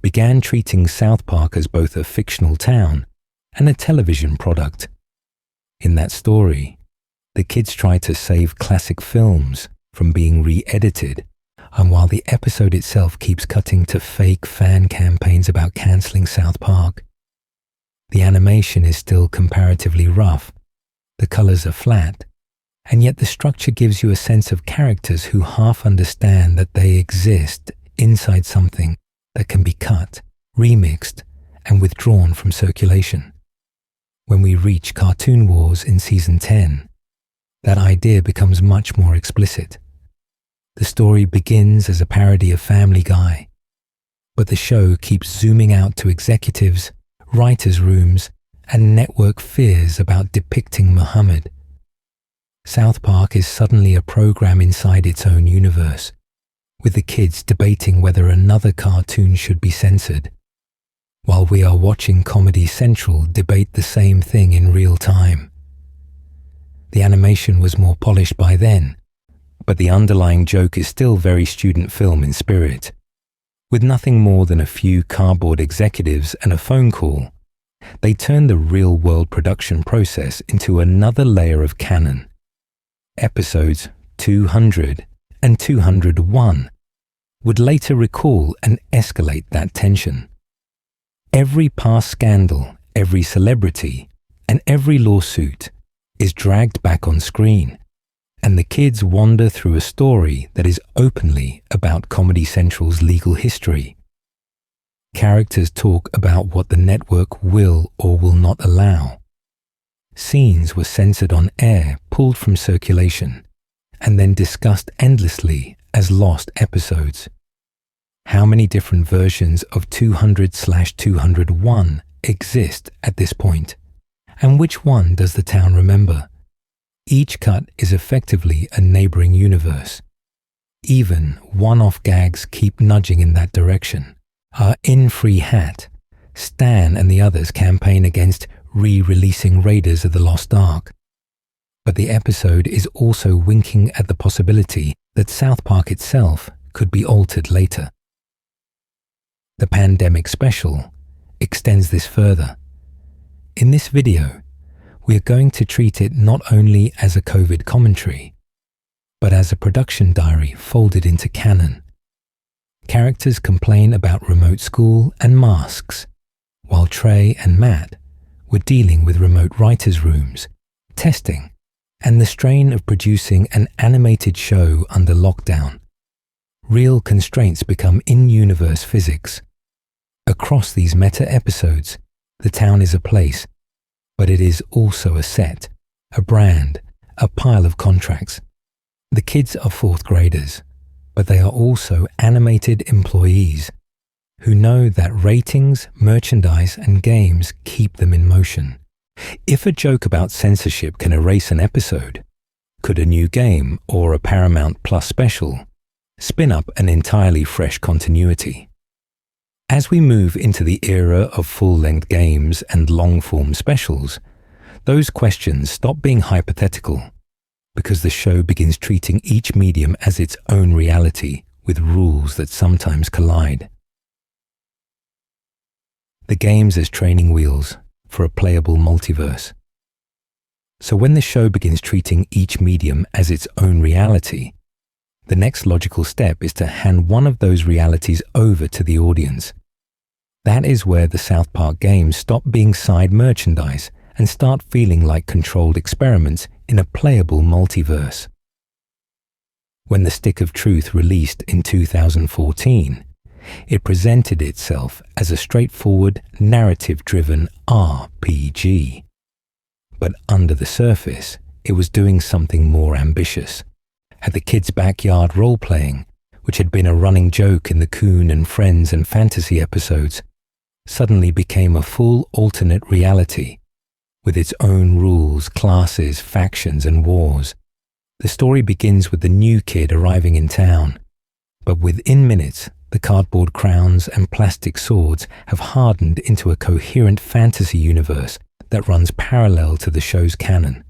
S1: began treating South Park as both a fictional town and a television product. In that story, the kids try to save classic films from being re-edited, and while the episode itself keeps cutting to fake fan campaigns about cancelling South Park, the animation is still comparatively rough, the colours are flat, and yet the structure gives you a sense of characters who half understand that they exist inside something that can be cut, remixed, and withdrawn from circulation. When we reach Cartoon Wars in Season 10, that idea becomes much more explicit. The story begins as a parody of Family Guy, but the show keeps zooming out to executives, writers' rooms, and network fears about depicting Muhammad. South Park is suddenly a program inside its own universe, with the kids debating whether another cartoon should be censored, while we are watching Comedy Central debate the same thing in real time. The animation was more polished by then, but the underlying joke is still very student film in spirit. With nothing more than a few cardboard executives and a phone call, they turned the real-world production process into another layer of canon. Episodes 200 and 201 would later recall and escalate that tension. Every past scandal, every celebrity, and every lawsuit is dragged back on screen, and the kids wander through a story that is openly about Comedy Central's legal history. Characters talk about what the network will or will not allow. Scenes were censored on air, pulled from circulation, and then discussed endlessly as lost episodes. How many different versions of 200/201 exist at this point? And which one does the town remember? Each cut is effectively a neighboring universe. Even one-off gags keep nudging in that direction. Our In Free Hat, Stan and the others campaign against re-releasing Raiders of the Lost Ark. But the episode is also winking at the possibility that South Park itself could be altered later. The pandemic special extends this further. In this video, we are going to treat it not only as a COVID commentary, but as a production diary folded into Canon. Characters complain about remote school and masks, while Trey and Matt were dealing with remote writers' rooms, testing, and the strain of producing an animated show under lockdown. Real constraints become in-universe physics. Across these meta-episodes, the town is a place, but it is also a set, a brand, a pile of contracts. The kids are fourth graders, but they are also animated employees who know that ratings, merchandise, and games keep them in motion. If a joke about censorship can erase an episode, could a new game or a Paramount Plus special spin up an entirely fresh continuity? As we move into the era of full-length games and long-form specials, those questions stop being hypothetical because the show begins treating each medium as its own reality with rules that sometimes collide. The games as training wheels for a playable multiverse. So when the show begins treating each medium as its own reality, the next logical step is to hand one of those realities over to the audience. That is where the South Park games stop being side merchandise and start feeling like controlled experiments in a playable multiverse. When The Stick of Truth released in 2014, it presented itself as a straightforward, narrative-driven RPG. But under the surface, it was doing something more ambitious. At the kids' backyard role-playing, which had been a running joke in the Coon and Friends and fantasy episodes, suddenly became a full alternate reality, with its own rules, classes, factions, and wars. The story begins with the new kid arriving in town, but within minutes, the cardboard crowns and plastic swords have hardened into a coherent fantasy universe that runs parallel to the show's canon.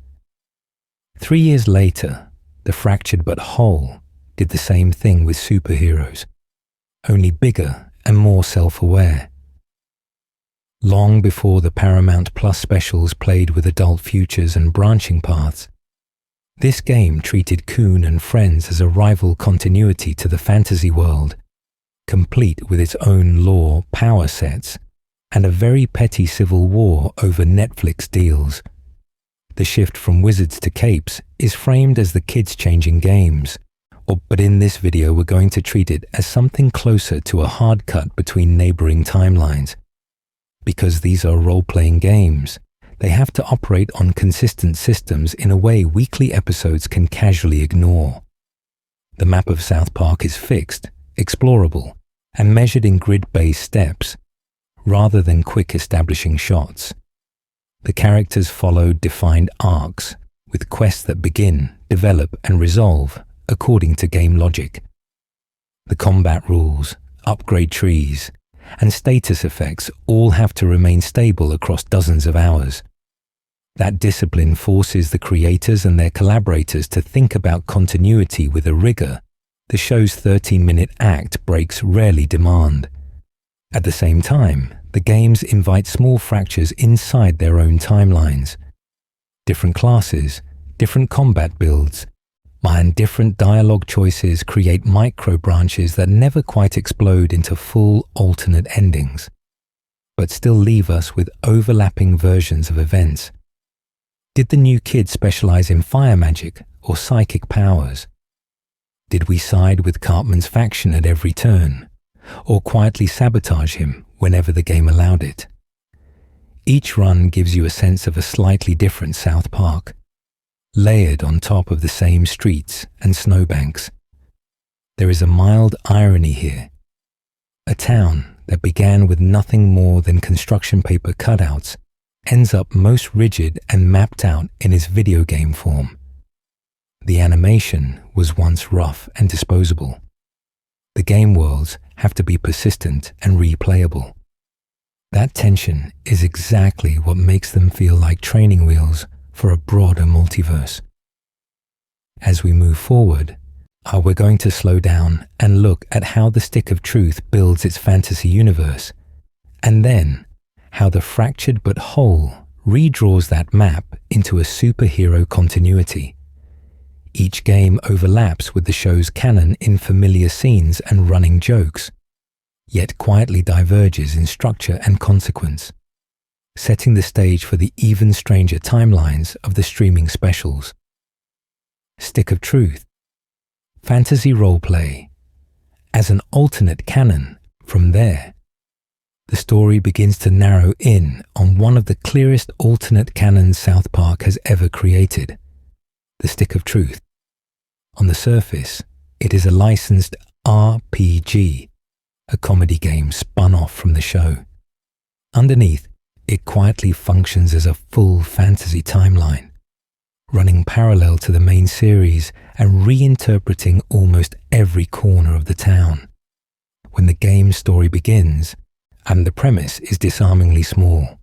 S1: 3 years later, the Fractured But Whole did the same thing with superheroes, only bigger and more self-aware. Long before the Paramount Plus specials played with adult futures and branching paths, this game treated Coon and Friends as a rival continuity to the fantasy world, complete with its own lore, power sets, and a very petty civil war over Netflix deals. The shift from wizards to capes is framed as the kids changing games, but in this video we're going to treat it as something closer to a hard cut between neighboring timelines. Because these are role-playing games, they have to operate on consistent systems in a way weekly episodes can casually ignore. The map of South Park is fixed, explorable, and measured in grid-based steps, rather than quick establishing shots. The characters follow defined arcs, with quests that begin, develop, and resolve according to game logic. The combat rules, upgrade trees, and status effects all have to remain stable across dozens of hours. That discipline forces the creators and their collaborators to think about continuity with a rigor the show's 13-minute act breaks rarely demand. At the same time, the games invite small fractures inside their own timelines. Different classes, different combat builds, and different dialogue choices create micro-branches that never quite explode into full alternate endings, but still leave us with overlapping versions of events. Did the new kid specialize in fire magic or psychic powers? Did we side with Cartman's faction at every turn, or quietly sabotage him whenever the game allowed it? Each run gives you a sense of a slightly different South Park, layered on top of the same streets and snowbanks. There is a mild irony here. A town that began with nothing more than construction paper cutouts ends up most rigid and mapped out in its video game form. The animation was once rough and disposable. The game worlds have to be persistent and replayable. That tension is exactly what makes them feel like training wheels for a broader multiverse. As we move forward, we're going to slow down and look at how the Stick of Truth builds its fantasy universe, and then how the fractured but whole redraws that map into a superhero continuity. Each game overlaps with the show's canon in familiar scenes and running jokes, yet quietly diverges in structure and consequence, setting the stage for the even stranger timelines of the streaming specials. Stick of Truth. Fantasy roleplay. As an alternate canon, from there, the story begins to narrow in on one of the clearest alternate canons South Park has ever created, the Stick of Truth. On the surface, it is a licensed RPG, a comedy game spun off from the show. Underneath, it quietly functions as a full fantasy timeline, running parallel to the main series and reinterpreting almost every corner of the town. When the game's story begins, and the premise is disarmingly small.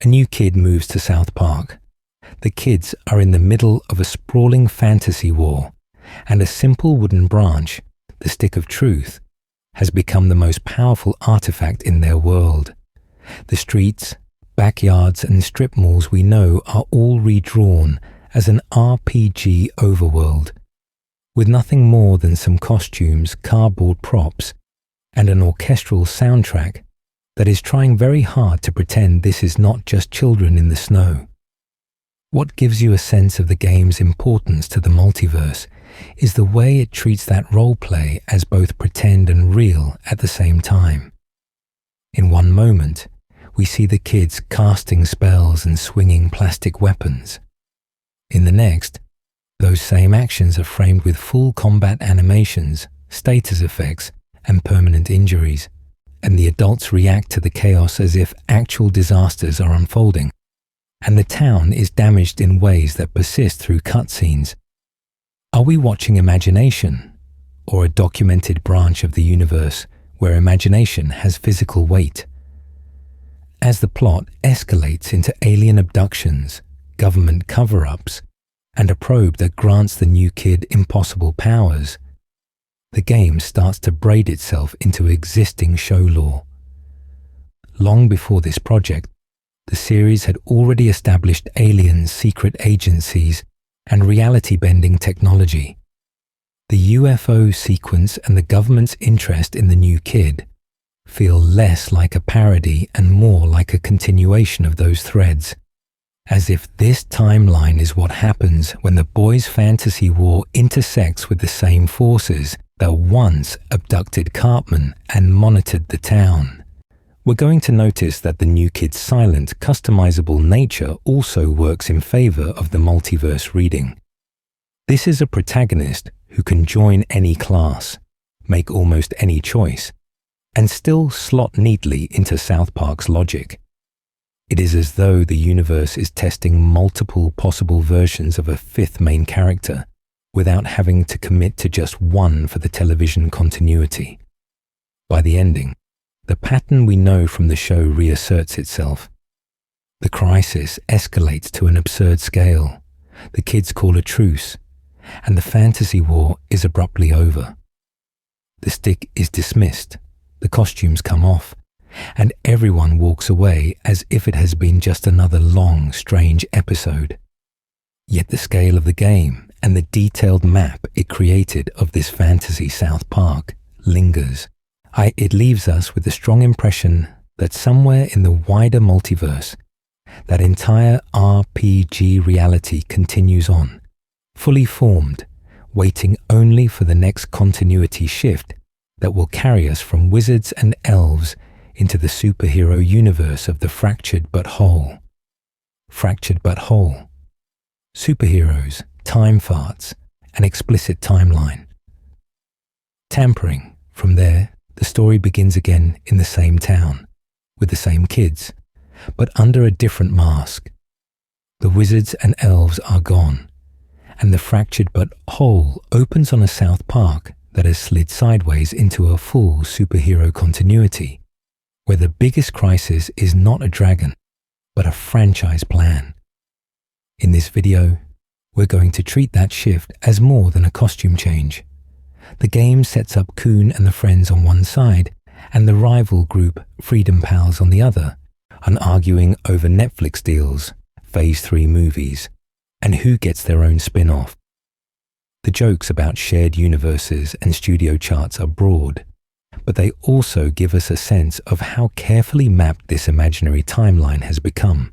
S1: A new kid moves to South Park. The kids are in the middle of a sprawling fantasy war, and a simple wooden branch, the Stick of Truth, has become the most powerful artifact in their world. The streets, backyards, and strip malls we know are all redrawn as an RPG overworld, with nothing more than some costumes, cardboard props, and an orchestral soundtrack that is trying very hard to pretend this is not just children in the snow. What gives you a sense of the game's importance to the multiverse is the way it treats that roleplay as both pretend and real at the same time. In one moment, we see the kids casting spells and swinging plastic weapons. In the next, those same actions are framed with full combat animations, status effects, and permanent injuries, and the adults react to the chaos as if actual disasters are unfolding, and the town is damaged in ways that persist through cutscenes. Are we watching imagination, or a documented branch of the universe where imagination has physical weight? As the plot escalates into alien abductions, government cover-ups, and a probe that grants the new kid impossible powers, the game starts to braid itself into existing show lore. Long before this project, the series had already established aliens, secret agencies, and reality-bending technology. The UFO sequence and the government's interest in the new kid feel less like a parody and more like a continuation of those threads, as if this timeline is what happens when the boys' fantasy war intersects with the same forces that once abducted Cartman and monitored the town. We're going to notice that the new kid's silent, customizable nature also works in favor of the multiverse reading. This is a protagonist who can join any class, make almost any choice, and still slot neatly into South Park's logic. It is as though the universe is testing multiple possible versions of a fifth main character, without having to commit to just one for the television continuity. By the ending, the pattern we know from the show reasserts itself. The crisis escalates to an absurd scale. The kids call a truce, and the fantasy war is abruptly over. The stick is dismissed, the costumes come off, and everyone walks away as if it has been just another long, strange episode. Yet the scale of the game and the detailed map it created of this fantasy South Park lingers. It leaves us with the strong impression that somewhere in the wider multiverse, that entire RPG reality continues on, fully formed, waiting only for the next continuity shift that will carry us from wizards and elves into the superhero universe of the fractured but whole. Fractured but whole. Superheroes, time farts, an explicit timeline. Tampering. From there, the story begins again in the same town, with the same kids, but under a different mask. The wizards and elves are gone, and the fractured but whole opens on a South Park that has slid sideways into a full superhero continuity, where the biggest crisis is not a dragon, but a franchise plan. In this video, we're going to treat that shift as more than a costume change. The game sets up Coon and the Friends on one side and the rival group Freedom Pals on the other, and arguing over Netflix deals, Phase 3 movies, and who gets their own spin-off. The jokes about shared universes and studio charts are broad, but they also give us a sense of how carefully mapped this imaginary timeline has become.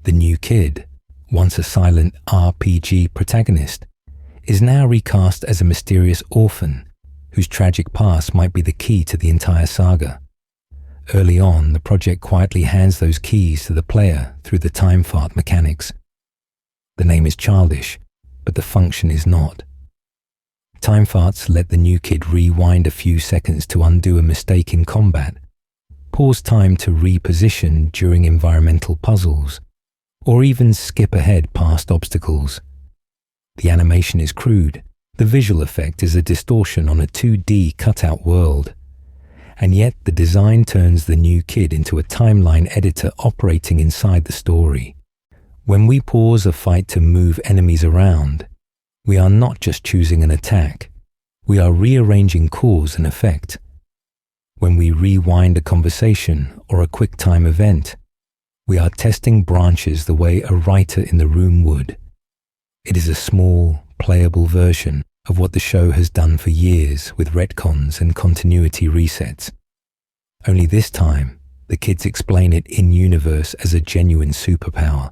S1: The new kid, once a silent RPG protagonist, is now recast as a mysterious orphan whose tragic past might be the key to the entire saga. Early on, the project quietly hands those keys to the player through the time fart mechanics. The name is childish, but the function is not. Time farts let the new kid rewind a few seconds to undo a mistake in combat, pause time to reposition during environmental puzzles, or even skip ahead past obstacles. The animation is crude. The visual effect is a distortion on a 2D cutout world. And yet the design turns the new kid into a timeline editor operating inside the story. When we pause a fight to move enemies around, we are not just choosing an attack. We are rearranging cause and effect. When we rewind a conversation or a quick time event, we are testing branches the way a writer in the room would. It is a small, playable version of what the show has done for years with retcons and continuity resets. Only this time, the kids explain it in-universe as a genuine superpower,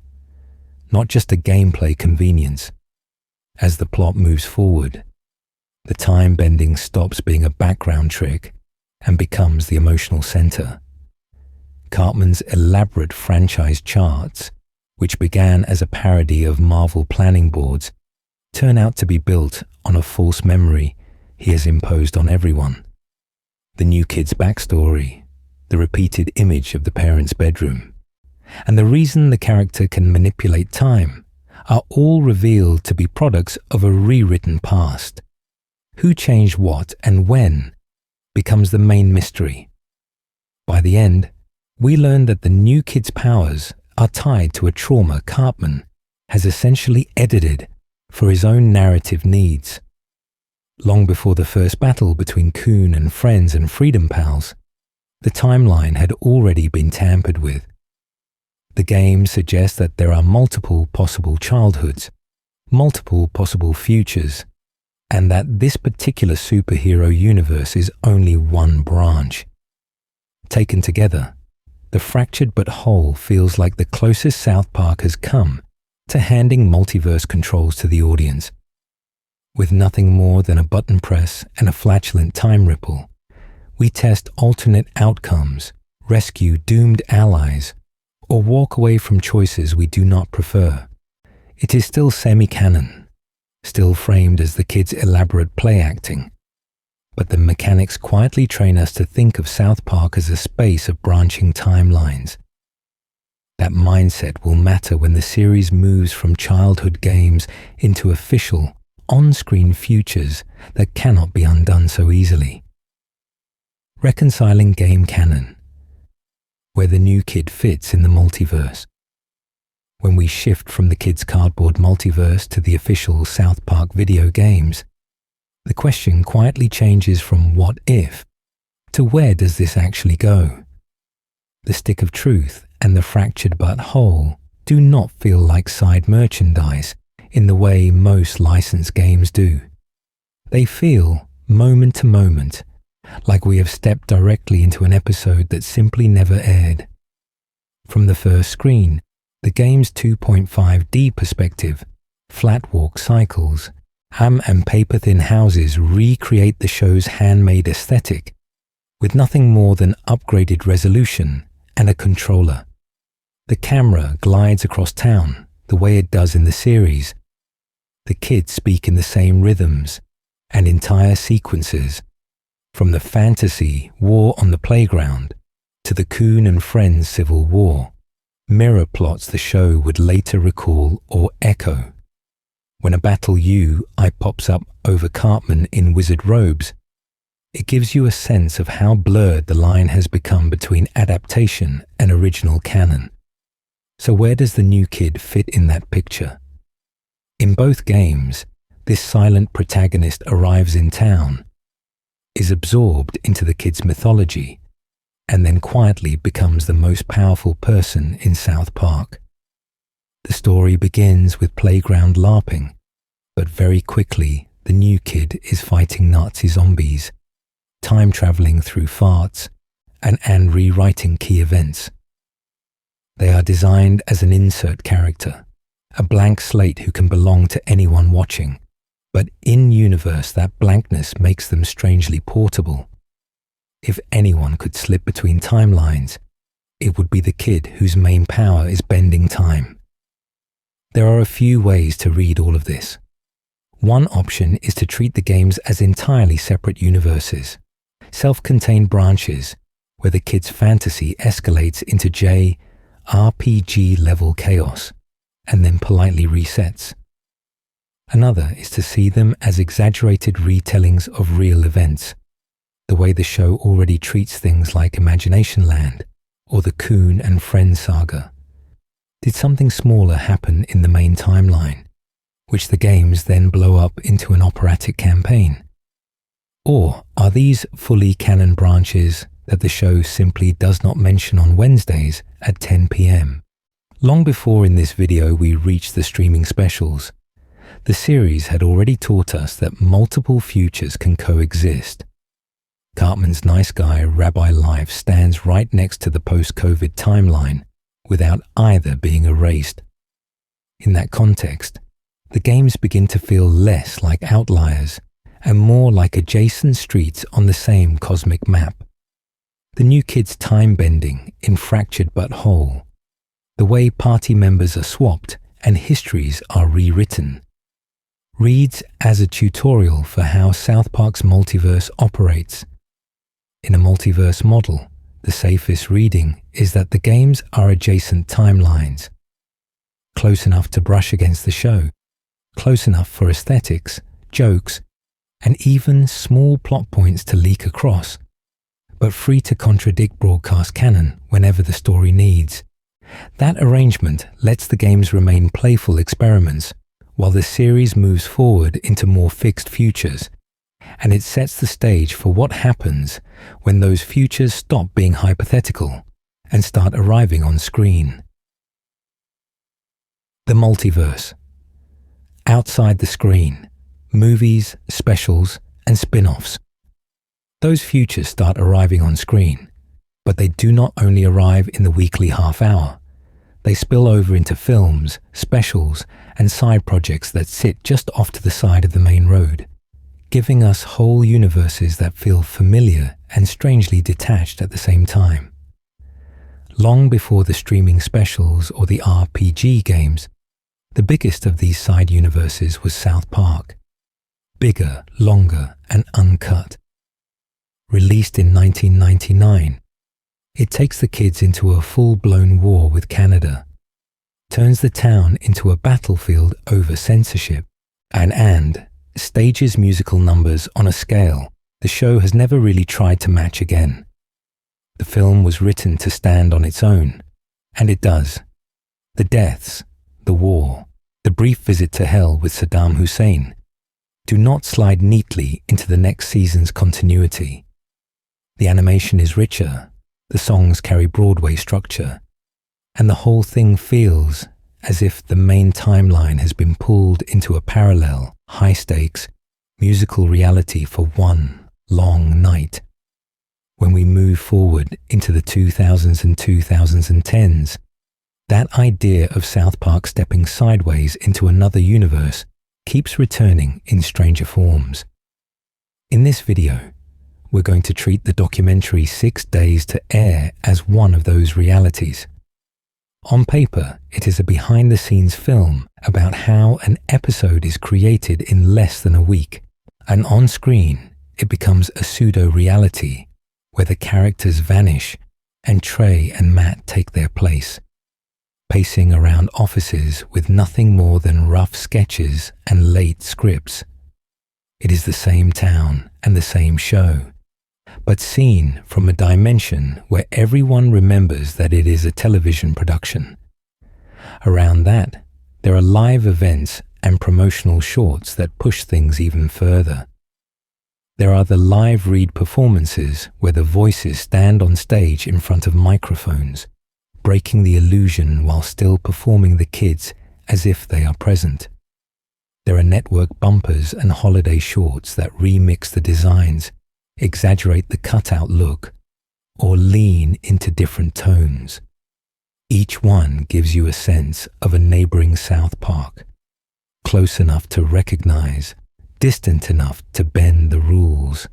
S1: not just a gameplay convenience. As the plot moves forward, the time bending stops being a background trick and becomes the emotional center. Cartman's elaborate franchise charts, which began as a parody of Marvel planning boards, turn out to be built on a false memory he has imposed on everyone. The new kid's backstory, the repeated image of the parents' bedroom, and the reason the character can manipulate time are all revealed to be products of a rewritten past. Who changed what and when becomes the main mystery. By the end, we learn that the new kid's powers are tied to a trauma Cartman has essentially edited for his own narrative needs. Long before the first battle between Coon and Friends and Freedom Pals, the timeline had already been tampered with. The game suggests that there are multiple possible childhoods, multiple possible futures, and that this particular superhero universe is only one branch. Taken together, the fractured but whole feels like the closest South Park has come to handing multiverse controls to the audience. With nothing more than a button press and a flatulent time ripple, we test alternate outcomes, rescue doomed allies, or walk away from choices we do not prefer. It is still semi-canon, still framed as the kids' elaborate play acting, but the mechanics quietly train us to think of South Park as a space of branching timelines. That mindset will matter when the series moves from childhood games into official, on-screen futures that cannot be undone so easily. Reconciling game canon, where the new kid fits in the multiverse. When we shift from the kids' cardboard multiverse to the official South Park video games, the question quietly changes from what if to where does this actually go? The stick of truth and the fractured but whole do not feel like side merchandise in the way most licensed games do. They feel, moment to moment, like we have stepped directly into an episode that simply never aired. From the first screen, the game's 2.5D perspective, flat walk cycles, ham and paper-thin houses recreate the show's handmade aesthetic with nothing more than upgraded resolution and a controller. The camera glides across town the way it does in the series. The kids speak in the same rhythms, and entire sequences, from the fantasy war on the playground to the Coon and Friends civil war, mirror plots the show would later recall or echo. When a battle eye pops up over Cartman in wizard robes, it gives you a sense of how blurred the line has become between adaptation and original canon. So where does the new kid fit in that picture? In both games, this silent protagonist arrives in town, is absorbed into the kids' mythology, and then quietly becomes the most powerful person in South Park. The story begins with playground LARPing, but very quickly the new kid is fighting Nazi zombies, time traveling through farts, and rewriting key events. They are designed as an insert character, a blank slate who can belong to anyone watching, but in-universe that blankness makes them strangely portable. If anyone could slip between timelines, it would be the kid whose main power is bending time. There are a few ways to read all of this. One option is to treat the games as entirely separate universes, self-contained branches where the kid's fantasy escalates into RPG-level chaos and then politely resets. Another is to see them as exaggerated retellings of real events, the way the show already treats things like Imagination Land or the Coon and Friends saga. Did something smaller happen in the main timeline, which the games then blow up into an operatic campaign? Or are these fully canon branches that the show simply does not mention on Wednesdays at 10 p.m? Long before in this video we reach the streaming specials, the series had already taught us that multiple futures can coexist. Cartman's nice guy rabbi life stands right next to the post-COVID timeline without either being erased. In that context, the games begin to feel less like outliers and more like adjacent streets on the same cosmic map. The new kid's time bending in Fractured But Whole, the way party members are swapped and histories are rewritten, reads as a tutorial for how South Park's multiverse operates. In a multiverse model, the safest reading is that the games are adjacent timelines, close enough to brush against the show, close enough for aesthetics, jokes, and even small plot points to leak across, but free to contradict broadcast canon whenever the story needs. That arrangement lets the games remain playful experiments while the series moves forward into more fixed futures, and it sets the stage for what happens when those futures stop being hypothetical and start arriving on screen. The multiverse. Outside the screen, movies, specials, and spin-offs. Those futures start arriving on screen, but they do not only arrive in the weekly half hour. They spill over into films, specials, and side projects that sit just off to the side of the main road, giving us whole universes that feel familiar and strangely detached at the same time. Long before the streaming specials or the RPG games, the biggest of these side universes was South Park. Bigger, longer, and uncut. Released in 1999, it takes the kids into a full-blown war with Canada, turns the town into a battlefield over censorship, and stages musical numbers on a scale the show has never really tried to match again. The film was written to stand on its own, and it does. The deaths, the war, the brief visit to hell with Saddam Hussein do not slide neatly into the next season's continuity. The animation is richer, the songs carry Broadway structure, and the whole thing feels as if the main timeline has been pulled into a parallel, high-stakes, musical reality for one long night. When we move forward into the 2000s and 2010s, that idea of South Park stepping sideways into another universe keeps returning in stranger forms. In this video, we're going to treat the documentary 6 Days to Air as one of those realities. On paper, it is a behind-the-scenes film about how an episode is created in less than a week, and on screen, it becomes a pseudo-reality where the characters vanish and Trey and Matt take their place, pacing around offices with nothing more than rough sketches and late scripts. It is the same town and the same show, but seen from a dimension where everyone remembers that it is a television production. Around that, there are live events and promotional shorts that push things even further. There are the live read performances where the voices stand on stage in front of microphones, breaking the illusion while still performing the kids as if they are present. There are network bumpers and holiday shorts that remix the designs, exaggerate the cutout look, or lean into different tones. Each one gives you a sense of a neighboring South Park, close enough to recognize, distant enough to bend the rules.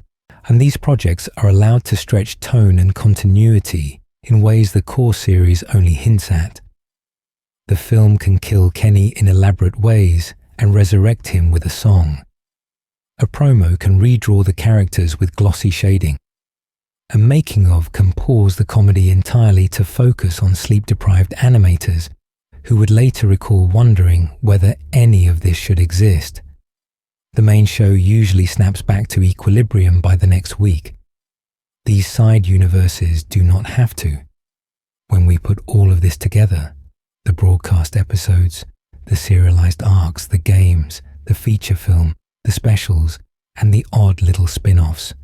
S1: And these projects are allowed to stretch tone and continuity in ways the core series only hints at. The film can kill Kenny in elaborate ways and resurrect him with a song. A promo can redraw the characters with glossy shading. A making-of can pause the comedy entirely to focus on sleep-deprived animators who would later recall wondering whether any of this should exist. The main show usually snaps back to equilibrium by the next week. These side universes do not have to. When we put all of this together, the broadcast episodes, the serialized arcs, the games, the feature film, the specials, and the odd little spin-offs,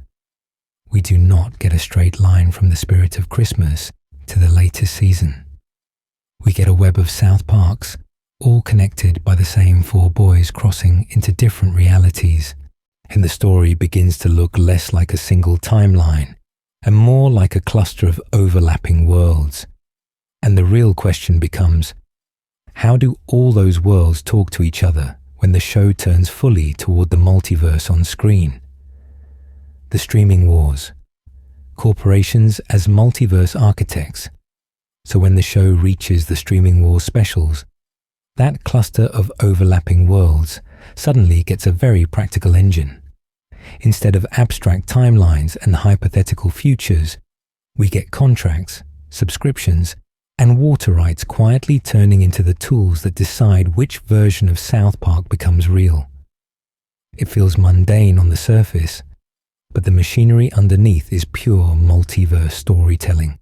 S1: we do not get a straight line from the spirit of Christmas to the latest season. We get a web of South Parks, all connected by the same four boys crossing into different realities, and the story begins to look less like a single timeline and more like a cluster of overlapping worlds. And the real question becomes, how do all those worlds talk to each other when the show turns fully toward the multiverse on screen? The streaming wars. Corporations as multiverse architects. So when the show reaches the streaming wars specials, that cluster of overlapping worlds suddenly gets a very practical engine. Instead of abstract timelines and hypothetical futures, we get contracts, subscriptions, and water rights quietly turning into the tools that decide which version of South Park becomes real. It feels mundane on the surface, but the machinery underneath is pure multiverse storytelling.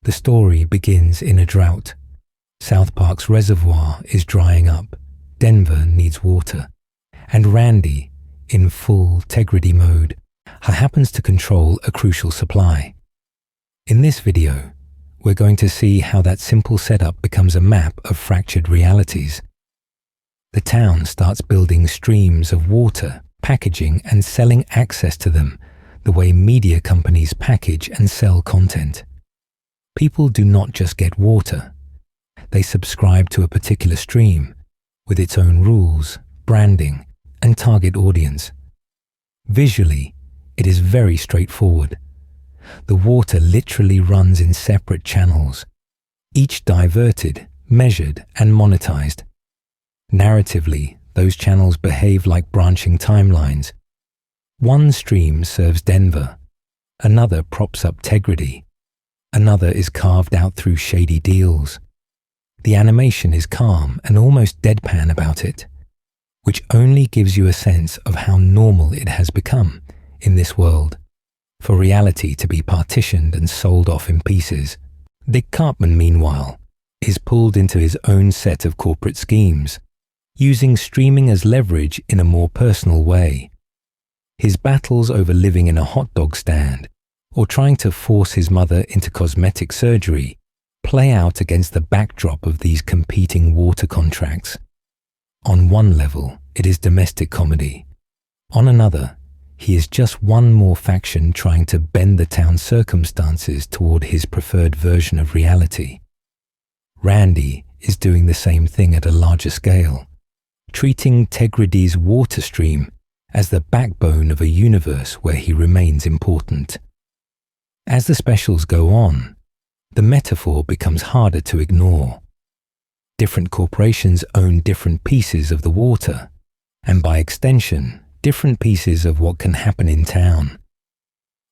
S1: The story begins in a drought. South Park's reservoir is drying up, Denver needs water, and Randy, in full Tegrity mode, happens to control a crucial supply. In this video, we're going to see how that simple setup becomes a map of fractured realities. The town starts building streams of water, packaging and selling access to them the way media companies package and sell content. People do not just get water. They subscribe to a particular stream with its own rules, branding, and target audience. Visually, it is very straightforward. The water literally runs in separate channels, each diverted, measured, and monetized. Narratively, those channels behave like branching timelines. One stream serves Denver, another props up Tegrity, another is carved out through shady deals. The animation is calm and almost deadpan about it, which only gives you a sense of how normal it has become in this world for reality to be partitioned and sold off in pieces. Dick Cartman, meanwhile, is pulled into his own set of corporate schemes, using streaming as leverage in a more personal way. His battles over living in a hot dog stand or trying to force his mother into cosmetic surgery play out against the backdrop of these competing water contracts. On one level, it is domestic comedy. On another, he is just one more faction trying to bend the town's circumstances toward his preferred version of reality. Randy is doing the same thing at a larger scale, treating Tegridy's water stream as the backbone of a universe where he remains important. As the specials go on, the metaphor becomes harder to ignore. Different corporations own different pieces of the water, and by extension, different pieces of what can happen in town.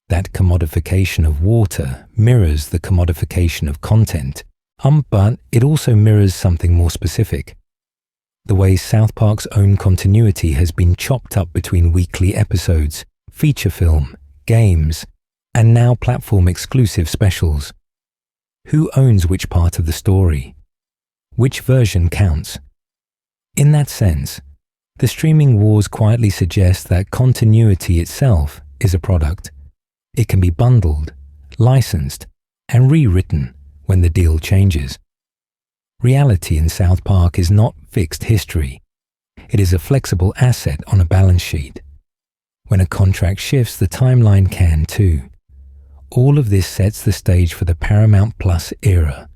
S1: That commodification of water mirrors the commodification of content, but it also mirrors something more specific. The way South Park's own continuity has been chopped up between weekly episodes, feature film, games, and now platform-exclusive specials. Who owns which part of the story? Which version counts? In that sense, the streaming wars quietly suggest that continuity itself is a product. It can be bundled, licensed, and rewritten when the deal changes. Reality in South Park is not fixed history. It is a flexible asset on a balance sheet. When a contract shifts, the timeline can too. All of this sets the stage for the Paramount Plus era,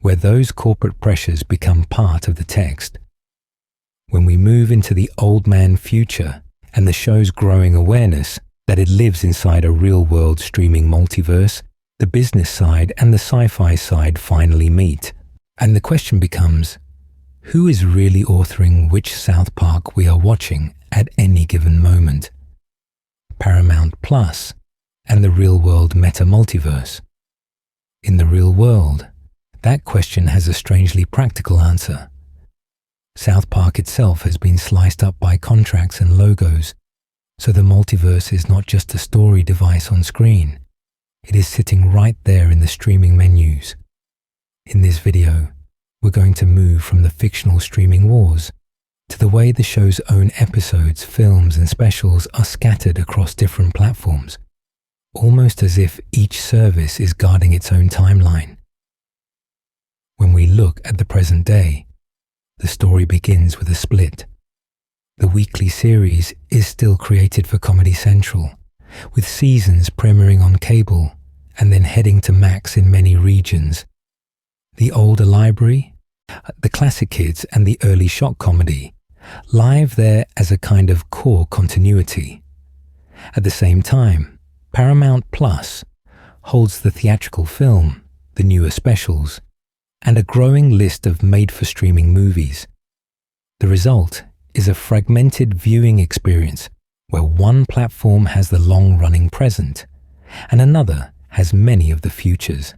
S1: where those corporate pressures become part of the text. When we move into the old man future and the show's growing awareness that it lives inside a real-world streaming multiverse, the business side and the sci-fi side finally meet. And the question becomes, who is really authoring which South Park we are watching at any given moment? Paramount Plus and the real-world meta-multiverse. In the real world, that question has a strangely practical answer. South Park itself has been sliced up by contracts and logos, so the multiverse is not just a story device on screen. It is sitting right there in the streaming menus. In this video, we're going to move from the fictional streaming wars to the way the show's own episodes, films, and specials are scattered across different platforms, almost as if each service is guarding its own timeline. When we look at the present day, the story begins with a split. The weekly series is still created for Comedy Central, with seasons premiering on cable and then heading to Max in many regions. The older library, the classic kids and the early shock comedy, live there as a kind of core continuity. At the same time, Paramount Plus holds the theatrical film, the newer specials, and a growing list of made-for-streaming movies. The result is a fragmented viewing experience where one platform has the long-running present and another has many of the futures.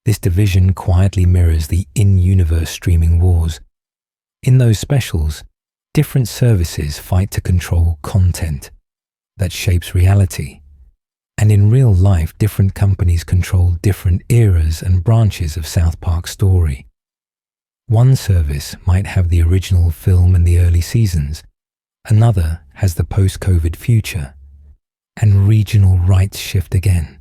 S1: This division quietly mirrors the in-universe streaming wars. In those specials, different services fight to control content that shapes reality. And in real life, different companies control different eras and branches of South Park's story. One service might have the original film and the early seasons. Another has the post-COVID future. And regional rights shift again.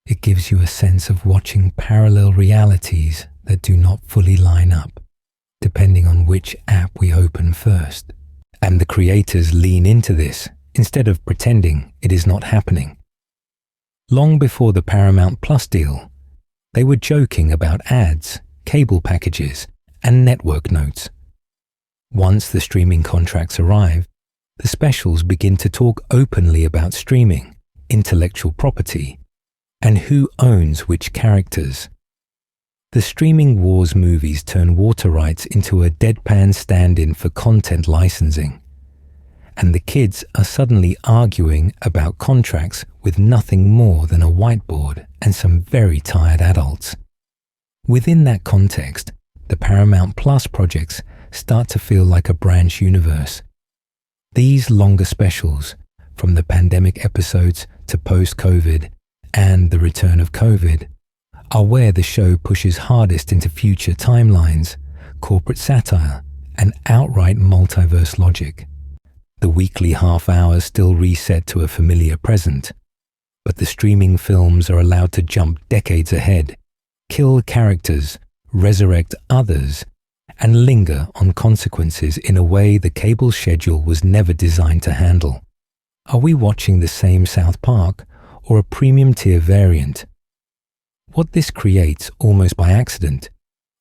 S1: It gives you a sense of watching parallel realities that do not fully line up, depending on which app we open first. And the creators lean into this instead of pretending it is not happening. Long before the Paramount Plus deal, they were joking about ads, cable packages, and network notes. Once the streaming contracts arrive, the specials begin to talk openly about streaming, intellectual property, and who owns which characters. The streaming wars movies turn water rights into a deadpan stand-in for content licensing. And the kids are suddenly arguing about contracts with nothing more than a whiteboard and some very tired adults. Within that context, the Paramount Plus projects start to feel like a branch universe. These longer specials, from the pandemic episodes to post-COVID and the return of COVID, are where the show pushes hardest into future timelines, corporate satire, and outright multiverse logic. The weekly half hours still reset to a familiar present, but the streaming films are allowed to jump decades ahead, kill characters, resurrect others, and linger on consequences in a way the cable schedule was never designed to handle. Are we watching the same South Park or a premium tier variant? What this creates, almost by accident,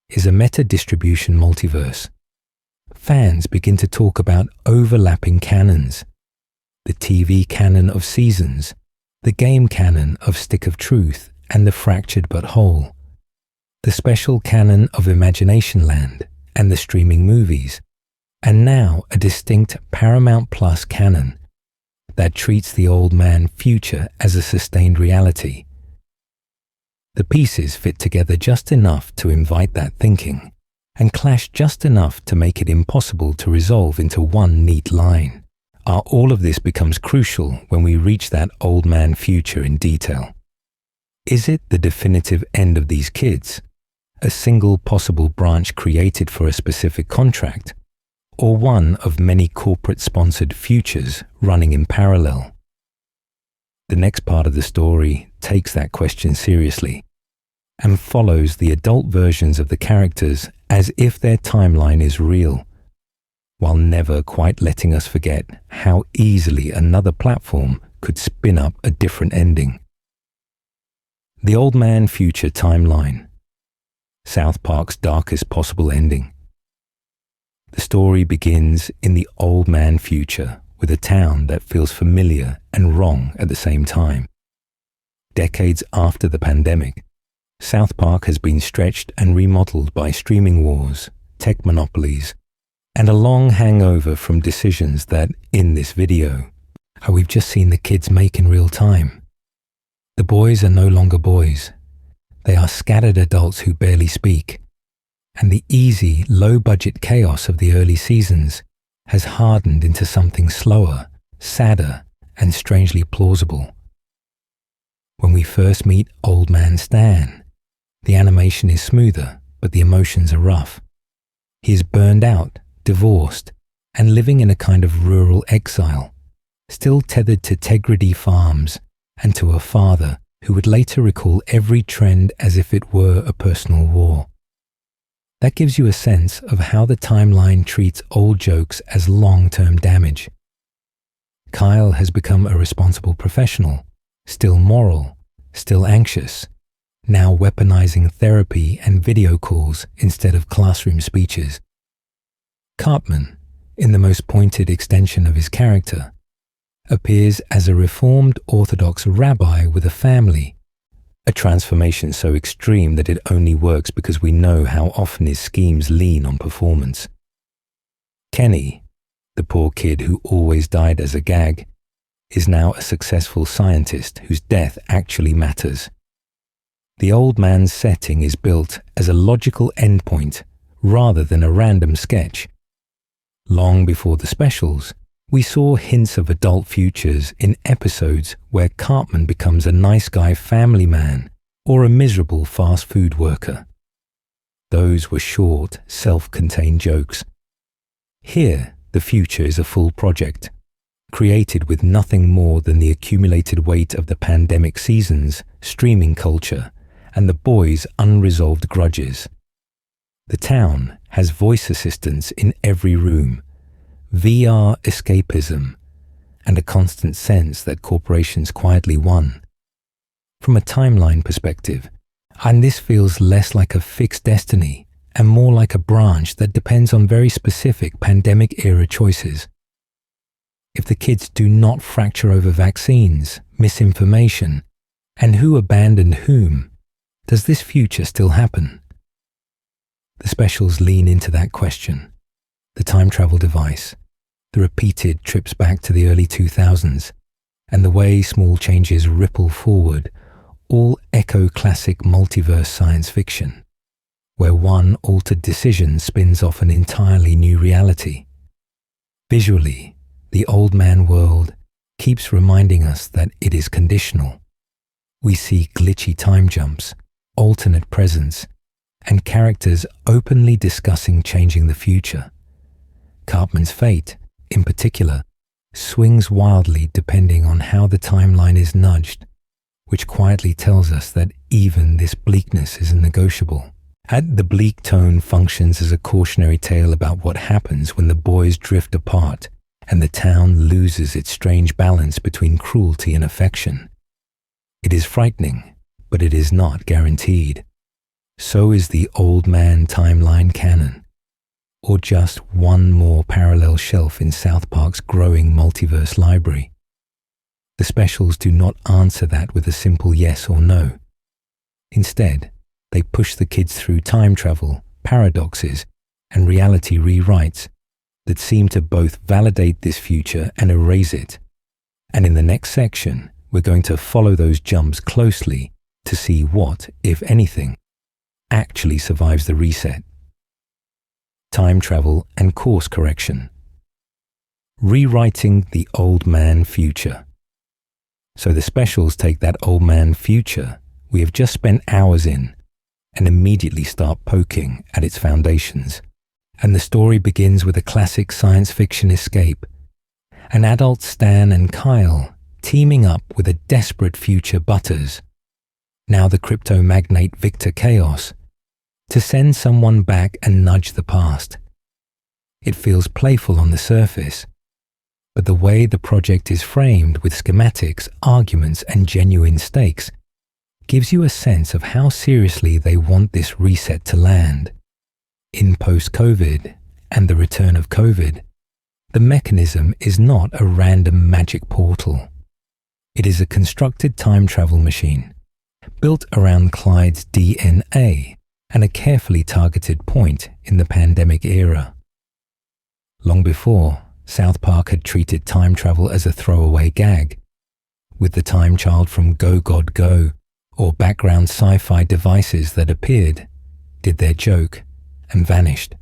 S1: is a meta-distribution multiverse. Fans begin to talk about overlapping canons, the TV canon of seasons, the game canon of Stick of Truth and the Fractured But Whole, the special canon of Imagination Land and the streaming movies, and now a distinct Paramount Plus canon that treats the old man future as a sustained reality. The pieces fit together just enough to invite that thinking, and clash just enough to make it impossible to resolve into one neat line. All of this becomes crucial when we reach that old man future in detail. Is it the definitive end of these kids? a single possible branch created for a specific contract, or one of many corporate-sponsored futures running in parallel? The next part of the story takes that question seriously and follows the adult versions of the characters as if their timeline is real, while never quite letting us forget how easily another platform could spin up a different ending. The Old Man Future Timeline. South Park's darkest possible ending. The story begins in the Old Man Future with a town that feels familiar and wrong at the same time. Decades after the pandemic, South Park has been stretched and remodeled by streaming wars, tech monopolies, and a long hangover from decisions that, in this video, we've just seen the kids make in real time. The boys are no longer boys. They are scattered adults who barely speak, and the easy, low-budget chaos of the early seasons has hardened into something slower, sadder, and strangely plausible. When we first meet Old Man Stan, the animation is smoother, but the emotions are rough. He is burned out, divorced, and living in a kind of rural exile, still tethered to Tegrity farms and to a father who would later recall every trend as if it were a personal war. That gives you a sense of how the timeline treats old jokes as long-term damage. Kyle has become a responsible professional, still moral, still anxious, now weaponizing therapy and video calls instead of classroom speeches. Cartman, in the most pointed extension of his character, appears as a reformed Orthodox rabbi with a family, a transformation so extreme that it only works because we know how often his schemes lean on performance. Kenny, the poor kid who always died as a gag, is now a successful scientist whose death actually matters. The old man's setting is built as a logical endpoint rather than a random sketch. Long before the specials, we saw hints of adult futures in episodes where Cartman becomes a nice guy family man or a miserable fast food worker. Those were short, self-contained jokes. Here, the future is a full project, created with nothing more than the accumulated weight of the pandemic seasons, streaming culture, and the boys' unresolved grudges. The town has voice assistants in every room, VR escapism, and a constant sense that corporations quietly won. From a timeline perspective, and this feels less like a fixed destiny and more like a branch that depends on very specific pandemic-era choices. If the kids do not fracture over vaccines, misinformation, and who abandoned whom, does this future still happen? The specials lean into that question. The time travel device, the repeated trips back to the early 2000s, and the way small changes ripple forward, all echo classic multiverse science fiction, where one altered decision spins off an entirely new reality. Visually, the Old Man world keeps reminding us that it is conditional. We see glitchy time jumps, alternate presents, and characters openly discussing changing the future. Cartman's fate, in particular, swings wildly depending on how the timeline is nudged, which quietly tells us that even this bleakness is negotiable. The bleak tone functions as a cautionary tale about what happens when the boys drift apart and the town loses its strange balance between cruelty and affection. It is frightening, but it is not guaranteed. So is the Old Man timeline canon, or just one more parallel shelf in South Park's growing multiverse library. The specials do not answer that with a simple yes or no. Instead, they push the kids through time travel, paradoxes, and reality rewrites that seem to both validate this future and erase it. And in the next section, we're going to follow those jumps closely to see what, if anything, actually survives the reset. Time travel and course correction. Rewriting the Old Man future. So the specials take that Old Man future we have just spent hours in and immediately start poking at its foundations. And the story begins with a classic science fiction escape. An adult Stan and Kyle teaming up with a desperate future Butters, now the crypto magnate Victor Chaos, to send someone back and nudge the past. It feels playful on the surface, but the way the project is framed with schematics, arguments, and genuine stakes gives you a sense of how seriously they want this reset to land. In post-COVID and the return of COVID, the mechanism is not a random magic portal. It is a constructed time travel machine, built around Clyde's DNA and a carefully targeted point in the pandemic era. Long before, South Park had treated time travel as a throwaway gag, with the time child from Go God Go or background sci-fi devices that appeared, did their joke, and vanished.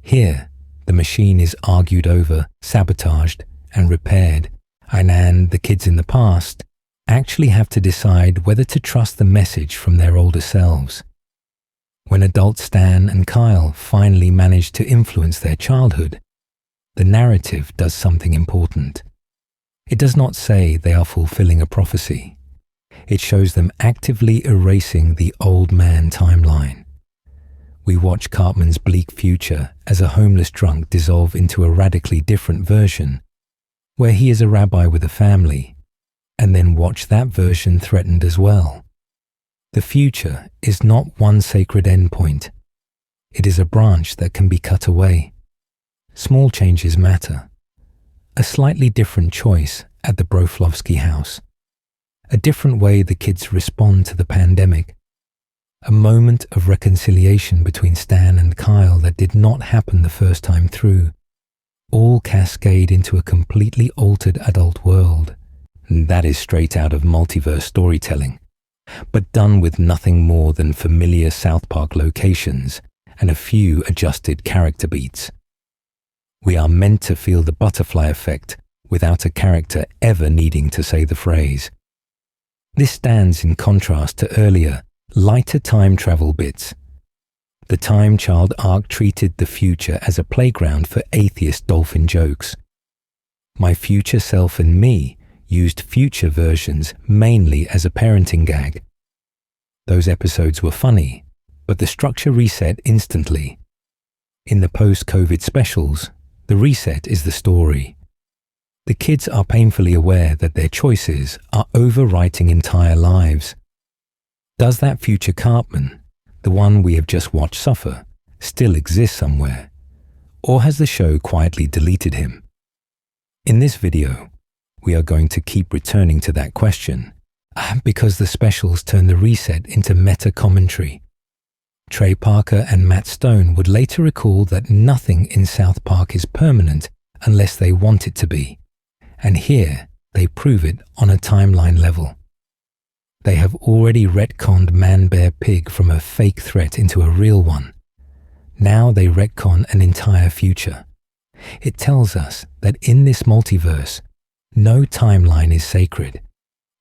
S1: Here, the machine is argued over, sabotaged, and repaired, and the kids in the past actually have to decide whether to trust the message from their older selves. When adult Stan and Kyle finally manage to influence their childhood, the narrative does something important. It does not say they are fulfilling a prophecy. It shows them actively erasing the old man timeline. We watch Cartman's bleak future as a homeless drunk dissolve into a radically different version, where he is a rabbi with a family, and then watch that version threatened as well. The future is not one sacred endpoint. It is a branch that can be cut away. Small changes matter. A slightly different choice at the Broflovsky house. A different way the kids respond to the pandemic. A moment of reconciliation between Stan and Kyle that did not happen the first time through. All cascade into a completely altered adult world. That is straight out of multiverse storytelling, but done with nothing more than familiar South Park locations and a few adjusted character beats. We are meant to feel the butterfly effect without a character ever needing to say the phrase. This stands in contrast to earlier, lighter time travel bits. The Time Child arc treated the future as a playground for atheist dolphin jokes. My future self and me used future versions mainly as a parenting gag. Those episodes were funny, but the structure reset instantly. In the post-COVID specials, the reset is the story. The kids are painfully aware that their choices are overwriting entire lives. Does that future Cartman, the one we have just watched suffer, still exist somewhere? Or has the show quietly deleted him? In this video, we are going to keep returning to that question, because the specials turn the reset into meta-commentary. Trey Parker and Matt Stone would later recall that nothing in South Park is permanent unless they want it to be, and here they prove it on a timeline level. They have already retconned ManBearPig from a fake threat into a real one. Now they retcon an entire future. It tells us that in this multiverse, no timeline is sacred,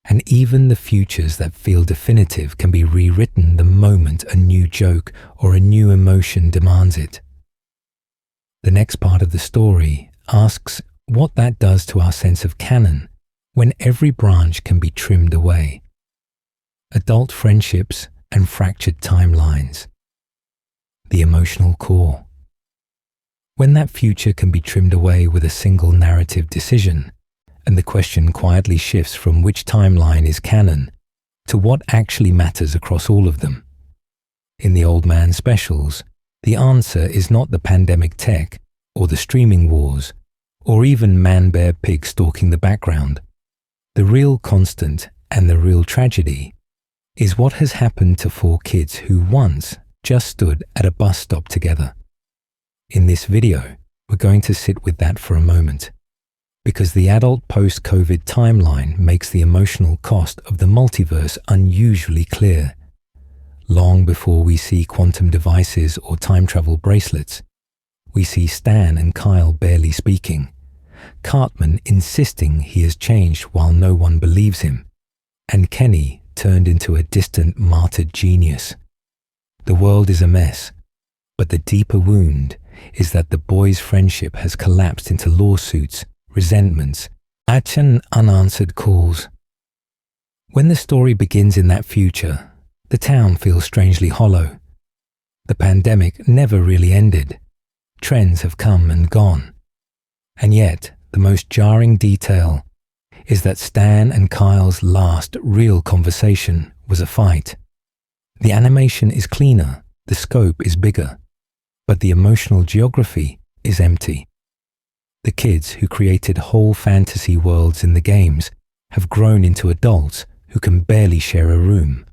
S1: and even the futures that feel definitive can be rewritten the moment a new joke or a new emotion demands it. The next part of the story asks what that does to our sense of canon when every branch can be trimmed away. Adult friendships and fractured timelines. The emotional core. When that future can be trimmed away with a single narrative decision, and the question quietly shifts from which timeline is canon to what actually matters across all of them. In the Old Man specials, the answer is not the pandemic tech or the streaming wars, or even ManBearPig stalking the background. The real constant and the real tragedy is what has happened to four kids who once just stood at a bus stop together. In this video, we're going to sit with that for a moment, because the adult post-COVID timeline makes the emotional cost of the multiverse unusually clear. Long before we see quantum devices or time travel bracelets, we see Stan and Kyle barely speaking, Cartman insisting he has changed while no one believes him, and Kenny turned into a distant martyred genius. The world is a mess, but the deeper wound is that the boys' friendship has collapsed into lawsuits, resentments, and unanswered calls. When the story begins in that future, the town feels strangely hollow. The pandemic never really ended. Trends have come and gone. And yet, the most jarring detail is that Stan and Kyle's last real conversation was a fight. The animation is cleaner, the scope is bigger, but the emotional geography is empty. The kids who created whole fantasy worlds in the games have grown into adults who can barely share a room.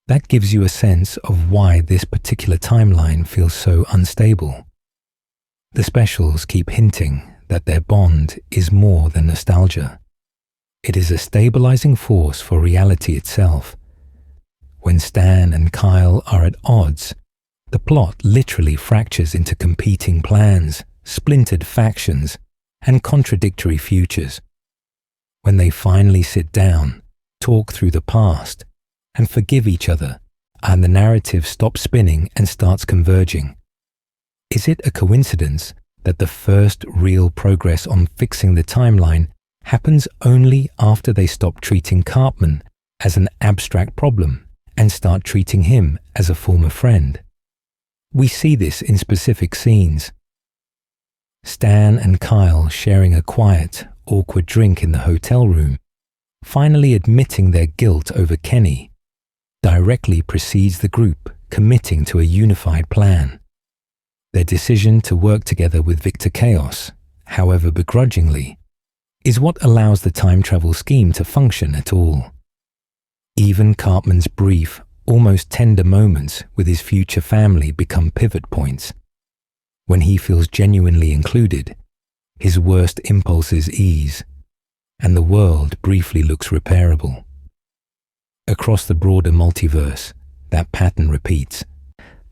S1: That gives you a sense of why this particular timeline feels so unstable. The specials keep hinting that their bond is more than nostalgia. It is a stabilizing force for reality itself. When Stan and Kyle are at odds, the plot literally fractures into competing plans, splintered factions, and contradictory futures. When they finally sit down, talk through the past, and forgive each other, and the narrative stops spinning and starts converging. Is it a coincidence that the first real progress on fixing the timeline happens only after they stop treating Cartman as an abstract problem and start treating him as a former friend? We see this in specific scenes. Stan and Kyle sharing a quiet, awkward drink in the hotel room, finally admitting their guilt over Kenny, directly precedes the group committing to a unified plan. Their decision to work together with Victor Chaos, however begrudgingly, is what allows the time travel scheme to function at all. Even Cartman's brief, almost tender moments with his future family become pivot points. When he feels genuinely included, his worst impulses ease, and the world briefly looks repairable. Across the broader multiverse, that pattern repeats.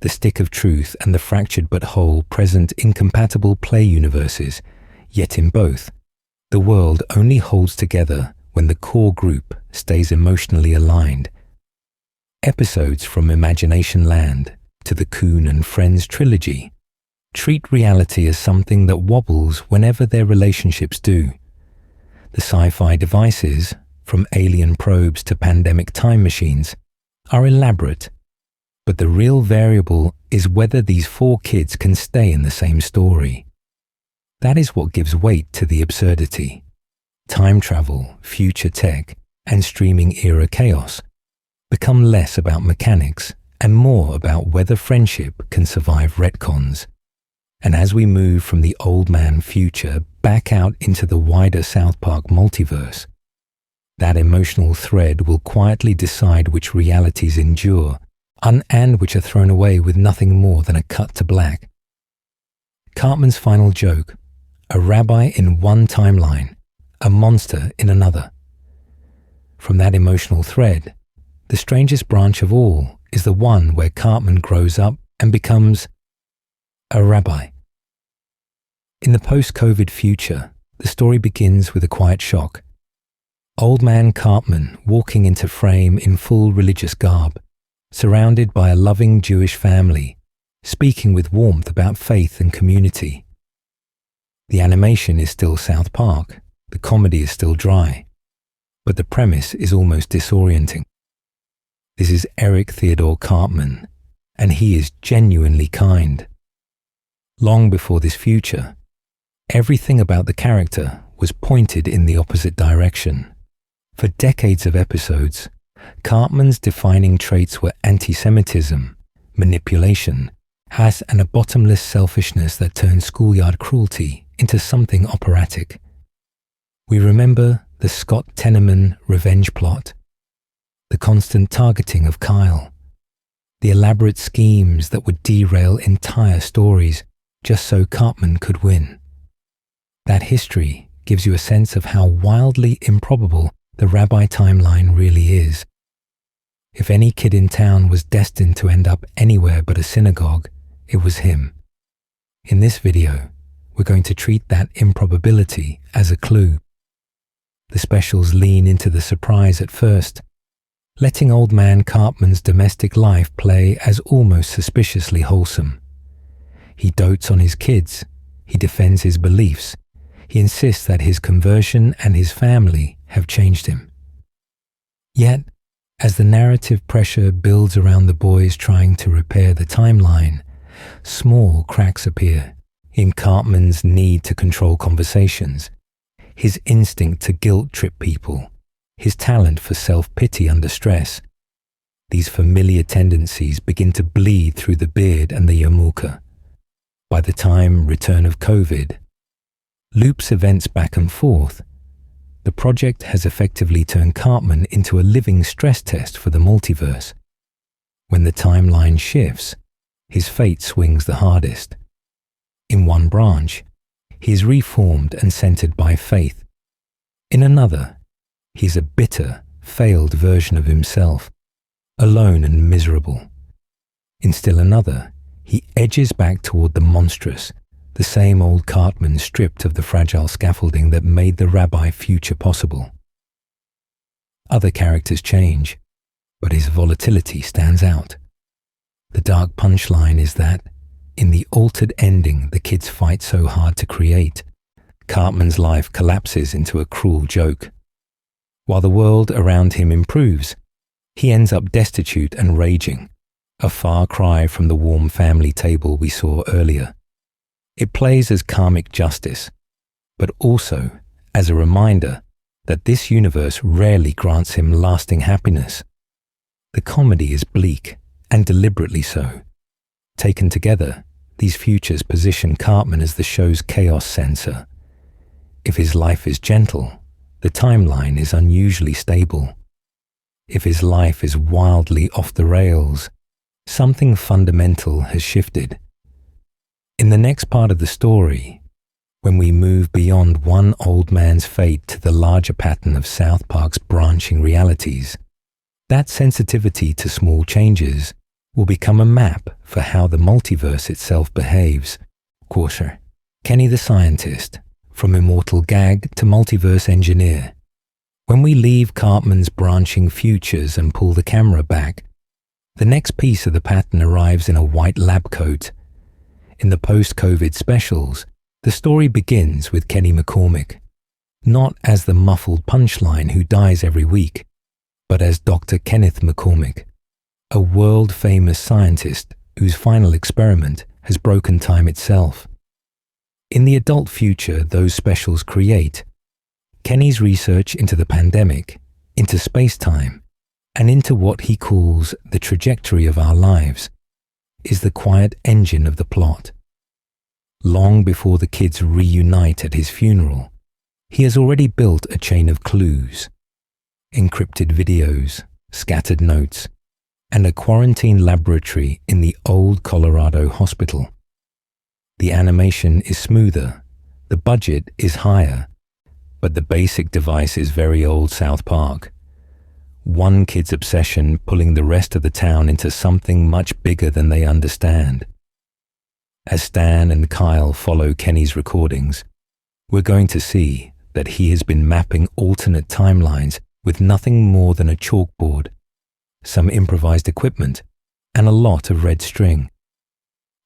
S1: The stick of truth and the fractured but whole present incompatible play universes, yet in both, the world only holds together when the core group stays emotionally aligned. Episodes from Imagination Land to the Coon and Friends trilogy treat reality as something that wobbles whenever their relationships do. The sci-fi devices, from alien probes to pandemic time machines, are elaborate, but the real variable is whether these four kids can stay in the same story. That is what gives weight to the absurdity. Time travel, future tech, and streaming era chaos become less about mechanics and more about whether friendship can survive retcons. And as we move from the old man future back out into the wider South Park multiverse, that emotional thread will quietly decide which realities endure and which are thrown away with nothing more than a cut to black. Cartman's final joke, a rabbi in one timeline, a monster in another. From that emotional thread, the strangest branch of all is the one where Cartman grows up and becomes a rabbi. In the post-COVID future, the story begins with a quiet shock. Old man Cartman walking into frame in full religious garb, surrounded by a loving Jewish family, speaking with warmth about faith and community. The animation is still South Park, the comedy is still dry, but the premise is almost disorienting. This is Eric Theodore Cartman, and he is genuinely kind. Long before this future, everything about the character was pointed in the opposite direction. For decades of episodes, Cartman's defining traits were anti-Semitism, manipulation, and a bottomless selfishness that turned schoolyard cruelty into something operatic. We remember the Scott Tenorman revenge plot, the constant targeting of Kyle, the elaborate schemes that would derail entire stories just so Cartman could win. That history gives you a sense of how wildly improbable the rabbi timeline really is. If any kid in town was destined to end up anywhere but a synagogue, it was him. In this video, we're going to treat that improbability as a clue. The specials lean into the surprise at first, letting old man Cartman's domestic life play as almost suspiciously wholesome. He dotes on his kids, he defends his beliefs, he insists that his conversion and his family have changed him. Yet, as the narrative pressure builds around the boys trying to repair the timeline, small cracks appear in Cartman's need to control conversations, his instinct to guilt-trip people, his talent for self-pity under stress. These familiar tendencies begin to bleed through the beard and the yarmulke. By the time return of COVID loops events back and forth, the project has effectively turned Cartman into a living stress test for the multiverse. When the timeline shifts, his fate swings the hardest. In one branch, he is reformed and centered by faith. In another, he is a bitter, failed version of himself, alone and miserable. In still another, he edges back toward the monstrous, the same old Cartman stripped of the fragile scaffolding that made the rabbi future possible. Other characters change, but his volatility stands out. The dark punchline is that, in the altered ending the kids fight so hard to create, Cartman's life collapses into a cruel joke. While the world around him improves, he ends up destitute and raging, a far cry from the warm family table we saw earlier. It plays as karmic justice, but also as a reminder that this universe rarely grants him lasting happiness. The comedy is bleak, and deliberately so. Taken together, these futures position Cartman as the show's chaos censor. If his life is gentle, the timeline is unusually stable. If his life is wildly off the rails, something fundamental has shifted. In the next part of the story, when we move beyond one old man's fate to the larger pattern of South Park's branching realities, that sensitivity to small changes will become a map for how the multiverse itself behaves. Quarter. Kenny the scientist, from immortal gag to multiverse engineer. When we leave Cartman's branching futures and pull the camera back, the next piece of the pattern arrives in a white lab coat. In the post-COVID specials, the story begins with Kenny McCormick, not as the muffled punchline who dies every week, but as Dr. Kenneth McCormick, a world-famous scientist whose final experiment has broken time itself. In the adult future those specials create, Kenny's research into the pandemic, into space-time, and into what he calls the trajectory of our lives, is the quiet engine of the plot. Long before the kids reunite at his funeral, he has already built a chain of clues, encrypted videos, scattered notes, and a quarantine laboratory in the old Colorado hospital. The animation is smoother, the budget is higher, but the basic device is very old South Park. One kid's obsession pulling the rest of the town into something much bigger than they understand. As Stan and Kyle follow Kenny's recordings, we're going to see that he has been mapping alternate timelines with nothing more than a chalkboard, some improvised equipment, and a lot of red string.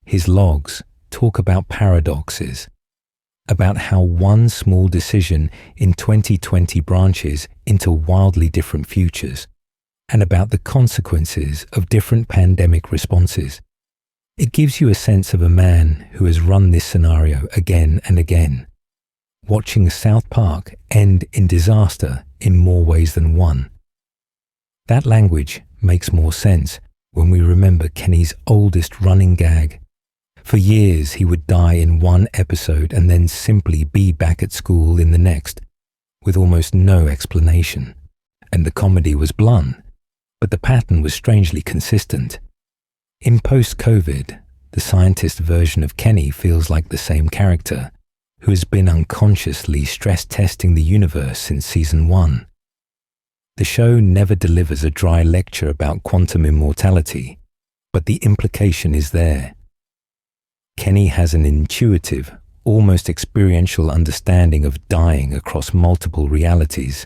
S1: His logs talk about paradoxes, about how one small decision in 2020 branches into wildly different futures, and about the consequences of different pandemic responses. It gives you a sense of a man who has run this scenario again and again, watching South Park end in disaster in more ways than one. That language makes more sense when we remember Kenny's oldest running gag. For years he would die in one episode and then simply be back at school in the next, with almost no explanation. And the comedy was blunt, but the pattern was strangely consistent. In post-COVID, the scientist version of Kenny feels like the same character, who has been unconsciously stress-testing the universe since season 1. The show never delivers a dry lecture about quantum immortality, but the implication is there. Kenny has an intuitive, almost experiential understanding of dying across multiple realities.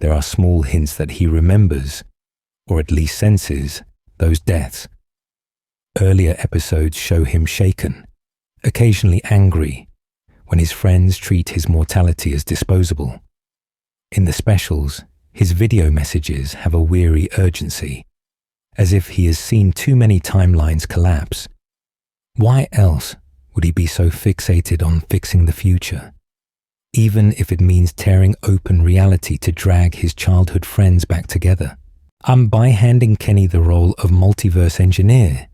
S1: There are small hints that he remembers or at least senses, those deaths. Earlier episodes show him shaken, occasionally angry, when his friends treat his mortality as disposable. In the specials, his video messages have a weary urgency, as if he has seen too many timelines collapse. Why else would he be so fixated on fixing the future, even if it means tearing open reality to drag his childhood friends back together? By handing Kenny the role of multiverse engineer,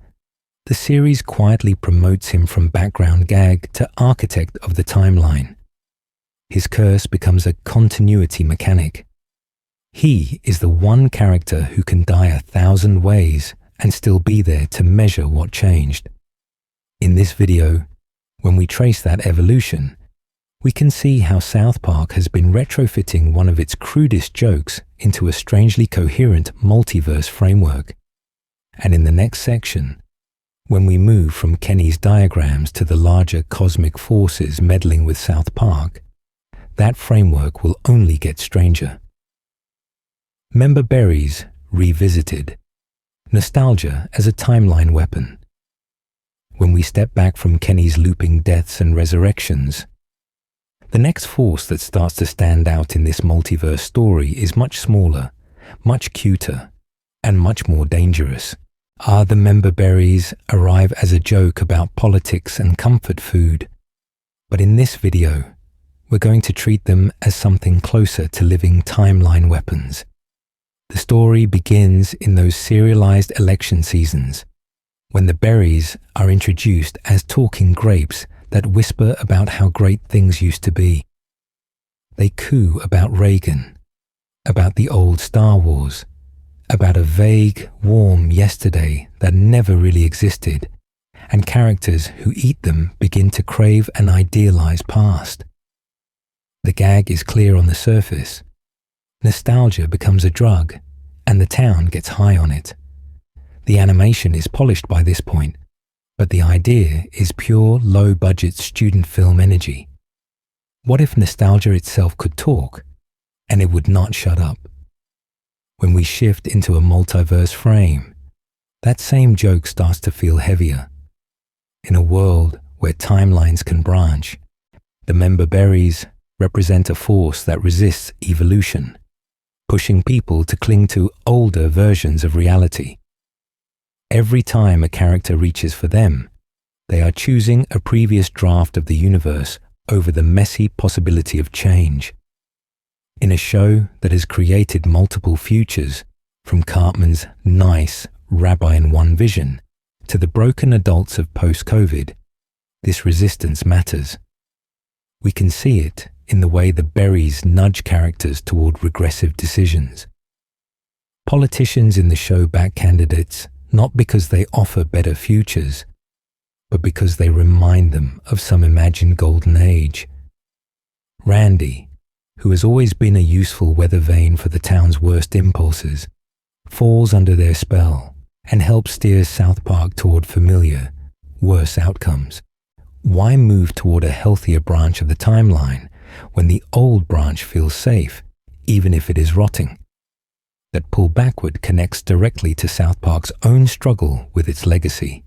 S1: the series quietly promotes him from background gag to architect of the timeline. His curse becomes a continuity mechanic. He is the one character who can die 1,000 ways and still be there to measure what changed. In this video, when we trace that evolution, we can see how South Park has been retrofitting one of its crudest jokes into a strangely coherent multiverse framework. And in the next section, when we move from Kenny's diagrams to the larger cosmic forces meddling with South Park, that framework will only get stranger. Member Berries revisited. Nostalgia as a timeline weapon. When we step back from Kenny's looping deaths and resurrections, the next force that starts to stand out in this multiverse story is much smaller, much cuter, and much more dangerous. The Member Berries arrive as a joke about politics and comfort food, but in this video, we're going to treat them as something closer to living timeline weapons. The story begins in those serialized election seasons, when the berries are introduced as talking grapes that whisper about how great things used to be. They coo about Reagan, about the old Star Wars, about a vague, warm yesterday that never really existed, and characters who eat them begin to crave an idealized past. The gag is clear on the surface. Nostalgia becomes a drug, and the town gets high on it. The animation is polished by this point, but the idea is pure low-budget student film energy. What if nostalgia itself could talk, and it would not shut up? When we shift into a multiverse frame, that same joke starts to feel heavier. In a world where timelines can branch, the Member Berries represent a force that resists evolution, pushing people to cling to older versions of reality. Every time a character reaches for them, they are choosing a previous draft of the universe over the messy possibility of change. In a show that has created multiple futures, from Cartman's nice Rabbi in One Vision to the broken adults of post-COVID, this resistance matters. We can see it in the way the berries nudge characters toward regressive decisions. Politicians in the show back candidates not because they offer better futures, but because they remind them of some imagined golden age. Randy, who has always been a useful weather vane for the town's worst impulses, falls under their spell and helps steer South Park toward familiar, worse outcomes. Why move toward a healthier branch of the timeline when the old branch feels safe, even if it is rotting? That pull backward connects directly to South Park's own struggle with its legacy.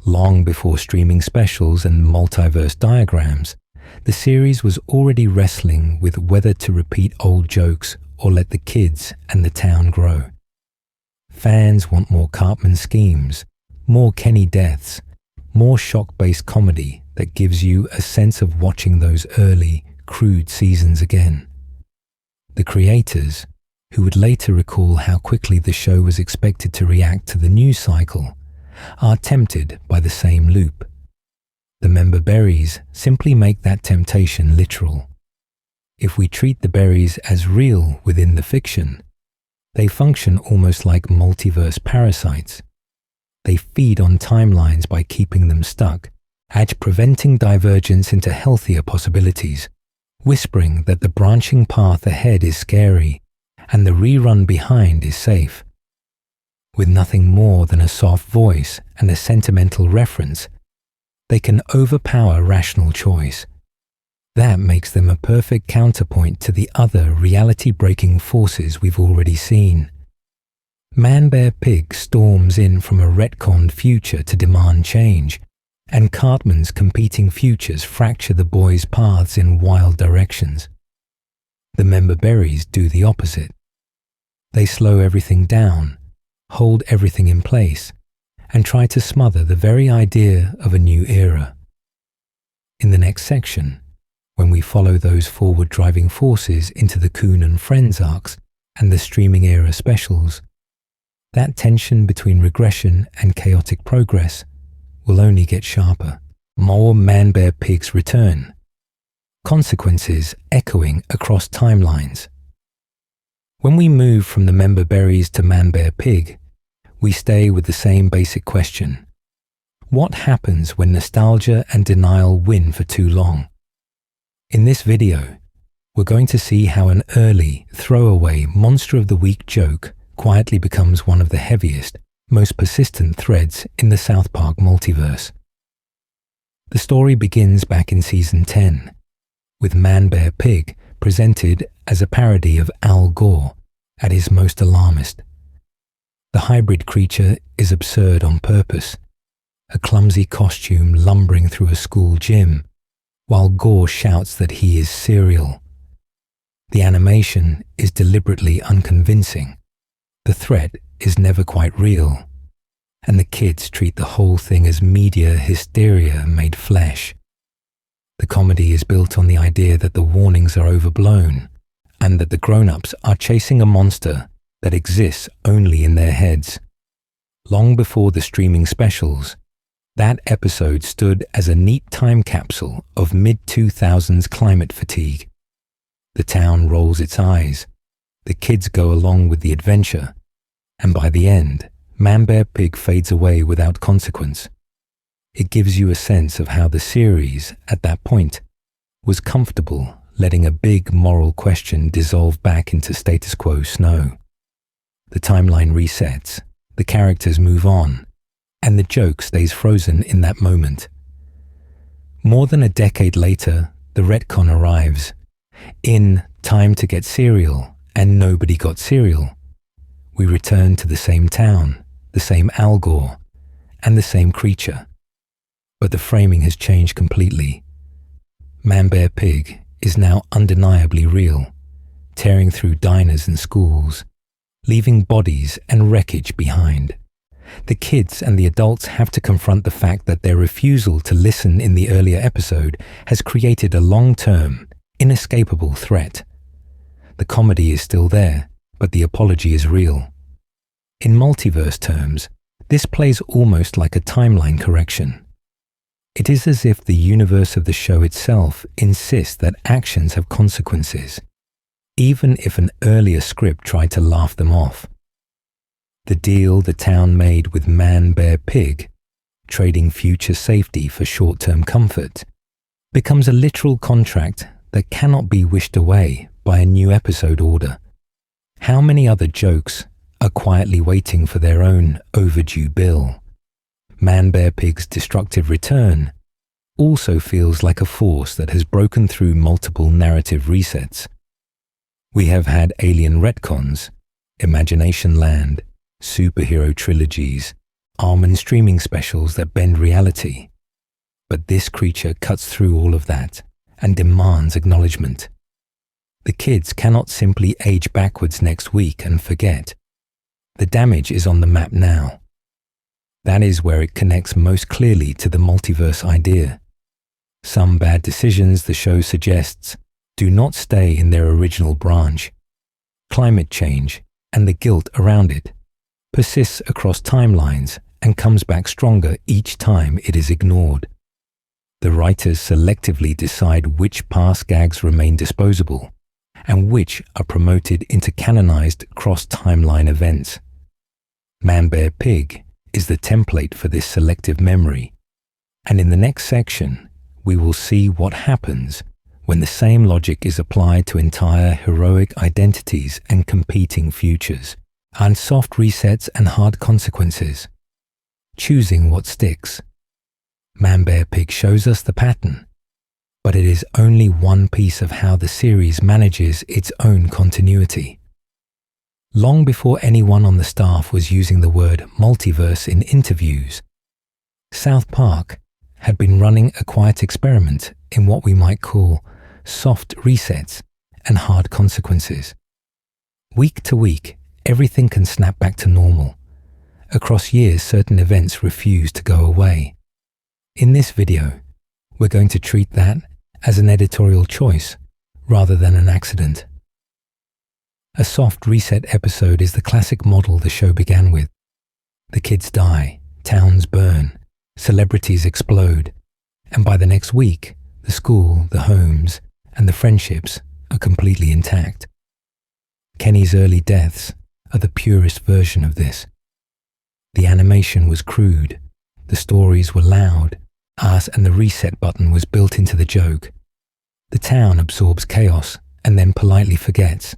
S1: Long before streaming specials and multiverse diagrams, the series was already wrestling with whether to repeat old jokes or let the kids and the town grow. Fans want more Cartman schemes, more Kenny deaths, more shock-based comedy that gives you a sense of watching those early, crude seasons again. The creators, who would later recall how quickly the show was expected to react to the news cycle, are tempted by the same loop. The Member Berries simply make that temptation literal. If we treat the berries as real within the fiction, they function almost like multiverse parasites. They feed on timelines by keeping them stuck, preventing divergence into healthier possibilities, whispering that the branching path ahead is scary and the rerun behind is safe. With nothing more than a soft voice and a sentimental reference, they can overpower rational choice. That makes them a perfect counterpoint to the other reality-breaking forces we've already seen. ManBearPig storms in from a retconned future to demand change, and Cartman's competing futures fracture the boys' paths in wild directions. The member berries do the opposite. They slow everything down, hold everything in place, and try to smother the very idea of a new era. In the next section, when we follow those forward-driving forces into the Coon and Friends arcs and the streaming era specials, that tension between regression and chaotic progress will only get sharper. More ManBearPig's return. Consequences echoing across timelines. When we move from the member berries to ManBearPig, we stay with the same basic question. What happens when nostalgia and denial win for too long? In this video, we're going to see how an early, throwaway Monster of the Week joke quietly becomes one of the heaviest, most persistent threads in the South Park multiverse. The story begins back in Season 10, with ManBearPig presented as a parody of Al Gore at his most alarmist. The hybrid creature is absurd on purpose, a clumsy costume lumbering through a school gym, while Gore shouts that he is cereal. The animation is deliberately unconvincing. The threat is never quite real, and the kids treat the whole thing as media hysteria made flesh. The comedy is built on the idea that the warnings are overblown, and that the grown-ups are chasing a monster that exists only in their heads. Long before the streaming specials, that episode stood as a neat time capsule of mid-2000s climate fatigue. The town rolls its eyes, the kids go along with the adventure, and by the end, ManBearPig fades away without consequence. It gives you a sense of how the series, at that point, was comfortable letting a big moral question dissolve back into status quo snow. The timeline resets, the characters move on, and the joke stays frozen in that moment. More than a decade later, the retcon arrives. In Time to Get Cereal and Nobody Got Cereal, we return to the same town, the same Al Gore, and the same creature. But the framing has changed completely. ManBearPig is now undeniably real, tearing through diners and schools, leaving bodies and wreckage behind. The kids and the adults have to confront the fact that their refusal to listen in the earlier episode has created a long-term, inescapable threat. The comedy is still there, but the apology is real. In multiverse terms, this plays almost like a timeline correction. It is as if the universe of the show itself insists that actions have consequences, even if an earlier script tried to laugh them off. The deal the town made with ManBearPig, trading future safety for short-term comfort, becomes a literal contract that cannot be wished away by a new episode order. How many other jokes are quietly waiting for their own overdue bill? ManBearPig's destructive return also feels like a force that has broken through multiple narrative resets. We have had alien retcons, Imagination Land, superhero trilogies, almond streaming specials that bend reality. But this creature cuts through all of that and demands acknowledgement. The kids cannot simply age backwards next week and forget. The damage is on the map now. That is where it connects most clearly to the multiverse idea. Some bad decisions, the show suggests, do not stay in their original branch. Climate change and the guilt around it persists across timelines and comes back stronger each time it is ignored. The writers selectively decide which past gags remain disposable and which are promoted into canonized cross-timeline events. ManBearPig is the template for this selective memory, and in the next section, we will see what happens when the same logic is applied to entire heroic identities and competing futures, and soft resets and hard consequences. Choosing what sticks. ManBearPig shows us the pattern, but it is only one piece of how the series manages its own continuity. long before anyone on the staff was using the word multiverse in interviews. South Park had been running a quiet experiment in what we might call soft resets and hard consequences. Week to week, everything can snap back to normal. Across years, certain events refuse to go away. In this video, we're going to treat that as an editorial choice rather than an accident. A soft reset episode is the classic model the show began with. The kids die, towns burn, celebrities explode, and by the next week, the school, the homes, and the friendships are completely intact. Kenny's early deaths are the purest version of this. The animation was crude, the stories were loud, and the reset button was built into the joke. The town absorbs chaos and then politely forgets.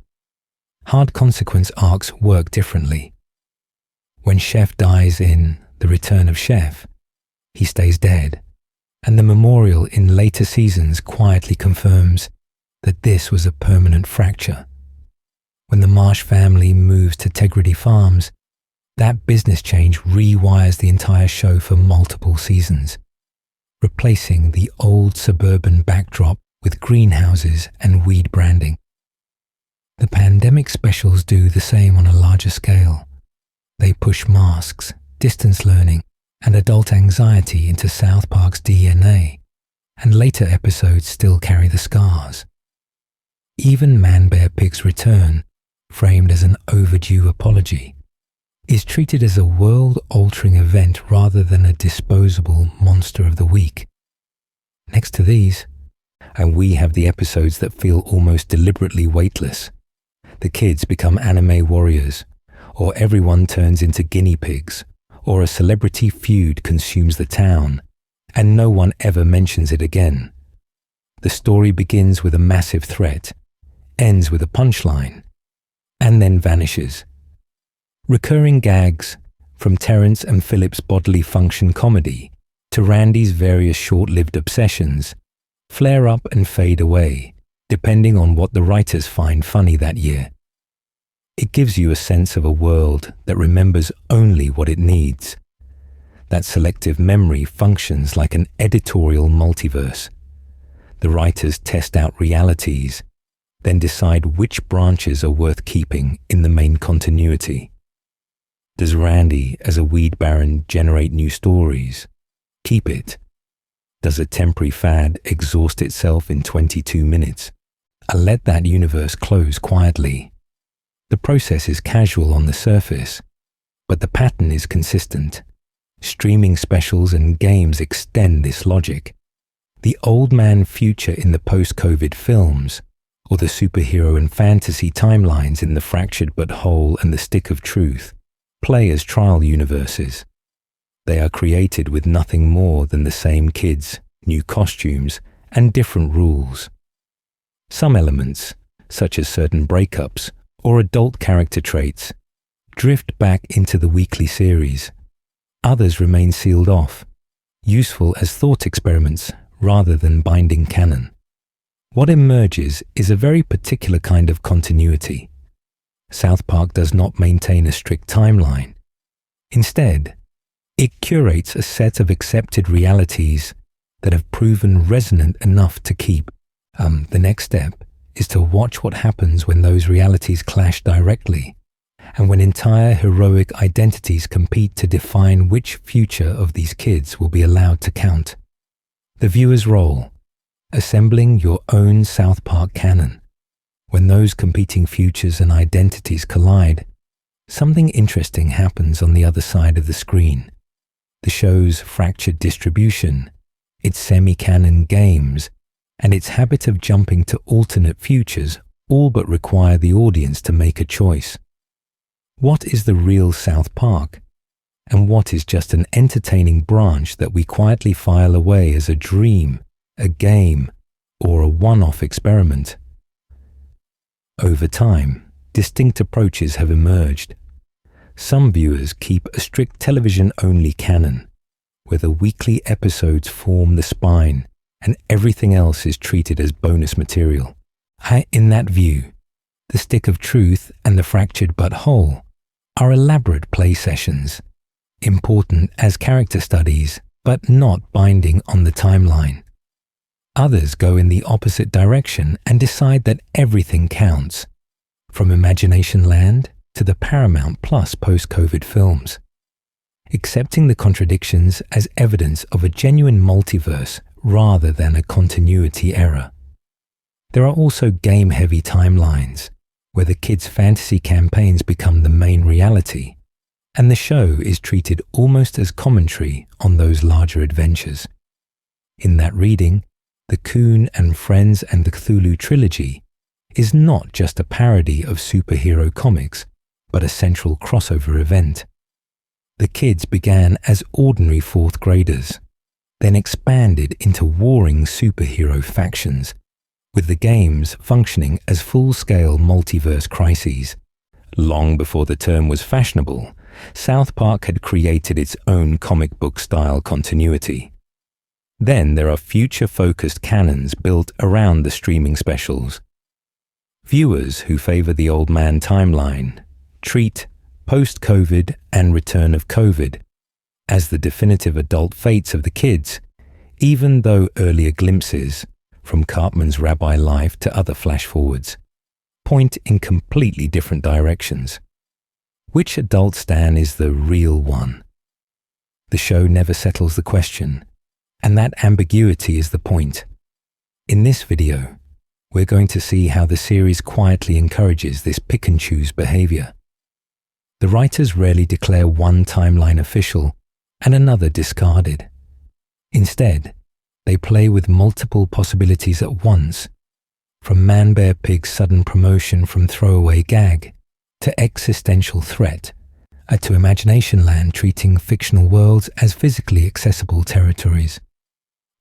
S1: Hard consequence arcs work differently. When Chef dies in The Return of Chef, he stays dead, and the memorial in later seasons quietly confirms that this was a permanent fracture. When the Marsh family moves to Tegrity Farms, that business change rewires the entire show for multiple seasons, replacing the old suburban backdrop with greenhouses and weed branding. The pandemic specials do the same on a larger scale. They push masks, distance learning, and adult anxiety into South Park's DNA, and later episodes still carry the scars. Even ManBearPig's return, framed as an overdue apology, is treated as a world-altering event rather than a disposable monster of the week. Next to these, and we have the episodes that feel almost deliberately weightless. The kids become anime warriors, or everyone turns into guinea pigs, or a celebrity feud consumes the town, and no one ever mentions it again. The story begins with a massive threat, ends with a punchline, and then vanishes. Recurring gags, from Terrence and Philip's bodily function comedy to Randy's various short-lived obsessions, flare up and fade away, depending on what the writers find funny that year. It gives you a sense of a world that remembers only what it needs. That selective memory functions like an editorial multiverse. The writers test out realities, then decide which branches are worth keeping in the main continuity. Does Randy, as a weed baron, generate new stories? Keep it. Does a temporary fad exhaust itself in 22 minutes? Let that universe close quietly. The process is casual on the surface, but the pattern is consistent. Streaming specials and games extend this logic. The old man future in the post-COVID films, or the superhero and fantasy timelines in the Fractured but Whole and the Stick of Truth, play as trial universes. They are created with nothing more than the same kids, new costumes, and different rules. Some elements, such as certain breakups or adult character traits, drift back into the weekly series. Others remain sealed off, useful as thought experiments rather than binding canon. What emerges is a very particular kind of continuity. South Park does not maintain a strict timeline. Instead, it curates a set of accepted realities that have proven resonant enough to keep. The next step is to watch what happens when those realities clash directly, and when entire heroic identities compete to define which future of these kids will be allowed to count. The viewer's role, assembling your own South Park canon. When those competing futures and identities collide, something interesting happens on the other side of the screen. The show's fractured distribution, its semi-canon games, and its habit of jumping to alternate futures all but require the audience to make a choice. What is the real South Park? And what is just an entertaining branch that we quietly file away as a dream, a game, or a one-off experiment? Over time, distinct approaches have emerged. Some viewers keep a strict television-only canon, where the weekly episodes form the spine and everything else is treated as bonus material. In that view, The Stick of Truth and The Fractured But Whole are elaborate play sessions, important as character studies, but not binding on the timeline. Others go in the opposite direction and decide that everything counts, from Imagination Land to the Paramount Plus post-COVID films, accepting the contradictions as evidence of a genuine multiverse rather than a continuity error. There are also game-heavy timelines, where the kids' fantasy campaigns become the main reality, and the show is treated almost as commentary on those larger adventures. In that reading, the Coon and Friends and the Cthulhu trilogy is not just a parody of superhero comics, but a central crossover event. The kids began as ordinary fourth graders, then expanded into warring superhero factions, with the games functioning as full-scale multiverse crises. Long before the term was fashionable, South Park had created its own comic book-style continuity. Then there are future-focused canons built around the streaming specials. Viewers who favor the old man timeline treat post-COVID and return of COVID as the definitive adult fates of the kids, even though earlier glimpses, from Cartman's rabbi life to other flash-forwards, point in completely different directions. Which adult Stan is the real one? The show never settles the question, and that ambiguity is the point. In this video, we're going to see how the series quietly encourages this pick-and-choose behavior. The writers rarely declare one timeline official and another discarded. Instead, they play with multiple possibilities at once, from ManBearPig's sudden promotion from throwaway gag to existential threat, to Imagination Land treating fictional worlds as physically accessible territories.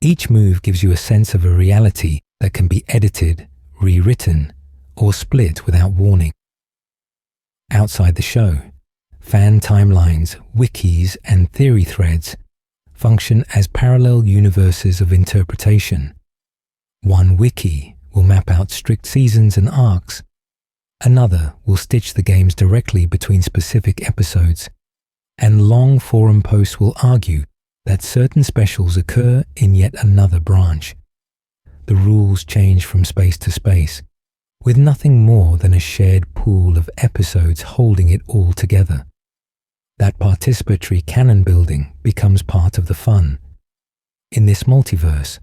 S1: Each move gives you a sense of a reality that can be edited, rewritten, or split without warning. Outside the show, fan timelines, wikis, and theory threads function as parallel universes of interpretation. One wiki will map out strict seasons and arcs. Another will stitch the games directly between specific episodes, and long forum posts will argue that certain specials occur in yet another branch. The rules change from space to space, with nothing more than a shared pool of episodes holding it all together. That participatory canon building becomes part of the fun. In this multiverse,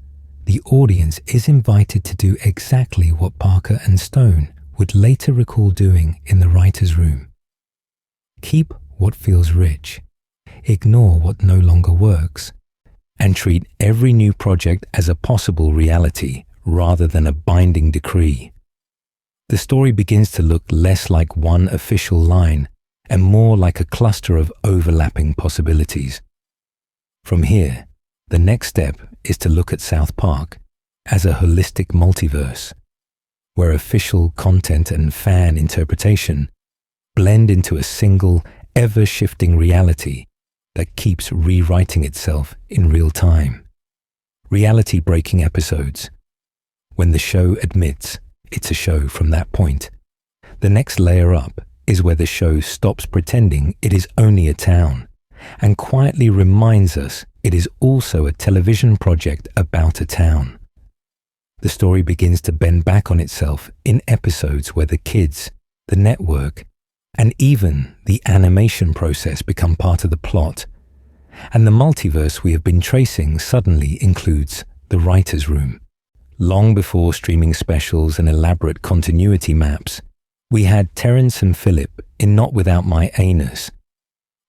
S1: the audience is invited to do exactly what Parker and Stone would later recall doing in the writer's room. Keep what feels rich, ignore what no longer works, and treat every new project as a possible reality rather than a binding decree. The story begins to look less like one official line and more like a cluster of overlapping possibilities. From here, the next step is to look at South Park as a holistic multiverse, where official content and fan interpretation blend into a single, ever-shifting reality that keeps rewriting itself in real time. Reality-breaking episodes. When the show admits it's a show from that point, the next layer up is where the show stops pretending it is only a town and quietly reminds us it is also a television project about a town. The story begins to bend back on itself in episodes where the kids, the network, and even the animation process become part of the plot, and the multiverse we have been tracing suddenly includes the writer's room. Long before streaming specials and elaborate continuity maps, we had Terrence and Phillip in Not Without My Anus,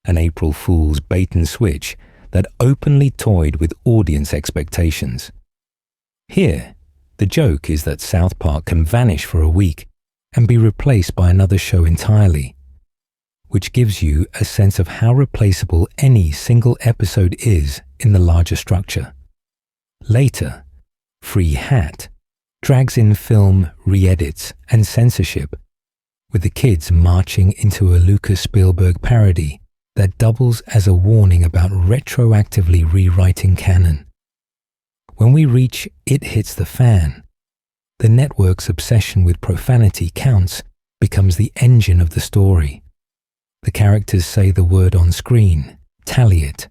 S1: an April Fool's bait and switch that openly toyed with audience expectations. Here, the joke is that South Park can vanish for a week and be replaced by another show entirely, which gives you a sense of how replaceable any single episode is in the larger structure. Later, Free Hat drags in film re-edits and censorship, with the kids marching into a Lucas Spielberg parody that doubles as a warning about retroactively rewriting canon. When we reach It Hits the Fan, the network's obsession with profanity counts becomes the engine of the story. The characters say the word on screen, tally it,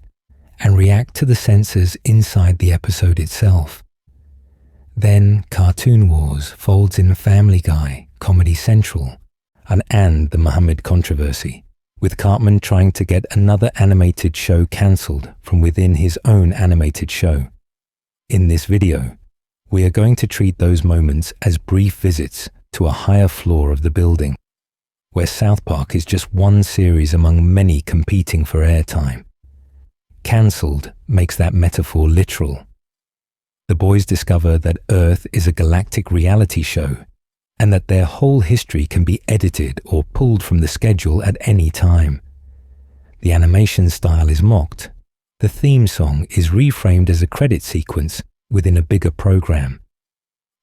S1: and react to the sensors inside the episode itself. Then Cartoon Wars folds in Family Guy, Comedy Central, and the Muhammad controversy, with Cartman trying to get another animated show cancelled from within his own animated show. In this video, we are going to treat those moments as brief visits to a higher floor of the building, where South Park is just one series among many competing for airtime. Cancelled makes that metaphor literal. The boys discover that Earth is a galactic reality show, and that their whole history can be edited or pulled from the schedule at any time. The animation style is mocked. The theme song is reframed as a credit sequence within a bigger program.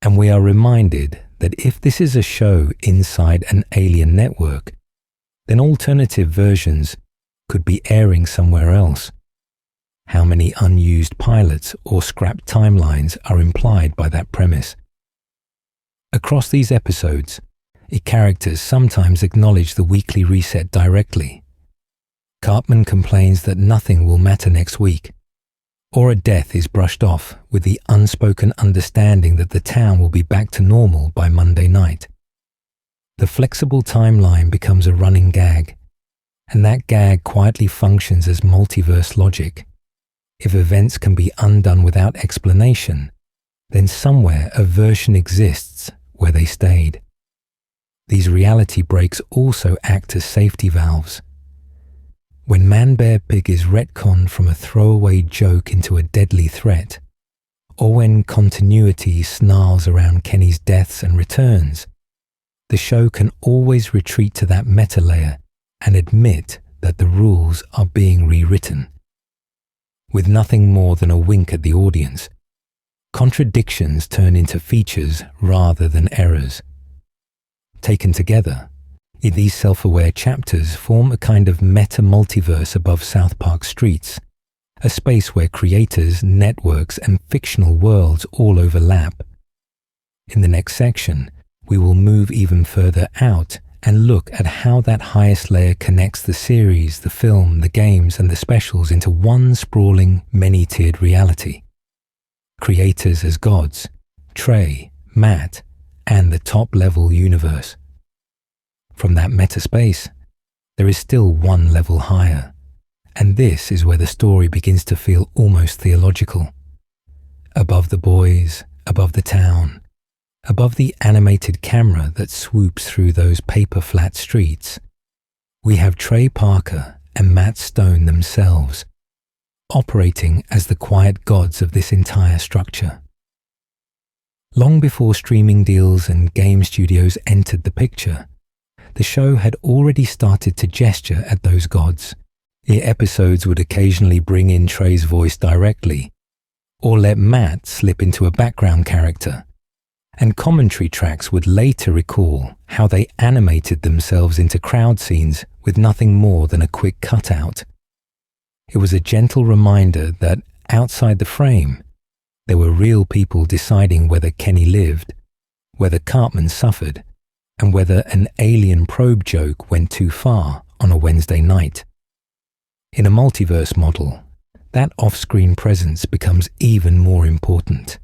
S1: And we are reminded that if this is a show inside an alien network, then alternative versions could be airing somewhere else. How many unused pilots or scrapped timelines are implied by that premise? Across these episodes, characters sometimes acknowledge the weekly reset directly. Cartman complains that nothing will matter next week, or a death is brushed off with the unspoken understanding that the town will be back to normal by Monday night. The flexible timeline becomes a running gag, and that gag quietly functions as multiverse logic. If events can be undone without explanation, then somewhere a version exists where they stayed. These reality breaks also act as safety valves. When ManBearPig is retconned from a throwaway joke into a deadly threat, or when continuity snarls around Kenny's deaths and returns, the show can always retreat to that meta layer and admit that the rules are being rewritten. With nothing more than a wink at the audience, contradictions turn into features rather than errors. Taken together, these self-aware chapters form a kind of meta-multiverse above South Park streets, a space where creators, networks, and fictional worlds all overlap. In the next section, we will move even further out and look at how that highest layer connects the series, the film, the games, and the specials into one sprawling, many-tiered reality. Creators as gods, Trey, Matt, and the top-level universe. From that meta-space, there is still one level higher, and this is where the story begins to feel almost theological. Above the boys, above the town, above the animated camera that swoops through those paper-flat streets, we have Trey Parker and Matt Stone themselves, operating as the quiet gods of this entire structure. Long before streaming deals and game studios entered the picture, the show had already started to gesture at those gods. Episodes would occasionally bring in Trey's voice directly, or let Matt slip into a background character, and commentary tracks would later recall how they animated themselves into crowd scenes with nothing more than a quick cutout. It was a gentle reminder that outside the frame, there were real people deciding whether Kenny lived, whether Cartman suffered, and whether an alien probe joke went too far on a Wednesday night. In a multiverse model, that off-screen presence becomes even more important.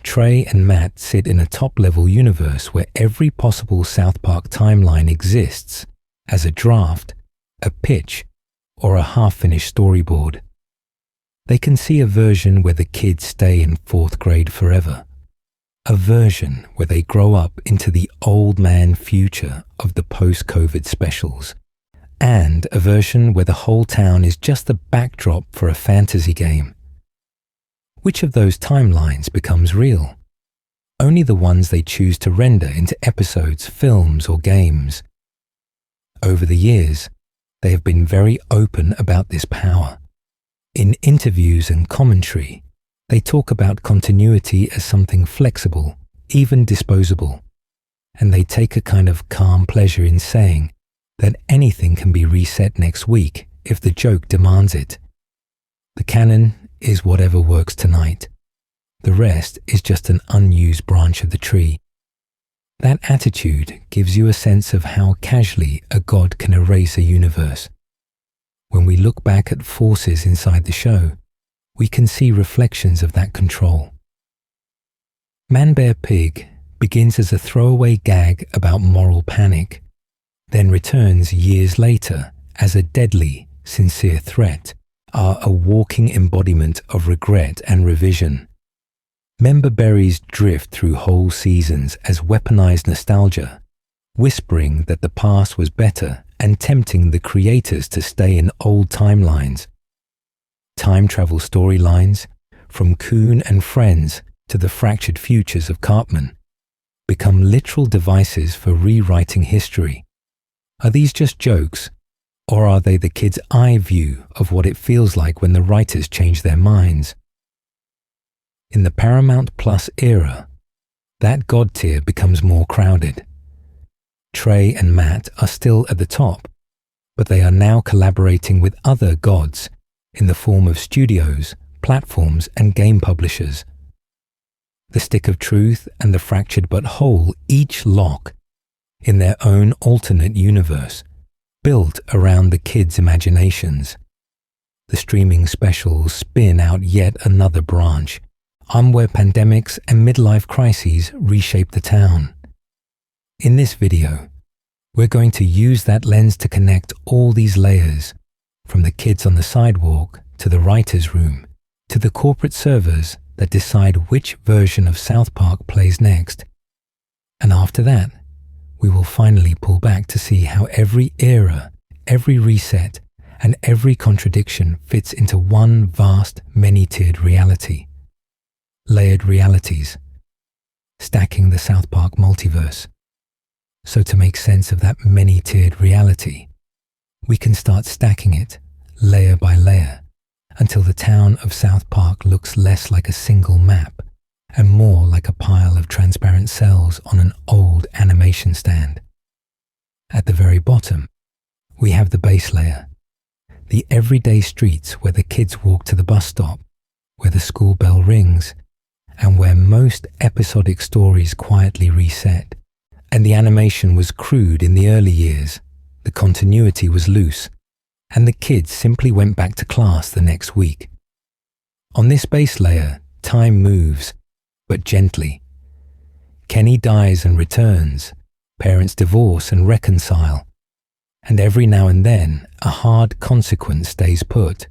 S1: Trey and Matt sit in a top-level universe where every possible South Park timeline exists as a draft, a pitch, or a half-finished storyboard. They can see a version where the kids stay in 4th grade forever, a version where they grow up into the old man future of the post-COVID specials, and a version where the whole town is just the backdrop for a fantasy game. Which of those timelines becomes real? Only the ones they choose to render into episodes, films, or games. Over the years, they have been very open about this power. In interviews and commentary, they talk about continuity as something flexible, even disposable, and they take a kind of calm pleasure in saying that anything can be reset next week if the joke demands it. The canon is whatever works tonight. The rest is just an unused branch of the tree. That attitude gives you a sense of how casually a god can erase a universe. When we look back at forces inside the show, we can see reflections of that control. ManBearPig begins as a throwaway gag about moral panic, then returns years later as a deadly, sincere threat, are a walking embodiment of regret and revision. Member berries drift through whole seasons as weaponized nostalgia, whispering that the past was better and tempting the creators to stay in old timelines. Time travel storylines, from Coon and Friends to the fractured futures of Cartman, become literal devices for rewriting history. Are these just jokes, or are they the kid's eye view of what it feels like when the writers change their minds? In the Paramount Plus era, that god tier becomes more crowded. Trey and Matt are still at the top, but they are now collaborating with other gods in the form of studios, platforms, and game publishers. The Stick of Truth and the Fractured But Whole each lock in their own alternate universe, built around the kids' imaginations. The streaming specials spin out yet another branch, where pandemics and midlife crises reshape the town. In this video, we're going to use that lens to connect all these layers, from the kids on the sidewalk to the writer's room, to the corporate servers that decide which version of South Park plays next. And after that, we will finally pull back to see how every era, every reset, and every contradiction fits into one vast, many-tiered reality. Layered realities, stacking the South Park multiverse. So to make sense of that many-tiered reality, we can start stacking it layer by layer until the town of South Park looks less like a single map and more like a pile of transparent cells on an old animation stand. At the very bottom, we have the base layer, the everyday streets where the kids walk to the bus stop, where the school bell rings, and where most episodic stories quietly reset. And the animation was crude in the early years, the continuity was loose, and the kids simply went back to class the next week. On this base layer, time moves, but gently. Kenny dies and returns, parents divorce and reconcile, and every now and then a hard consequence stays put,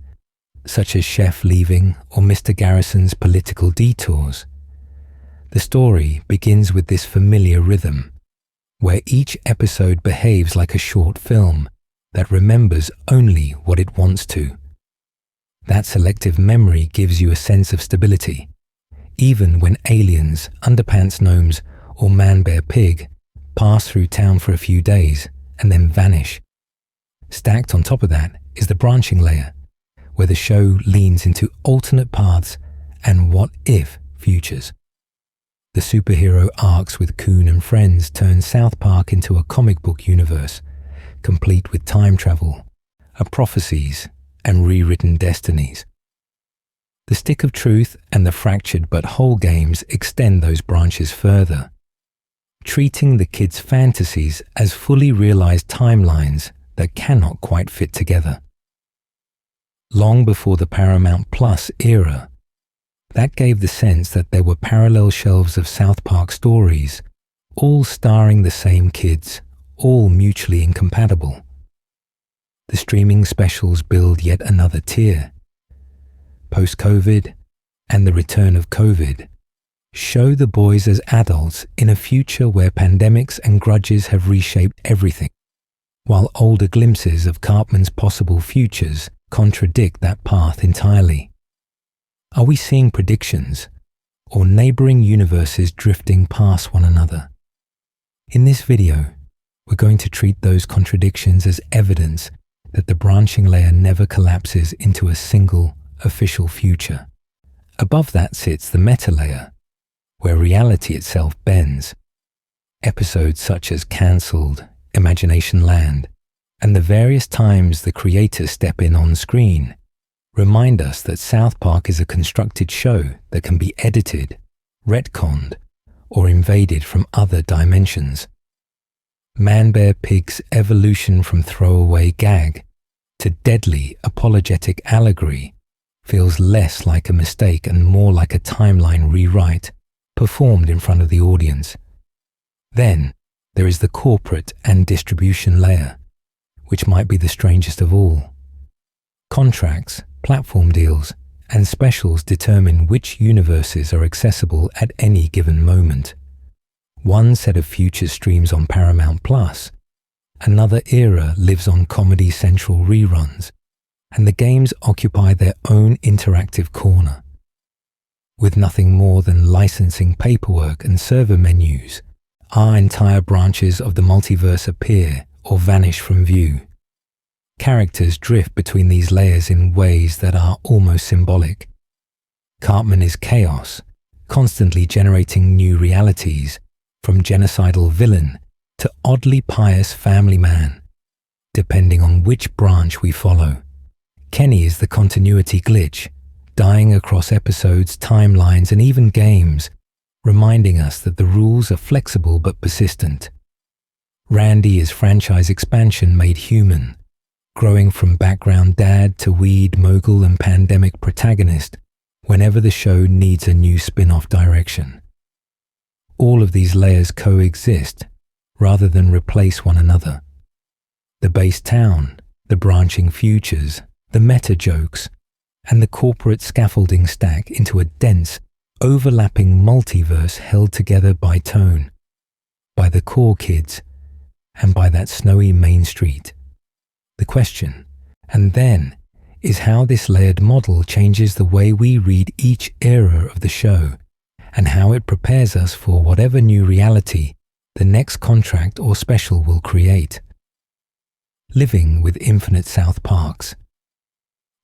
S1: such as Chef leaving or Mr. Garrison's political detours. The story begins with this familiar rhythm, where each episode behaves like a short film that remembers only what it wants to. That selective memory gives you a sense of stability, even when aliens, underpants gnomes, or ManBearPig pass through town for a few days and then vanish. Stacked on top of that is the branching layer, where the show leans into alternate paths and what-if futures. The superhero arcs with Coon and Friends turn South Park into a comic book universe, complete with time travel, prophecies, and rewritten destinies. The Stick of Truth and the Fractured But Whole games extend those branches further, treating the kids' fantasies as fully realized timelines that cannot quite fit together. Long before the Paramount Plus era, that gave the sense that there were parallel shelves of South Park stories, all starring the same kids, all mutually incompatible. The streaming specials build yet another tier. Post-COVID and the return of COVID show the boys as adults in a future where pandemics and grudges have reshaped everything, while older glimpses of Cartman's possible futures contradict that path entirely. Are we seeing predictions or neighboring universes drifting past one another? In this video, we're going to treat those contradictions as evidence that the branching layer never collapses into a single official future. Above that sits the meta layer, where reality itself bends. Episodes such as Cancelled, Imagination Land, and the various times the creators step in on screen remind us that South Park is a constructed show that can be edited, retconned, or invaded from other dimensions. ManBearPig's evolution from throwaway gag to deadly apologetic allegory feels less like a mistake and more like a timeline rewrite performed in front of the audience. Then there is the corporate and distribution layer, which might be the strangest of all. Contracts, platform deals, and specials determine which universes are accessible at any given moment. One set of future streams on Paramount Plus, another era lives on Comedy Central reruns, and the games occupy their own interactive corner. With nothing more than licensing paperwork and server menus, our entire branches of the multiverse appear or vanish from view. Characters drift between these layers in ways that are almost symbolic. Cartman is chaos, constantly generating new realities, from genocidal villain to oddly pious family man, depending on which branch we follow. Kenny is the continuity glitch, dying across episodes, timelines, and even games, reminding us that the rules are flexible but persistent. Randy is franchise expansion made human, growing from background dad to weed mogul and pandemic protagonist whenever the show needs a new spin-off direction. All of these layers coexist rather than replace one another. The base town, the branching futures, the meta jokes, and the corporate scaffolding stack into a dense, overlapping multiverse held together by tone, by the core kids, and by that snowy main street. The question, and then, is how this layered model changes the way we read each era of the show, and how it prepares us for whatever new reality the next contract or special will create. Living with infinite South Parks.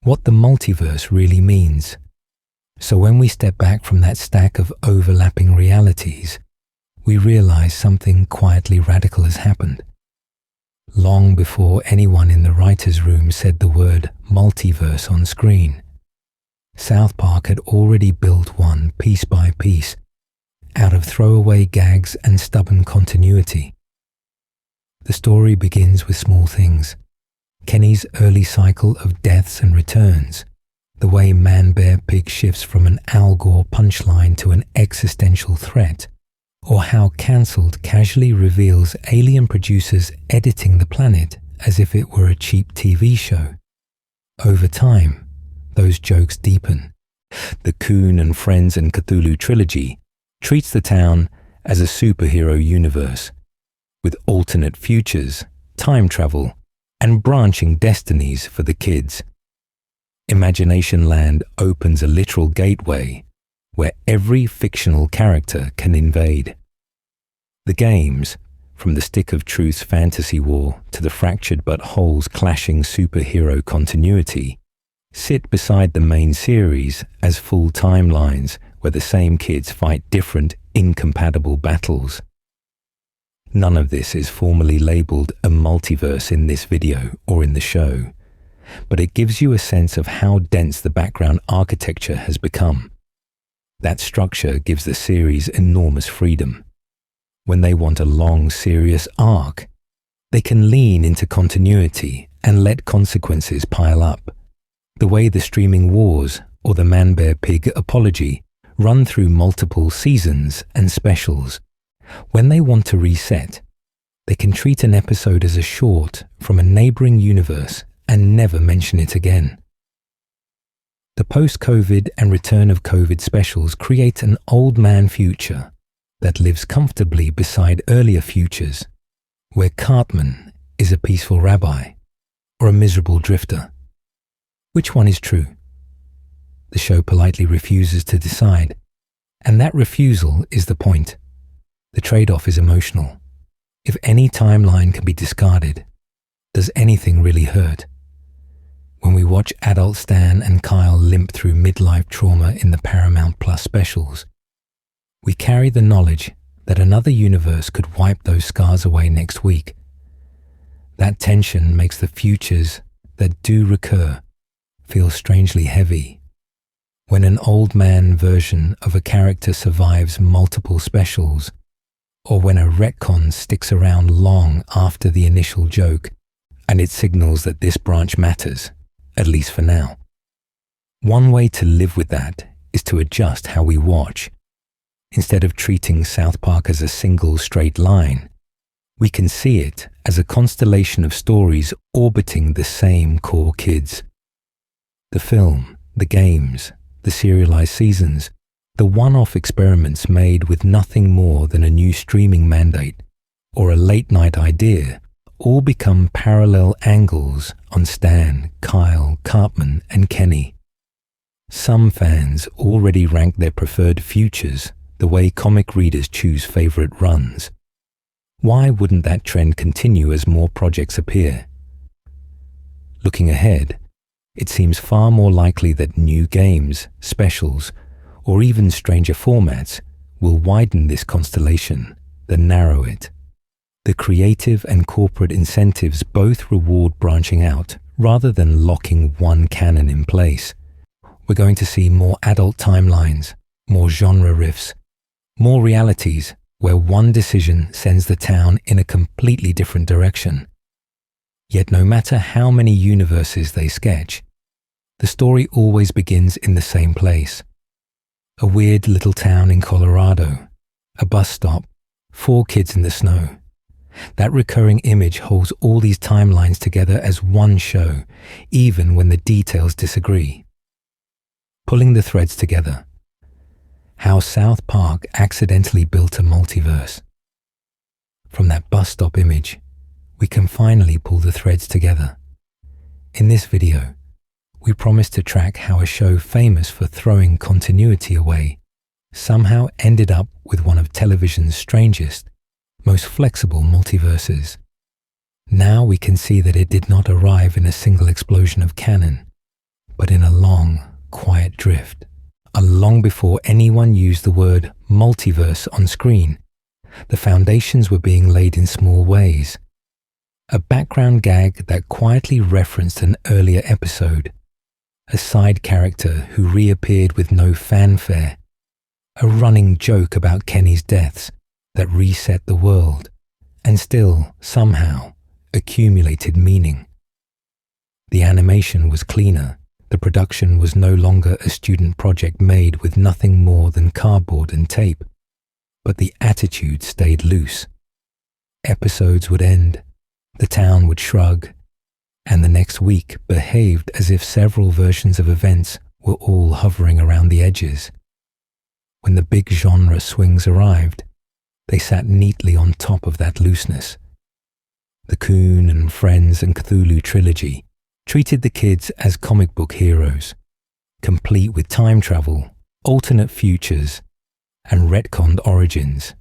S1: What the multiverse really means. So when we step back from that stack of overlapping realities, we realize something quietly radical has happened. Long before anyone in the writer's room said the word multiverse on screen, South Park had already built one piece by piece, out of throwaway gags and stubborn continuity. The story begins with small things. Kenny's early cycle of deaths and returns, the way ManBearPig shifts from an Al Gore punchline to an existential threat, or how Cancelled casually reveals alien producers editing the planet as if it were a cheap TV show. Over time, those jokes deepen. The Coon and Friends and Cthulhu trilogy treats the town as a superhero universe, with alternate futures, time travel, and branching destinies for the kids. Imagination Land opens a literal gateway where every fictional character can invade. The games, from the Stick of Truth's fantasy war to the fractured but wholes clashing superhero continuity, sit beside the main series as full timelines where the same kids fight different, incompatible battles. None of this is formally labeled a multiverse in this video or in the show, but it gives you a sense of how dense the background architecture has become. That structure gives the series enormous freedom. When they want a long, serious arc, they can lean into continuity and let consequences pile up. The way the streaming wars or the ManBearPig apology run through multiple seasons and specials. When they want to reset, they can treat an episode as a short from a neighboring universe and never mention it again. The post-COVID and return of COVID specials create an old man future that lives comfortably beside earlier futures, where Cartman is a peaceful rabbi or a miserable drifter. Which one is true? The show politely refuses to decide, and that refusal is the point. The trade-off is emotional. If any timeline can be discarded, does anything really hurt? When we watch adult Stan and Kyle limp through midlife trauma in the Paramount Plus specials, we carry the knowledge that another universe could wipe those scars away next week. That tension makes the futures that do recur feel strangely heavy. when an old man version of a character survives multiple specials, or when a retcon sticks around long after the initial joke, and it signals that this branch matters, at least for now. One way to live with that is to adjust how we watch. Instead of treating South Park as a single straight line, we can see it as a constellation of stories orbiting the same core kids. The film, the games, the serialized seasons, the one-off experiments made with nothing more than a new streaming mandate or a late-night idea all become parallel angles on Stan, Kyle, Cartman, and Kenny. Some fans already rank their preferred futures the way comic readers choose favorite runs. Why wouldn't that trend continue as more projects appear? Looking ahead, it seems far more likely that new games, specials, or even stranger formats will widen this constellation than narrow it. The creative and corporate incentives both reward branching out rather than locking one canon in place. We're going to see more adult timelines, more genre riffs, more realities where one decision sends the town in a completely different direction. Yet no matter how many universes they sketch, the story always begins in the same place. A weird little town in Colorado, a bus stop, 4 kids in the snow. That recurring image holds all these timelines together as one show, even when the details disagree. Pulling the threads together. How South Park accidentally built a multiverse. From that bus stop image, we can finally pull the threads together. In this video, we promise to track how a show famous for throwing continuity away somehow ended up with one of television's strangest, most flexible multiverses. Now we can see that it did not arrive in a single explosion of canon, but in a long, quiet drift. Long before anyone used the word multiverse on screen, the foundations were being laid in small ways. A background gag that quietly referenced an earlier episode, a side character who reappeared with no fanfare, a running joke about Kenny's deaths that reset the world and still, somehow, accumulated meaning. The animation was cleaner. The production was no longer a student project made with nothing more than cardboard and tape, but the attitude stayed loose. Episodes would end, the town would shrug, and the next week behaved as if several versions of events were all hovering around the edges. When the big genre swings arrived, they sat neatly on top of that looseness. The Coon and Friends and Cthulhu trilogy treated the kids as comic book heroes, complete with time travel, alternate futures, and retconned origins.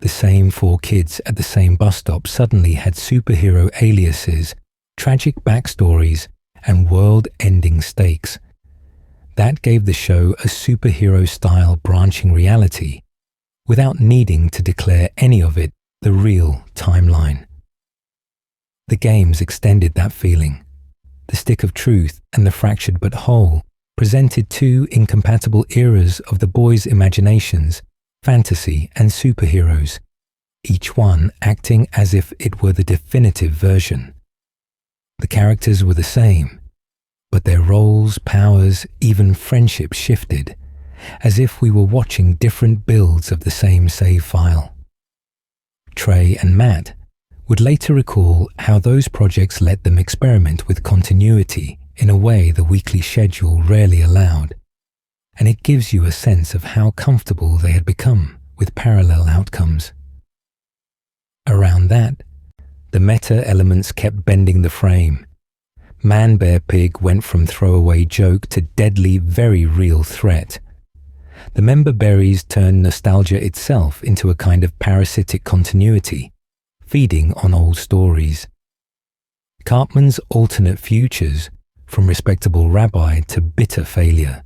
S1: The same 4 kids at the same bus stop suddenly had superhero aliases, tragic backstories, and world-ending stakes. That gave the show a superhero-style branching reality, without needing to declare any of it the real timeline. The games extended that feeling. The Stick of Truth and the Fractured But Whole presented 2 incompatible eras of the boys' imaginations, fantasy and superheroes, each one acting as if it were the definitive version. The characters were the same, but their roles, powers, even friendships shifted, as if we were watching different builds of the same save file. Trey and Matt would later recall how those projects let them experiment with continuity in a way the weekly schedule rarely allowed, and it gives you a sense of how comfortable they had become with parallel outcomes. Around that, the meta elements kept bending the frame. ManBearPig went from throwaway joke to deadly, very real threat. The member berries turned nostalgia itself into a kind of parasitic continuity, feeding on old stories. Cartman's alternate futures, from respectable rabbi to bitter failure,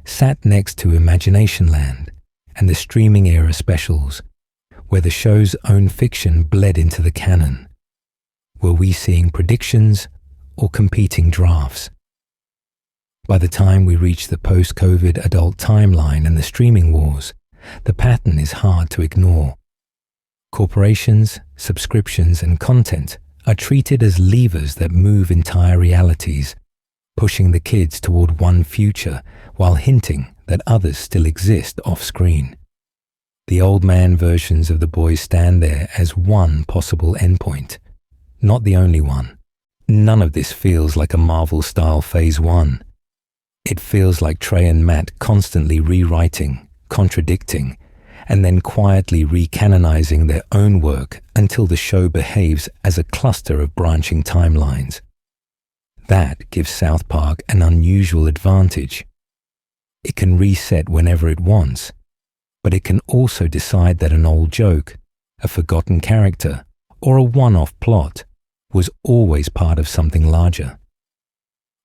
S1: sat next to Imagination Land and the streaming era specials, where the show's own fiction bled into the canon. Were we seeing predictions or competing drafts? By the time we reach the post-COVID adult timeline and the streaming wars, the pattern is hard to ignore. Corporations, subscriptions, and content are treated as levers that move entire realities, pushing the kids toward one future while hinting that others still exist off-screen. The old man versions of the boys stand there as one possible endpoint, not the only one. None of this feels like a Marvel-style Phase 1. It feels like Trey and Matt constantly rewriting, contradicting, and then quietly recanonizing their own work until the show behaves as a cluster of branching timelines. That gives South Park an unusual advantage. It can reset whenever it wants, but it can also decide that an old joke, a forgotten character, or a one-off plot was always part of something larger.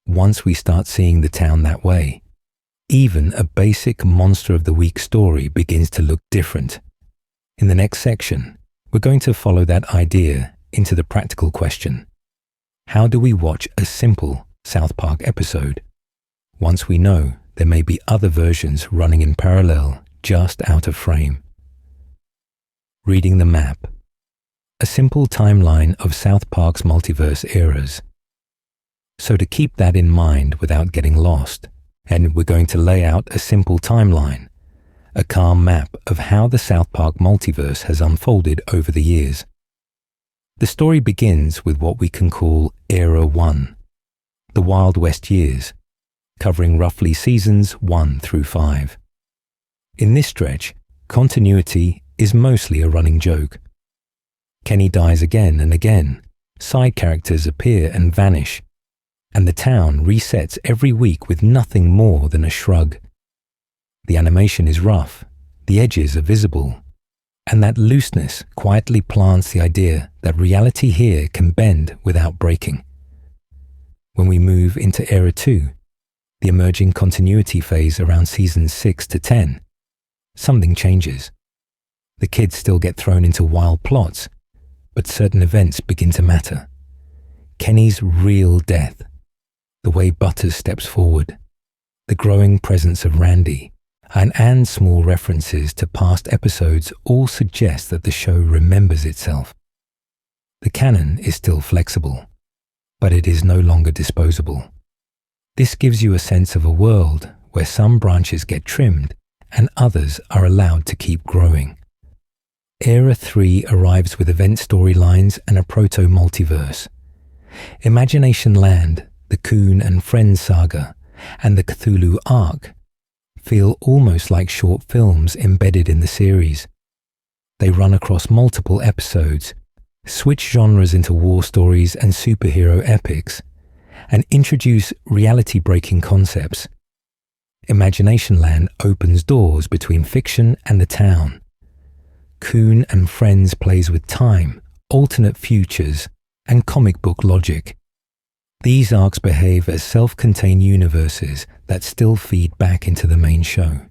S1: Once we start seeing the town that way, even a basic Monster of the Week story begins to look different. In the next section, we're going to follow that idea into the practical question. How do we watch a simple South Park episode once we know there may be other versions running in parallel just out of frame? Reading the map. A simple timeline of South Park's multiverse eras. So to keep that in mind without getting lost, and we're going to lay out a simple timeline, a calm map of how the South Park multiverse has unfolded over the years. The story begins with what we can call Era 1, the Wild West years, covering roughly seasons 1 through 5. In this stretch, continuity is mostly a running joke. Kenny dies again and again, side characters appear and vanish, and the town resets every week with nothing more than a shrug. The animation is rough, the edges are visible, and that looseness quietly plants the idea that reality here can bend without breaking. When we move into Era 2, the emerging continuity phase around seasons 6 to 10, something changes. The kids still get thrown into wild plots, but certain events begin to matter. Kenny's real death, the way Butters steps forward, the growing presence of Randy, and small references to past episodes all suggest that the show remembers itself. The canon is still flexible, but it is no longer disposable. This gives you a sense of a world where some branches get trimmed and others are allowed to keep growing. Era 3 arrives with event storylines and a proto-multiverse. Imagination Land, the Coon and Friends saga, and the Cthulhu arc feel almost like short films embedded in the series. They run across multiple episodes, switch genres into war stories and superhero epics, and introduce reality-breaking concepts. Imagination Land opens doors between fiction and the town. Coon and Friends plays with time, alternate futures, and comic book logic. These arcs behave as self-contained universes that still feed back into the main show.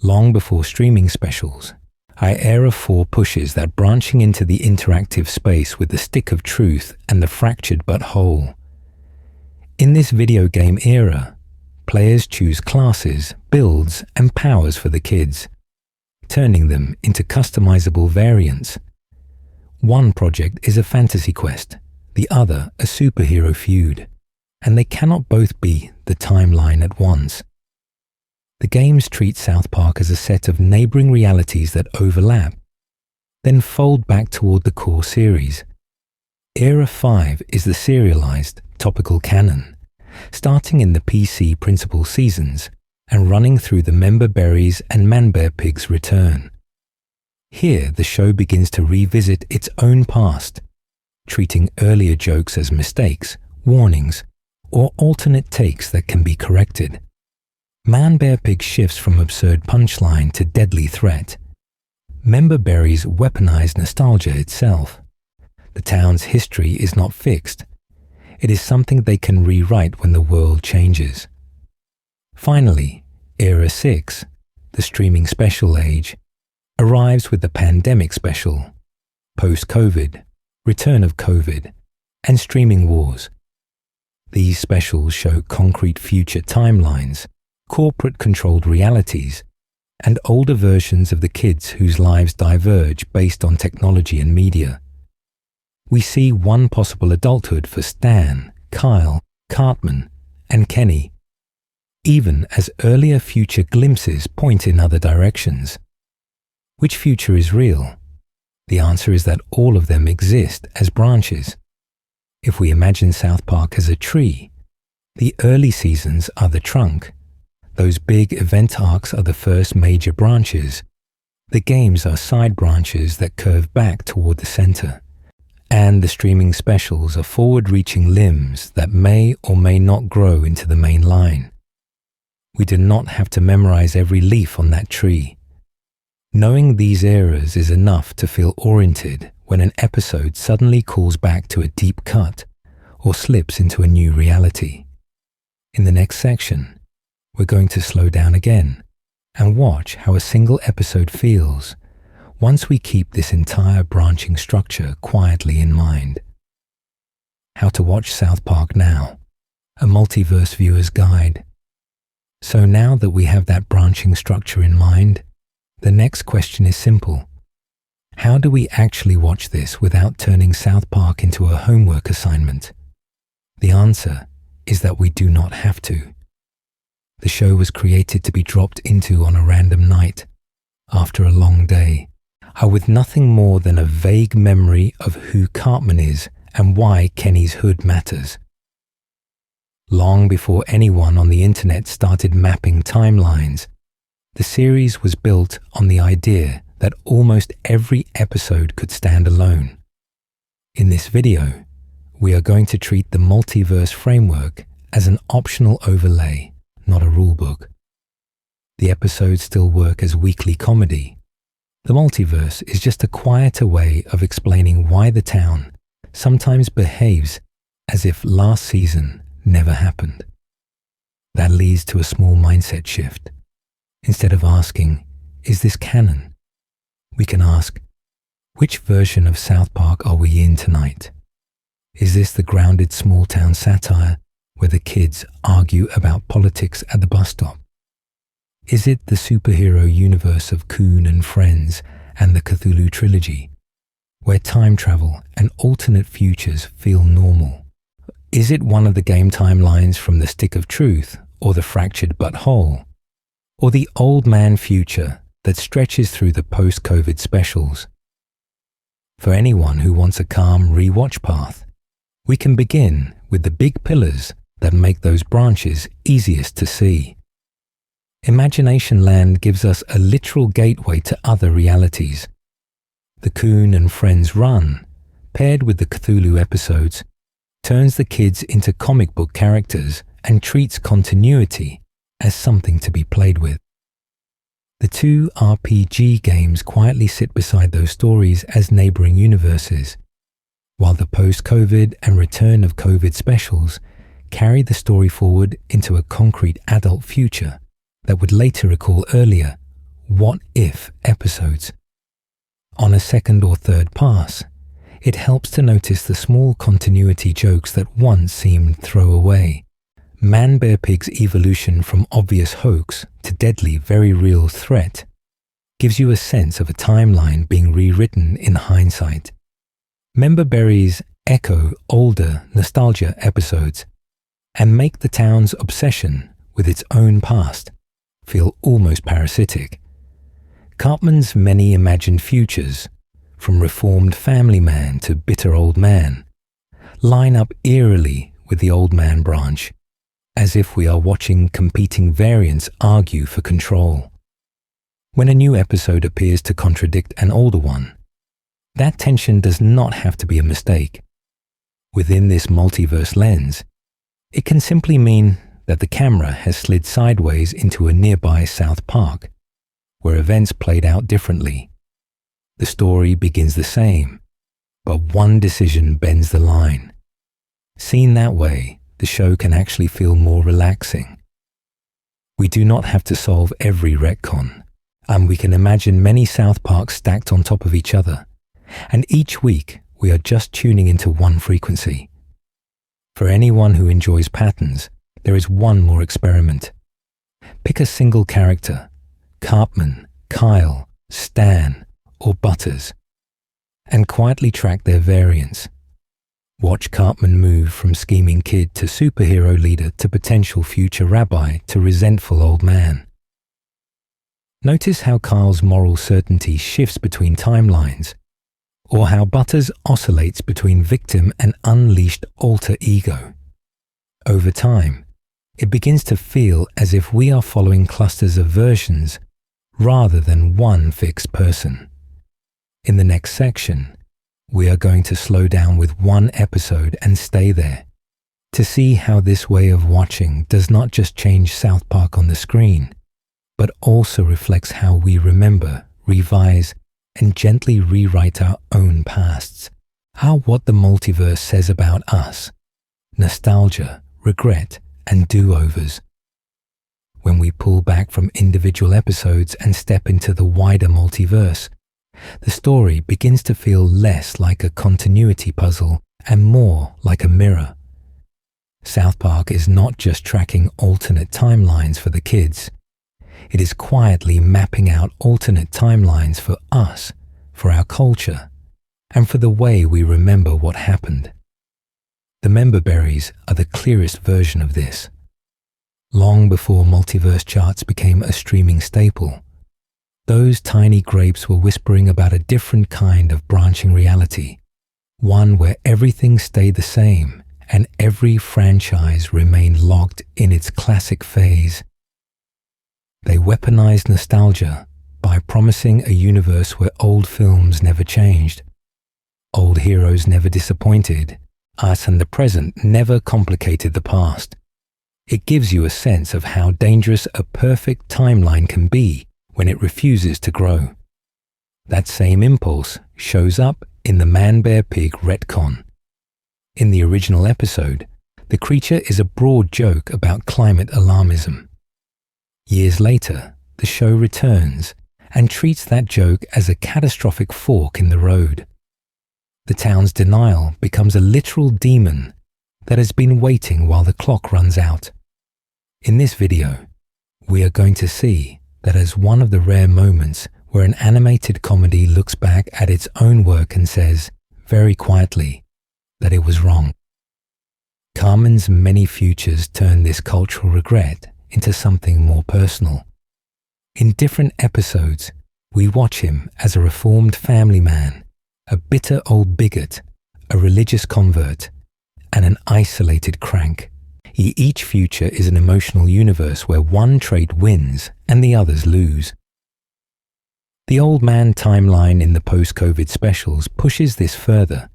S1: Long before streaming specials, Era 4 pushes that branching into the interactive space with the stick of truth and the fractured but whole. In this video game era, players choose classes, builds, and powers for the kids, turning them into customizable variants. One project is a fantasy quest, the other a superhero feud, and they cannot both be the timeline at once. The games treat South Park as a set of neighboring realities that overlap, then fold back toward the core series. Era 5 is the serialized, topical canon, starting in the PC principal seasons and running through the ManBearPig's and ManBearPig's return. Here, the show begins to revisit its own past, treating earlier jokes as mistakes, warnings, or alternate takes that can be corrected. ManBearPig shifts from absurd punchline to deadly threat. ManBearPig's weaponized nostalgia itself. The town's history is not fixed. It is something they can rewrite when the world changes. Finally, Era 6, the streaming special age, arrives with the pandemic special, post-COVID, return of COVID, and streaming wars. These specials show concrete future timelines, corporate-controlled realities, and older versions of the kids whose lives diverge based on technology and media. We see one possible adulthood for Stan, Kyle, Cartman, and Kenny, even as earlier future glimpses point in other directions. Which future is real? The answer is that all of them exist as branches. If we imagine South Park as a tree, the early seasons are the trunk. Those big event arcs are the first major branches. The games are side branches that curve back toward the center. And the streaming specials are forward-reaching limbs that may or may not grow into the main line. We do not have to memorize every leaf on that tree. Knowing these eras is enough to feel oriented when an episode suddenly calls back to a deep cut or slips into a new reality. In the next section, we're going to slow down again and watch how a single episode feels once we keep this entire branching structure quietly in mind. How to watch South Park now, a multiverse viewer's guide. So now that we have that branching structure in mind, the next question is simple. How do we actually watch this without turning South Park into a homework assignment? The answer is that we do not have to. The show was created to be dropped into on a random night, after a long day, with nothing more than a vague memory of who Cartman is and why Kenny's hood matters. Long before anyone on the internet started mapping timelines, the series was built on the idea that almost every episode could stand alone. In this video, we are going to treat the multiverse framework as an optional overlay, not a rulebook. The episodes still work as weekly comedy. The multiverse is just a quieter way of explaining why the town sometimes behaves as if last season never happened. That leads to a small mindset shift. Instead of asking, is this canon? We can ask, which version of South Park are we in tonight? Is this the grounded small-town satire where the kids argue about politics at the bus stop? Is it the superhero universe of Coon and Friends and the Cthulhu trilogy, where time travel and alternate futures feel normal? Is it one of the game timelines from the Stick of Truth or the Fractured But Whole? Or the old man future that stretches through the post-COVID specials? For anyone who wants a calm rewatch path, we can begin with the big pillars that make those branches easiest to see. Imagination Land gives us a literal gateway to other realities. The Coon and Friends run, paired with the Cthulhu episodes, turns the kids into comic book characters and treats continuity as something to be played with. The two RPG games quietly sit beside those stories as neighboring universes, while the post-COVID and return of COVID specials carry the story forward into a concrete adult future that would later recall earlier what-if episodes. On a second or third pass, it helps to notice the small continuity jokes that once seemed throwaway. ManBearPig's evolution from obvious hoax to deadly, very real threat gives you a sense of a timeline being rewritten in hindsight. Memberberries echo older nostalgia episodes and make the town's obsession with its own past feel almost parasitic. Cartman's many imagined futures, from reformed family man to bitter old man, line up eerily with the old man branch, as if we are watching competing variants argue for control. When a new episode appears to contradict an older one, that tension does not have to be a mistake. Within this multiverse lens, it can simply mean that the camera has slid sideways into a nearby South Park, where events played out differently. The story begins the same, but one decision bends the line. Seen that way, the show can actually feel more relaxing. We do not have to solve every retcon, and we can imagine many South Parks stacked on top of each other, and each week we are just tuning into one frequency. For anyone who enjoys patterns, there is one more experiment. Pick a single character, Cartman, Kyle, Stan, or Butters, and quietly track their variance. Watch Cartman move from scheming kid to superhero leader to potential future rabbi to resentful old man. Notice how Kyle's moral certainty shifts between timelines, or how Butters oscillates between victim and unleashed alter ego. Over time, it begins to feel as if we are following clusters of versions rather than one fixed person. In the next section, we are going to slow down with one episode and stay there to see how this way of watching does not just change South Park on the screen, but also reflects how we remember, revise, and gently rewrite our own pasts. How what the multiverse says about us, nostalgia, regret, and do-overs. When we pull back from individual episodes and step into the wider multiverse, the story begins to feel less like a continuity puzzle and more like a mirror. South Park is not just tracking alternate timelines for the kids. It is quietly mapping out alternate timelines for us, for our culture, and for the way we remember what happened. The member berries are the clearest version of this. Long before multiverse charts became a streaming staple, those tiny grapes were whispering about a different kind of branching reality, one where everything stayed the same and every franchise remained locked in its classic phase. They weaponized nostalgia by promising a universe where old films never changed, old heroes never disappointed, us and the present never complicated the past. It gives you a sense of how dangerous a perfect timeline can be when it refuses to grow. That same impulse shows up in the ManBearPig retcon. In the original episode, the creature is a broad joke about climate alarmism. Years later, the show returns and treats that joke as a catastrophic fork in the road. The town's denial becomes a literal demon that has been waiting while the clock runs out. In this video, we are going to see that as one of the rare moments where an animated comedy looks back at its own work and says, very quietly, that it was wrong. Cartman's many futures turn this cultural regret into something more personal. In different episodes, we watch him as a reformed family man, a bitter old bigot, a religious convert, and an isolated crank. Each future is an emotional universe where one trait wins and the others lose. The old man timeline in the post-COVID specials pushes this further,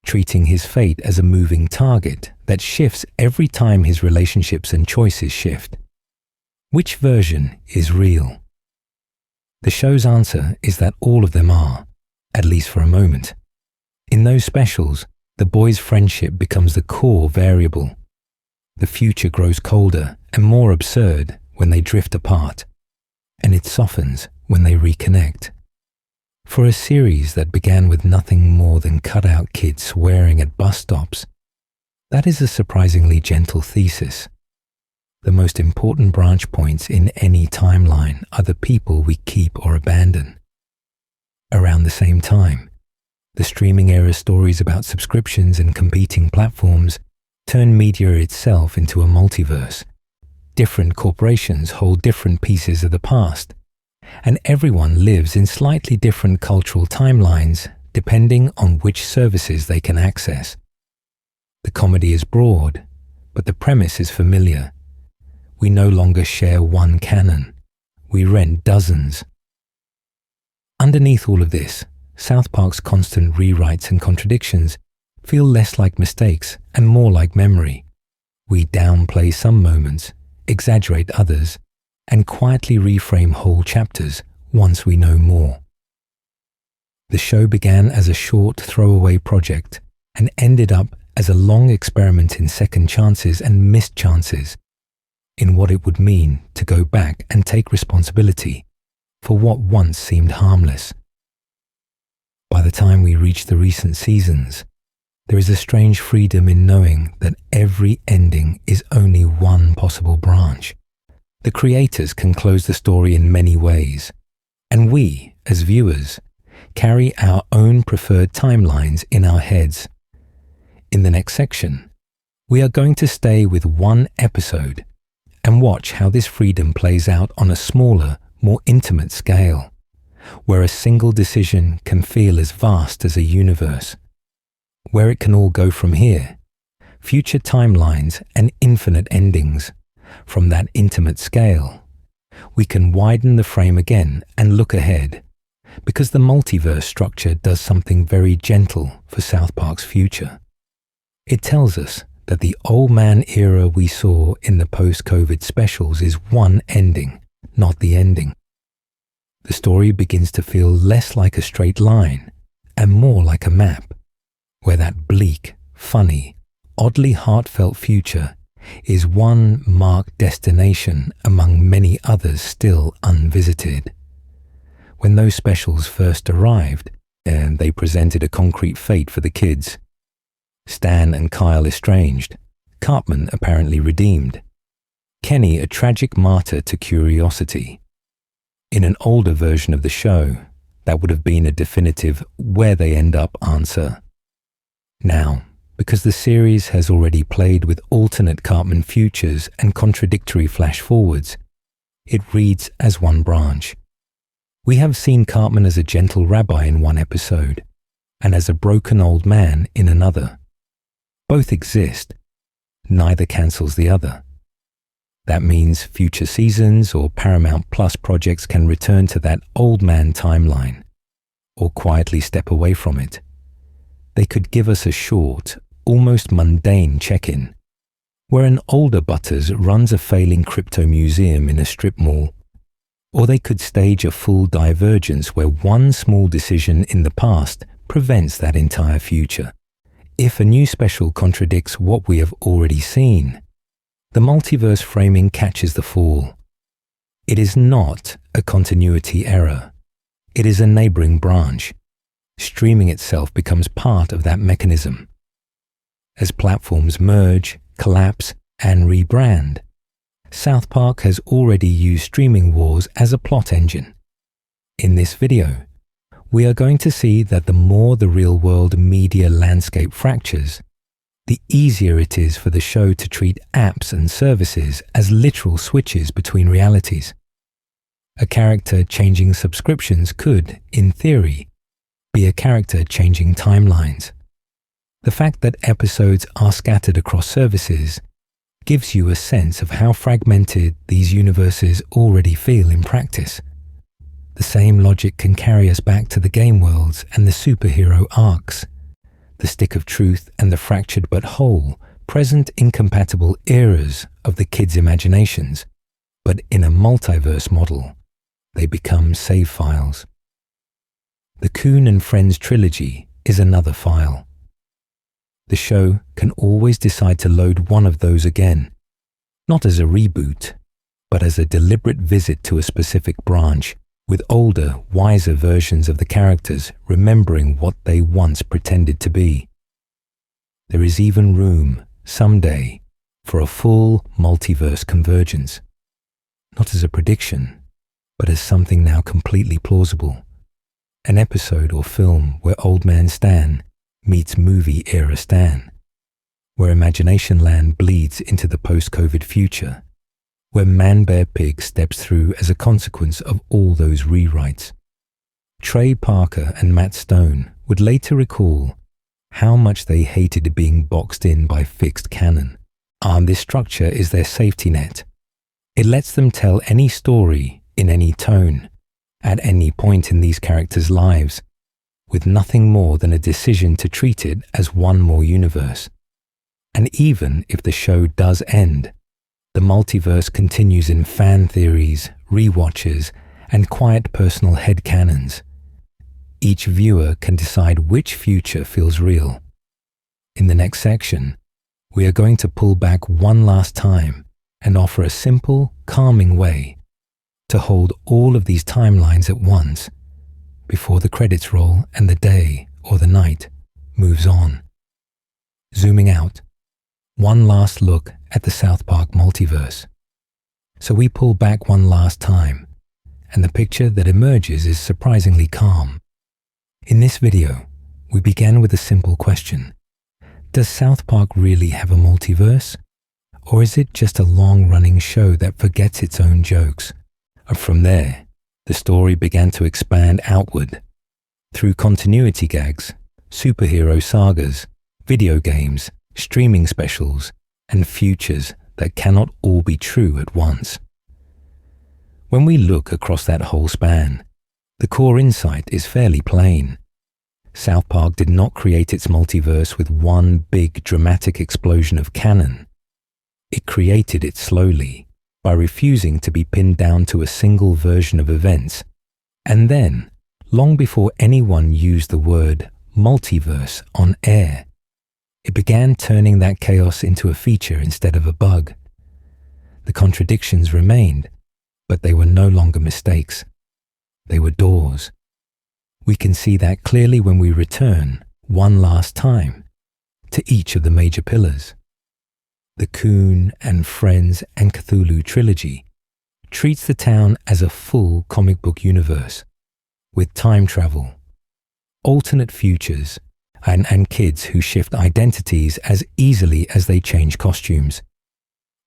S1: treating his fate as a moving target that shifts every time his relationships and choices shift. Which version is real? The show's answer is that all of them are, at least for a moment. In those specials, the boys' friendship becomes the core variable. The future grows colder and more absurd when they drift apart, and it softens when they reconnect. For a series that began with nothing more than cutout kids swearing at bus stops, that is a surprisingly gentle thesis. The most important branch points in any timeline are the people we keep or abandon. Around the same time, the streaming era stories about subscriptions and competing platforms turn media itself into a multiverse. Different corporations hold different pieces of the past, and everyone lives in slightly different cultural timelines depending on which services they can access. The comedy is broad, but the premise is familiar. We no longer share one canon. We rent dozens. Underneath all of this, South Park's constant rewrites and contradictions feel less like mistakes and more like memory. We downplay some moments, exaggerate others, and quietly reframe whole chapters once we know more. The show began as a short throwaway project and ended up as a long experiment in second chances and missed chances, in what it would mean to go back and take responsibility for what once seemed harmless. By the time we reach the recent seasons, There is a strange freedom in knowing that every ending is only one possible branch. The creators can close the story in many ways, and we, as viewers, carry our own preferred timelines in our heads. In the next section, we are going to stay with one episode and watch how this freedom plays out on a smaller, more intimate scale, where a single decision can feel as vast as a universe. Where it can all go from here, future timelines and infinite endings. From that intimate scale, we can widen the frame again and look ahead, because the multiverse structure does something very gentle for South Park's future. It tells us that the old man era we saw in the post-COVID specials is one ending, not the ending. The story begins to feel less like a straight line and more like a map, where that bleak, funny, oddly heartfelt future is one marked destination among many others still unvisited. When those specials first arrived, and they presented a concrete fate for the kids. Stan and Kyle estranged, Cartman apparently redeemed, Kenny a tragic martyr to curiosity. In an older version of the show, that would have been a definitive where they end up answer. Now, because the series has already played with alternate Cartman futures and contradictory flash-forwards, it reads as one branch. We have seen Cartman as a gentle rabbi in one episode, and as a broken old man in another. Both exist. Neither cancels the other. That means future seasons or Paramount Plus projects can return to that old man timeline, or quietly step away from it. They could give us a short, almost mundane check-in, where an older Butters runs a failing crypto museum in a strip mall, or they could stage a full divergence where one small decision in the past prevents that entire future. If a new special contradicts what we have already seen, the multiverse framing catches the fall. It is not a continuity error. It is a neighboring branch. Streaming itself becomes part of that mechanism. As platforms merge, collapse, and rebrand, South Park has already used streaming wars as a plot engine. In this video, we are going to see that the more the real-world media landscape fractures, the easier it is for the show to treat apps and services as literal switches between realities. A character changing subscriptions could, in theory, be a character changing timelines. The fact that episodes are scattered across services gives you a sense of how fragmented these universes already feel in practice. The same logic can carry us back to the game worlds and the superhero arcs, the stick of truth and the fractured but whole, present incompatible eras of the kids' imaginations, but in a multiverse model, they become save files. The Coon and Friends trilogy is another file. The show can always decide to load one of those again, not as a reboot, but as a deliberate visit to a specific branch, with older, wiser versions of the characters remembering what they once pretended to be. There is even room, someday, for a full multiverse convergence, not as a prediction, but as something now completely plausible. An episode or film where Old Man Stan meets movie-era Stan, where Imagination Land bleeds into the post-COVID future, where ManBearPig steps through as a consequence of all those rewrites. Trey Parker and Matt Stone would later recall how much they hated being boxed in by fixed canon. This structure is their safety net. It lets them tell any story in any tone, at any point in these characters' lives, with nothing more than a decision to treat it as one more universe. And even if the show does end, the multiverse continues in fan theories, rewatches, and quiet personal headcanons. Each viewer can decide which future feels real. In the next section, we are going to pull back one last time and offer a simple, calming way to hold all of these timelines at once before the credits roll and the day or the night moves on. Zooming out, one last look at the South Park multiverse. So we pull back one last time, and the picture that emerges is surprisingly calm. In this video, we began with a simple question. Does South Park really have a multiverse? Or is it just a long-running show that forgets its own jokes? And from there, the story began to expand outward through continuity gags, superhero sagas, video games, streaming specials, and futures that cannot all be true at once. When we look across that whole span, the core insight is fairly plain. South Park did not create its multiverse with one big dramatic explosion of canon. It created it slowly by refusing to be pinned down to a single version of events, and then, long before anyone used the word multiverse on air, it began turning that chaos into a feature instead of a bug. The contradictions remained, but they were no longer mistakes. They were doors. We can see that clearly when we return, one last time, to each of the major pillars. The Coon and Friends and Cthulhu trilogy treats the town as a full comic book universe, with time travel, alternate futures, and kids who shift identities as easily as they change costumes.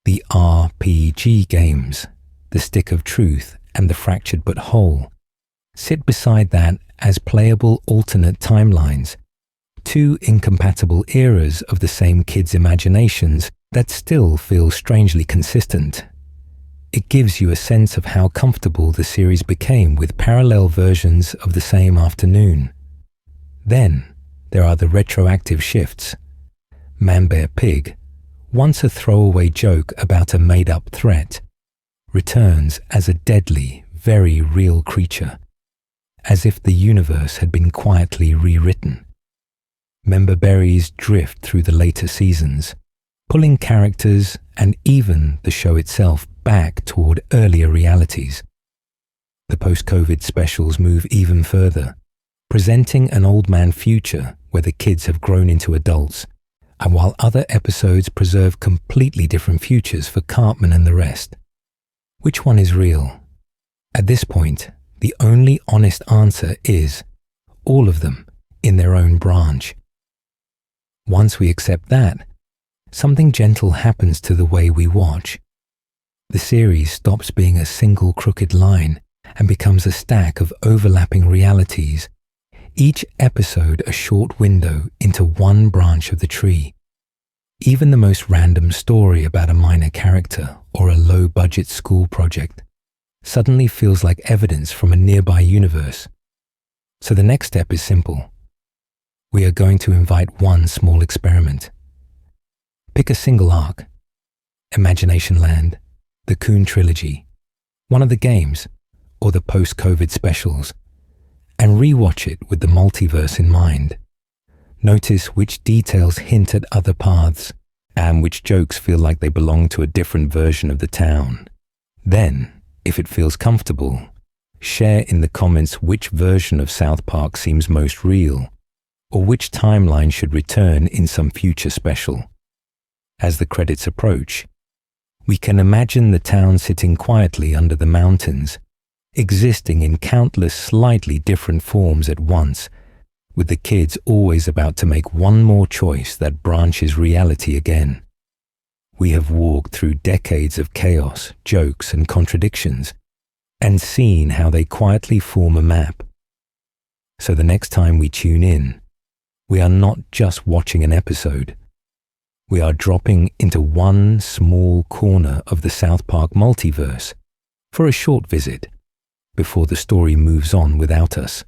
S1: The RPG games, the Stick of Truth and the Fractured But Whole, sit beside that as playable alternate timelines, two incompatible eras of the same kids' imaginations that still feel strangely consistent. It gives you a sense of how comfortable the series became with parallel versions of the same afternoon. Then, there are the retroactive shifts. ManBearPig, once a throwaway joke about a made-up threat, returns as a deadly, very real creature, as if the universe had been quietly rewritten. Member berries drift through the later seasons, pulling characters and even the show itself back toward earlier realities. The post-COVID specials move even further, presenting an old man future where the kids have grown into adults, and while other episodes preserve completely different futures for Cartman and the rest. Which one is real? At this point, the only honest answer is all of them in their own branch. Once we accept that, something gentle happens to the way we watch. The series stops being a single crooked line and becomes a stack of overlapping realities, each episode a short window into one branch of the tree. Even the most random story about a minor character or a low-budget school project suddenly feels like evidence from a nearby universe. So the next step is simple. We are going to invite one small experiment. Pick a single arc, Imagination Land, the Coon trilogy, one of the games, or the post-COVID specials, and rewatch it with the multiverse in mind. Notice which details hint at other paths, and which jokes feel like they belong to a different version of the town. Then, if it feels comfortable, share in the comments which version of South Park seems most real, or which timeline should return in some future special. As the credits approach, we can imagine the town sitting quietly under the mountains, existing in countless slightly different forms at once, with the kids always about to make one more choice that branches reality again. We have walked through decades of chaos, jokes, and contradictions, and seen how they quietly form a map. So the next time we tune in, we are not just watching an episode. We are dropping into one small corner of the South Park multiverse for a short visit, before the story moves on without us.